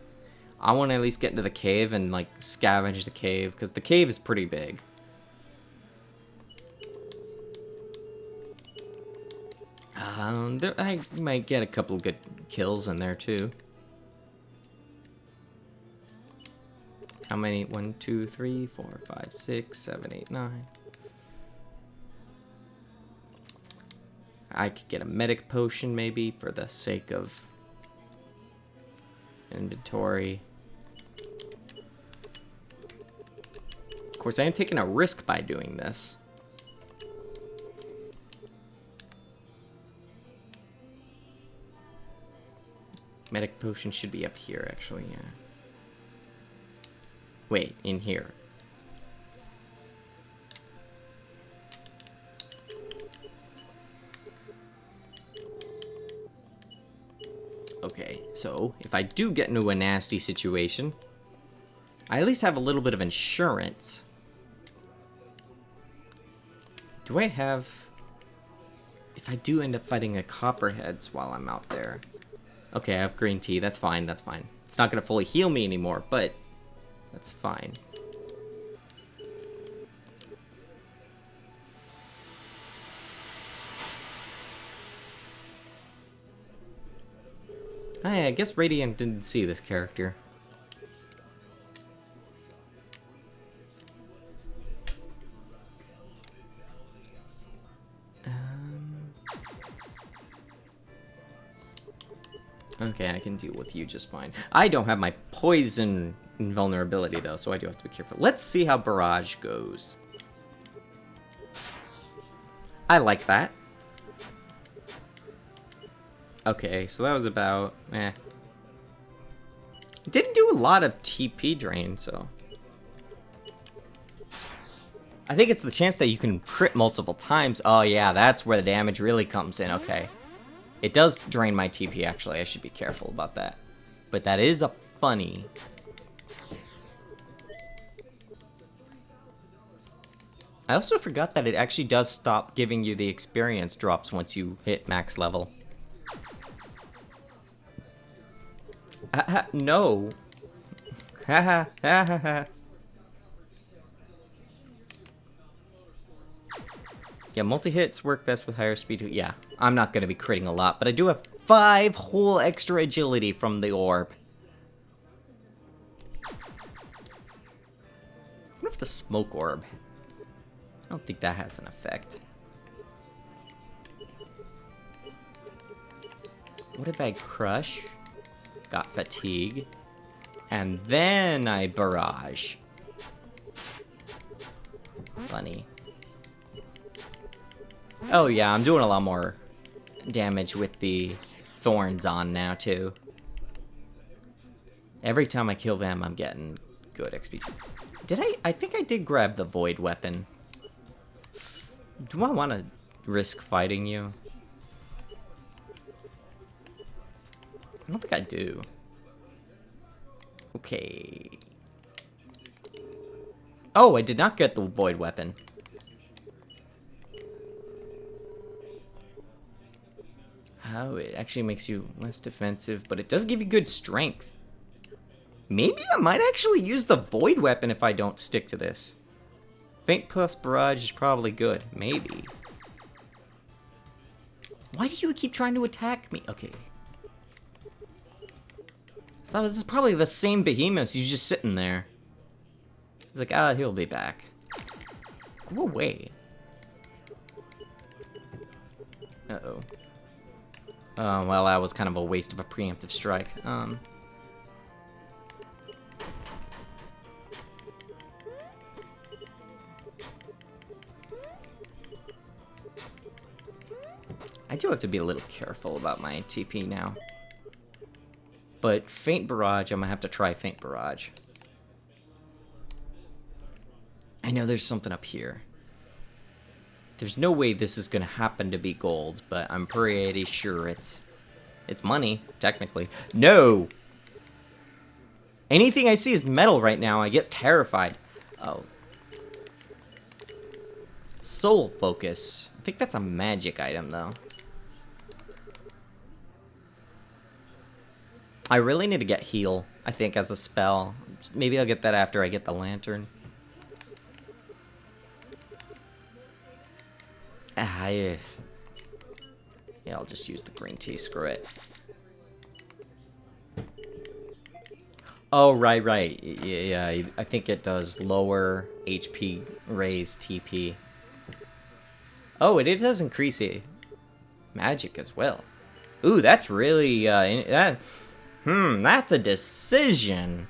S1: I want to at least get into the cave and, like, scavenge the cave, because the cave is pretty big. I might get a couple good kills in there, too. How many? 1, 2, 3, 4, 5, 6, 7, 8, 9. I could get a medic potion, maybe, for the sake of inventory. Of course, I am taking a risk by doing this. Medic potion should be up here, actually, yeah. Wait, in here. Okay, so if I do get into a nasty situation, I at least have a little bit of insurance. Do I have... If I do end up fighting a Copperheads while I'm out there... Okay, I have green tea. That's fine, that's fine. It's not going to fully heal me anymore, but that's fine. I guess Radiant didn't see this character. Okay, I can deal with you just fine. I don't have my poison invulnerability, though, so I do have to be careful. Let's see how Barrage goes. I like that. Okay, so that was about... It didn't do a lot of TP drain, so... I think it's the chance that you can crit multiple times. Oh, yeah, that's where the damage really comes in. Okay. It does drain my TP, actually. I should be careful about that. But that is a funny. I also forgot that it actually does stop giving you the experience drops once you hit max level. No. Ha ha. Yeah, multi-hits work best with higher speed. Yeah, I'm not going to be critting a lot, but I do have 5 whole extra agility from the orb. What if the smoke orb? I don't think that has an effect. What if I crush? Got fatigue. And then I barrage. Funny. Oh yeah, I'm doing a lot more damage with the thorns on now, too. Every time I kill them, I'm getting good XP. Did I think I did grab the void weapon. Do I want to risk fighting you? I don't think I do. Okay. Oh, I did not get the void weapon. Oh, it actually makes you less defensive, but it does give you good strength. Maybe I might actually use the void weapon if I don't stick to this. Faint plus barrage is probably good. Maybe. Why do you keep trying to attack me? Okay. So this is probably the same behemoth. He's just sitting there. He's like, ah, he'll be back. Go away. Uh-oh. Oh, well, that was kind of a waste of a preemptive strike. I do have to be a little careful about my TP now. But Faint Barrage, I'm gonna have to try Faint Barrage. I know there's something up here. There's no way this is gonna happen to be gold, but I'm pretty sure it's money, technically. No! Anything I see is metal right now. I get terrified. Oh. Soul Focus. I think that's a magic item, though. I really need to get Heal, I think, as a spell. Maybe I'll get that after I get the Lantern. Yeah, I'll just use the green tea, screw it. Oh, right. Yeah, I think it does lower HP, raise TP. Oh, it does increase it. Magic as well. Ooh, that's really, that's a decision.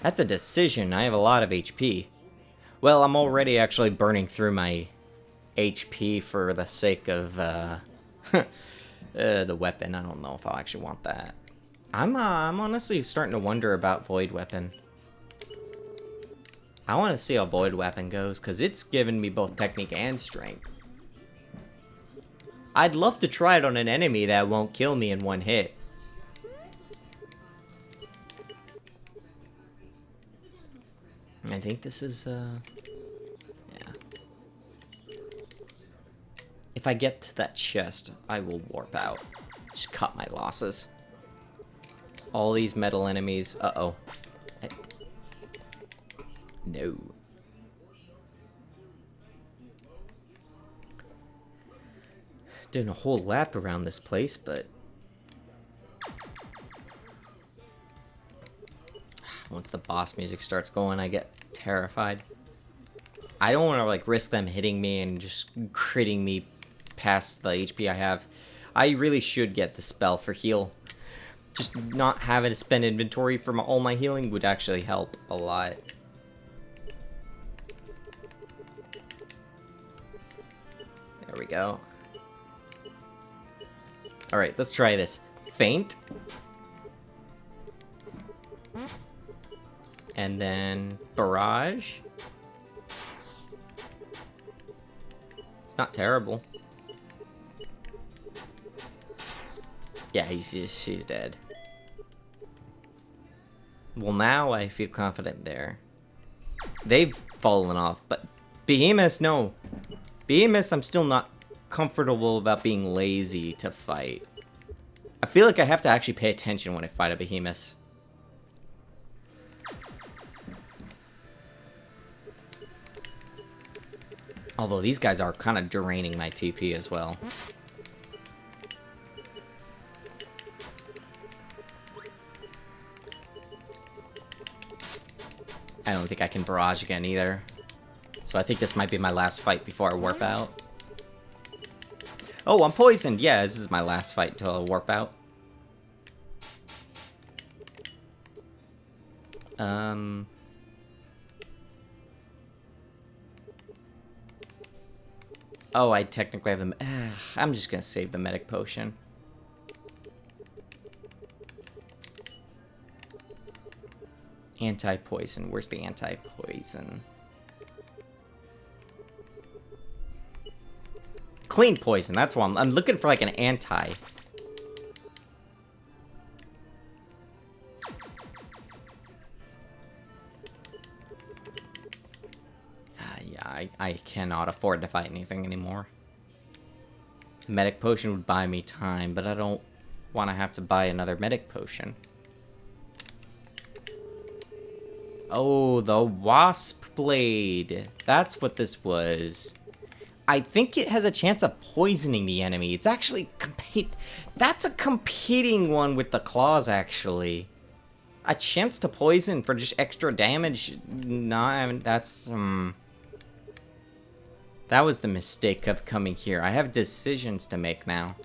S1: That's a decision. I have a lot of HP. Well, I'm already actually burning through my HP for the sake of, the weapon. I don't know if I'll actually want that. I'm honestly starting to wonder about Void Weapon. I want to see how Void Weapon goes, because it's given me both technique and strength. I'd love to try it on an enemy that won't kill me in one hit. I think this is, yeah. If I get to that chest, I will warp out. Just cut my losses. All these metal enemies. Uh-oh. No. Doing a whole lap around this place, but once the boss music starts going, I get terrified. I don't want to like risk them hitting me and just critting me past the HP I have. I really should get the spell for heal. Just not having to spend inventory for all my healing would actually help a lot. There we go. Alright, let's try this. Faint. And then Barrage. It's not terrible. Yeah, she's dead. Well, now I feel confident there. They've fallen off, but Behemoths, no. Behemoths, I'm still not comfortable about being lazy to fight. I feel like I have to actually pay attention when I fight a Behemoth. Although these guys are kind of draining my TP as well. I don't think I can barrage again either. So I think this might be my last fight before I warp out. Oh, I'm poisoned! Yeah, this is my last fight until I warp out. Oh, I technically have the... I'm just gonna save the medic potion. Anti-poison. Where's the anti-poison? Clean poison. That's what I'm looking for, like an anti. Yeah, I cannot afford to fight anything anymore. Medic potion would buy me time, but I don't want to have to buy another medic potion. Oh, the wasp blade. That's what this was. I think it has a chance of poisoning the enemy. It's actually that's a competing one with the claws, actually. A chance to poison for just extra damage. No, that's that was the mistake of coming here. I have decisions to make now.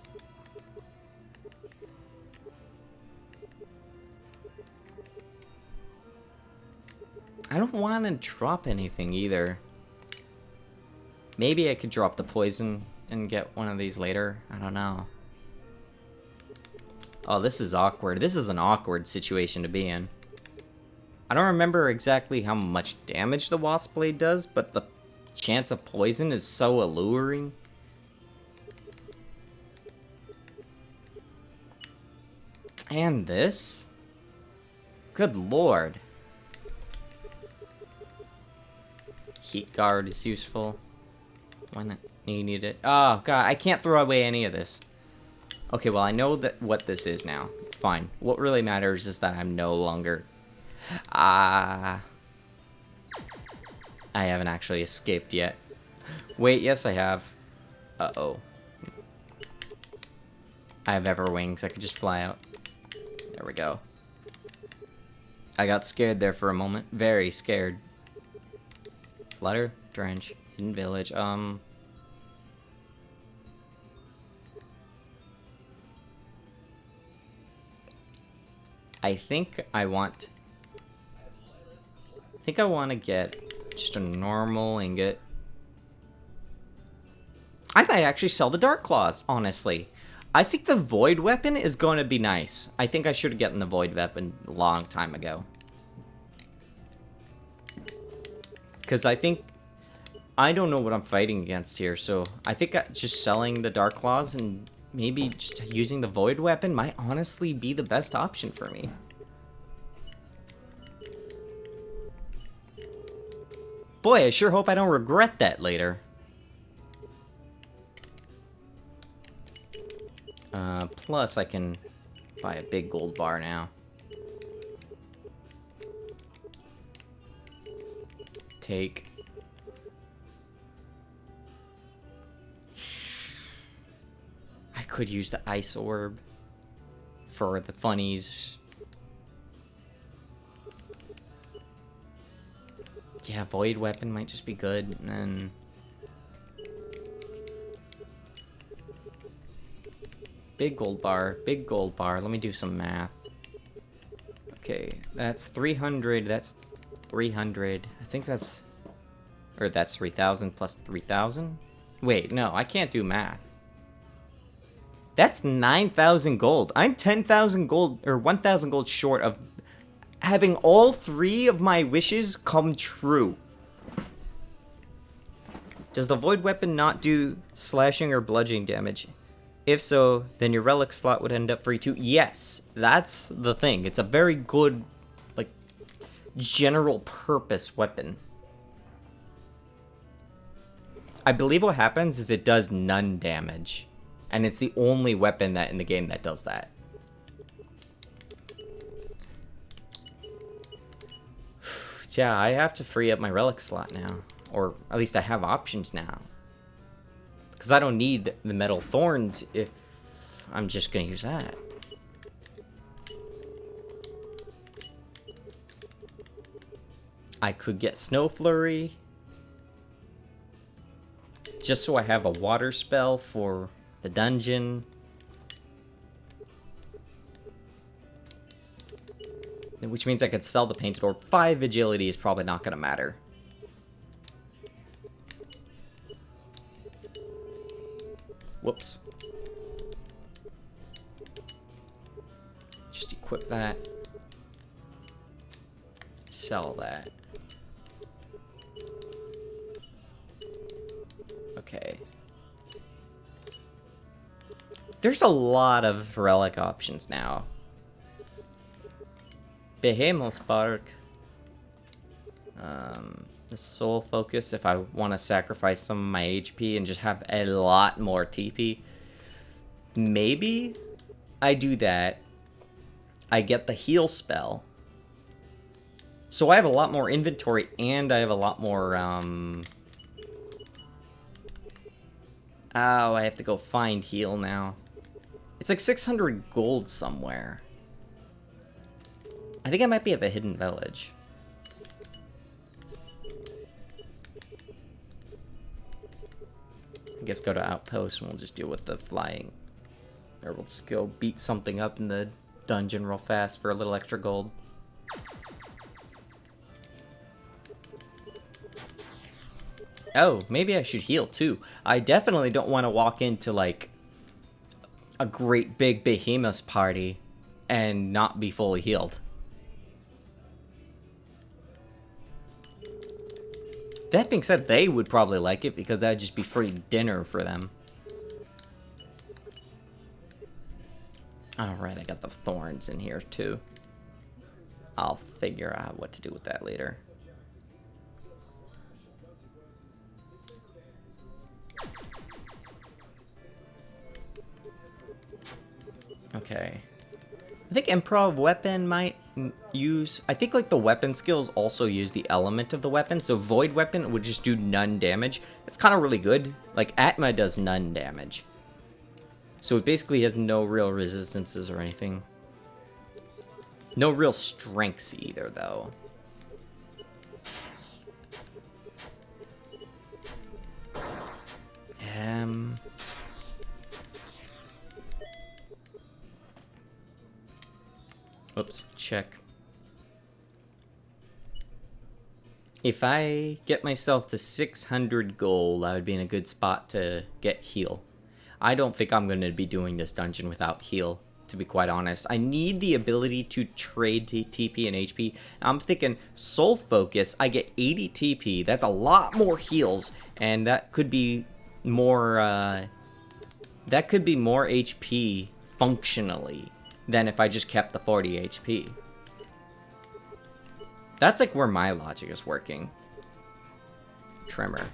S1: I don't want to drop anything either. Maybe I could drop the poison and get one of these later. I don't know. Oh, this is awkward. This is an awkward situation to be in. I don't remember exactly how much damage the Wasp Blade does, but the chance of poison is so alluring. And this? Good lord. Heat Guard is useful. Why not? You need it. Oh, God, I can't throw away any of this. Okay, well, I know that what this is now. It's fine. What really matters is that I'm no longer... I haven't actually escaped yet. Wait, yes, I have. Uh-oh. I have ever wings. I could just fly out. There we go. I got scared there for a moment. Very scared. Flutter, Drench, Hidden Village. I think I want to get just a normal ingot. I might actually sell the Dark Claws, honestly. I think the Void Weapon is going to be nice. I think I should have gotten the Void Weapon a long time ago. Because I think... I don't know what I'm fighting against here, so I think just selling the Dark Claws and maybe just using the Void Weapon might honestly be the best option for me. Boy, I sure hope I don't regret that later. Plus I can buy a big gold bar now. Take. I could use the ice orb for the funnies. Yeah, Void Weapon might just be good, and then... Big gold bar, big gold bar. Let me do some math. Okay, that's 300, that's 300. I think that's... Or that's 3,000 plus 3,000? Wait, no, I can't do math. That's 9,000 gold. I'm 10,000 gold, or 1,000 gold short of having all three of my wishes come true. Does the Void Weapon not do slashing or bludgeoning damage? If so, then your relic slot would end up free too. Yes, that's the thing. It's a very good, like, general purpose weapon. I believe what happens is it does none damage. And it's the only weapon that in the game that does that. Yeah, I have to free up my relic slot now. Or at least I have options now. Because I don't need the metal thorns if I'm just going to use that. I could get Snow Flurry. Just so I have a water spell for the dungeon. Which means I could sell the Painted Orb. 5 agility is probably not going to matter. Whoops. Just equip that. Sell that. Okay. There's a lot of relic options now. Behemoth Spark. The Soul Focus if I want to sacrifice some of my HP and just have a lot more TP. Maybe I do that. I get the heal spell. So I have a lot more inventory and I have a lot more Oh, I have to go find heal now. It's like 600 gold somewhere. I think I might be at the hidden village. I guess go to outpost and we'll just deal with the flying. Or we'll just go beat something up in the dungeon real fast for a little extra gold. Oh, maybe I should heal too. I definitely don't want to walk into like a great big behemoth party and not be fully healed. That being said, they would probably like it because that'd just be free dinner for them. Alright, I got the thorns in here too. I'll figure out what to do with that later. Okay. I think improv weapon might use... I think like the weapon skills also use the element of the weapon. So void weapon would just do none damage. It's kind of really good. Like Atma does none damage. So it basically has no real resistances or anything. No real strengths either though. Oops, check. If I get myself to 600 gold, I would be in a good spot to get heal. I don't think I'm going to be doing this dungeon without heal, to be quite honest. I need the ability to trade TP and HP. I'm thinking Soul Focus, I get 80 TP. That's a lot more heals, and that could be more HP functionally than if I just kept the 40 HP. That's like where my logic is working. Tremor.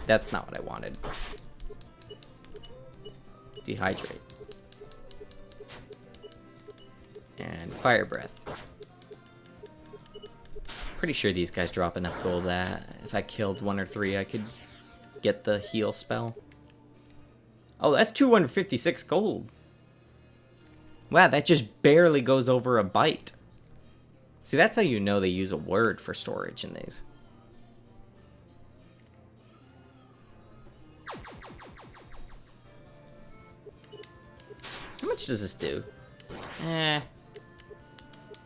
S1: That's not what I wanted. Dehydrate. And Fire Breath. Pretty sure these guys drop enough gold that if I killed 1 or 3, I could get the heal spell. Oh, that's 256 gold. Wow, that just barely goes over a byte. See, that's how you know they use a word for storage in these. How much does this do?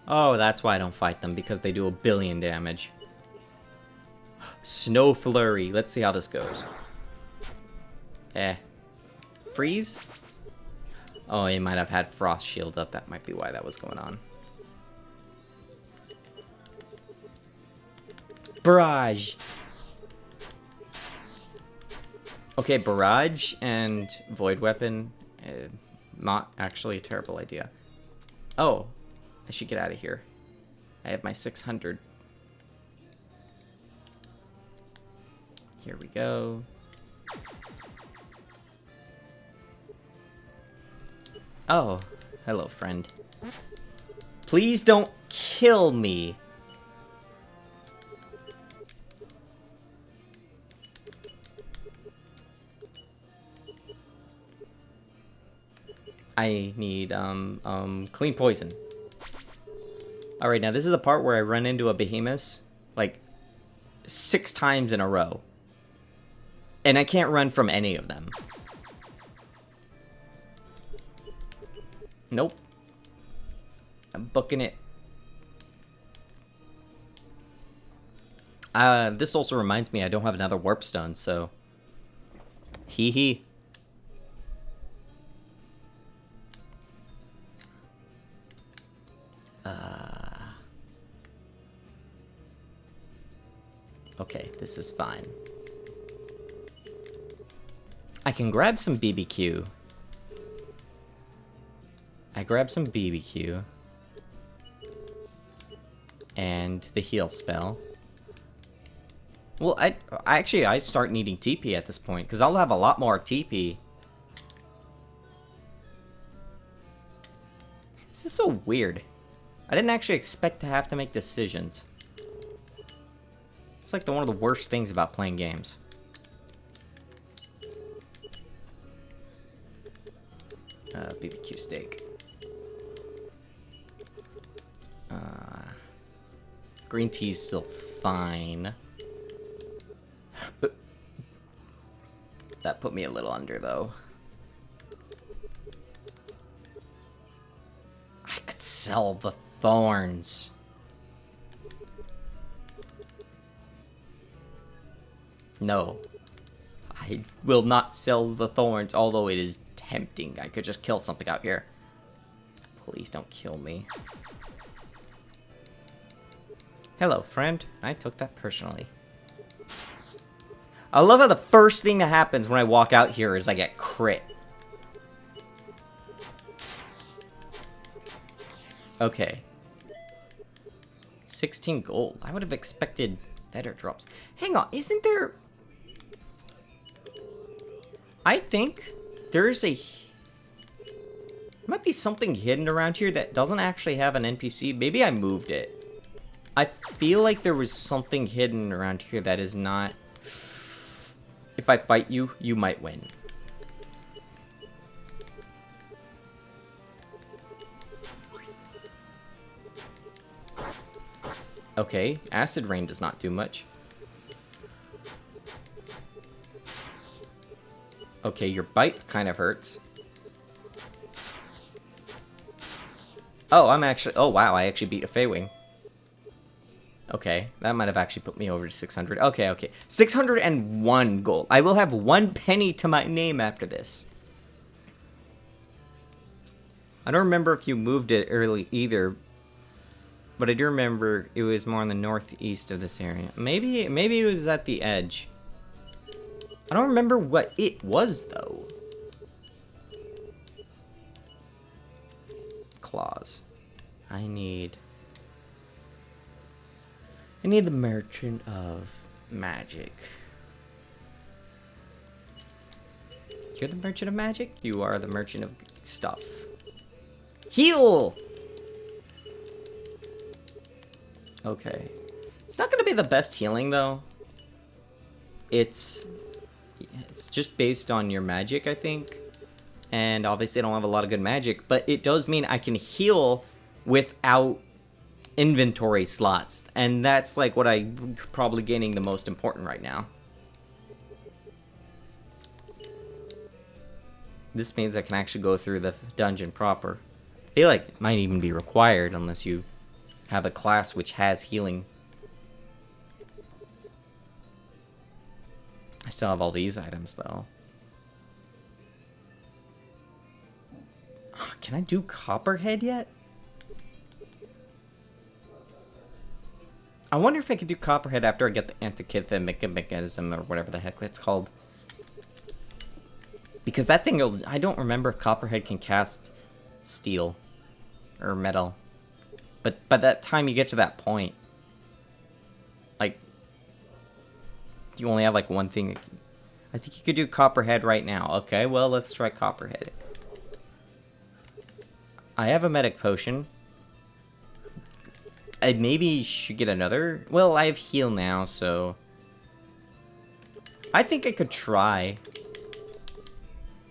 S1: Oh, that's why I don't fight them, because they do 1 billion damage. Snow Flurry. Let's see how this goes. Freeze? Oh, he might have had Frost Shield up. That might be why that was going on. Barrage. Okay, Barrage and Void Weapon. Not actually a terrible idea. Oh, I should get out of here. I have my 600. Here we go. Oh, hello, friend. Please don't kill me. I need, clean poison. Alright, now this is the part where I run into a behemoth, like, 6 times in a row. And I can't run from any of them. Nope. I'm booking it. This also reminds me I don't have another warp stone, so... Hee hee. Okay, this is fine. I can grab some BBQ. I grab some BBQ. And the heal spell. Well, I start needing TP at this point, because I'll have a lot more TP. This is so weird. I didn't actually expect to have to make decisions. It's like one of the worst things about playing games. BBQ steak. Green tea's still fine. That put me a little under, though. I could sell the thorns. No. I will not sell the thorns, although it is tempting. I could just kill something out here. Please don't kill me. Hello, friend. I took that personally. I love how the first thing that happens when I walk out here is I get crit. Okay. 16 gold. I would have expected better drops. Hang on, isn't there... I think there is a... There might be something hidden around here that doesn't actually have an NPC. Maybe I moved it. I feel like there was something hidden around here that is not... If I fight you, you might win. Okay, acid rain does not do much. Okay, your bite kind of hurts. Oh, oh wow, I actually beat a Feywing. Okay, that might have actually put me over to 600. Okay. 601 gold. I will have 1 penny to my name after this. I don't remember if you moved it early either, but I do remember it was more on the northeast of this area. Maybe it was at the edge. I don't remember what it was, though. Claws. I need the Merchant of Magic. You're the Merchant of Magic? You are the Merchant of Stuff. Heal! Okay. It's not gonna be the best healing, though. It's just based on your magic, I think. And obviously I don't have a lot of good magic, but it does mean I can heal without inventory slots, and that's like what I'm probably gaining the most important right now. This means I can actually go through the dungeon proper. I feel like it might even be required unless you have a class which has healing. I still have all these items though. Can I do Copperhead yet? I wonder if I could do Copperhead after I get the Antikythera mechanism or whatever the heck that's called. Because that thing, I don't remember if Copperhead can cast steel or metal. But by that time you get to that point, like, you only have like one thing. I think you could do Copperhead right now. Okay, well, let's try Copperhead. I have a medic potion. I maybe should get another. Well, I have heal now, so I think I could try.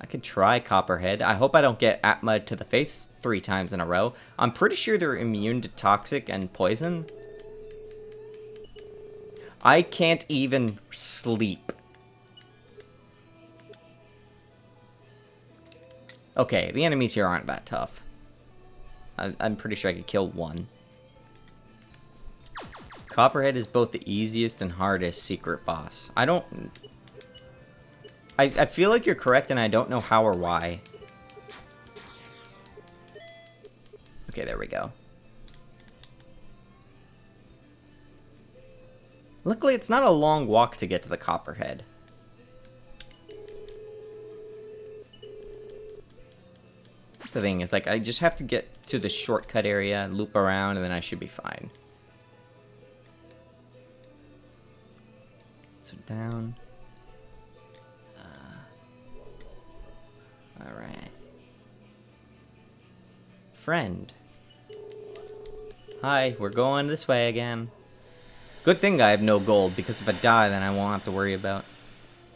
S1: I could try Copperhead. I hope I don't get Atma to the face 3 times in a row. I'm pretty sure they're immune to toxic and poison. I can't even sleep. Okay, the enemies here aren't that tough. I'm pretty sure I could kill 1. Copperhead is both the easiest and hardest secret boss. I feel like you're correct, and I don't know how or why. Okay, there we go. Luckily, it's not a long walk to get to the Copperhead. That's the thing, is like, I just have to get to the shortcut area, loop around, and then I should be fine. So down. Alright. Friend. Hi, we're going this way again. Good thing I have no gold, because if I die, then I won't have to worry about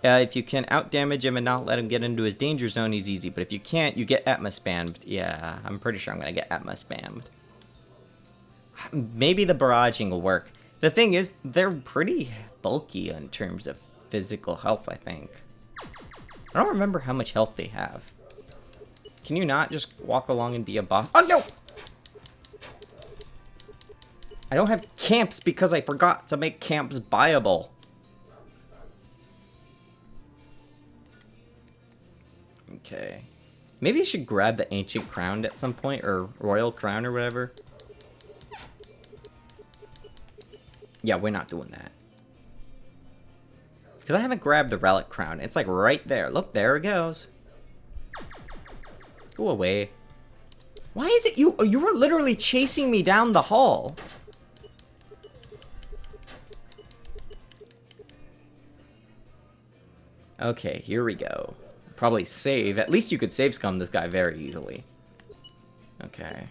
S1: If you can outdamage him and not let him get into his danger zone, he's easy. But if you can't, you get Atma spammed. Yeah, I'm pretty sure I'm going to get Atma spammed. Maybe the barraging will work. The thing is, they're pretty bulky in terms of physical health, I think. I don't remember how much health they have. Can you not just walk along and be a boss? Oh, no! I don't have camps because I forgot to make camps buyable. Okay. Maybe I should grab the ancient crown at some point, or royal crown or whatever. Yeah, we're not doing that. Because I haven't grabbed the relic crown. It's like right there. Look, there it goes. Go away. Why is it you were literally chasing me down the hall? Okay, here we go. Probably save. At least you could save scum this guy very easily. Okay.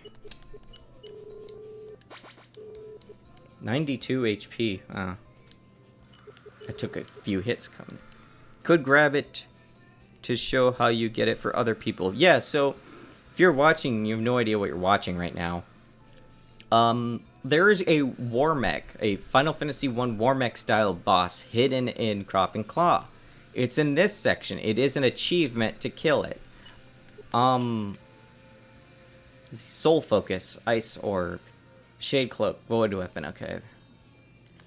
S1: 92 HP. I took a few hits coming. Could grab it to show how you get it for other people. Yeah, so if you're watching, you have no idea what you're watching right now. There is a war mech, a Final Fantasy 1 war mech style boss hidden in Crop and Claw. It's in this section. It is an achievement to kill it. Soul Focus, Ice Orb, Shade Cloak, Void Weapon, okay.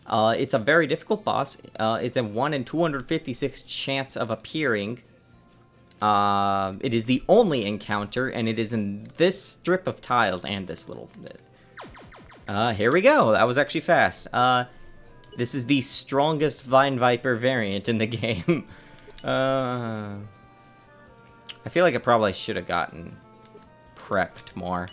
S1: It's a very difficult boss. It's a 1 in 256 chance of appearing. It is the only encounter, and it is in this strip of tiles and this little bit. Here we go. That was actually fast. This is the strongest Vine Viper variant in the game. I feel like I probably should have gotten prepped more.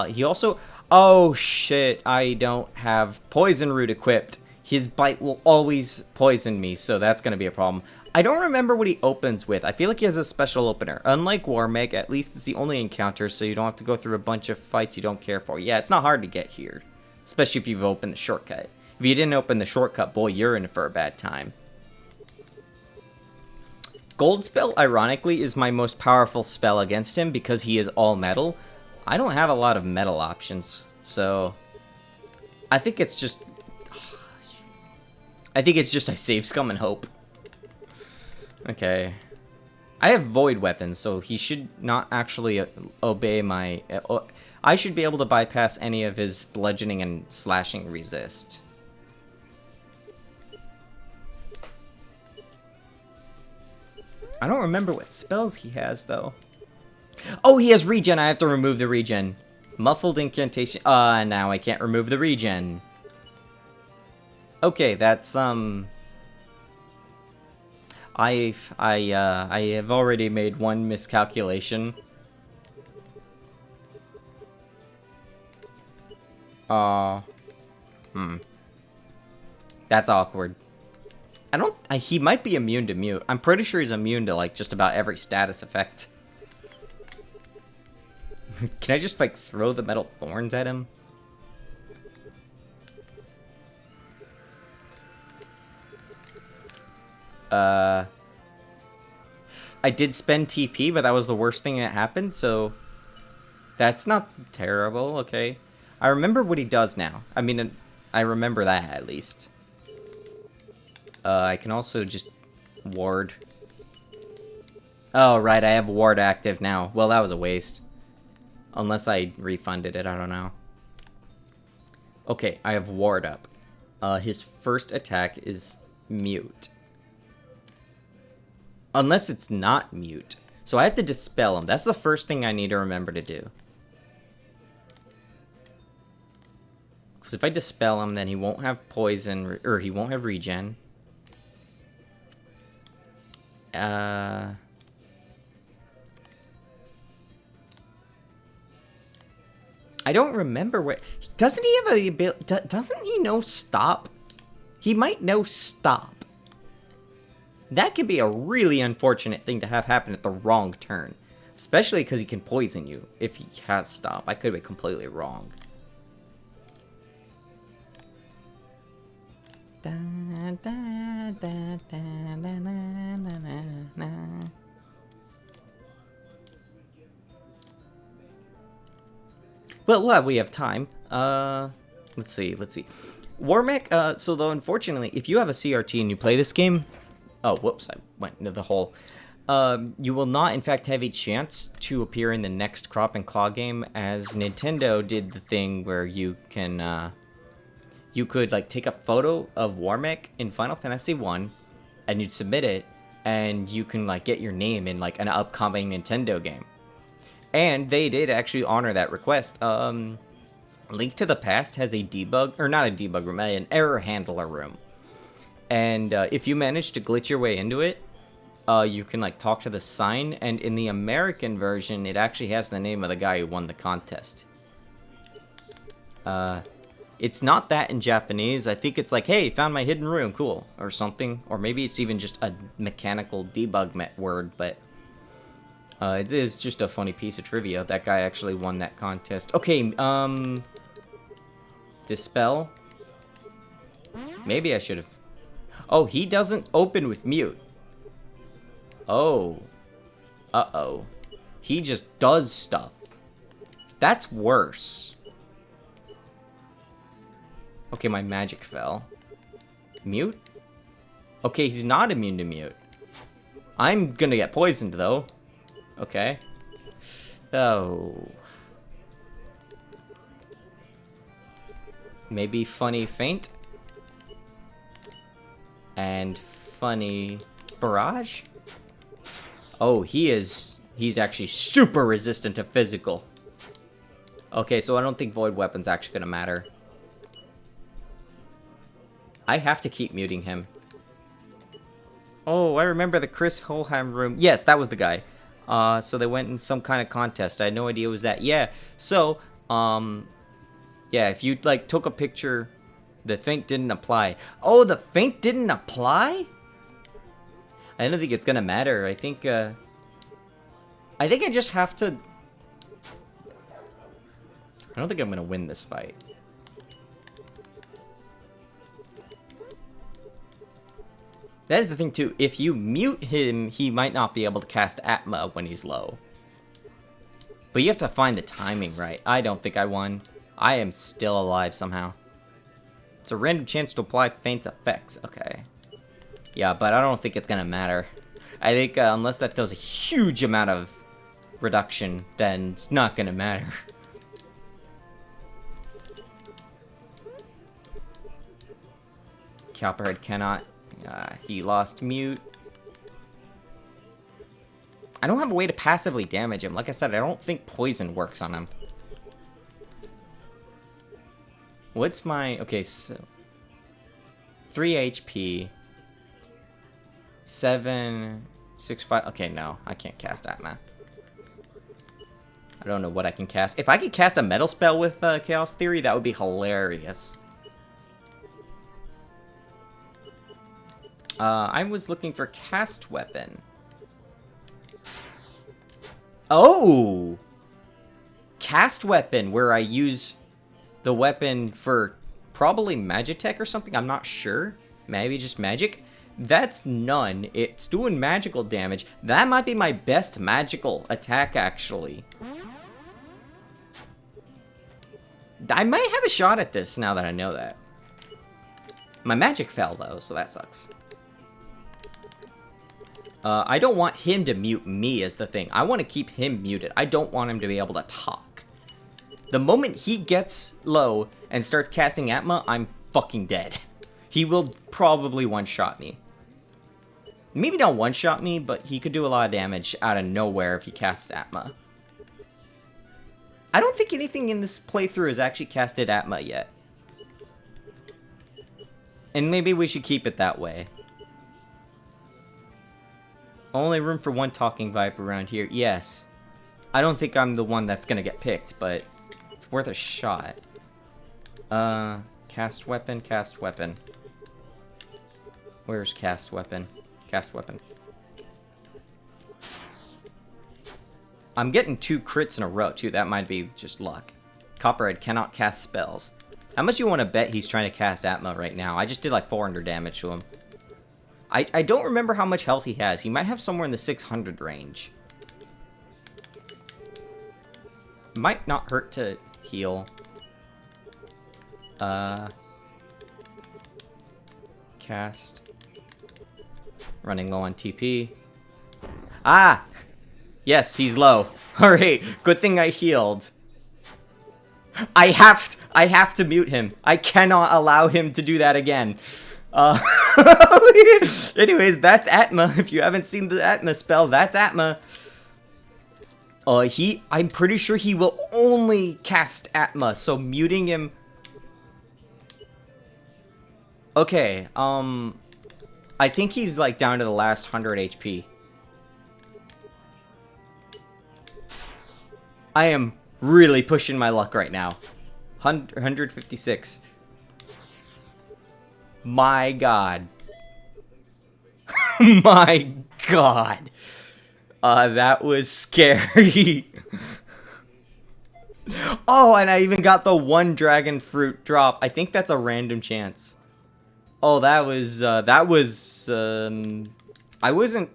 S1: He also... Oh, shit. I don't have Poison Root equipped. His bite will always poison me, so that's going to be a problem. I don't remember what he opens with. I feel like he has a special opener. Unlike Warmeg, at least it's the only encounter, so you don't have to go through a bunch of fights you don't care for. Yeah, it's not hard to get here. Especially if you've opened the shortcut. If you didn't open the shortcut, boy, you're in for a bad time. Gold Spell, ironically, is my most powerful spell against him because he is all metal. I don't have a lot of metal options, so... I think it's just I save scum and hope. Okay. I have void weapons, so he should not actually obey my... I should be able to bypass any of his bludgeoning and slashing resist. I don't remember what spells he has, though. Oh, he has regen. I have to remove the regen. Muffled incantation. Now I can't remove the regen. Okay, that's, I have already made one miscalculation. That's awkward. He might be immune to mute. I'm pretty sure he's immune to, like, just about every status effect. Can I just, like, throw the metal thorns at him? I did spend TP, but that was the worst thing that happened, so... That's not terrible, okay. I remember what he does now. I mean, I remember that, at least. I can also just ward. Oh, right, I have ward active now. Well, that was a waste. Unless I refunded it, I don't know. Okay, I have ward up. His first attack is mute. Unless it's not mute. So I have to dispel him. That's the first thing I need to remember to do. Because if I dispel him, then he won't have poison, or he won't have regen. I don't remember what... Doesn't he have a ability... Doesn't he know stop? He might know stop. That could be a really unfortunate thing to have happen at the wrong turn. Especially because he can poison you if he has stop. I could be completely wrong. Well, we have time. Let's see. Warmech, so though, unfortunately, if you have a CRT and you play this game... Oh, whoops, I went into the hole. You will not, in fact, have a chance to appear in the next Crop and Claw game, as Nintendo did the thing where you can, you could, like, take a photo of Warmech in Final Fantasy 1, and you'd submit it, and you can, like, get your name in, like, an upcoming Nintendo game. And they did actually honor that request. Link to the Past has a debug, or not a debug room, an error handler room. And if you manage to glitch your way into it, you can like talk to the sign, and in the American version, it actually has the name of the guy who won the contest. It's not that in Japanese. I think it's like, hey, found my hidden room, cool, or something. Or maybe it's even just a mechanical debug word, but it is just a funny piece of trivia. That guy actually won that contest. Okay, Dispel? Maybe I should have... Oh, he doesn't open with mute. Oh. Uh-oh. He just does stuff. That's worse. Okay, my magic fell. Mute? Okay, he's not immune to mute. I'm gonna get poisoned, though. Okay. Oh. Maybe funny feint? And funny barrage? Oh, he's actually super resistant to physical. Okay, so I don't think void weapon's actually gonna matter. I have to keep muting him. Oh, I remember the Chris Holham room. Yes, that was the guy. So they went in some kind of contest. I had no idea it was that. Yeah, so, yeah, if you, like, took a picture, the feint didn't apply. Oh, the feint didn't apply? I don't think it's gonna matter. I think I just have to... I don't think I'm gonna win this fight. That is the thing, too. If you mute him, he might not be able to cast Atma when he's low. But you have to find the timing right. I don't think I won. I am still alive somehow. It's a random chance to apply feint effects. Okay. Yeah, but I don't think it's gonna matter. I think unless that does a huge amount of reduction, then it's not gonna matter. Copperhead cannot. He lost mute. I don't have a way to passively damage him. Like I said, I don't think poison works on him. What's my... Okay, so... 3 HP. 7... 6, 5... Okay, no. I can't cast Atma. I don't know what I can cast. If I could cast a metal spell with Chaos Theory, that would be hilarious. I was looking for cast weapon. Oh! Cast weapon, where I use the weapon for probably Magitech or something. I'm not sure. Maybe just magic. That's none. It's doing magical damage. That might be my best magical attack, actually. I might have a shot at this now that I know that. My magic fell, though, so that sucks. I don't want him to mute me is the thing. I want to keep him muted. I don't want him to be able to talk. The moment he gets low and starts casting Atma, I'm fucking dead. He will probably one-shot me. Maybe not one-shot me, but he could do a lot of damage out of nowhere if he casts Atma. I don't think anything in this playthrough has actually casted Atma yet. And maybe we should keep it that way. Only room for one talking vibe around here. Yes. I don't think I'm the one that's gonna get picked, but it's worth a shot. Cast weapon, cast weapon. Where's cast weapon? Cast weapon. I'm getting 2 crits in a row, too. That might be just luck. Copperhead cannot cast spells. How much you want to bet he's trying to cast Atma right now? I just did like 400 damage to him. I don't remember how much health he has. He might have somewhere in the 600 range. Might not hurt to heal. Cast. Running low on TP. Ah! Yes, he's low. Alright, good thing I healed. I have to mute him. I cannot allow him to do that again. Anyways, that's Atma. If you haven't seen the Atma spell, that's Atma. I'm pretty sure he will only cast Atma, so muting him. Okay, I think he's like down to the last 100 HP. I am really pushing my luck right now. 156. My god. My god. That was scary. Oh, and I even got the one dragon fruit drop. I think that's a random chance. Oh, I wasn't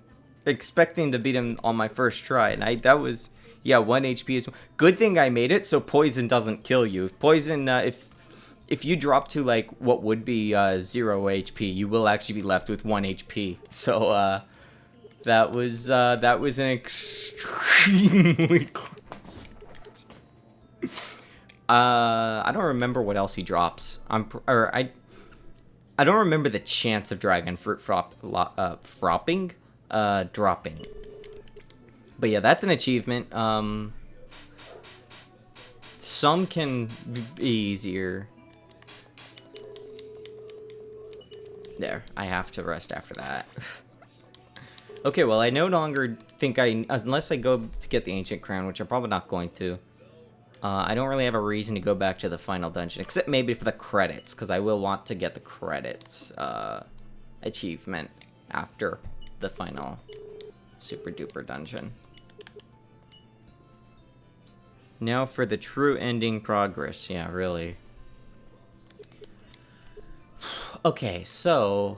S1: expecting to beat him on my first try, and that was, yeah, 1 HP is good thing I made it so poison doesn't kill you. Poison, if you drop to like what would be 0 HP, you will actually be left with 1 HP. So that was an extremely close. I don't remember what else he drops. I don't remember the chance of dragon fruit dropping. But yeah, that's an achievement. Some can be easier. There, I have to rest after that. Okay, well, I no longer think unless I go to get the Ancient Crown, which I'm probably not going to, I don't really have a reason to go back to the final dungeon, except maybe for the credits, because I will want to get the credits achievement after the final super duper dungeon. Now for the true ending progress. Yeah, really. Okay, so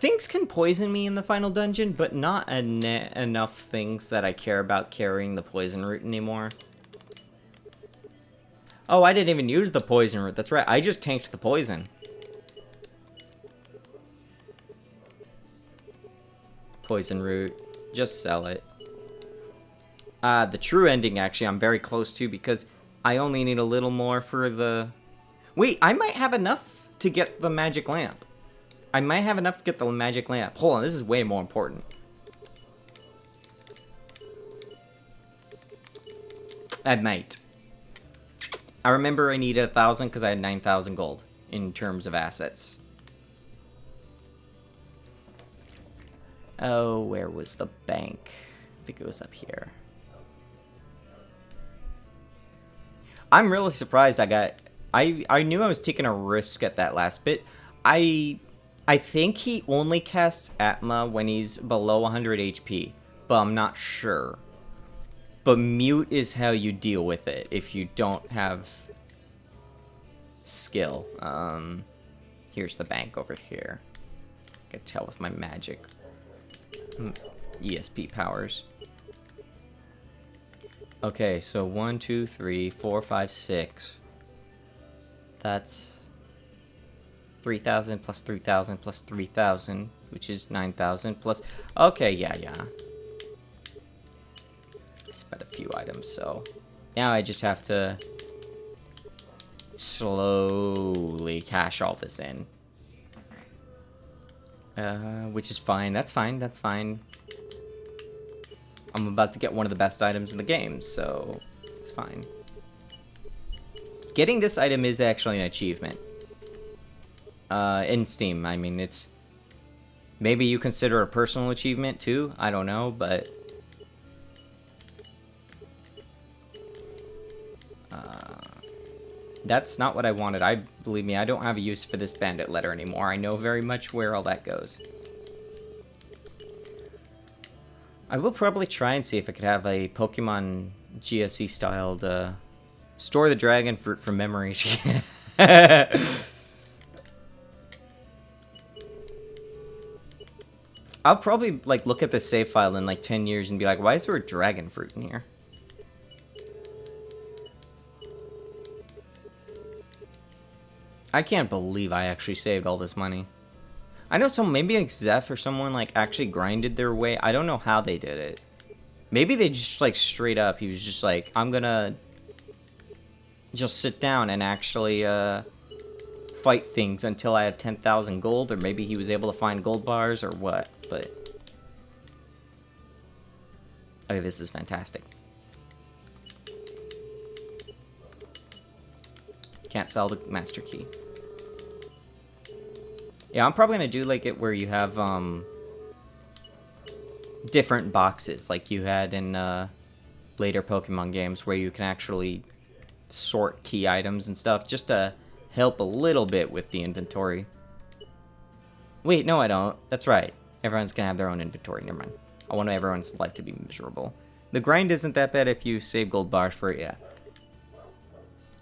S1: things can poison me in the final dungeon, but not enough things that I care about carrying the poison root anymore. Oh, I didn't even use the poison root. That's right, I just tanked the poison. Poison root, just sell it. The true ending, actually, I'm very close to, because I only need a little more for the... Wait, I might have enough to get the magic lamp. I might have enough to get the magic lamp. Hold on, this is way more important. I might. I remember I needed 1,000 because I had 9,000 gold in terms of assets. Oh, where was the bank? I think it was up here. I'm really surprised I got... I knew I was taking a risk at that last bit. I think he only casts Atma when he's below 100 HP, but I'm not sure. But mute is how you deal with it if you don't have skill. Here's the bank over here. I can tell with my magic ESP powers. Okay, so 1, 2, 3, 4, 5, 6. That's 3,000 plus 3,000 plus 3,000, which is 9,000 plus... Okay, yeah. I spent a few items, so... Now I just have to... slowly cash all this in. Which is fine. That's fine. I'm about to get one of the best items in the game, so... it's fine. Getting this item is actually an achievement. In Steam, I mean, it's... Maybe you consider a personal achievement, too? I don't know, but... That's not what I wanted. Believe me, I don't have a use for this bandit letter anymore. I know very much where all that goes. I will probably try and see if I could have a Pokemon GSE-styled, Store the dragon fruit for memories. I'll probably like look at the save file in like 10 years and be like, why is there a dragon fruit in here? I can't believe I actually saved all this money. I know maybe like Zeph or someone like actually grinded their way. I don't know how they did it. Maybe they just like straight up, he was just like, I'm gonna just sit down and actually fight things until I have 10,000 gold, or maybe he was able to find gold bars or what, but okay, this is fantastic. Can't sell the master key. Yeah, I'm probably gonna do like it where you have different boxes like you had in later Pokemon games, where you can actually sort key items and stuff, just to help a little bit with the inventory. Wait, no I don't. That's right. Everyone's gonna have their own inventory. Never mind. I want everyone's life to be miserable. The grind isn't that bad if you save gold bars for it, yeah.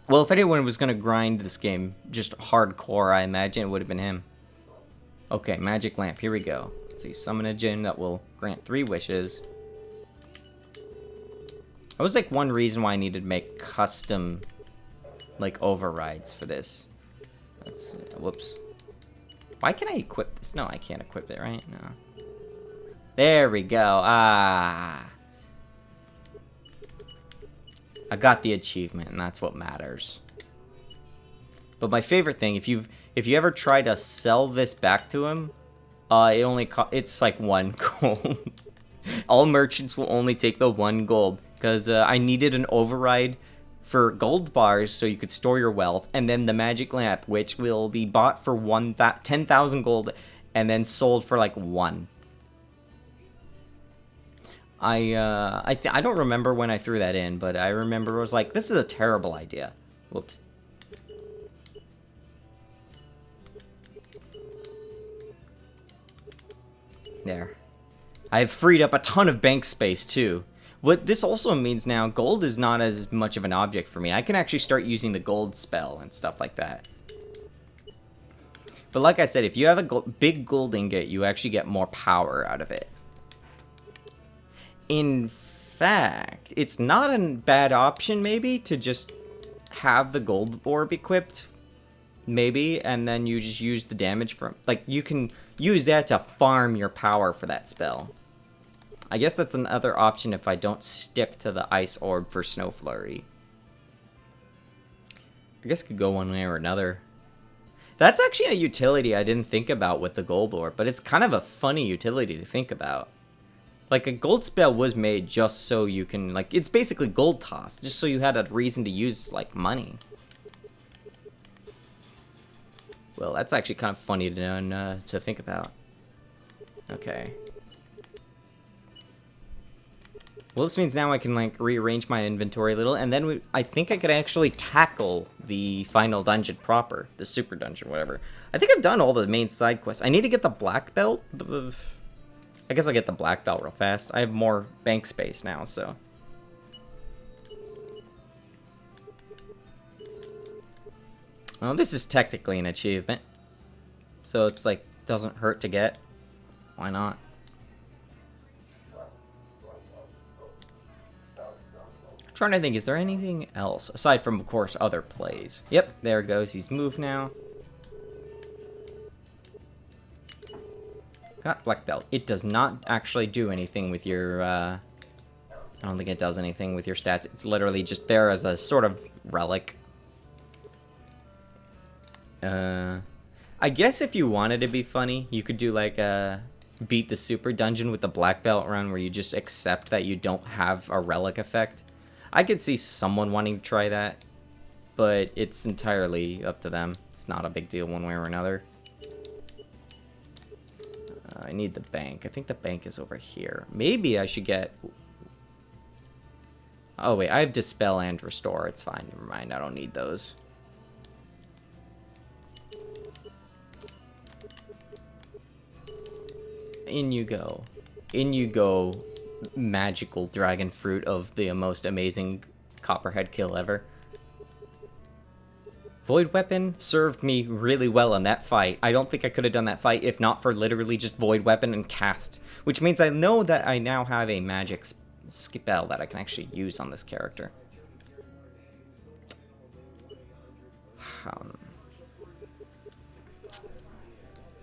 S1: Well, if anyone was gonna grind this game just hardcore, I imagine it would have been him. Okay, magic lamp, here we go. Let's see, summon a gym that will grant 3 wishes. That was like one reason why I needed to make custom like overrides for this. Let's see. Whoops. Why can I equip this? No, I can't equip it, right? No. There we go. Ah. I got the achievement, and that's what matters. But my favorite thing, if you ever try to sell this back to him, it's like 1 gold. All merchants will only take the 1 gold, because I needed an override for gold bars so you could store your wealth, and then the magic lamp, which will be bought for 10,000 gold and then sold for like 1. I don't remember when I threw that in, but I remember it was like, this is a terrible idea. Whoops. There. I've freed up a ton of bank space too. What this also means now, gold is not as much of an object for me. I can actually start using the gold spell and stuff like that. But like I said, if you have a big gold ingot, you actually get more power out of it. In fact, it's not a bad option maybe to just have the gold orb equipped, maybe, and then you just use the damage from, like, you can use that to farm your power for that spell. I guess that's another option if I don't stick to the ice orb for Snow Flurry. I guess it could go one way or another. That's actually a utility I didn't think about with the gold orb, but it's kind of a funny utility to think about. Like, a gold spell was made just so you can, like, it's basically gold toss, just so you had a reason to use, like, money. Well, that's actually kind of funny to think about. Okay. Well, this means now I can, like, rearrange my inventory a little, and then I think I could actually tackle the final dungeon proper, the super dungeon, whatever. I think I've done all the main side quests. I need to get the black belt. I guess I'll get the black belt real fast. I have more bank space now, so. Well, this is technically an achievement. So it's like, doesn't hurt to get. Why not? I'm trying to think, is there anything else? Aside from, of course, other plays. Yep, there it goes. He's moved now. Got black belt. It does not actually do anything with your, I don't think it does anything with your stats. It's literally just there as a sort of relic. I guess if you wanted to be funny, you could do like a beat the super dungeon with the black belt run where you just accept that you don't have a relic effect. I could see someone wanting to try that, but it's entirely up to them. It's not a big deal one way or another. I need the bank. I think the bank is over here. Maybe I should get... Oh, wait. I have Dispel and Restore. It's fine. Never mind. I don't need those. In you go. In you go, magical dragon fruit of the most amazing Copperhead kill ever. Void Weapon served me really well in that fight. I don't think I could have done that fight if not for literally just Void Weapon and cast. Which means I know that I now have a magic spell that I can actually use on this character.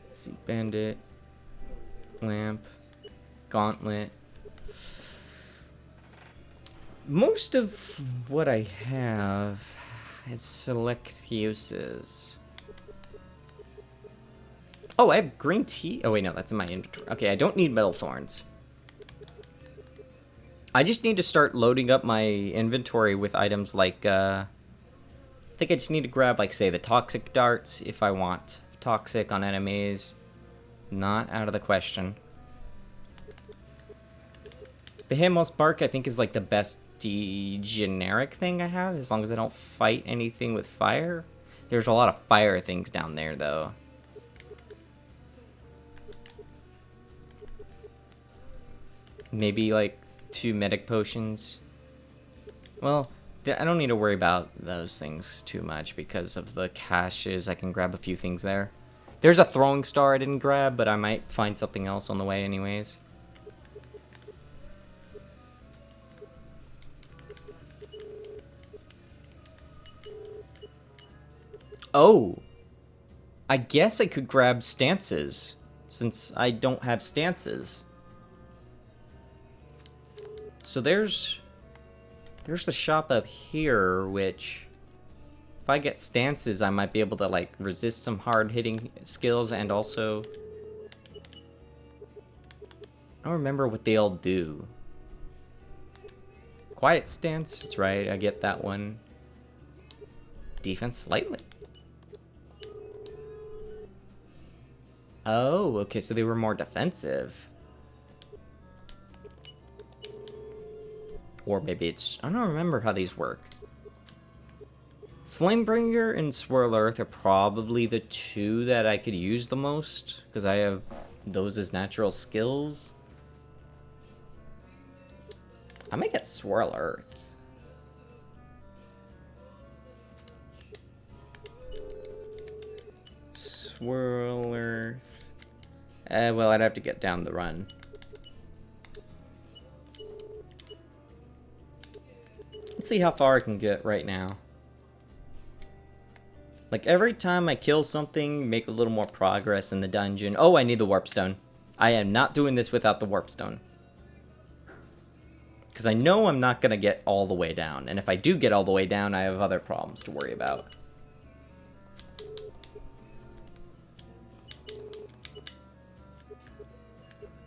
S1: Let's see, Bandit, Lamp, Gauntlet. Most of what I have is select uses. Oh, I have green tea. Oh wait, no, that's in my inventory. Okay, I don't need metal thorns. I just need to start loading up my inventory with items like, I think I just need to grab, like, say, the toxic darts if I want toxic on enemies. Not out of the question. Behemoth's Bark, I think, is, like, the best generic thing I have, as long as I don't fight anything with fire. There's a lot of fire things down there, though. Maybe, like, 2 medic potions. Well, I don't need to worry about those things too much because of the caches. I can grab a few things there. There's a throwing star I didn't grab, but I might find something else on the way anyways. Oh! I guess I could grab stances, since I don't have stances. So there's the shop up here, which if I get stances, I might be able to, like, resist some hard-hitting skills, and also I don't remember what they all do. Quiet stance, that's right, I get that one. Defense slightly. Oh, okay, so they were more defensive. Or maybe it's... I don't remember how these work. Flamebringer and Swirl Earth are probably the 2 that I could use the most, because I have those as natural skills. I might get Swirl Earth. Swirl Earth. Well, I'd have to get down the run. Let's see how far I can get right now. Like, every time I kill something, make a little more progress in the dungeon. Oh, I need the Warp Stone. I am not doing this without the Warp Stone. Because I know I'm not going to get all the way down. And if I do get all the way down, I have other problems to worry about.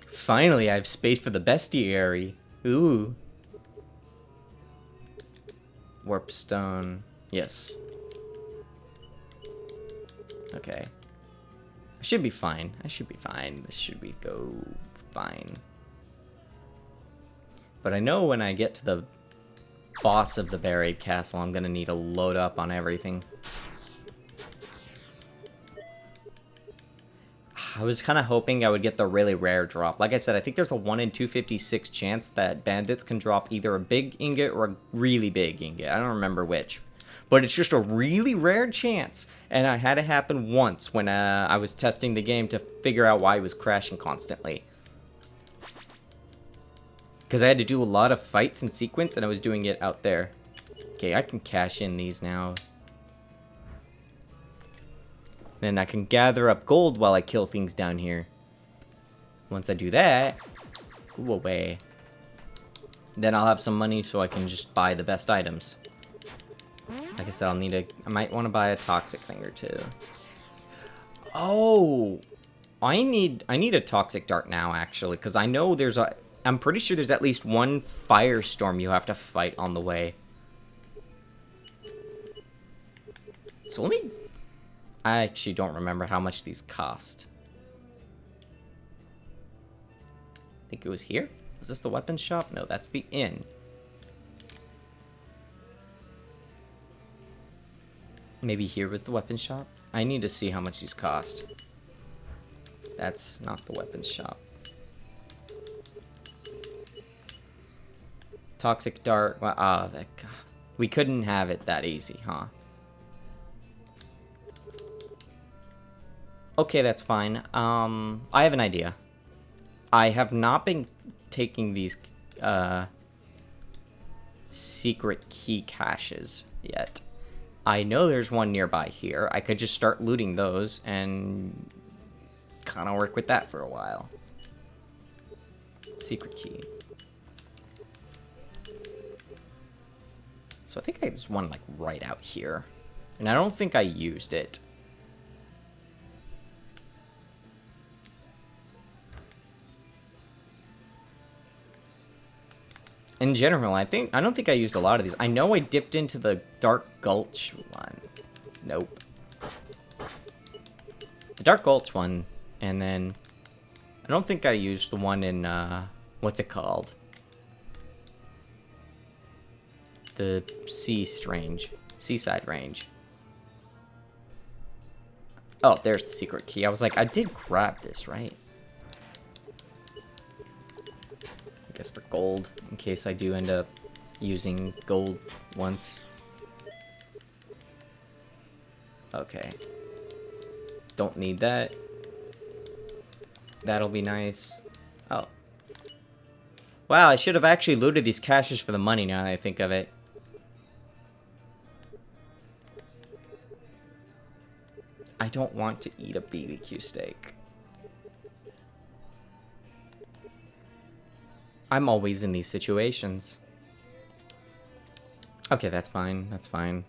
S1: Finally, I have space for the bestiary. Ooh. Warp Stone. Yes. Okay. I should be fine. I should be fine. This should go fine. But I know when I get to the boss of the buried castle, I'm gonna need to load up on everything. I was kind of hoping I would get the really rare drop. Like I said, I think there's a 1 in 256 chance that bandits can drop either a big ingot or a really big ingot. I don't remember which. But it's just a really rare chance. And I had it happen once when I was testing the game to figure out why it was crashing constantly. Because I had to do a lot of fights in sequence and I was doing it out there. Okay, I can cash in these now. Then I can gather up gold while I kill things down here. Once I do that, go away. Then I'll have some money so I can just buy the best items. Like I said, I might want to buy a toxic thing or 2. Oh, I need a toxic dart now, actually, because I know I'm pretty sure there's at least 1 firestorm you have to fight on the way. So I actually don't remember how much these cost. I think it was here? Was this the weapons shop? No, that's the inn. Maybe here was the weapons shop? I need to see how much these cost. That's not the weapons shop. Toxic dart. Well, we couldn't have it that easy, huh? Okay, that's fine. I have an idea. I have not been taking these secret key caches yet. I know there's one nearby here. I could just start looting those and kind of work with that for a while. Secret key. So I think there's one like right out here. And I don't think I used it. In general, I don't think I used a lot of these. I know I dipped into the Dark Gulch one. Nope. The Dark Gulch one, and then I don't think I used the one in what's it called? The Seaside Range. Oh, there's the secret key. I was like, I did grab this, right? I guess for gold, in case I do end up using gold once. Okay. Don't need that. That'll be nice. Oh. Wow, I should have actually looted these caches for the money now that I think of it. I don't want to eat a BBQ steak. I'm always in these situations. Okay, that's fine. That's fine.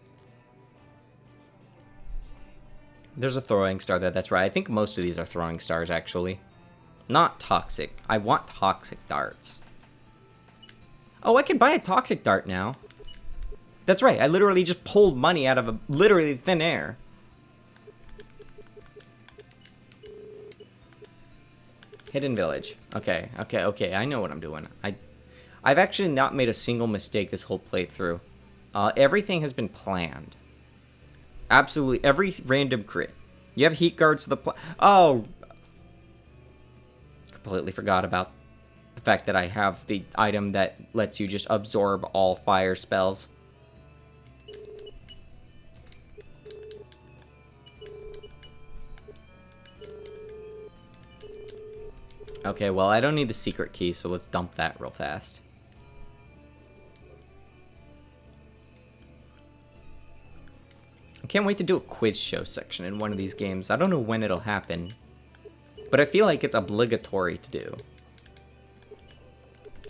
S1: There's a throwing star there. That's right. I think most of these are throwing stars, actually. Not toxic. I want toxic darts. Oh, I can buy a toxic dart now. That's right. I literally just pulled money out of literally thin air. Hidden village. Okay, okay, okay. I know what I'm doing. I've actually not made a single mistake this whole playthrough. Everything has been planned. Absolutely every random crit. You have heat guards to the oh! Completely forgot about the fact that I have the item that lets you just absorb all fire spells. Okay, well, I don't need the secret key, so let's dump that real fast. I can't wait to do a quiz show section in one of these games. I don't know when it'll happen, but I feel like it's obligatory to do.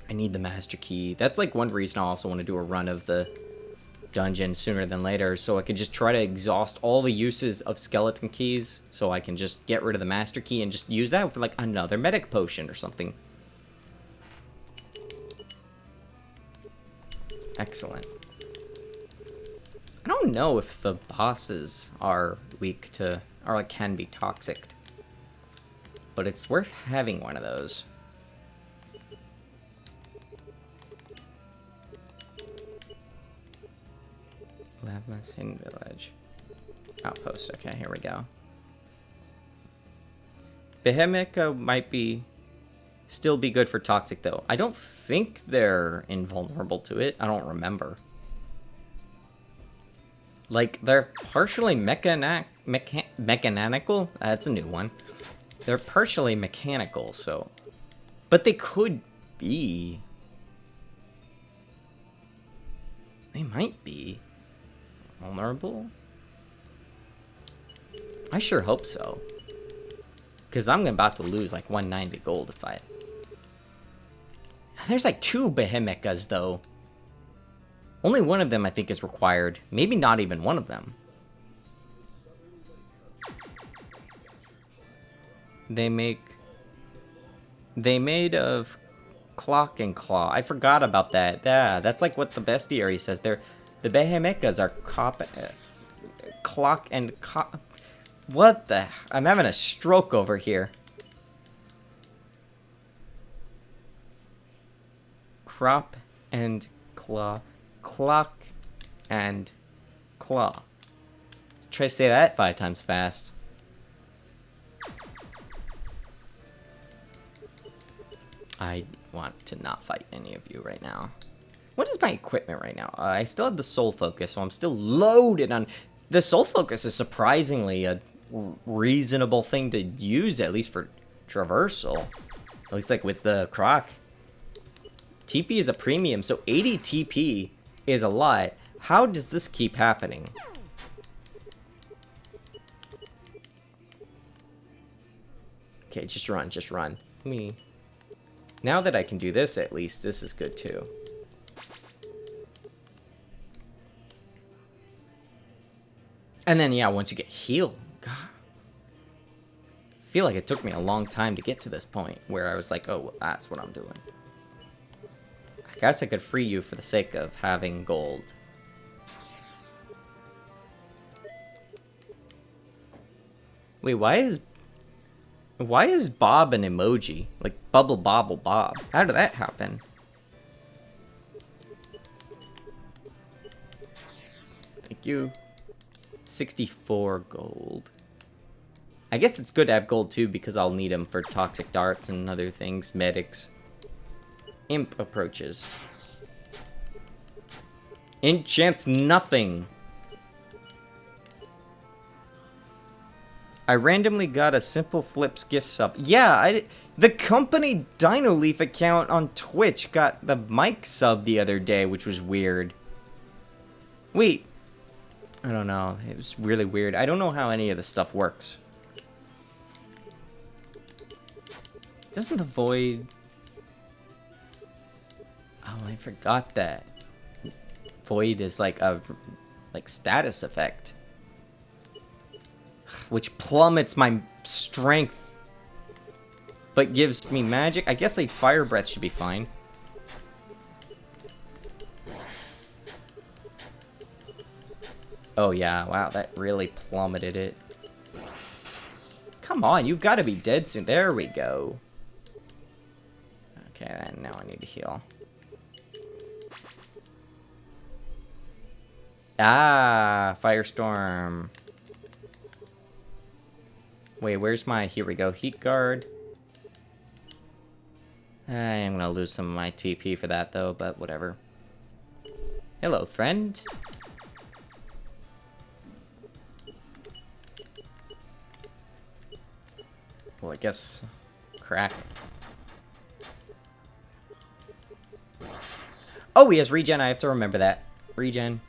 S1: I need the master key. That's like one reason I also want to do a run of the dungeon sooner than later, so I can just try to exhaust all the uses of skeleton keys, so I can just get rid of the master key and just use that for like another medic potion or something. Excellent. I don't know if the bosses are weak to, or like can be toxic, but it's worth having one of those. Lavmas Hidden Village. Outpost. Okay, here we go. Behemoth might still be good for toxic, though. I don't think they're invulnerable to it. I don't remember. Like, they're partially mechanical? That's a new one. They're partially mechanical, so... But they could be. They might be. Vulnerable? I sure hope so. Because I'm about to lose like 190 gold if I... There's like 2 Behemoths though. Only one of them I think is required. Maybe not even one of them. They made of clock and claw. I forgot about that. Yeah, that's like what the bestiary says. The Behemoths are clock and what the? I'm having a stroke over here. Crop and claw. Clock and claw. Let's try to say that 5 times fast. I want to not fight any of you right now. What is my equipment right now? I still have the soul focus, so I'm still loaded on... The soul focus is surprisingly a reasonable thing to use, at least for traversal. At least like with the croc. TP is a premium, so 80 TP is a lot. How does this keep happening? Okay, just run, just run. Me. Now that I can do this, at least, this is good too. And then, yeah, once you get healed, God. I feel like it took me a long time to get to this point where I was like, oh, well, that's what I'm doing. I guess I could free you for the sake of having gold. Wait, why is Bob an emoji? Like Bubble Bobble Bob. How did that happen? Thank you. 64 gold. I guess it's good to have gold too because I'll need them for toxic darts and other things. Medics. Imp approaches. Enchants nothing. I randomly got a Simple Flips gift sub. Yeah, the company Dino Leaf account on Twitch got the mic sub the other day, which was weird. Wait. I don't know. It was really weird. I don't know how any of this stuff works. Doesn't the void... Oh, I forgot that. Void is like a status effect. Which plummets my strength. But gives me magic. I guess like fire breath should be fine. Oh yeah, wow, that really plummeted it. Come on, you've got to be dead soon. There we go. Okay, and now I need to heal. Ah, Firestorm. Wait, where's my... Here we go. Heat guard. I am going to lose some of my TP for that, though, but whatever. Hello, friend. Well, I guess... Crack. Oh, he has regen. I have to remember that. Regen.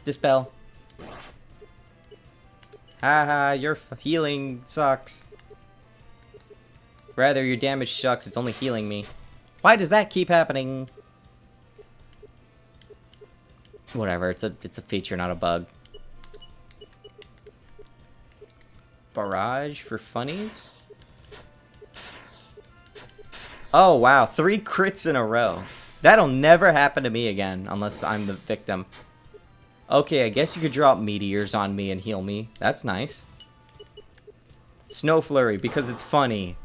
S1: Dispel. Haha, your healing sucks. Rather, your damage sucks. It's only healing me. Why does that keep happening? Whatever. It's a feature, not a bug. Barrage for funnies? Oh, wow. 3 crits in a row. That'll never happen to me again, unless I'm the victim. Okay, I guess you could drop meteors on me and heal me. That's nice. Snow Flurry, because it's funny.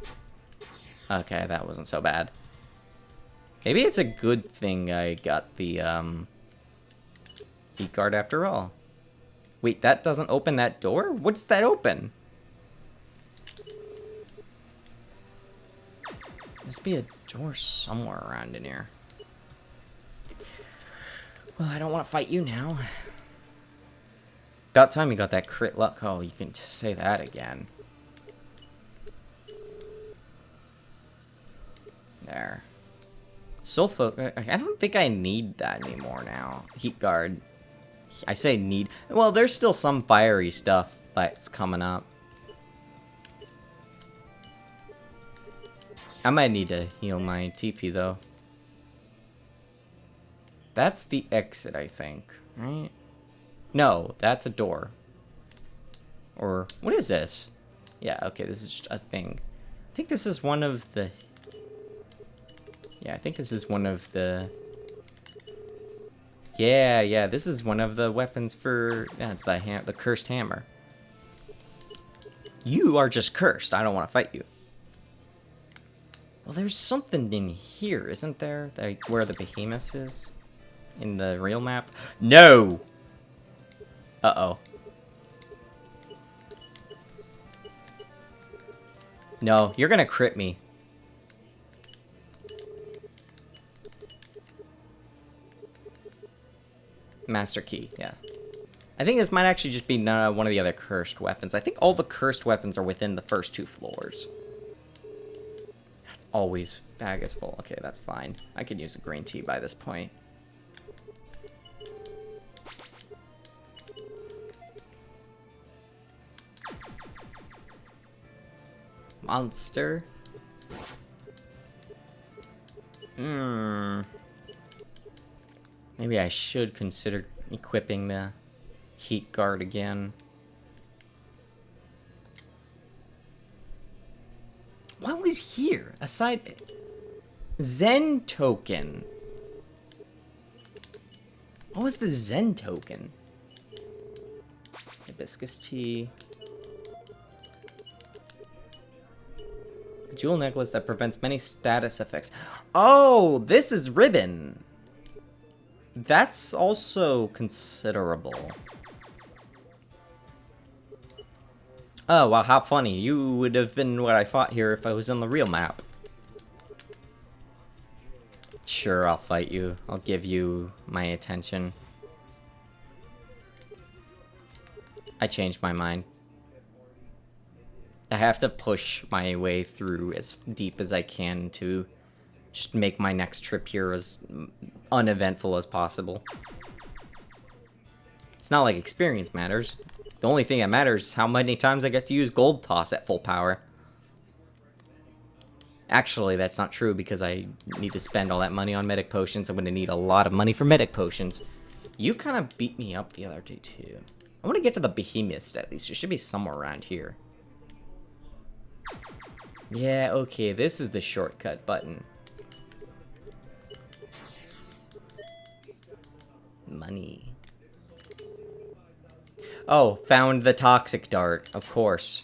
S1: Okay, that wasn't so bad. Maybe it's a good thing I got the, heat guard after all. Wait, that doesn't open that door? What's that open? Must be a door somewhere around in here. Well, I don't want to fight you now. About time you got that crit luck. Oh, you can just say that again. There. Soulfo... I don't think I need that anymore now. Heat guard. I say need... Well, there's still some fiery stuff that's coming up. I might need to heal my TP, though. That's the exit, I think. Right? No, that's a door. Or, what is this? Yeah, okay, this is just a thing. I think this is one of the... Yeah, I think this is one of the... Yeah, this is one of the weapons for... Yeah, it's the cursed hammer. You are just cursed. I don't want to fight you. Well, there's something in here, isn't there? Like, where the behemoth is? In the real map? No! Uh-oh. No, you're gonna crit me. Master key, yeah. I think this might actually just be one of the other cursed weapons. I think all the cursed weapons are within the first 2 floors. That's always bag is full. Okay, that's fine. I could use a green tea by this point. Monster. Maybe I should consider equipping the heat guard again. What was here? Aside... Zen token. What was the Zen token? Hibiscus tea. A jewel necklace that prevents many status effects. Oh, this is ribbon. That's also considerable. Oh, wow, how funny. You would have been what I fought here if I was on the real map. Sure, I'll fight you. I'll give you my attention. I changed my mind. I have to push my way through as deep as I can to just make my next trip here as uneventful as possible. It's not like experience matters. The only thing that matters is how many times I get to use Gold Toss at full power. Actually, that's not true because I need to spend all that money on medic potions. I'm going to need a lot of money for medic potions. You kind of beat me up the other day, too. I want to get to the behemoths, at least. It should be somewhere around here. Yeah, okay, this is the shortcut button. Money. Oh, found the toxic dart, of course.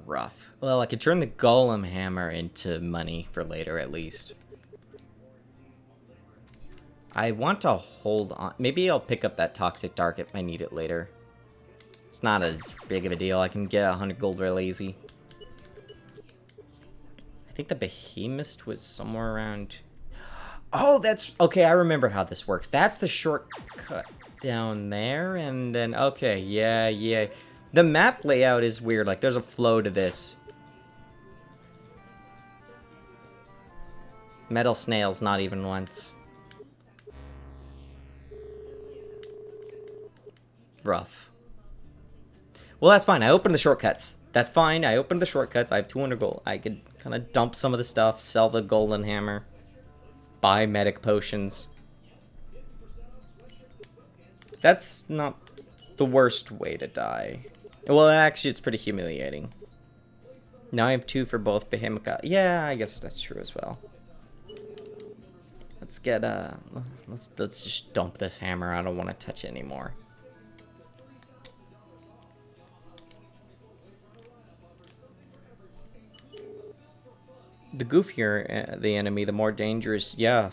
S1: Rough. Well, I could turn the golem hammer into money for later, at least. I want to hold on. Maybe I'll pick up that toxic dart if I need it later. It's not as big of a deal. I can get 100 gold real easy. I think the behemoth was somewhere around... Oh, that's... Okay, I remember how this works. That's the shortcut down there, and then... Okay, yeah. The map layout is weird. Like, there's a flow to this. Metal snails, not even once. Rough. Well, that's fine. I opened the shortcuts. That's fine. I opened the shortcuts. I have 200 gold. I could kind of dump some of the stuff, sell the golden hammer, buy medic potions. That's not the worst way to die. Well, actually, it's pretty humiliating. Now I have 2 for both Behemoth. Yeah, I guess that's true as well. Let's get let's just dump this hammer. I don't want to touch it anymore. The goofier the enemy, the more dangerous. Yeah.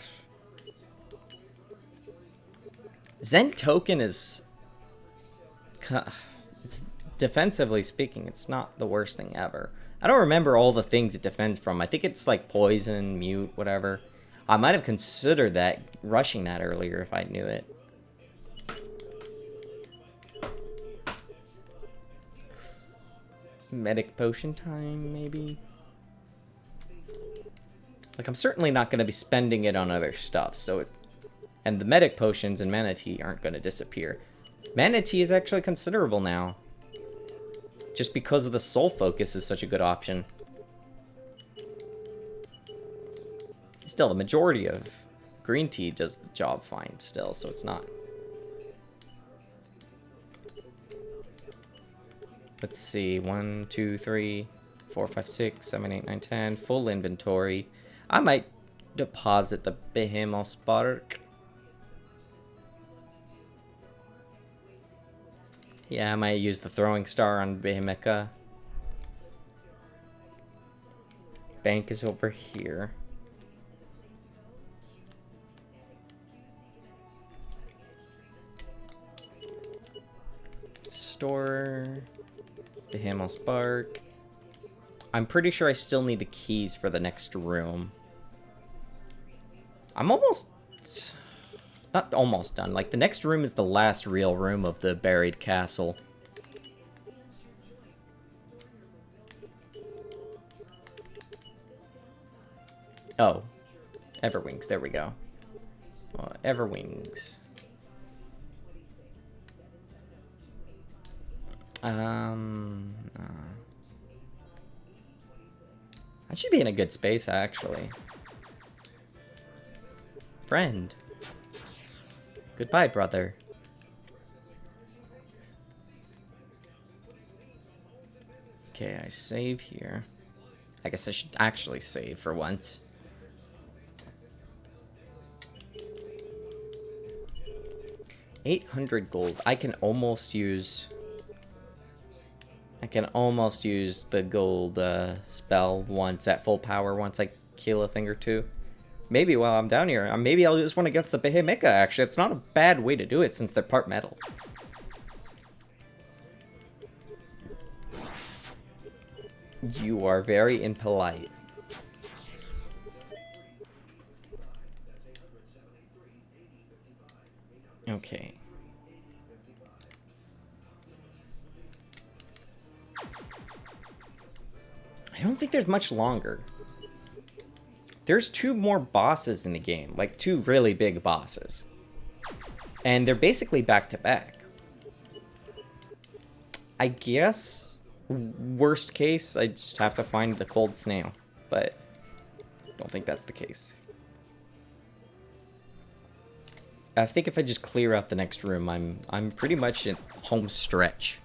S1: Zen token is... It's, defensively speaking, it's not the worst thing ever. I don't remember all the things it defends from. I think it's like poison, mute, whatever. I might have considered that, rushing that earlier if I knew it. Medic potion time, maybe? Like, I'm certainly not going to be spending it on other stuff, so it... And the medic potions and mana tea aren't going to disappear. Mana tea is actually considerable now. Just because of the soul focus is such a good option. Still, the majority of green tea does the job fine still, so it's not. Let's see. 1, 2, 3, 4, 5, 6, 7, 8, 9, 10. Full inventory. I might deposit the Behemoth Spark. Yeah, I might use the throwing star on Behemoth. Bank is over here. Store. Behemoth Spark. I'm pretty sure I still need the keys for the next room. I'm almost... Not almost done. Like, the next room is the last real room of the buried castle. Oh. Everwings. There we go. Everwings. I should be in a good space, actually. Friend. Goodbye, brother. Okay, I save here. I guess I should actually save for once. $800 gold. I can almost use the gold spell once at full power once I kill a thing or two. Maybe while I'm down here. Maybe I'll use one against the Behemecha, actually. It's not a bad way to do it since they're part metal. You are very impolite. Okay. I don't think there's much longer. There's 2 more bosses in the game, like 2 really big bosses. And they're basically back to back. I guess, worst case, I just have to find the cold snail, but I don't think that's the case. I think if I just clear out the next room, I'm pretty much in home stretch.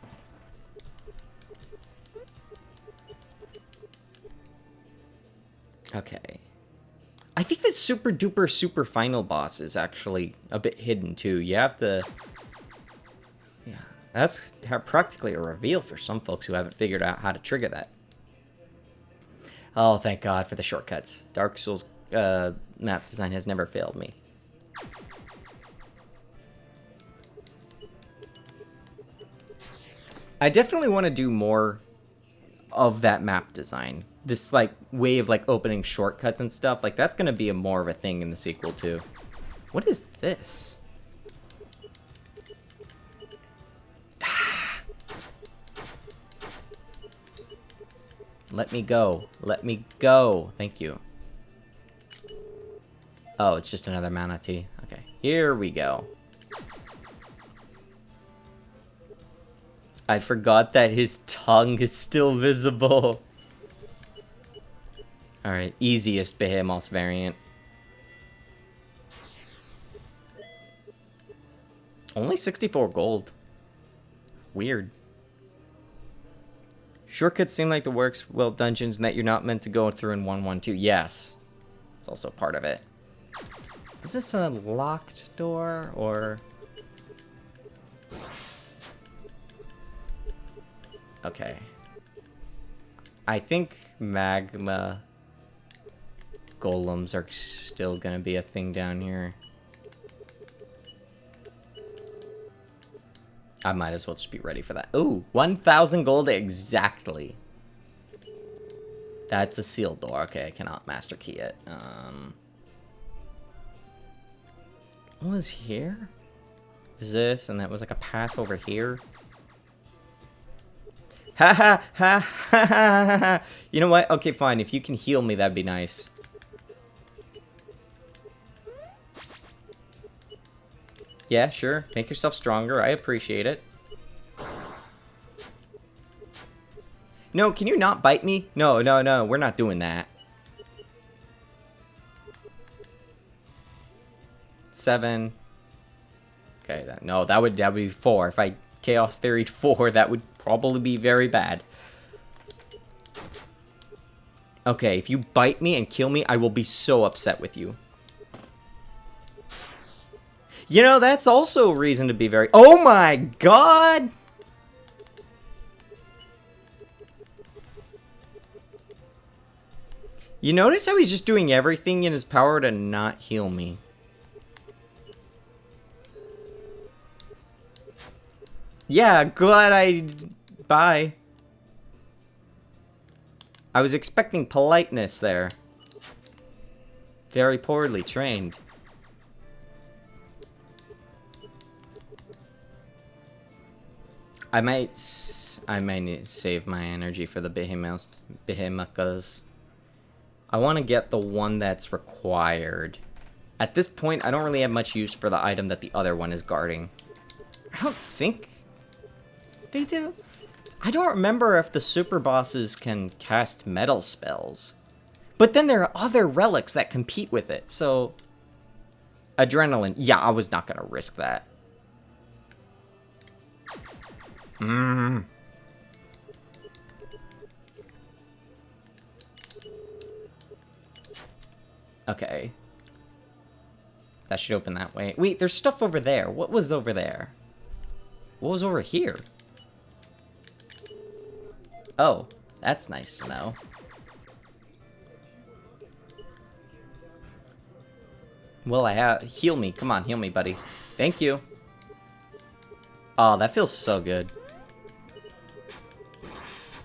S1: Okay. I think the super duper super final boss is actually a bit hidden too. You have to... Yeah, that's practically a reveal for some folks who haven't figured out how to trigger that. Oh, thank God for the shortcuts. Dark Souls map design has never failed me. I definitely want to do more of that map design. This, like, way of, like, opening shortcuts and stuff. Like, that's going to be more of a thing in the sequel, too. What is this? Let me go. Let me go. Thank you. Oh, it's just another mana tea. Okay, here we go. I forgot that his tongue is still visible. Alright, easiest Behemoth variant. Only 64 gold. Weird. Shortcuts seem like the works, well, dungeons that you're not meant to go through in 112. Yes. It's also part of it. Is this a locked door, or... Okay. I think magma golems are still gonna be a thing down here. I might as well just be ready for that. Ooh, 1,000 gold exactly. That's a sealed door. Okay, I cannot master key it. What was here? Is this, and that was like a path over here. Ha ha ha ha ha ha. You know what? Okay, fine. If you can heal me, that'd be nice. Yeah, sure. Make yourself stronger. I appreciate it. No, can you not bite me? No, no, no. We're not doing that. 7. Okay, no, that would be 4. If I Chaos Theory'd 4, that would probably be very bad. Okay, if you bite me and kill me, I will be so upset with you. You know, that's also a reason to be very... Oh my god! You notice how he's just doing everything in his power to not heal me. Yeah, glad I... Bye. I was expecting politeness there. Very poorly trained. I might need to save my energy for the behemoths. I want to get the one that's required. At this point, I don't really have much use for the item that the other one is guarding. I don't think they do. I don't remember if the super bosses can cast metal spells. But then there are other relics that compete with it, so... Adrenaline. Yeah, I was not going to risk that. Okay. That should open that way. Wait, there's stuff over there. What was over there? What was over here? Oh, that's nice to know. Well, I have... Heal me. Come on, heal me, buddy. Thank you. Oh, that feels so good.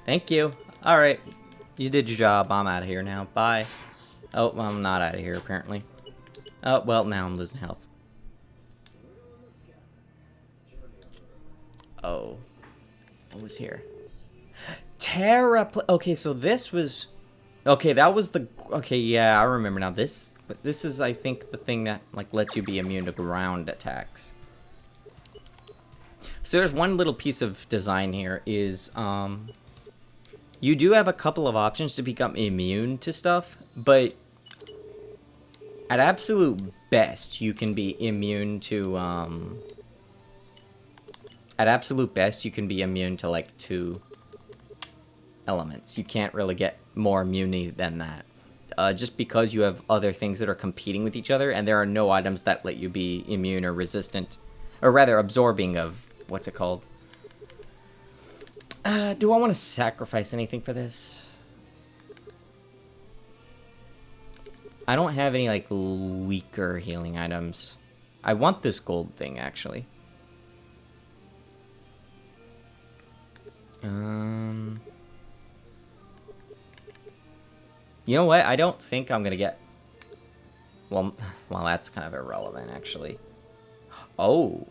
S1: Thank you. Alright. You did your job. I'm out of here now. Bye. Oh, well, I'm not out of here, apparently. Oh, well, now I'm losing health. Oh. What was here? Okay, so this was... Okay, that was the... Okay, yeah, I remember now. This is, I think, the thing that, like, lets you be immune to ground attacks. So there's one little piece of design here is, you do have a couple of options to become immune to stuff, but at absolute best, you can be immune to, at absolute best, you can be immune to, like, 2 elements. You can't really get more immunity than that. Just because you have other things that are competing with each other, and there are no items that let you be immune or resistant, or rather absorbing of, what's it called? Do I want to sacrifice anything for this? I don't have any, like, weaker healing items. I want this gold thing, actually. You know what? I don't think I'm gonna get... Well, that's kind of irrelevant, actually. Oh.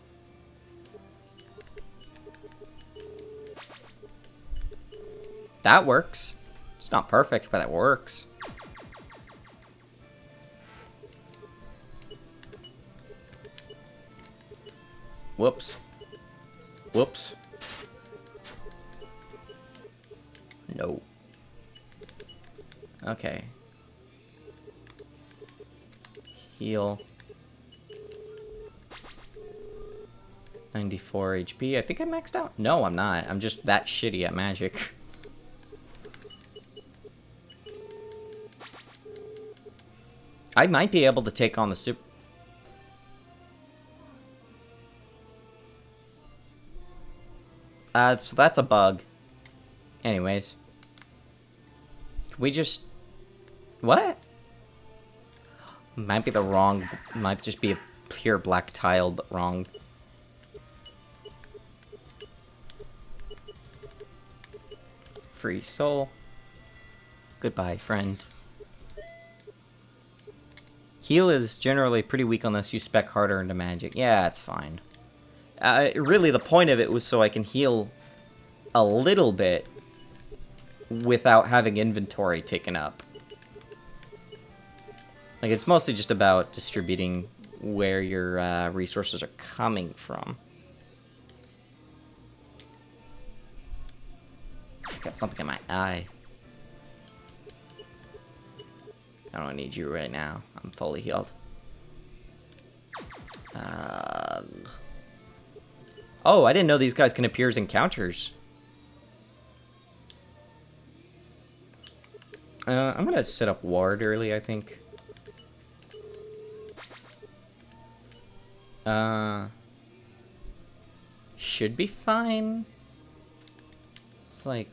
S1: That works. It's not perfect, but it works. Whoops. Whoops. No. Okay. Heal. 94 HP. I think I maxed out. No, I'm not. I'm just that shitty at magic. I might be able to take on the super... So that's a bug. Anyways. Can we just... What? Might be the wrong... Might just be a pure black tile, but wrong. Free soul. Goodbye, friend. Heal is generally pretty weak unless you spec harder into magic. Yeah, it's fine. Really, the point of it was so I can heal a little bit without having inventory taken up. Like, it's mostly just about distributing where your resources are coming from. I got something in my eye. I don't need you right now. I'm fully healed. Oh, I didn't know these guys can appear as encounters. I'm gonna set up ward early, I think. Should be fine. It's like...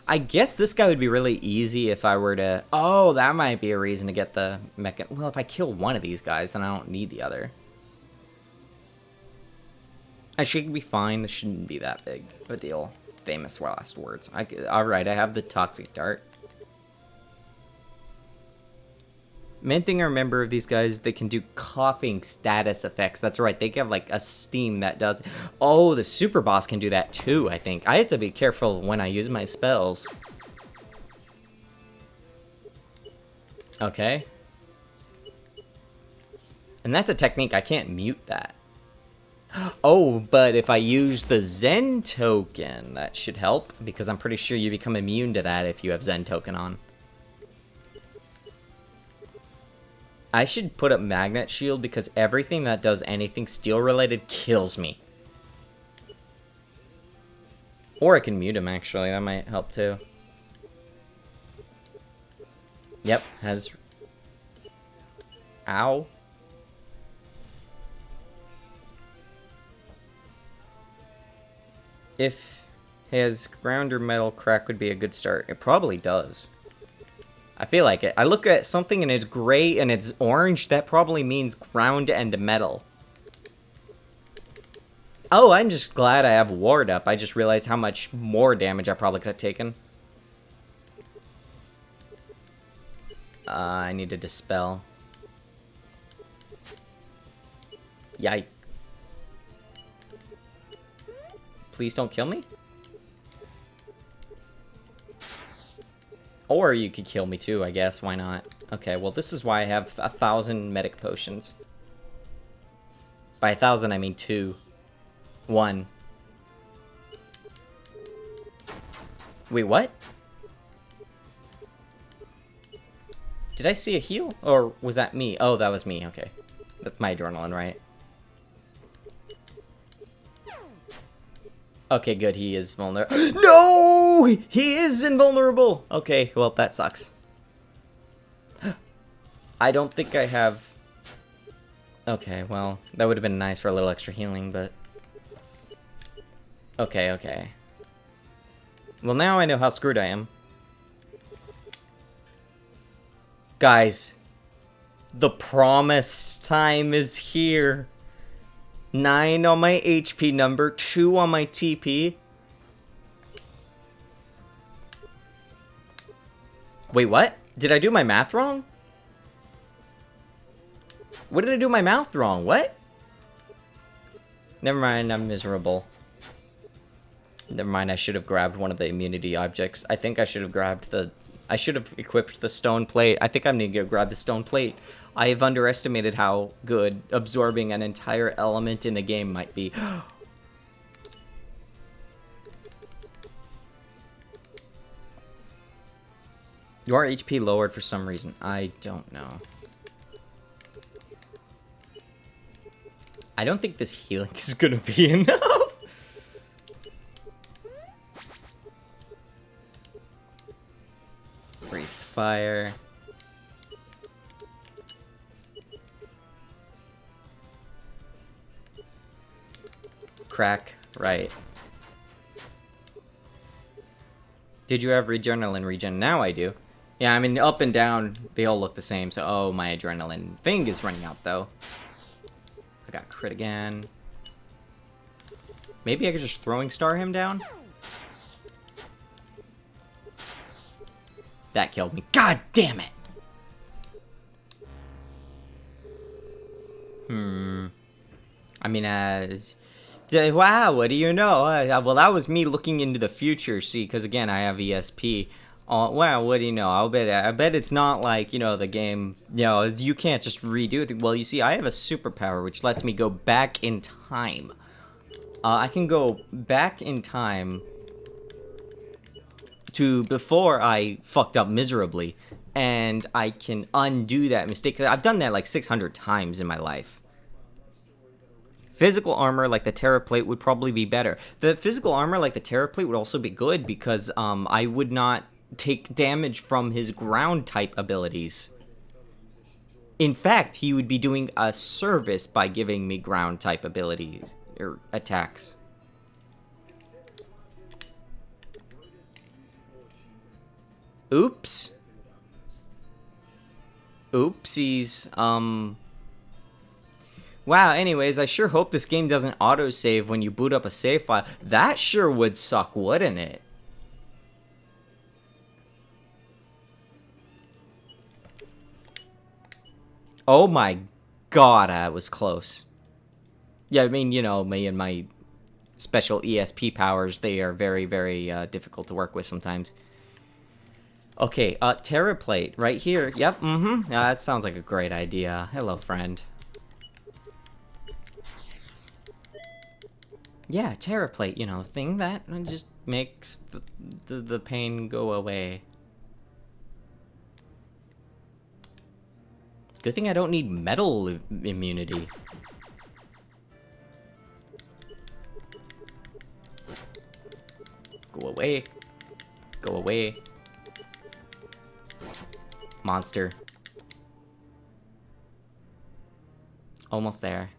S1: I guess this guy would be really easy if I were to... Oh, that might be a reason to get the mecha... Well, if I kill one of these guys, then I don't need the other. I should be fine. This shouldn't be that big of a deal. Famous last words. Alright, I have the toxic dart. Main thing I remember of these guys, they can do coughing status effects. That's right, they have like a steam that does... Oh, the super boss can do that too, I think. I have to be careful when I use my spells. Okay. And that's a technique, I can't mute that. Oh, but if I use the Zen token, that should help, because I'm pretty sure you become immune to that if you have Zen token on. I should put up Magnet Shield, because everything that does anything steel-related kills me. Or I can mute him, actually, that might help too. Yep, has... Ow. If his ground or metal crack would be a good start. It probably does. I feel like it. I look at something and it's gray and it's orange. That probably means ground and metal. Oh, I'm just glad I have ward up. I just realized how much more damage I probably could have taken. I need to dispel. Yikes. Please don't kill me? Or you could kill me too, I guess. Why not? Okay, well this is why I have 1,000 medic potions. By 1,000 I mean 2. 1. Wait, what? Did I see a heal? Or was that me? Oh, that was me, okay. That's my adrenaline, right? Okay, good, he is vulnerable. No! He is invulnerable! Okay, well, that sucks. I don't think I have... Okay, well, that would have been nice for a little extra healing, but... Okay, okay. Well, now I know how screwed I am. Guys, the promised time is here. 9 on my HP number, 2 on my TP. Wait, what? Did I do my math wrong? What did I do my math wrong? What? Never mind, I'm miserable. Never mind, I should have grabbed one of the immunity objects. I think I should have grabbed the... I should have equipped the stone plate. I think I'm going to go grab the stone plate. I have underestimated how good absorbing an entire element in the game might be. Your HP lowered for some reason. I don't know. I don't think this healing is going to be enough. Breathe fire. Crack, right. Did you have adrenaline regen? Now I do. Yeah, I mean, up and down, they all look the same, so, oh, my adrenaline thing is running out, though. I got crit again. Maybe I could just throwing star him down? That killed me. God damn it! I mean, wow, what do you know? Well, that was me looking into the future, see, because again, I have ESP. Wow, what do you know? I bet it's not like, you know, the game, you know, you can't just redo it. Well, you see, I have a superpower, which lets me go back in time. I can go back in time to before I fucked up miserably, and I can undo that mistake. I've done that like 600 times in my life. Physical armor like the Terra Plate would probably be better. The physical armor like the Terra Plate would also be good because I would not take damage from his ground type abilities. In fact, he would be doing a service by giving me ground type abilities or attacks. Oops. Oopsies. Wow, anyways, I sure hope this game doesn't autosave when you boot up a save file. That sure would suck, wouldn't it? Oh my god, I was close. Yeah, I mean, you know, me and my special ESP powers, they are very, very difficult to work with sometimes. Okay, Terra Plate, right here. Yep, that sounds like a great idea. Hello, friend. Yeah, Terra Plate, you know, thing that just makes the pain go away. Good thing I don't need metal immunity. Go away. Go away. Monster. Almost there.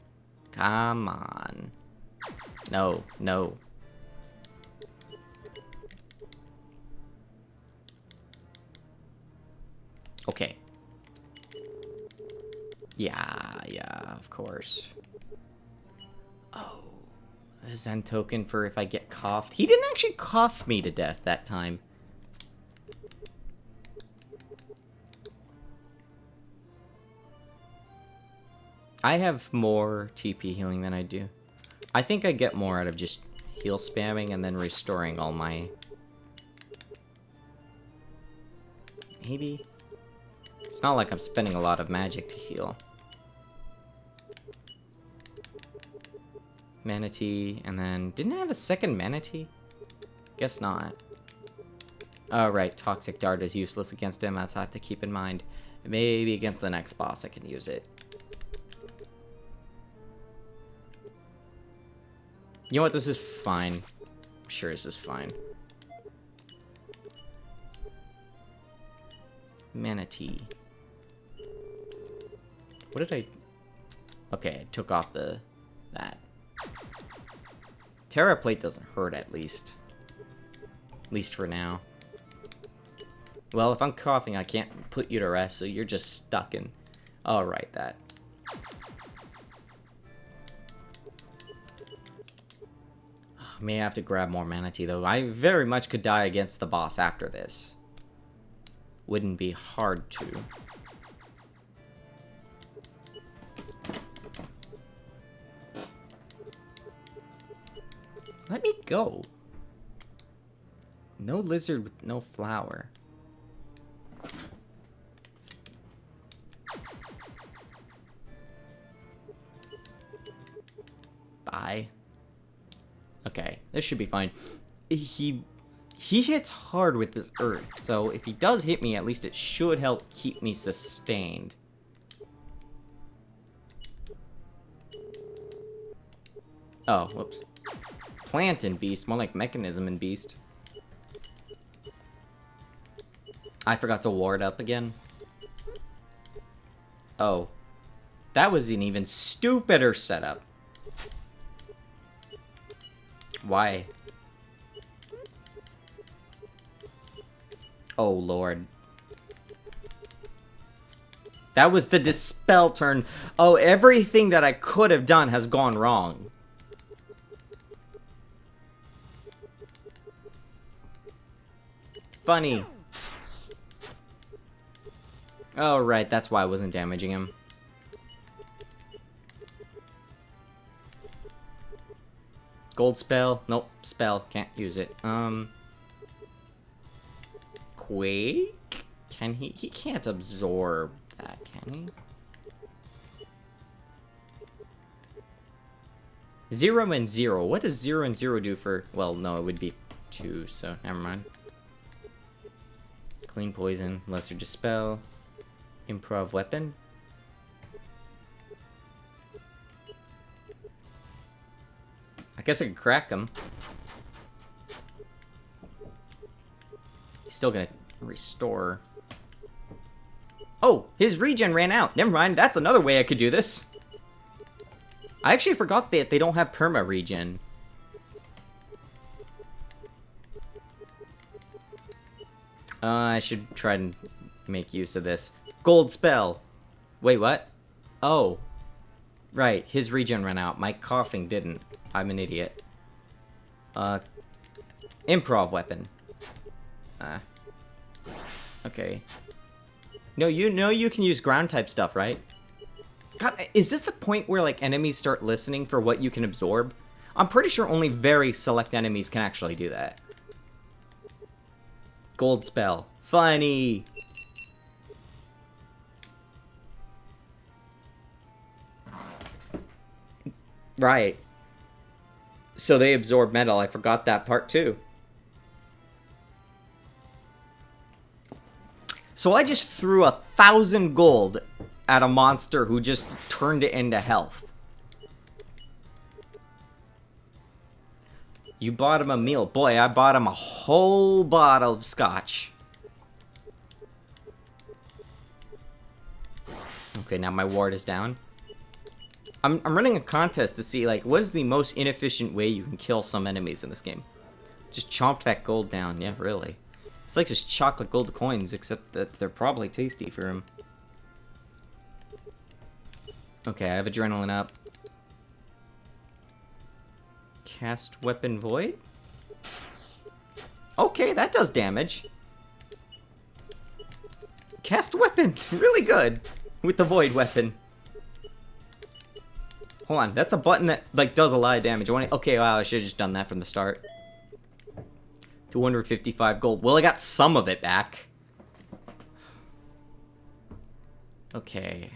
S1: Come on. No, no. Okay. Yeah, of course. Oh. The Zen token for if I get coughed. He didn't actually cough me to death that time. I have more TP healing than I do. I think I get more out of just heal spamming and then restoring all my... Maybe? It's not like I'm spending a lot of magic to heal. Manatee, and then... Didn't I have a second Manatee? Guess not. Oh, right. Toxic Dart is useless against him, as I have to keep in mind. Maybe against the next boss I can use it. You know what? This is fine. I'm sure this is fine. Manatee. What did I... Okay, I took off that. Terra Plate doesn't hurt, at least. At least for now. Well, if I'm coughing, I can't put you to rest, so you're just stuck in... Alright, that. May have to grab more Manatee, though. I very much could die against the boss after this. Wouldn't be hard to. Let me go. No lizard with no flower. Bye. Okay, this should be fine. He hits hard with his earth, so if he does hit me, at least it should help keep me sustained. Oh, whoops. Plant and Beast, more like Mechanism and Beast. I forgot to ward up again. Oh. That was an even stupider setup. Why? Oh, Lord. That was the Dispel turn. Oh, everything that I could have done has gone wrong. Funny. Oh, right. That's why I wasn't damaging him. Gold spell? Nope. Spell. Can't use it. Quake? Can he? He can't absorb that, can he? 0 and 0. What does 0 and 0 do for... Well, no, it would be 2, so never mind. Clean Poison. Lesser Dispel. Improv Weapon. I guess I could crack him. He's still gonna restore. Oh, his regen ran out. Never mind, that's another way I could do this. I actually forgot that they don't have perma regen. I should try and make use of this. Gold spell. Wait, what? Oh. Right, his regen ran out. My coughing didn't. I'm an idiot. Improv weapon. Okay. No, you know you can use ground type stuff, right? God, is this the point where, like, enemies start listening for what you can absorb? I'm pretty sure only very select enemies can actually do that. Gold spell. Funny! Right. So they absorb metal. I forgot that part, too. So I just threw 1,000 gold at a monster who just turned it into health. You bought him a meal. Boy, I bought him a whole bottle of scotch. Okay, now my ward is down. I'm running a contest to see, like, what is the most inefficient way you can kill some enemies in this game? Just chomp that gold down. Yeah, really. It's like just chocolate gold coins, except that they're probably tasty for him. Okay, I have adrenaline up. Cast Weapon Void? Okay, that does damage. Cast Weapon! Really good! With the Void Weapon. Hold on, that's a button that, like, does a lot of damage. Okay, wow, I should have just done that from the start. 255 gold. Well, I got some of it back. Okay.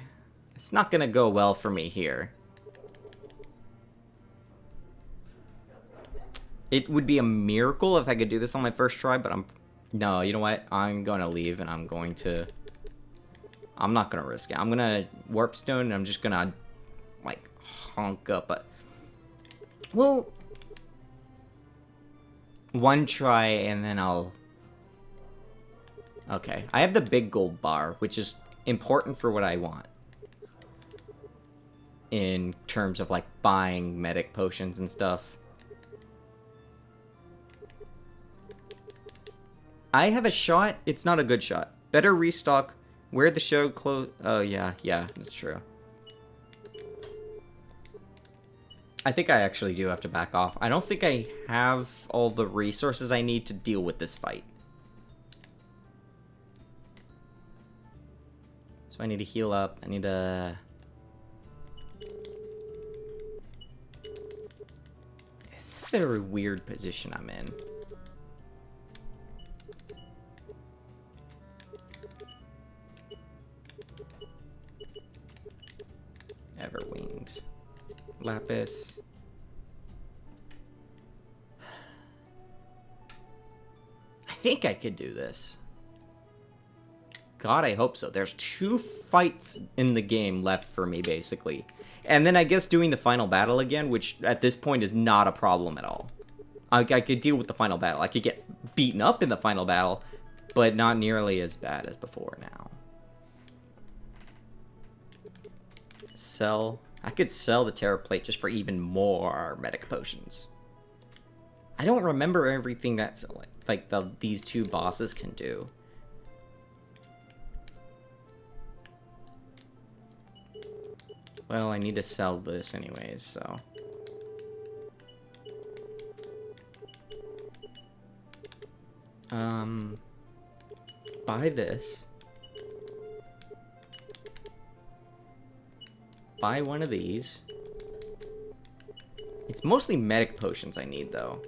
S1: It's not gonna go well for me here. It would be a miracle if I could do this on my first try, but no, you know what? I'm gonna leave and I'm not gonna risk it. I'm gonna Warp Stone and I'm just gonna, like, honk up a... Well... One try and then I'll... Okay. I have the big gold bar, which is important for what I want. In terms of, like, buying medic potions and stuff. I have a shot. It's not a good shot. Better restock. Wear the show clothes. Oh, yeah. Yeah, that's true. I think I actually do have to back off. I don't think I have all the resources I need to deal with this fight. So I need to heal up. I need to... It's a very weird position I'm in. Everwings. Lapis. I think I could do this. God, I hope so. There's 2 fights in the game left for me, basically. And then I guess doing the final battle again, which at this point is not a problem at all. I could deal with the final battle. I could get beaten up in the final battle, but not nearly as bad as before now. Sell. I could sell the Terror Plate just for even more medic potions. I don't remember everything that's like these 2 bosses can do. Well, I need to sell this anyways, so... Buy this. Buy one of these. It's mostly medic potions I need, though.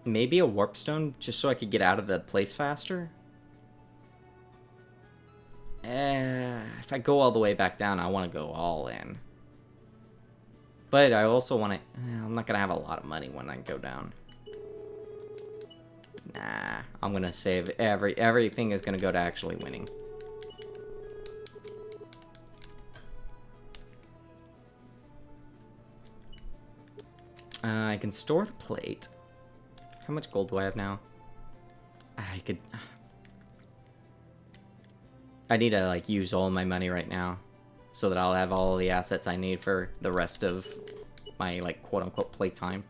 S1: Maybe a warp stone, just so I could get out of the place faster? If I go all the way back down, I want to go all in. But I also want to... I'm not going to have a lot of money when I go down. Nah, I'm going to save... Everything is going to go to actually winning. I can store the plate. How much gold do I have now? I could... I need to, like, use all my money right now. So that I'll have all the assets I need for the rest of my, like, quote-unquote playtime.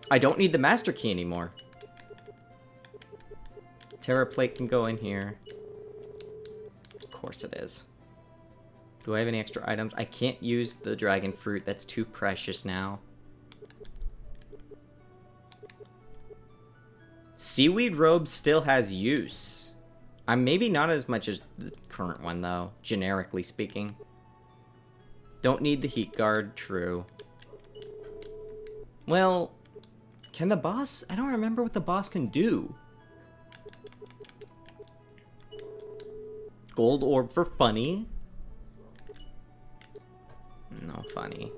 S1: I don't need the master key anymore. Terror Plate can go in here. Of course it is. Do I have any extra items? I can't use the dragon fruit. That's too precious now. Seaweed robe still has use. Maybe not as much as the current one, though, generically speaking. Don't need the heat guard, true. Well, can the boss? I don't remember what the boss can do. Gold orb for funny. No funny.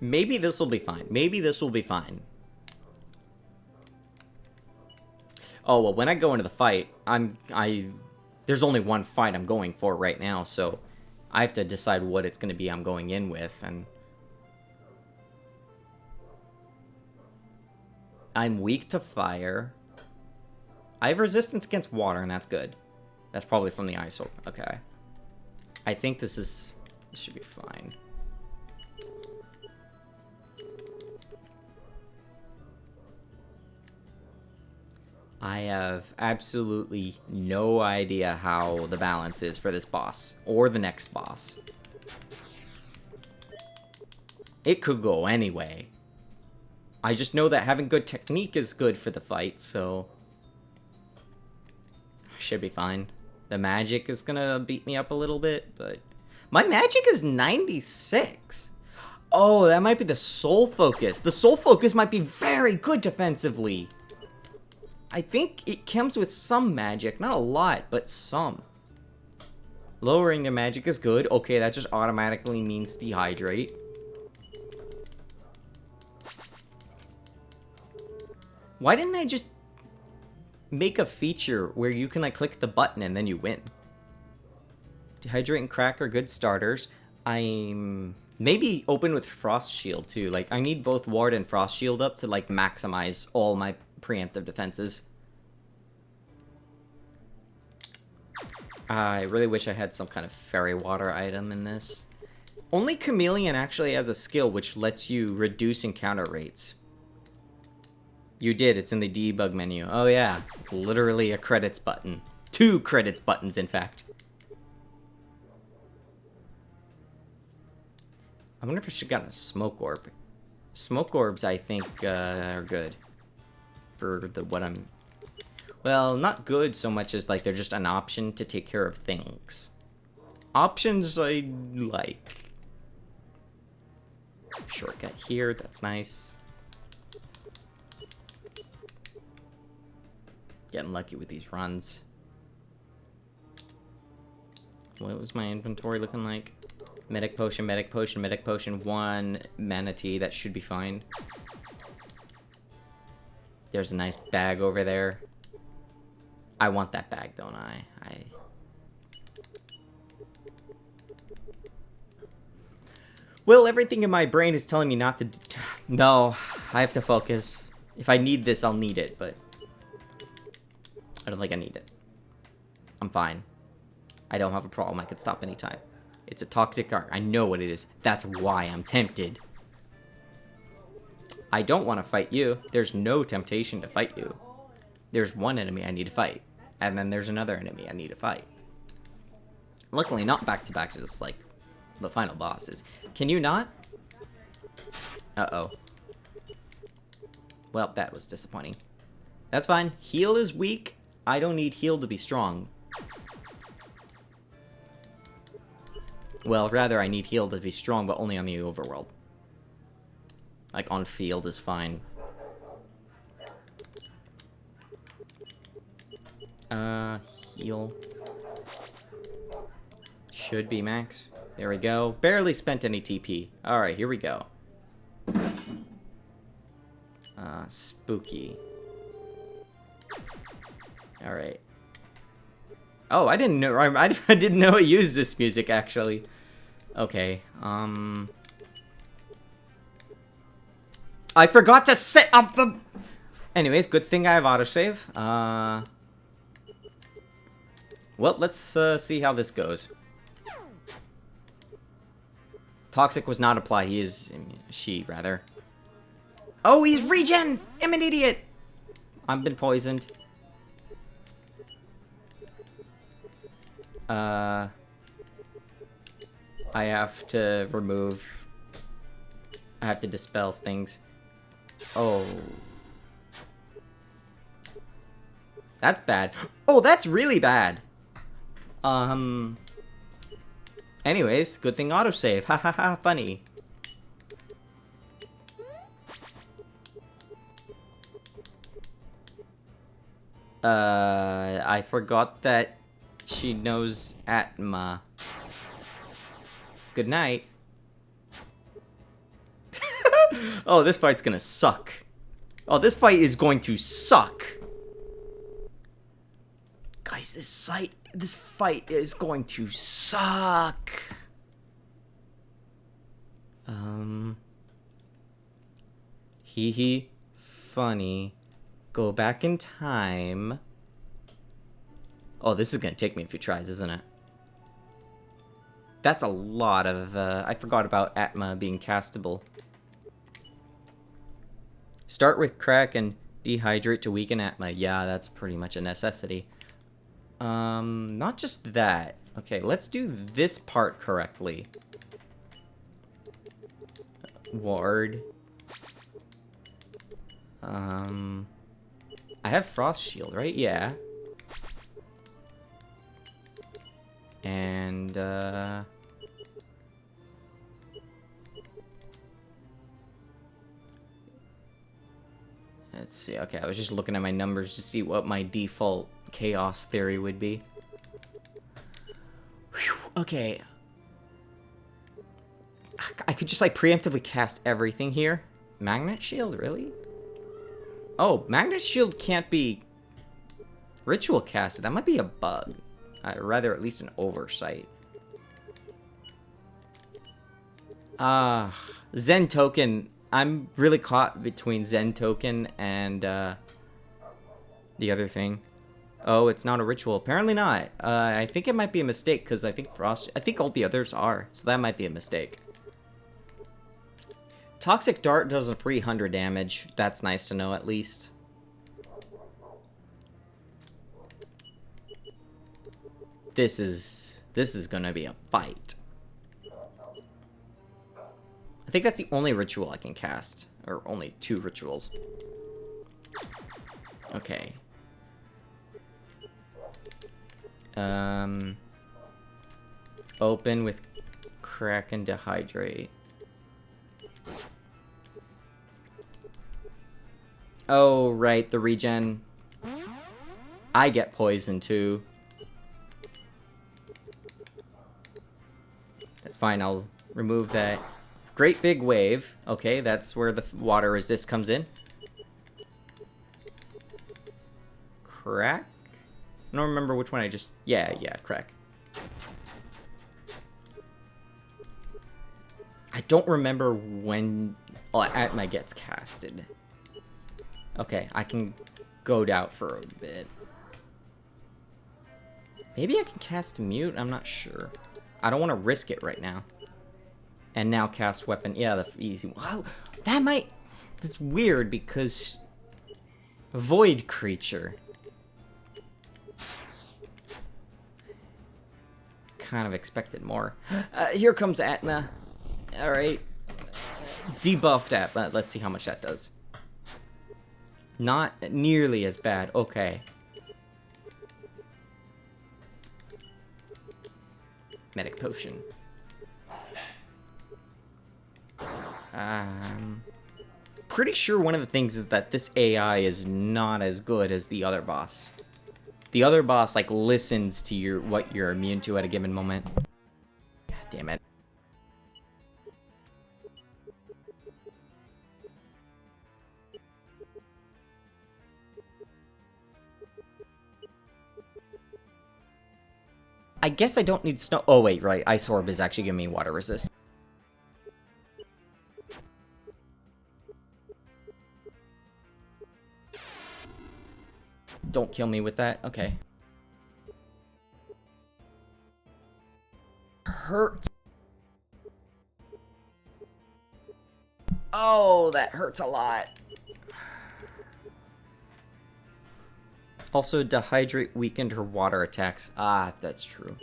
S1: Maybe this will be fine. Maybe this will be fine. Oh, well, when I go into the fight, there's only one fight I'm going for right now, so I have to decide what it's going to be I'm going in with, and I'm weak to fire. I have resistance against water, and that's good. That's probably from the ice orb. Okay. I think this should be fine. I have absolutely no idea how the balance is for this boss, or the next boss. It could go anyway. I just know that having good technique is good for the fight, so should be fine. The magic is gonna beat me up a little bit, but my magic is 96. Oh, that might be the soul focus. The soul focus might be very good defensively. I think it comes with some magic. Not a lot, but some. Lowering the magic is good. Okay, that just automatically means dehydrate. Why didn't I just make a feature where you can like click the button and then you win? Dehydrate and crack are good starters. I'm maybe open with frost shield too. Like I need both ward and frost shield up to like maximize all my preemptive defenses. I really wish I had some kind of fairy water item in this. Only Chameleon actually has a skill which lets you reduce encounter rates. You did, it's in the debug menu. Oh yeah, it's literally a credits button. 2 credits buttons, in fact. I wonder if I should have gotten a smoke orb. Smoke orbs, I think, are good. For what I'm... Well, not good so much as, like, they're just an option to take care of things. Options I like. Shortcut here, that's nice. Getting lucky with these runs. What was my inventory looking like? Medic potion, medic potion, medic potion, 1 manatee, that should be fine. There's a nice bag over there. I want that bag, don't I? Well, everything in my brain is telling me not to... No, I have to focus. If I need this, I'll need it, but... I don't think I need it. I'm fine. I don't have a problem. I could stop anytime. It's a toxic art. I know what it is. That's why I'm tempted. I don't want to fight you. There's no temptation to fight you. There's one enemy I need to fight. And then there's another enemy I need to fight. Luckily, not back-to-back, just like the final bosses. Can you not? Uh-oh. Well, that was disappointing. That's fine. Heal is weak. I don't need heal to be strong. Well, rather, I need heal to be strong, but only on the overworld. Like, on field is fine. Heal. Should be max. There we go. Barely spent any TP. Alright, here we go. Spooky. Alright. Oh, I didn't know. I didn't know it used this music, actually. Okay, I forgot to set up the... Anyways, good thing I have autosave. Well, let's see how this goes. Toxic was not applied. He is... She, rather. Oh, he's regen! I'm an idiot! I've been poisoned. I have to remove... I have to dispel things. Oh. That's bad. Oh, that's really bad. Anyways, good thing autosave. Ha ha ha, funny. I forgot that she knows Atma. Good night. Oh, this fight's gonna suck. Oh, this fight is going to suck. Guys, this fight is going to suck. Hee hee. Funny. Go back in time. Oh, this is gonna take me a few tries, isn't it? That's a lot of, I forgot about Atma being castable. Start with crack and dehydrate to weaken Atma. Yeah, that's pretty much a necessity. Not just that. Okay, let's do this part correctly. Ward. I have Frost Shield, right? Yeah. And, let's see. Okay, I was just looking at my numbers to see what my default chaos theory would be. Whew, okay. I could just, like, preemptively cast everything here. Magnet Shield, really? Oh, Magnet Shield can't be ritual casted. That might be a bug. Rather, at least an oversight. Zen Token. I'm really caught between Zen Token and the other thing. Oh, it's not a ritual. Apparently not. I think it might be a mistake because I think I think all the others are. So that might be a mistake. Toxic Dart does a 300 damage. That's nice to know at least. This is gonna be a fight. I think that's the only ritual I can cast. Or only 2 rituals. Okay. Open with crack and dehydrate. Oh, right, the regen. I get poisoned too. That's fine, I'll remove that. Great big wave. Okay, that's where the water resist comes in. Crack? I don't remember which one I just... Yeah, crack. I don't remember when Atma gets casted. Okay, I can go out for a bit. Maybe I can cast Mute? I'm not sure. I don't want to risk it right now. And now cast Weapon. Yeah, the easy one. Wow, that might... That's weird because... Void Creature. Kind of expected more. Here comes Atma. Alright. Debuffed Atma. Let's see how much that does. Not nearly as bad. Okay. Medic Potion. Pretty sure one of the things is that this AI is not as good as the other boss. The other boss, like, listens to what you're immune to at a given moment. God damn it. I guess I don't need snow. Oh, wait, right. Ice Orb is actually giving me water resist. Don't kill me with that. Okay. Hurts. Oh, that hurts a lot. Also, dehydrate weakened her water attacks. Ah, that's true.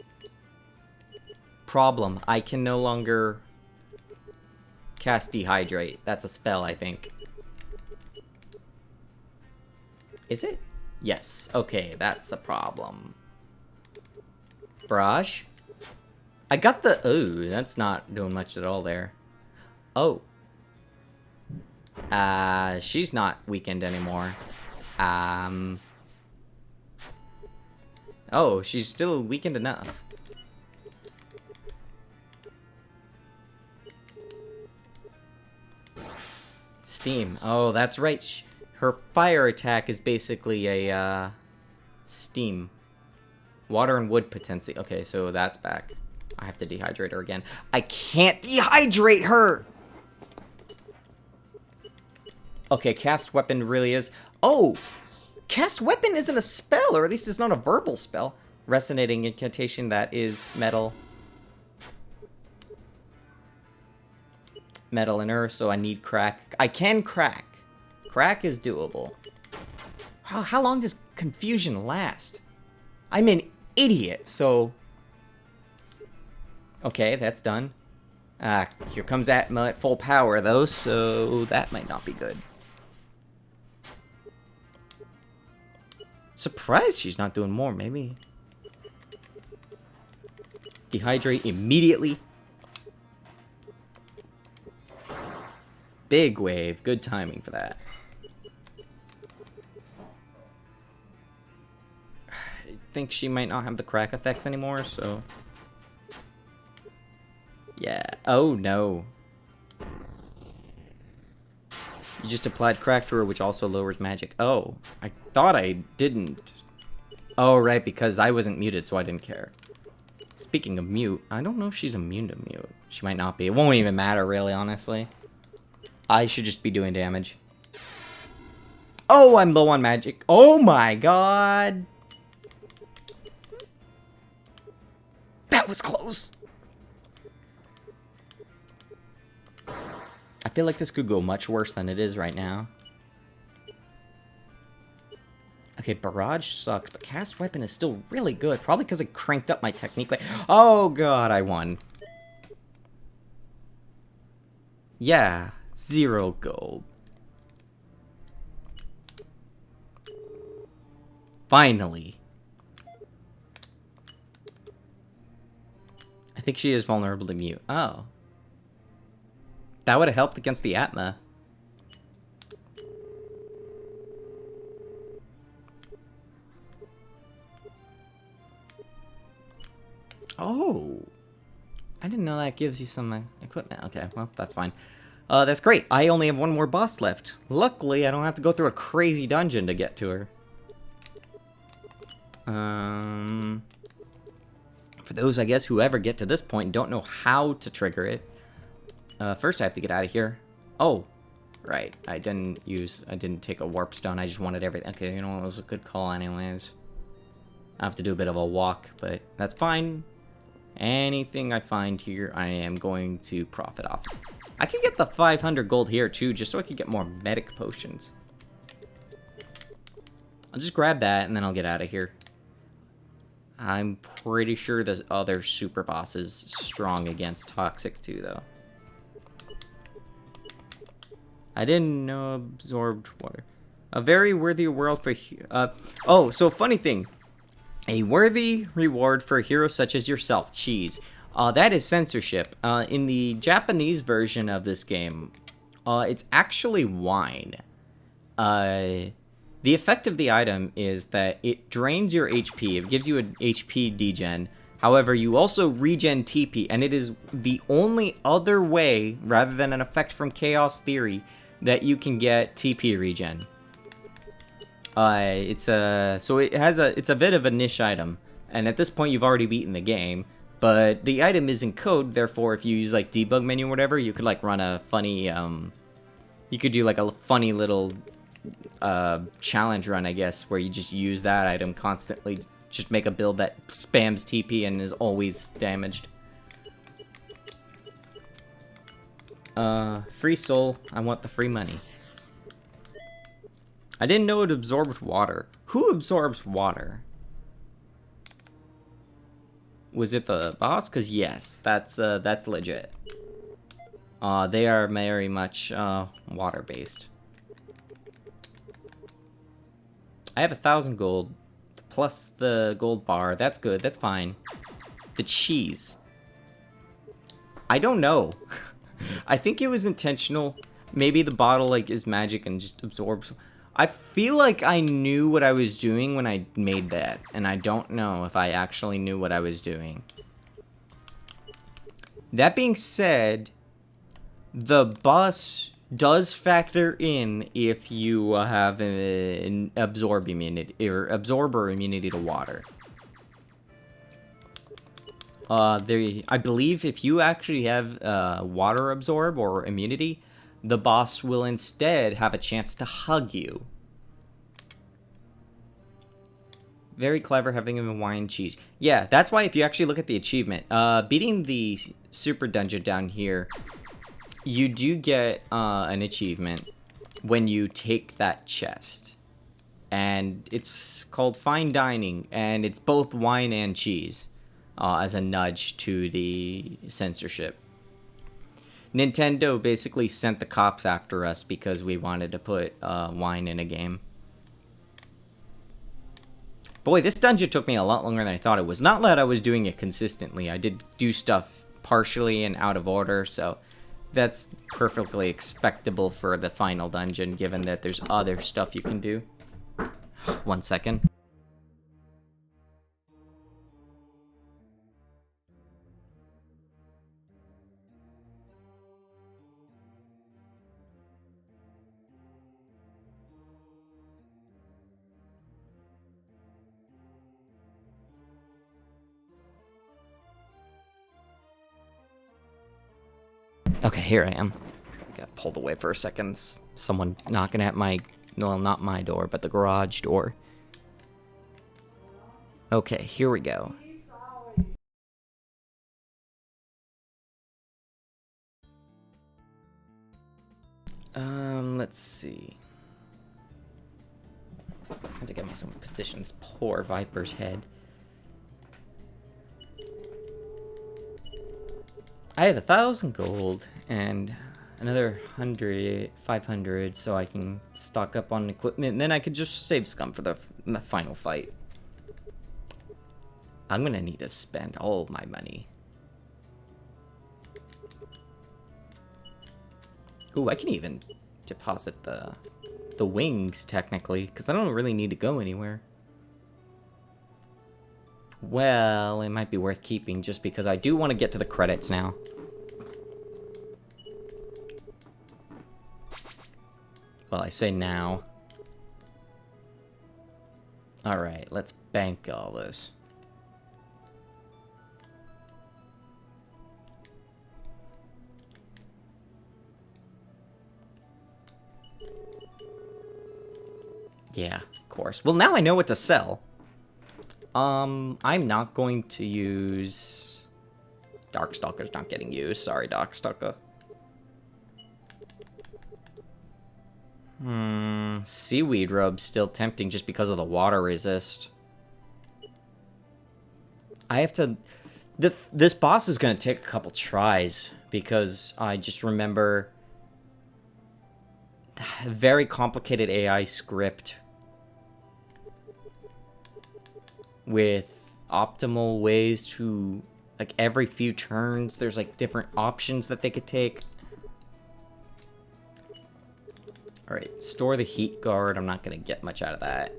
S1: Problem. I can no longer cast Dehydrate. That's a spell, I think. Is it? Yes. Okay, that's a problem. Barrage? I got the... Ooh, that's not doing much at all there. Oh. She's not weakened anymore. Oh, she's still weakened enough. Steam. Oh, that's right. Her fire attack is basically a, steam. Water and wood potency. Okay, so that's back. I have to dehydrate her again. I can't dehydrate her! Okay, cast weapon really is... Oh! Cast weapon isn't a spell, or at least it's not a verbal spell. Resonating incantation, that is metal. Metal and earth, so I need crack. I can crack. Crack is doable. How long does confusion last? I'm an idiot, so... Okay, that's done. Here comes Atma at full power, though, so that might not be good. Surprised she's not doing more, maybe. Dehydrate immediately. Big wave. Good timing for that. I think she might not have the crack effects anymore, so... Yeah. Oh, no. You just applied crack to her, which also lowers magic. Oh, I thought I didn't. Oh, right, because I wasn't muted, so I didn't care. Speaking of mute, I don't know if she's immune to mute. She might not be. It won't even matter, really, honestly. I should just be doing damage. Oh, I'm low on magic. Oh my god. That was close. I feel like this could go much worse than it is right now. Okay, barrage sucks, but cast weapon is still really good. Probably because I cranked up my technique. Oh god, I won. Yeah, 0 gold. Finally. I think she is vulnerable to mute. Oh. That would have helped against the Atma. Oh. I didn't know that gives you some equipment. Okay, well, that's fine. That's great. I only have one more boss left. Luckily, I don't have to go through a crazy dungeon to get to her. For those, I guess, who ever get to this point and don't know how to trigger it, first I have to get out of here. Oh, right. I didn't take a warp stone. I just wanted everything. Okay, you know, it was a good call anyways. I have to do a bit of a walk, but that's fine. Anything I find here, I am going to profit off. I can get the 500 gold here, too, just so I can get more medic potions. I'll just grab that, and then I'll get out of here. I'm pretty sure the other super boss is strong against Toxic, too, though. I didn't know absorbed water. A very worthy world for... oh, so funny thing. A worthy reward for a hero such as yourself. Cheese. That is censorship. In the Japanese version of this game, it's actually wine. The effect of the item is that it drains your HP. It gives you an HP degen. However, you also regen TP, and it is the only other way, rather than an effect from Chaos Theory, that you can get TP regen. It's a bit of a niche item, and at this point you've already beaten the game, but the item is in code, therefore if you use like debug menu or whatever, you could like run a funny, you could do like a funny little, challenge run, I guess, where you just use that item constantly, just make a build that spams TP and is always damaged. Free soul, I want the free money. I didn't know it absorbed water. Who absorbs water? Was it the boss? Because yes, that's legit. They are very much water-based. I have 1,000 gold, plus the gold bar. That's good, that's fine. The cheese. I don't know. I think it was intentional. Maybe the bottle, like, is magic and just absorbs. I feel like I knew what I was doing when I made that, and I don't know if I actually knew what I was doing. That being said, the bus does factor in if you have an absorber immunity to water. I believe if you actually have water absorb or immunity, the boss will instead have a chance to hug you. Very clever having him in wine cheese. Yeah, that's why if you actually look at the achievement, beating the super dungeon down here, you do get an achievement when you take that chest. And it's called Fine Dining, and it's both wine and cheese, as a nudge to the censorship. Nintendo basically sent the cops after us because we wanted to put wine in a game. Boy, this dungeon took me a lot longer than I thought it was. Not that I was doing it consistently. I did do stuff partially and out of order, so that's perfectly expectable for the final dungeon, given that there's other stuff you can do. 1 second. Okay, here I am. Got pulled away for a second. Someone knocking at my... well, not my door, but the garage door. Okay, here we go. Let's see. I have to get myself in position. This poor Viper's head. I have 1,000 gold and another 500, so I can stock up on equipment, and then I could just save scum for the final fight. I'm gonna need to spend all my money. Ooh, I can even deposit the wings, technically, because I don't really need to go anywhere. Well, it might be worth keeping just because I do want to get to the credits now. Well, I say now. Alright, let's bank all this. Yeah, of course. Well, now I know what to sell. I'm not going to use... Darkstalker's not getting used. Sorry, Darkstalker. Seaweed robe's still tempting just because of the water resist. I have to... This boss is going to take a couple tries because I just remember... a very complicated AI script with optimal ways to, like, every few turns, there's, like, different options that they could take. Alright, store the heat guard. I'm not going to get much out of that.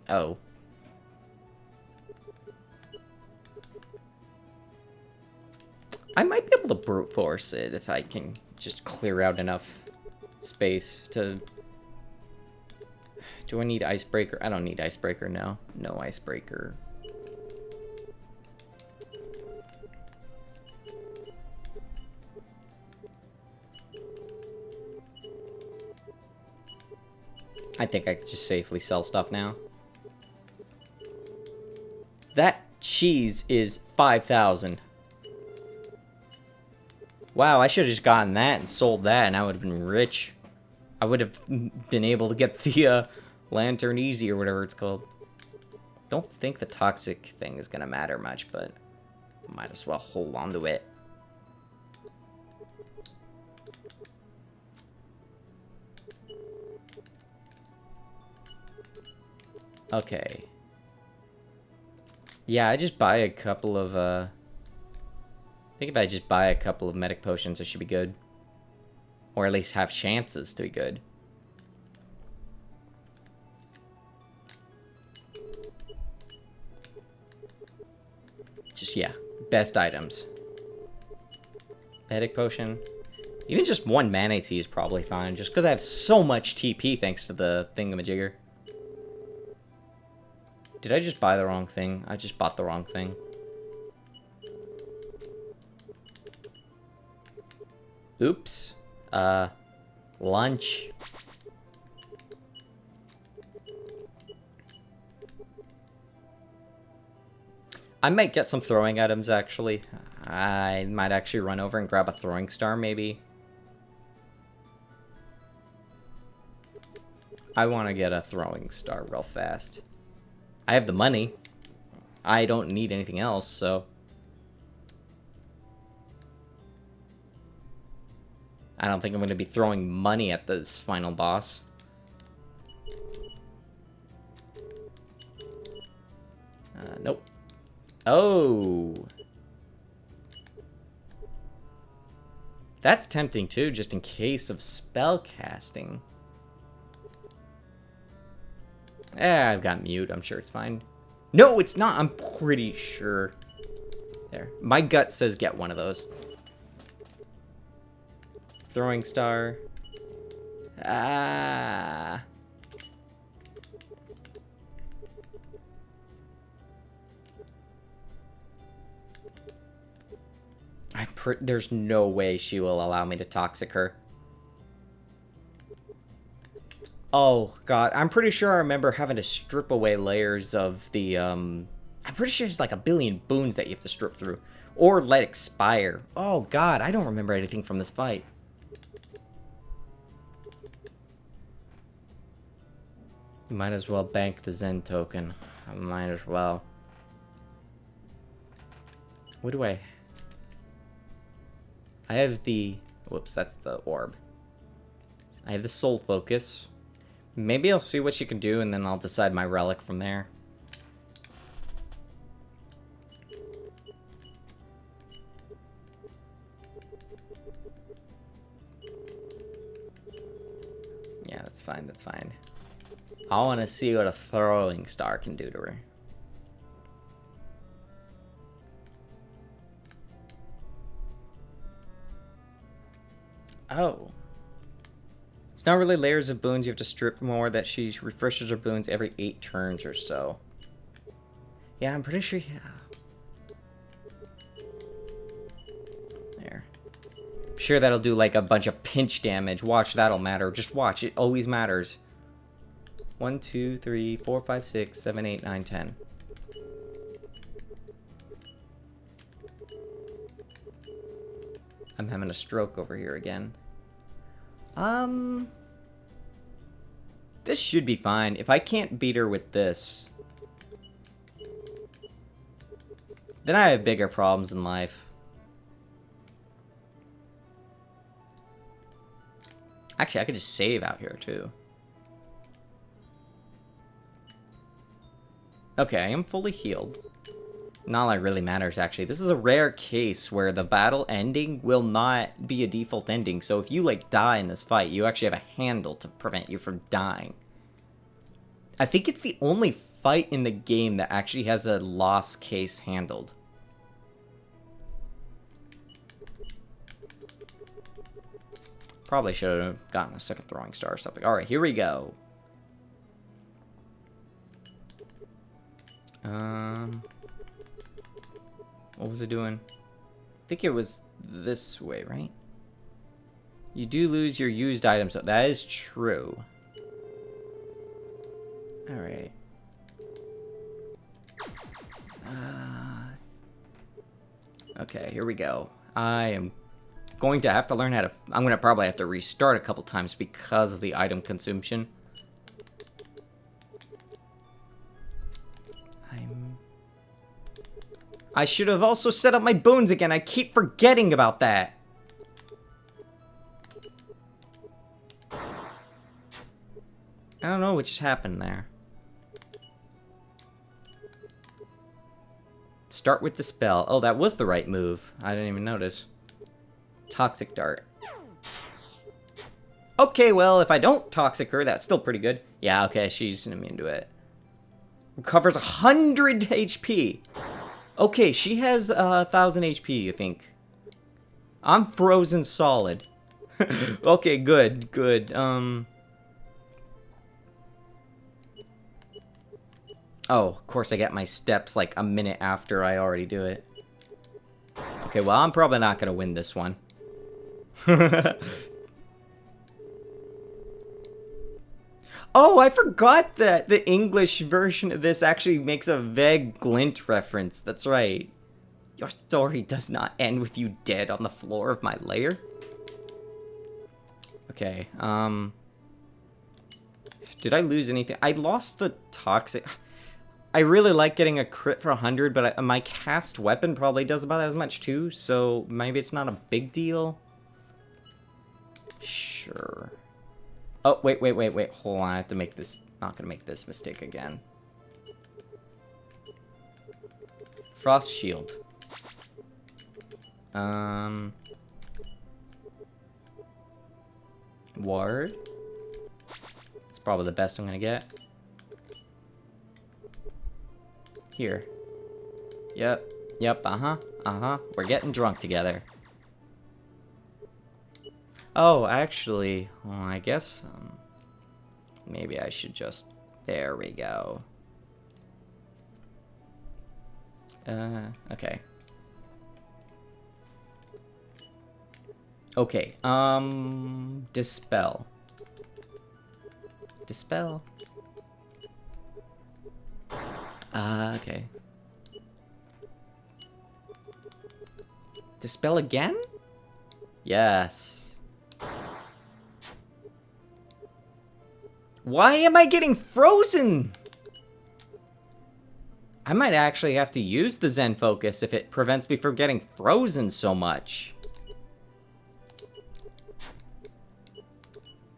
S1: Oh. I might be able to brute force it if I can just clear out enough space to... Do I need icebreaker? I don't need icebreaker, no. No icebreaker. I think I could just safely sell stuff now. That cheese is 5,000. Wow, I should have just gotten that and sold that, and I would have been rich. I would have been able to get the Lantern Easy or whatever it's called. Don't think the toxic thing is gonna matter much, but might as well hold on to it. Okay. Yeah, I just buy a couple of, I think if I just buy a couple of medic potions, I should be good. Or at least have chances to be good. Just, yeah, best items. Medic potion. Even just one mana tea is probably fine, just because I have so much TP thanks to the thingamajigger. Did I just buy the wrong thing? I just bought the wrong thing. Oops. Lunch. I might get some throwing items, actually. I might actually run over and grab a throwing star, maybe. I want to get a throwing star real fast. I have the money. I don't need anything else, so... I don't think I'm going to be throwing money at this final boss. Nope. Oh! That's tempting too, just in case of spell casting. I've got mute. I'm sure it's fine. No, it's not. I'm pretty sure. There. My gut says get one of those. Throwing star. Ah. There's no way she will allow me to toxic her. Oh, God. I'm pretty sure I remember having to strip away layers of the, I'm pretty sure there's like a billion boons that you have to strip through. Or let expire. Oh, God. I don't remember anything from this fight. Might as well bank the Zen token. I might as well. What do I have the... Whoops, that's the orb. I have the soul focus. Maybe I'll see what she can do, and then I'll decide my relic from there. Yeah, that's fine, that's fine. I want to see what a throwing star can do to her. Oh. It's not really layers of boons. You have to strip more that she refreshes her boons every 8 turns or so. Yeah, I'm pretty sure, yeah. There. I'm sure that'll do like a bunch of pinch damage. Watch, that'll matter. Just watch. It always matters. 1, 2, 3, 4, 5, 6, 7, 8, 9, 10. I'm having a stroke over here again. This should be fine. If I can't beat her with this, then I have bigger problems in life. Actually, I could just save out here, too. Okay, I am fully healed. Not like really matters, actually. This is a rare case where the battle ending will not be a default ending. So if you, like, die in this fight, you actually have a handle to prevent you from dying. I think it's the only fight in the game that actually has a loss case handled. Probably should have gotten a second throwing star or something. Alright, here we go. What was it doing? I think it was this way, right? You do lose your used items. That is true. Alright. Okay, here we go. I am going to have to learn how to... I'm going to probably have to restart a couple times because of the item consumption. I should have also set up my bones again. I keep forgetting about that. I don't know what just happened there. Start with Dispel. Oh, that was the right move. I didn't even notice. Toxic Dart. Okay, well, if I don't Toxic her, that's still pretty good. Yeah, okay, she's immune to it. Recovers 100 HP. Okay, she has 1,000 HP, I think. I'm frozen solid. Okay, good, good. Oh, of course I get my steps like a minute after I already do it. Okay, well, I'm probably not gonna win this one. Oh, I forgot that the English version of this actually makes a vague glint reference. That's right. Your story does not end with you dead on the floor of my lair. Okay, did I lose anything? I lost the toxic... I really like getting a crit for 100, but my cast weapon probably does about as much too, so maybe it's not a big deal. Sure. Oh, wait. Hold on, I have to make this... Not gonna make this mistake again. Frost Shield. Ward. It's probably the best I'm gonna get. Here. Yep, We're getting drunk together. Oh, actually, well, I guess, maybe I should just... There we go. Okay. Okay, Dispel. Dispel. Okay. Dispel again? Yes. Why am I getting frozen? I might actually have to use the Zen Focus if it prevents me from getting frozen so much.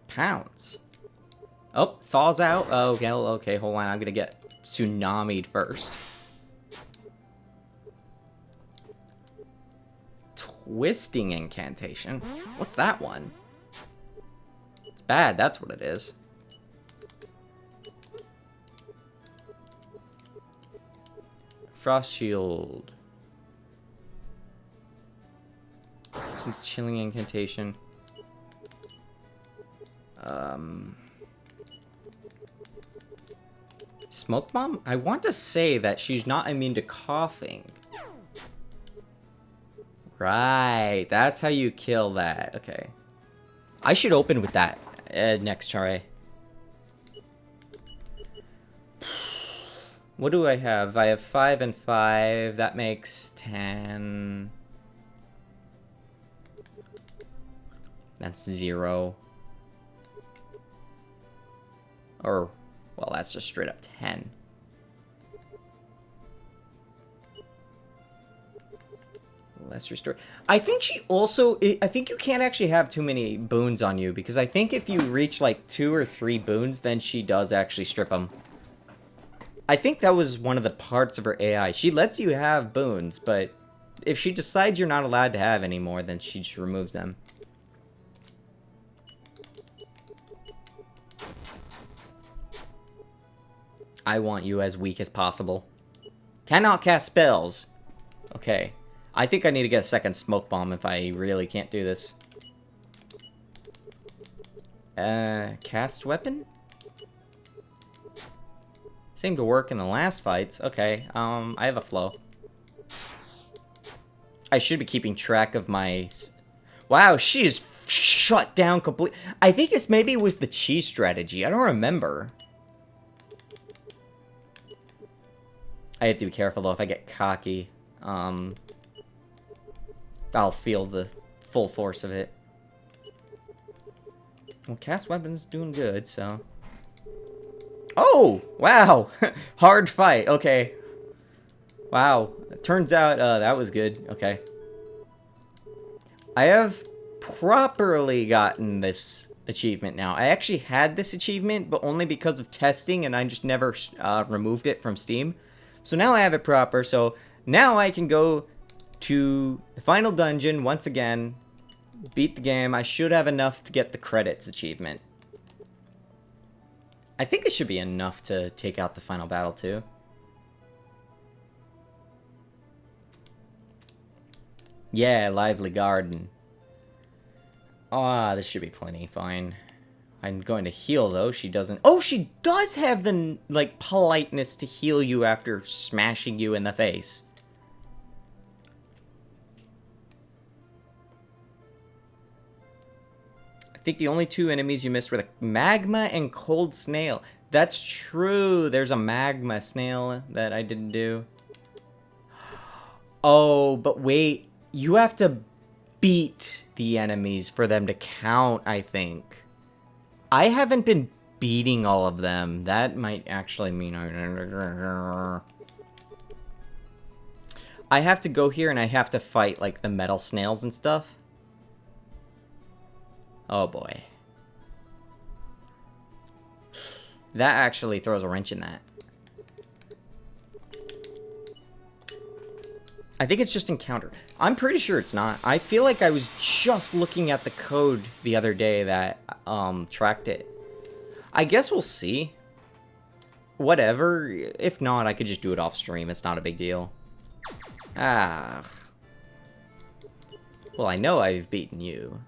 S1: Pounce. Oh, thaws out. Oh, okay, hold on. I'm gonna get tsunami'd first. Twisting incantation? What's that one? It's bad, that's what it is. Frost Shield. Some chilling incantation. Smoke Bomb? I want to say that she's not immune to coughing. Right, that's how you kill that. Okay. I should open with that next try. What do I have? I have 5 and 5. That makes 10. That's 0. Or, well, that's just straight up 10. Let's restore. I think she also... I think you can't actually have too many boons on you, because I think if you reach like 2 or 3 boons, then she does actually strip them. I think that was one of the parts of her AI. She lets you have boons, but if she decides you're not allowed to have any more, then she just removes them. I want you as weak as possible. Cannot cast spells. Okay. I think I need to get a second smoke bomb if I really can't do this. Cast weapon? Seemed to work in the last fights. Okay, I have a flow. I should be keeping track of my... Wow, she is shut down complete. I think this maybe was the cheese strategy. I don't remember. I have to be careful though. If I get cocky, I'll feel the full force of it. Well, cast weapon's doing good, so... Oh! Wow! Hard fight, okay. Wow. It turns out that was good. Okay. I have properly gotten this achievement now. I actually had this achievement, but only because of testing, and I just never removed it from Steam. So now I have it proper, so now I can go to the final dungeon once again, beat the game. I should have enough to get the credits achievement. I think it should be enough to take out the final battle too. Yeah, lively garden. Ah, this should be plenty. Fine. I'm going to heal, though. She doesn't... Oh, she does have the, like, politeness to heal you after smashing you in the face. I think the only two enemies you missed were the magma and cold snail. That's true. There's a magma snail that I didn't do. Oh, but wait. You have to beat the enemies for them to count, I think. I haven't been beating all of them. That might actually mean... I have to go here and I have to fight, like, the metal snails and stuff. Oh, boy. That actually throws a wrench in that. I think it's just encounter. I'm pretty sure it's not. I feel like I was just looking at the code the other day that tracked it. I guess we'll see. Whatever. If not, I could just do it off stream. It's not a big deal. Ah. Well, I know I've beaten you.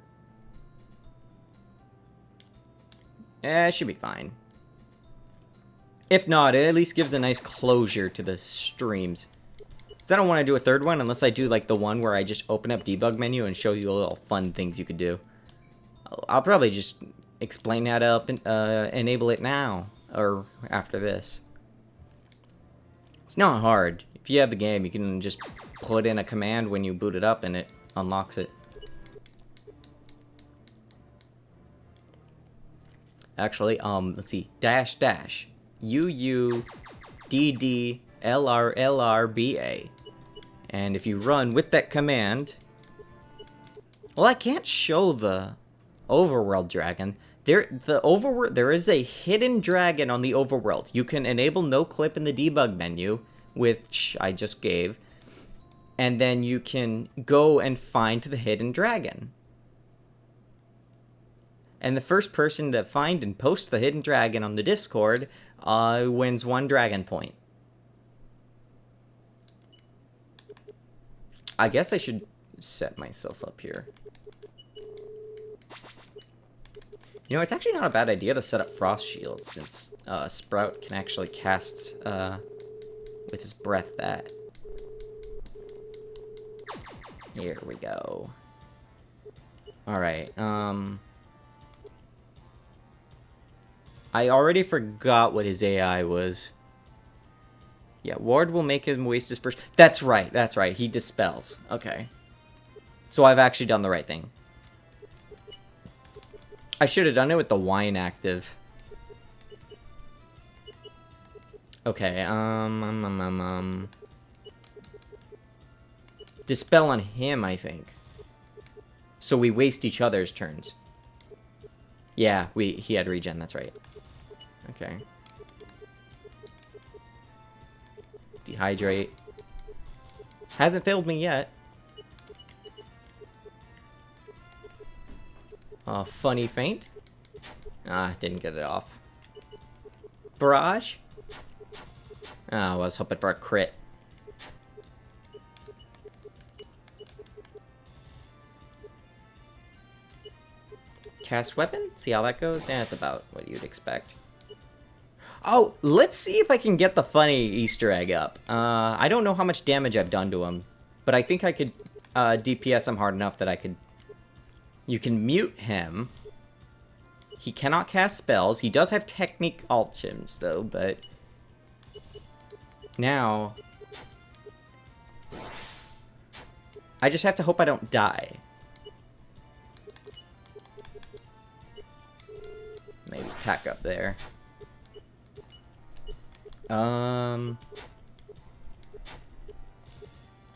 S1: It should be fine. If not, it at least gives a nice closure to the streams. Because I don't want to do a third one unless I do like the one where I just open up debug menu and show you little fun things you could do. I'll probably just explain how to enable it now or after this. It's not hard. If you have the game, you can just put in a command when you boot it up and it unlocks it. Actually, let's see. -- UUDDLRLRBA. And if you run with that command... Well, I can't show the overworld dragon. There is a hidden dragon on the overworld. You can enable no clip in the debug menu, which I just gave. And then you can go and find the hidden dragon. And the first person to find and post the hidden dragon on the Discord wins 1 dragon point. I guess I should set myself up here. You know, it's actually not a bad idea to set up frost shields, since Sprout can actually cast with his breath that. Here we go. Alright, I already forgot what his AI was. Yeah, Ward will make him waste his first... That's right. He dispels. Okay. So I've actually done the right thing. I should have done it with the wine active. Okay, Dispel on him, I think. So we waste each other's turns. Yeah, he had regen, that's right. Okay. Dehydrate. Hasn't failed me yet. Funny feint. Ah, didn't get it off. Barrage. I was hoping for a crit. Cast weapon? See how that goes? Yeah, it's about what you'd expect. Oh, let's see if I can get the funny Easter egg up. I don't know how much damage I've done to him, but I think I could DPS him hard enough that I could... You can mute him. He cannot cast spells. He does have technique items, though, but... Now... I just have to hope I don't die. Maybe pack up there.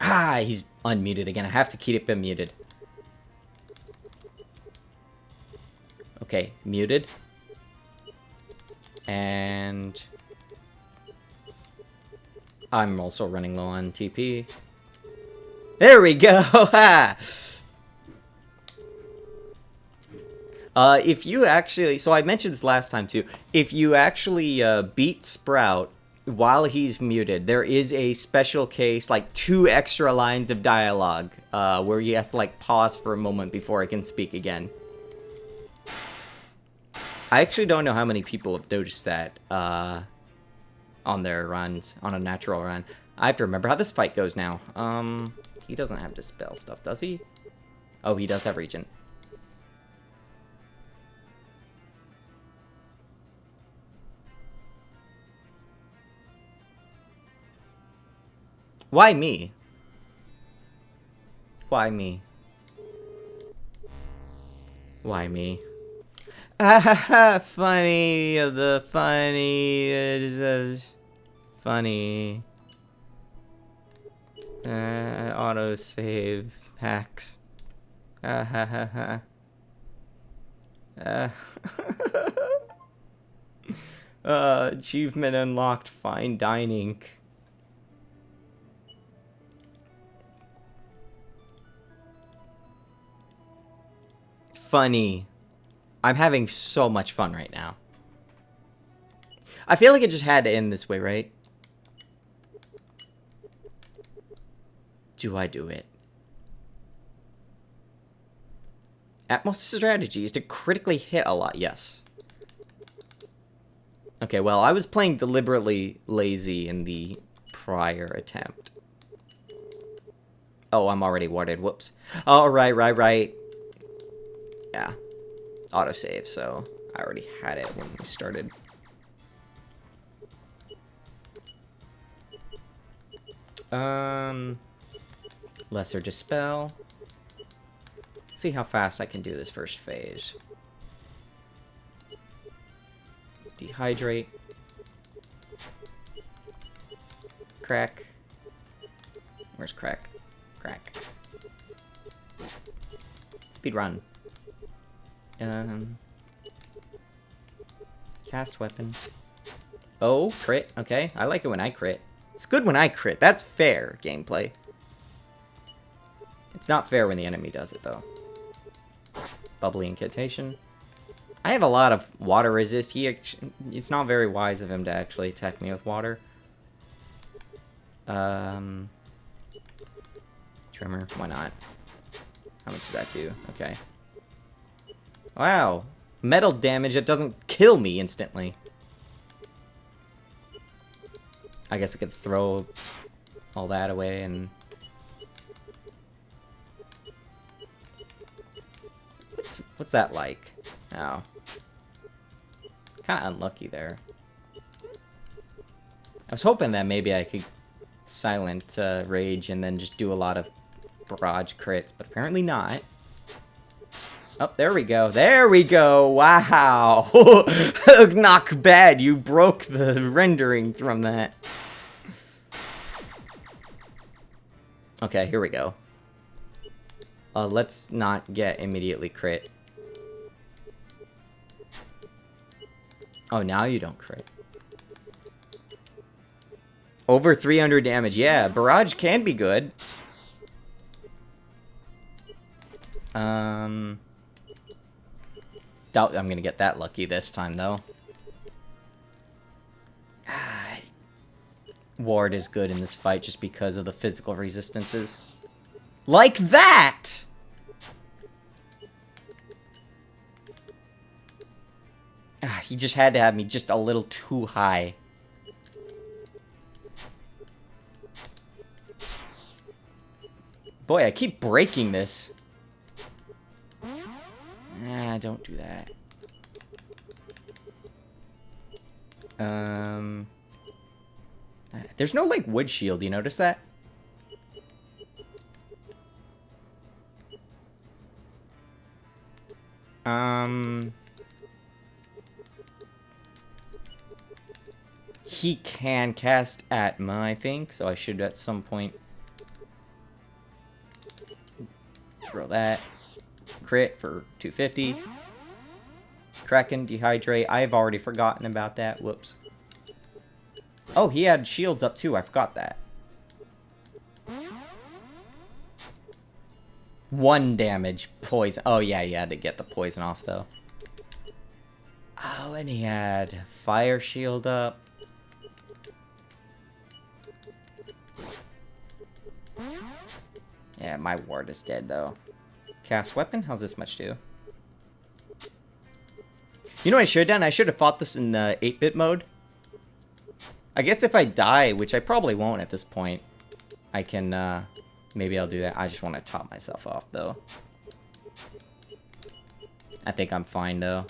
S1: Ah, he's unmuted again. I have to keep him muted. Okay, muted. And I'm also running low on TP. There we go! Ha! If you actually... So I mentioned this last time, too. If you actually beat Sprout while he's muted, there is a special case, like 2 extra lines of dialogue, where he has to, like, pause for a moment before he can speak again. I actually don't know how many people have noticed that, on their runs, on a natural run. I have to remember how this fight goes now. He doesn't have dispel stuff, does he? Oh, he does have regen. Why me? Why me? Why me? Ah ha ha! Funny, the funny, funny. Autosave hacks. Ah ha ha ha. Achievement unlocked. Fine dining. Funny. I'm having so much fun right now. I feel like it just had to end this way, right? Do I do it? Atmos strategy is to critically hit a lot, yes. Okay, well, I was playing deliberately lazy in the prior attempt. Oh, I'm already warded, whoops. Oh, right. Yeah. Autosave, so I already had it when we started. Lesser Dispel. Let's see how fast I can do this first phase. Dehydrate. Crack. Where's Crack? Crack. Speed run. Cast weapon. Oh, crit. Okay, I like it when I crit. It's good when I crit. That's fair gameplay. It's not fair when the enemy does it, though. Bubbly Incantation. I have a lot of water resist. It's not very wise of him to actually attack me with water. Tremor. Why not? How much does that do? Okay. Wow. Metal damage that doesn't kill me instantly. I guess I could throw all that away and... What's that like? Oh. Kind of unlucky there. I was hoping that maybe I could silent rage and then just do a lot of barrage crits, but apparently not. Oh, there we go. There we go. Wow. Not bad. You broke the rendering from that. Okay, here we go. Let's not get immediately crit. Oh, now you don't crit. Over 300 damage. Yeah, barrage can be good. Doubt I'm gonna get that lucky this time, though. Ward is good in this fight just because of the physical resistances. Like that! He just had to have me just a little too high. Boy, I keep breaking this. Don't do that. There's no, like, wood shield. You notice that? He can cast Atma, I think, so I should at some point Throw that. Crit for 250. Kraken, dehydrate. I've already forgotten about that. Whoops. Oh, he had shields up too. I forgot that. 1 damage. Poison. Oh, yeah, he had to get the poison off, though. Oh, and he had fire shield up. Yeah, my ward is dead, though. Cast weapon? How's this much do? You know what I should have done? I should have fought this in the 8-bit mode. I guess if I die, which I probably won't at this point, I can, maybe I'll do that. I just want to top myself off, though. I think I'm fine, though.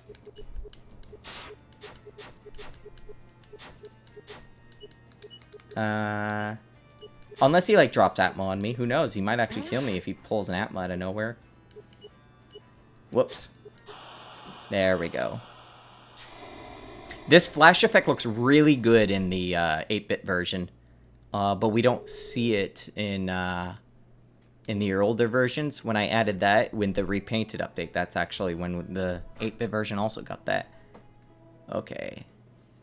S1: Unless he, like, drops Atmo on me. Who knows? He might actually kill me if he pulls an Atmo out of nowhere. Whoops. There we go. This flash effect looks really good in the 8-bit version. But we don't see it in the older versions. When I added that, when the repainted update, that's actually when the 8-bit version also got that. Okay.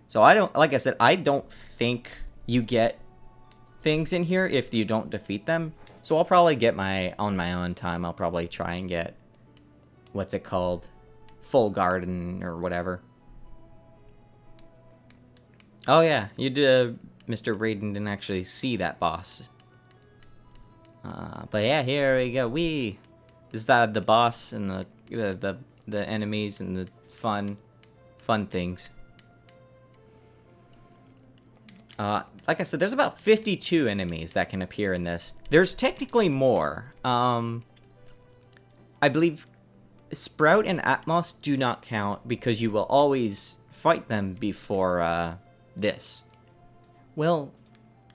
S1: So I don't, like I said, I don't think you get things in here if you don't defeat them. So I'll probably get on my own time, I'll probably try and get, what's it called? Full Garden or whatever. Oh yeah, you did, Mr. Raiden didn't actually see that boss. But yeah, here we go. This is the boss and the enemies and the fun things. Like I said, there's about 52 enemies that can appear in this. There's technically more. I believe Sprout and Atmos do not count because you will always fight them before this. Well,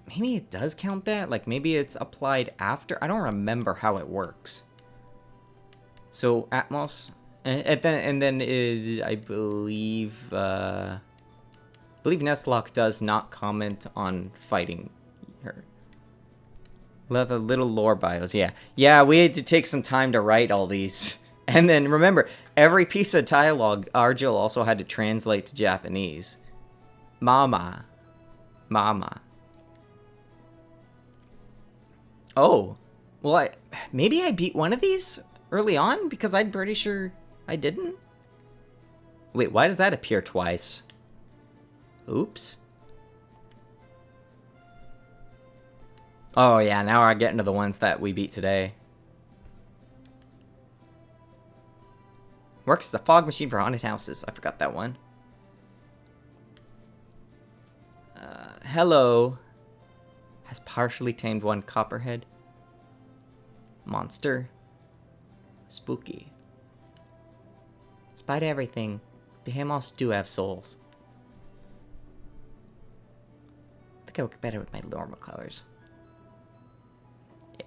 S1: maybe it does count that? Like, maybe it's applied after? I don't remember how it works. So, Atmos... And then I believe Nestlock does not comment on fighting her. Love a little lore bios, yeah. Yeah, we had to take some time to write all these. And then, remember, every piece of dialogue, Argyle also had to translate to Japanese. Mama. Oh. Well, maybe I beat one of these early on? Because I'm pretty sure I didn't. Wait, why does that appear twice? Oops. Oh, yeah, now we're getting to the ones that we beat today. Works as a fog machine for haunted houses. I forgot that one. Hello. Has partially tamed one Copperhead. Monster. Spooky. Despite everything, behemoths do have souls. I think I look better with my normal colors.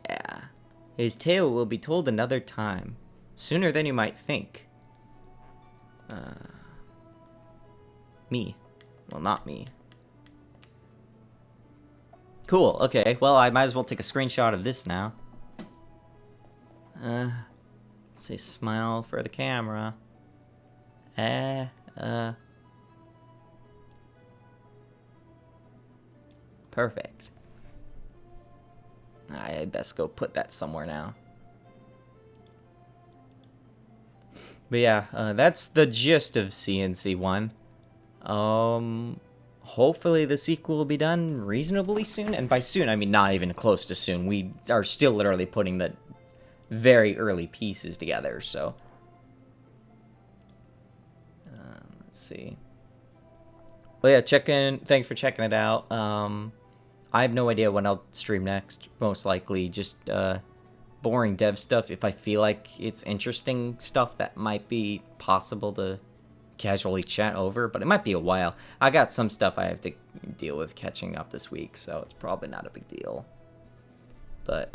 S1: Yeah. His tale will be told another time. Sooner than you might think. Me. Well, not me. Cool, okay. Well, I might as well take a screenshot of this now. Let's see, smile for the camera. Perfect. I best go put that somewhere now. But yeah, that's the gist of CNC1. Hopefully the sequel will be done reasonably soon. And by soon, I mean not even close to soon. We are still literally putting the very early pieces together, so. Let's see. Well, yeah, thanks for checking it out. I have no idea when I'll stream next. Most likely just boring dev stuff if I feel like it's interesting stuff that might be possible to casually chat over, but it might be a while. I got some stuff I have to deal with catching up this week, so it's probably not a big deal. But,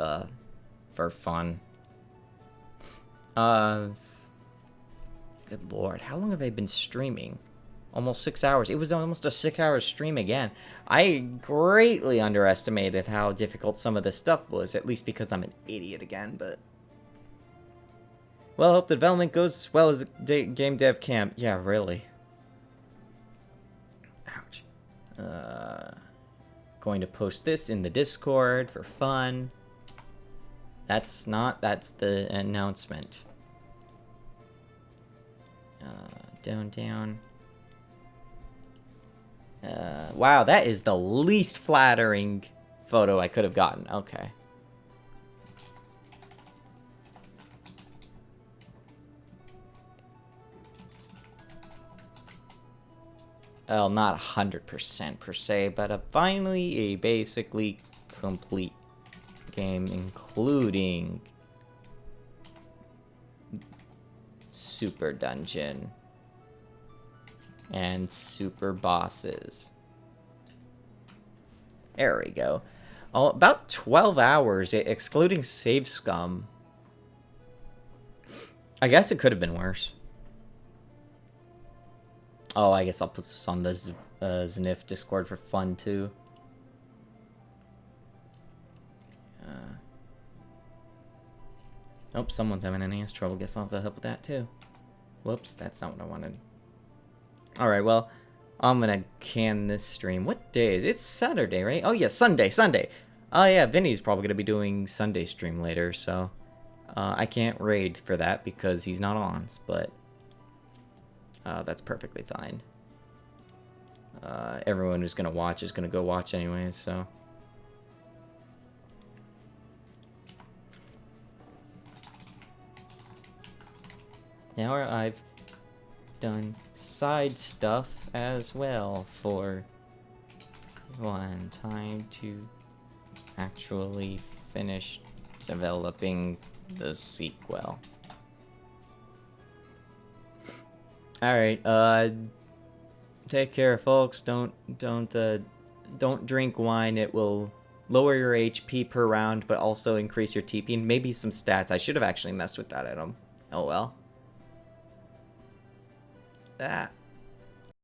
S1: for fun. Good lord, how long have I been streaming? Almost 6 hours. It was almost a 6-hour stream again. I greatly underestimated how difficult some of this stuff was, at least because I'm an idiot again, but Well, hope the development goes as well as game dev camp. Yeah, really. Ouch. Going to post this in the Discord for fun. That's the announcement. Down. Wow, that is the least flattering photo I could have gotten. Okay. Well, not 100% per se, but finally a basically complete game, including super dungeon and super bosses. There we go. Oh, about 12 hours, excluding save scum. I guess it could have been worse. Oh, I guess I'll put this on the Znif Discord for fun, too. Oh, someone's having NES trouble. Guess I'll have to help with that, too. Whoops, that's not what I wanted. Alright, well, I'm gonna can this stream. What day is it? It's Saturday, right? Oh, yeah, Sunday. Oh, yeah, Vinny's probably gonna be doing Sunday stream later, so... I can't raid for that because he's not on, but... that's perfectly fine. Everyone who's gonna watch is gonna go watch anyways, so... Now I've done side stuff as well for one time to actually finish developing the sequel. Alright, take care, folks. Don't drink wine. It will lower your HP per round, but also increase your TP and maybe some stats. I should have actually messed with that item. Oh well.